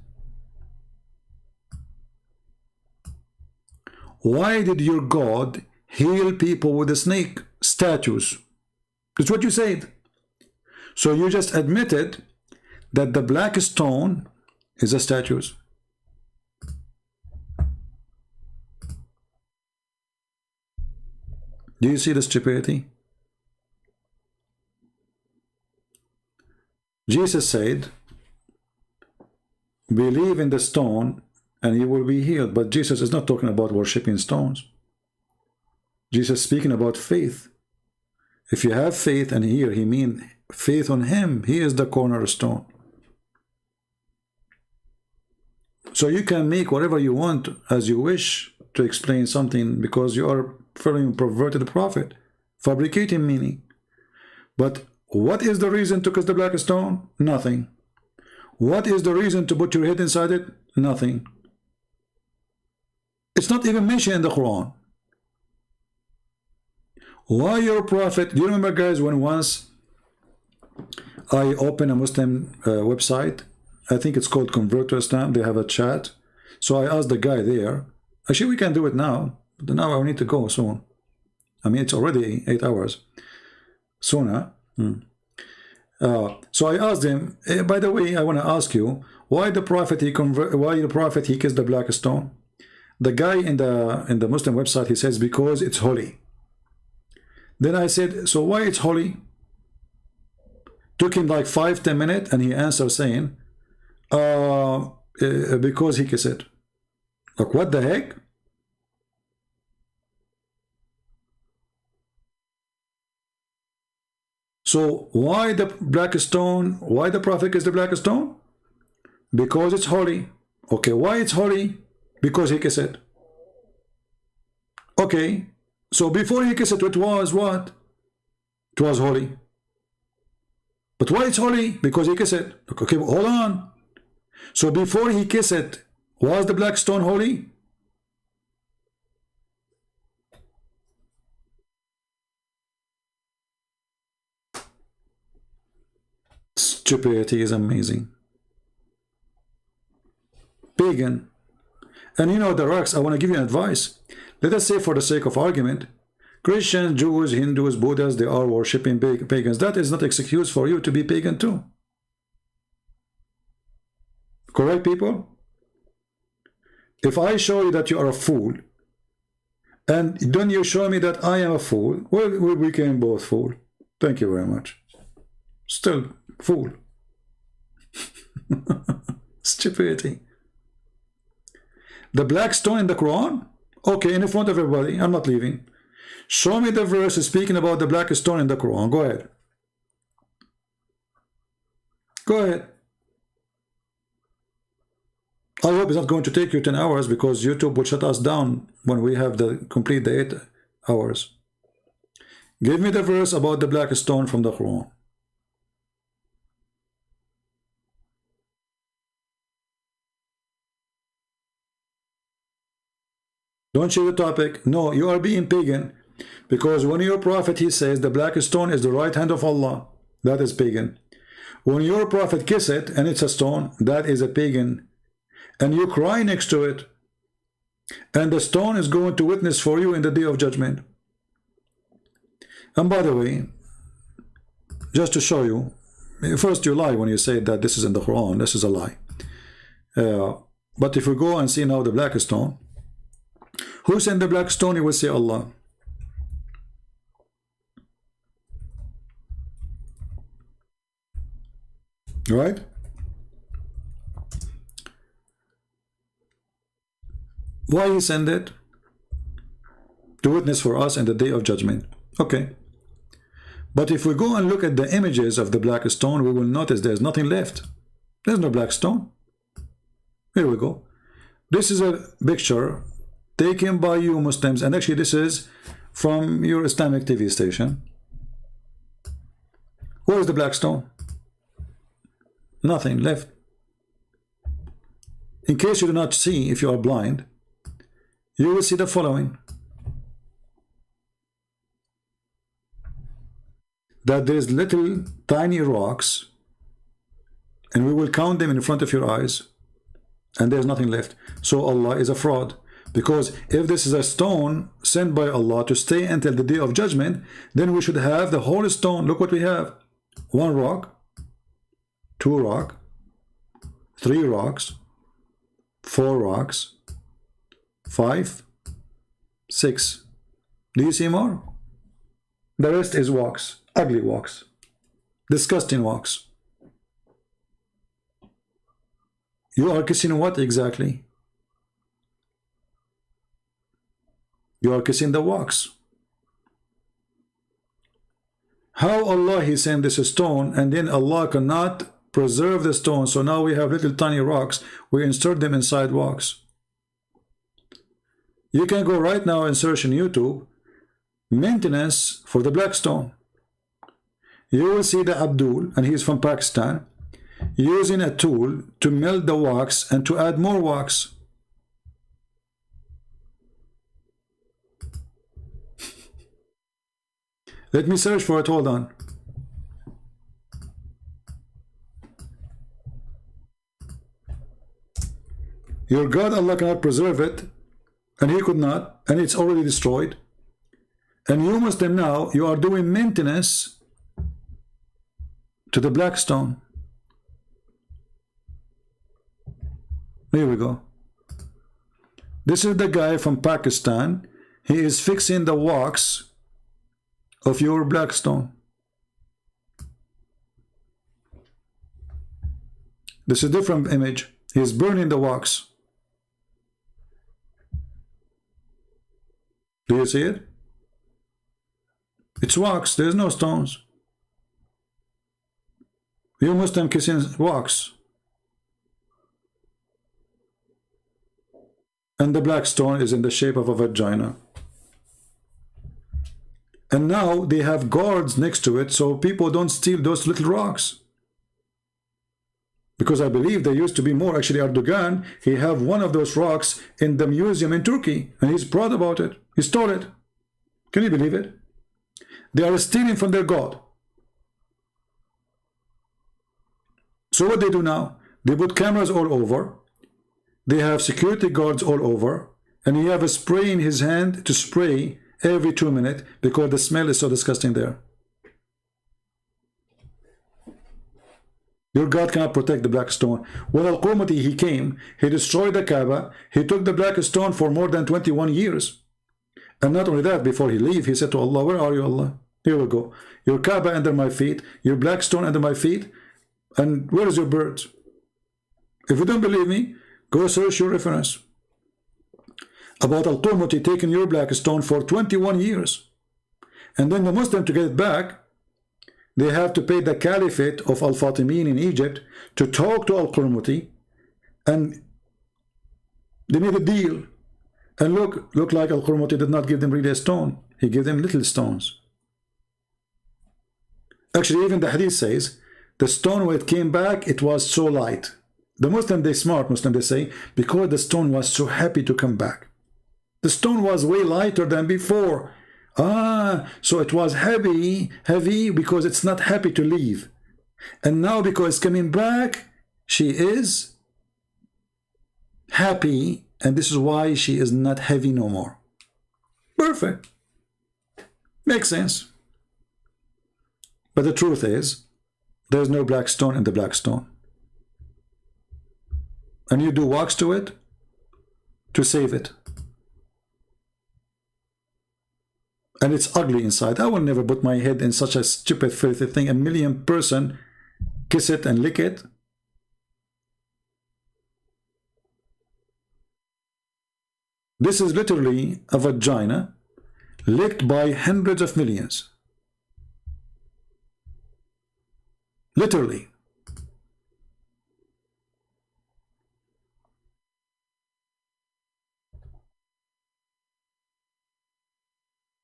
Why did your God heal people with the snake statues? That's what you said. So you just admitted that the black stone is a statues. Do you see the stupidity? Jesus said, believe in the stone and you will be healed. But Jesus is not talking about worshiping stones. Jesus is speaking about faith. If you have faith, and here he means faith on him, he is the cornerstone. So you can make whatever you want as you wish to explain something, because you are following perverted prophet, fabricating meaning. But what is the reason to kiss the black stone? Nothing. What is the reason to put your head inside it? Nothing. It's not even mentioned in the Quran. Why your prophet? Do you remember, guys, when once I opened a Muslim website, I think it's called Convert to Islam, they have a chat. So I asked the guy there, actually we can do it now, but now I need to go soon. I mean, it's already 8 hours. Soon, huh? So I asked him, by the way, I want to ask you, why the prophet he kissed the black stone? The guy in the Muslim website, he says, because it's holy. Then I said, so why it's holy? Took him like 5-10 minutes, and he answered saying, because he kissed it. Like, what the heck? So why the black stone? Why the prophet is the black stone? Because it's holy. Okay, why it's holy? Because he kissed it. Okay, so before he kissed it, it was what? It was holy. But why it's holy? Because he kissed it. Okay, hold on. So before he kissed it, was the black stone holy? Stupidity is amazing. Pagan. And you know, the rocks, I want to give you an advice. Let us say, for the sake of argument, Christians, Jews, Hindus, Buddhists, they are worshipping pagans. That is not an excuse for you to be pagan too. Correct, people? If I show you that you are a fool, and then you show me that I am a fool, well, we became both fool. Thank you very much. Still fool. Stupidity. The black stone in the Quran? Okay, in front of everybody. I'm not leaving. Show me the verse speaking about the black stone in the Quran. Go ahead. Go ahead. I hope it's not going to take you 10 hours, because YouTube will shut us down when we have the complete the 8 hours. Give me the verse about the black stone from the Quran. Don't change the topic. No, you are being pagan, because when your prophet, he says the black stone is the right hand of Allah, that is pagan. When your prophet kiss it and it's a stone, that is a pagan. And you cry next to it, and the stone is going to witness for you in the day of judgment. And by the way, just to show you, first you lie when you say that this is in the Quran. This is a lie. But if we go and see now the black stone, who sent the black stone? You will say Allah. Right? Why he sent it? To witness for us in the day of judgment. Okay. But if we go and look at the images of the black stone, we will notice there's nothing left. There's no black stone. Here we go. This is a picture taken by you Muslims, and actually this is from your Islamic TV station. Where is the black stone? Nothing left. In case you do not see, if you are blind, you will see the following: that there is little tiny rocks, and we will count them in front of your eyes, and there's nothing left. So Allah is a fraud, because if this is a stone sent by Allah to stay until the day of judgment, then we should have the whole stone. Look what we have: 1 rock, 2 rock, 3 rocks, 4 rocks, 5, 6. Do you see more? The rest is wax, ugly wax, disgusting wax. You are kissing what exactly? You are kissing the wax. How Allah He sent this stone, and then Allah cannot preserve the stone, so now we have little tiny rocks. We insert them inside wax. You can go right now and search on YouTube maintenance for the black stone. You will see the Abdul, and he's from Pakistan, using a tool to melt the wax and to add more wax. Let me search for it, hold on. Your God, Allah cannot preserve it, and He could not, and it's already destroyed. And you Muslim now, you are doing maintenance to the black stone. Here we go. This is the guy from Pakistan. He is fixing the wax of your black stone. This is a different image. He is burning the wax. Do you see it? It's wax. There's no stones. You Muslim kissing wax. And the black stone is in the shape of a vagina. And now they have guards next to it so people don't steal those little rocks. Because I believe there used to be more. Actually, Erdogan, he have one of those rocks in the museum in Turkey, and he's proud about it. He stole it. Can you believe it? They are stealing from their God. So what they do now? They put cameras all over. They have security guards all over. And he have a spray in his hand to spray every 2 minutes because the smell is so disgusting there. Your God cannot protect the black stone. When Al-Qurmuti, he came, he destroyed the Kaaba, he took the black stone for more than 21 years. And not only that, before he leave, he said to Allah, where are you, Allah? Here we go. Your Kaaba under my feet, your black stone under my feet, and where is your bird? If you don't believe me, go search your reference about Al-Qurmuti taking your black stone for 21 years. And then the Muslim, to get it back, they have to pay the caliphate of Al-Fatimin in Egypt to talk to Al-Qurmuti, and they made a deal. And look like Al-Qurmuti did not give them really a stone. He gave them little stones. Actually, even the hadith says, the stone when it came back, it was so light. The Muslim, they smart Muslim, they say, because the stone was so happy to come back. The stone was way lighter than before. So it was heavy because it's not happy to leave. And now because it's coming back, she is happy, and this is why she is not heavy no more. Perfect. Makes sense. But the truth is, there's no black stone in the black stone. And you do wax to it to save it. And it's ugly inside. I will never put my head in such a stupid, filthy thing. A million person kiss it and lick it. This is literally a vagina licked by hundreds of millions. Literally.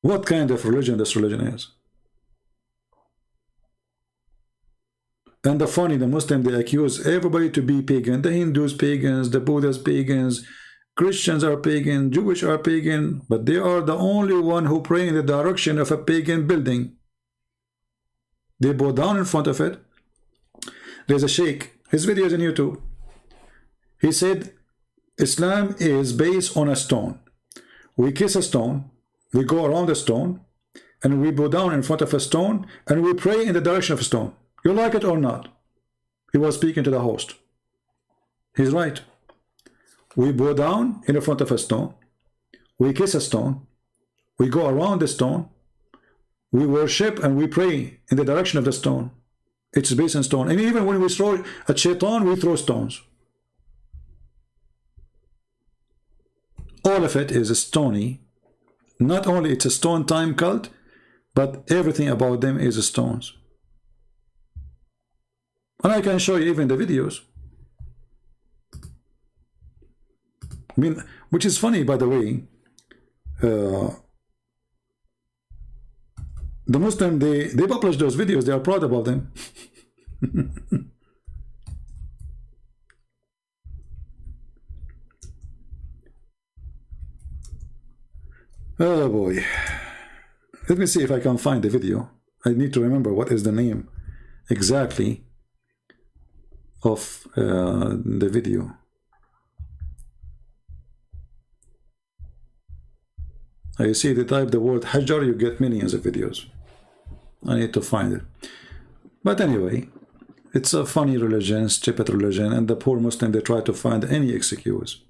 What kind of religion this religion is? And the funny, the Muslim, they accuse everybody to be pagan. The Hindus pagans, the Buddhists pagans, Christians are pagan, Jewish are pagan, but they are the only one who pray in the direction of a pagan building. They bow down in front of it. There's a sheikh, his video is on YouTube. He said, Islam is based on a stone. We kiss a stone, we go around the stone, and we bow down in front of a stone, and we pray in the direction of a stone. You like it or not? He was speaking to the host. He's right. We bow down in front of a stone, we kiss a stone, we go around the stone, we worship and we pray in the direction of the stone. It's based on stone. And even when we throw at shaitan, we throw stones. All of it is stony, Not only it's a stone time cult, but everything about them is stones. And I can show you even the videos. I mean, which is funny, by the way. The Muslim, they publish those videos. They are proud about them. Oh boy. Let me see if I can find the video. I need to remember what is the name exactly of the video. You see, they type the word Hajar, you get millions of videos. I need to find it. But anyway, it's a funny religion, stupid religion, and the poor Muslim, they try to find any excuse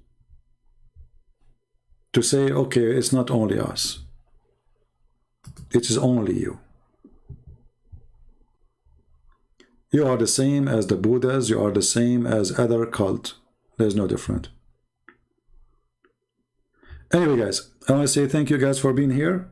to say, okay, it's not only us. It is only you. You are the same as the Buddhas, you are the same as other cult. There's no different. Anyway, guys, I want to say thank you guys for being here.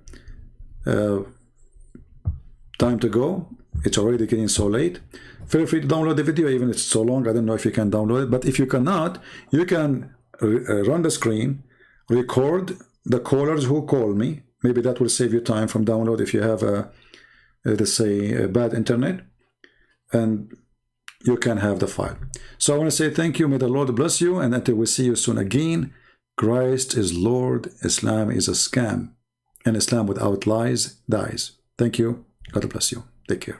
Time to go. It's already getting so late. Feel free to download the video, even if it's so long. I don't know if you can download it, but if you cannot, you can run the screen, record the callers who call me. Maybe that will save you time from download if you have let's say a bad internet, and you can have the file. So I want to say thank you. May the Lord bless you, and until we see you soon again. Christ is Lord, Islam is a scam, and Islam without lies dies. Thank you. God bless you. Take care.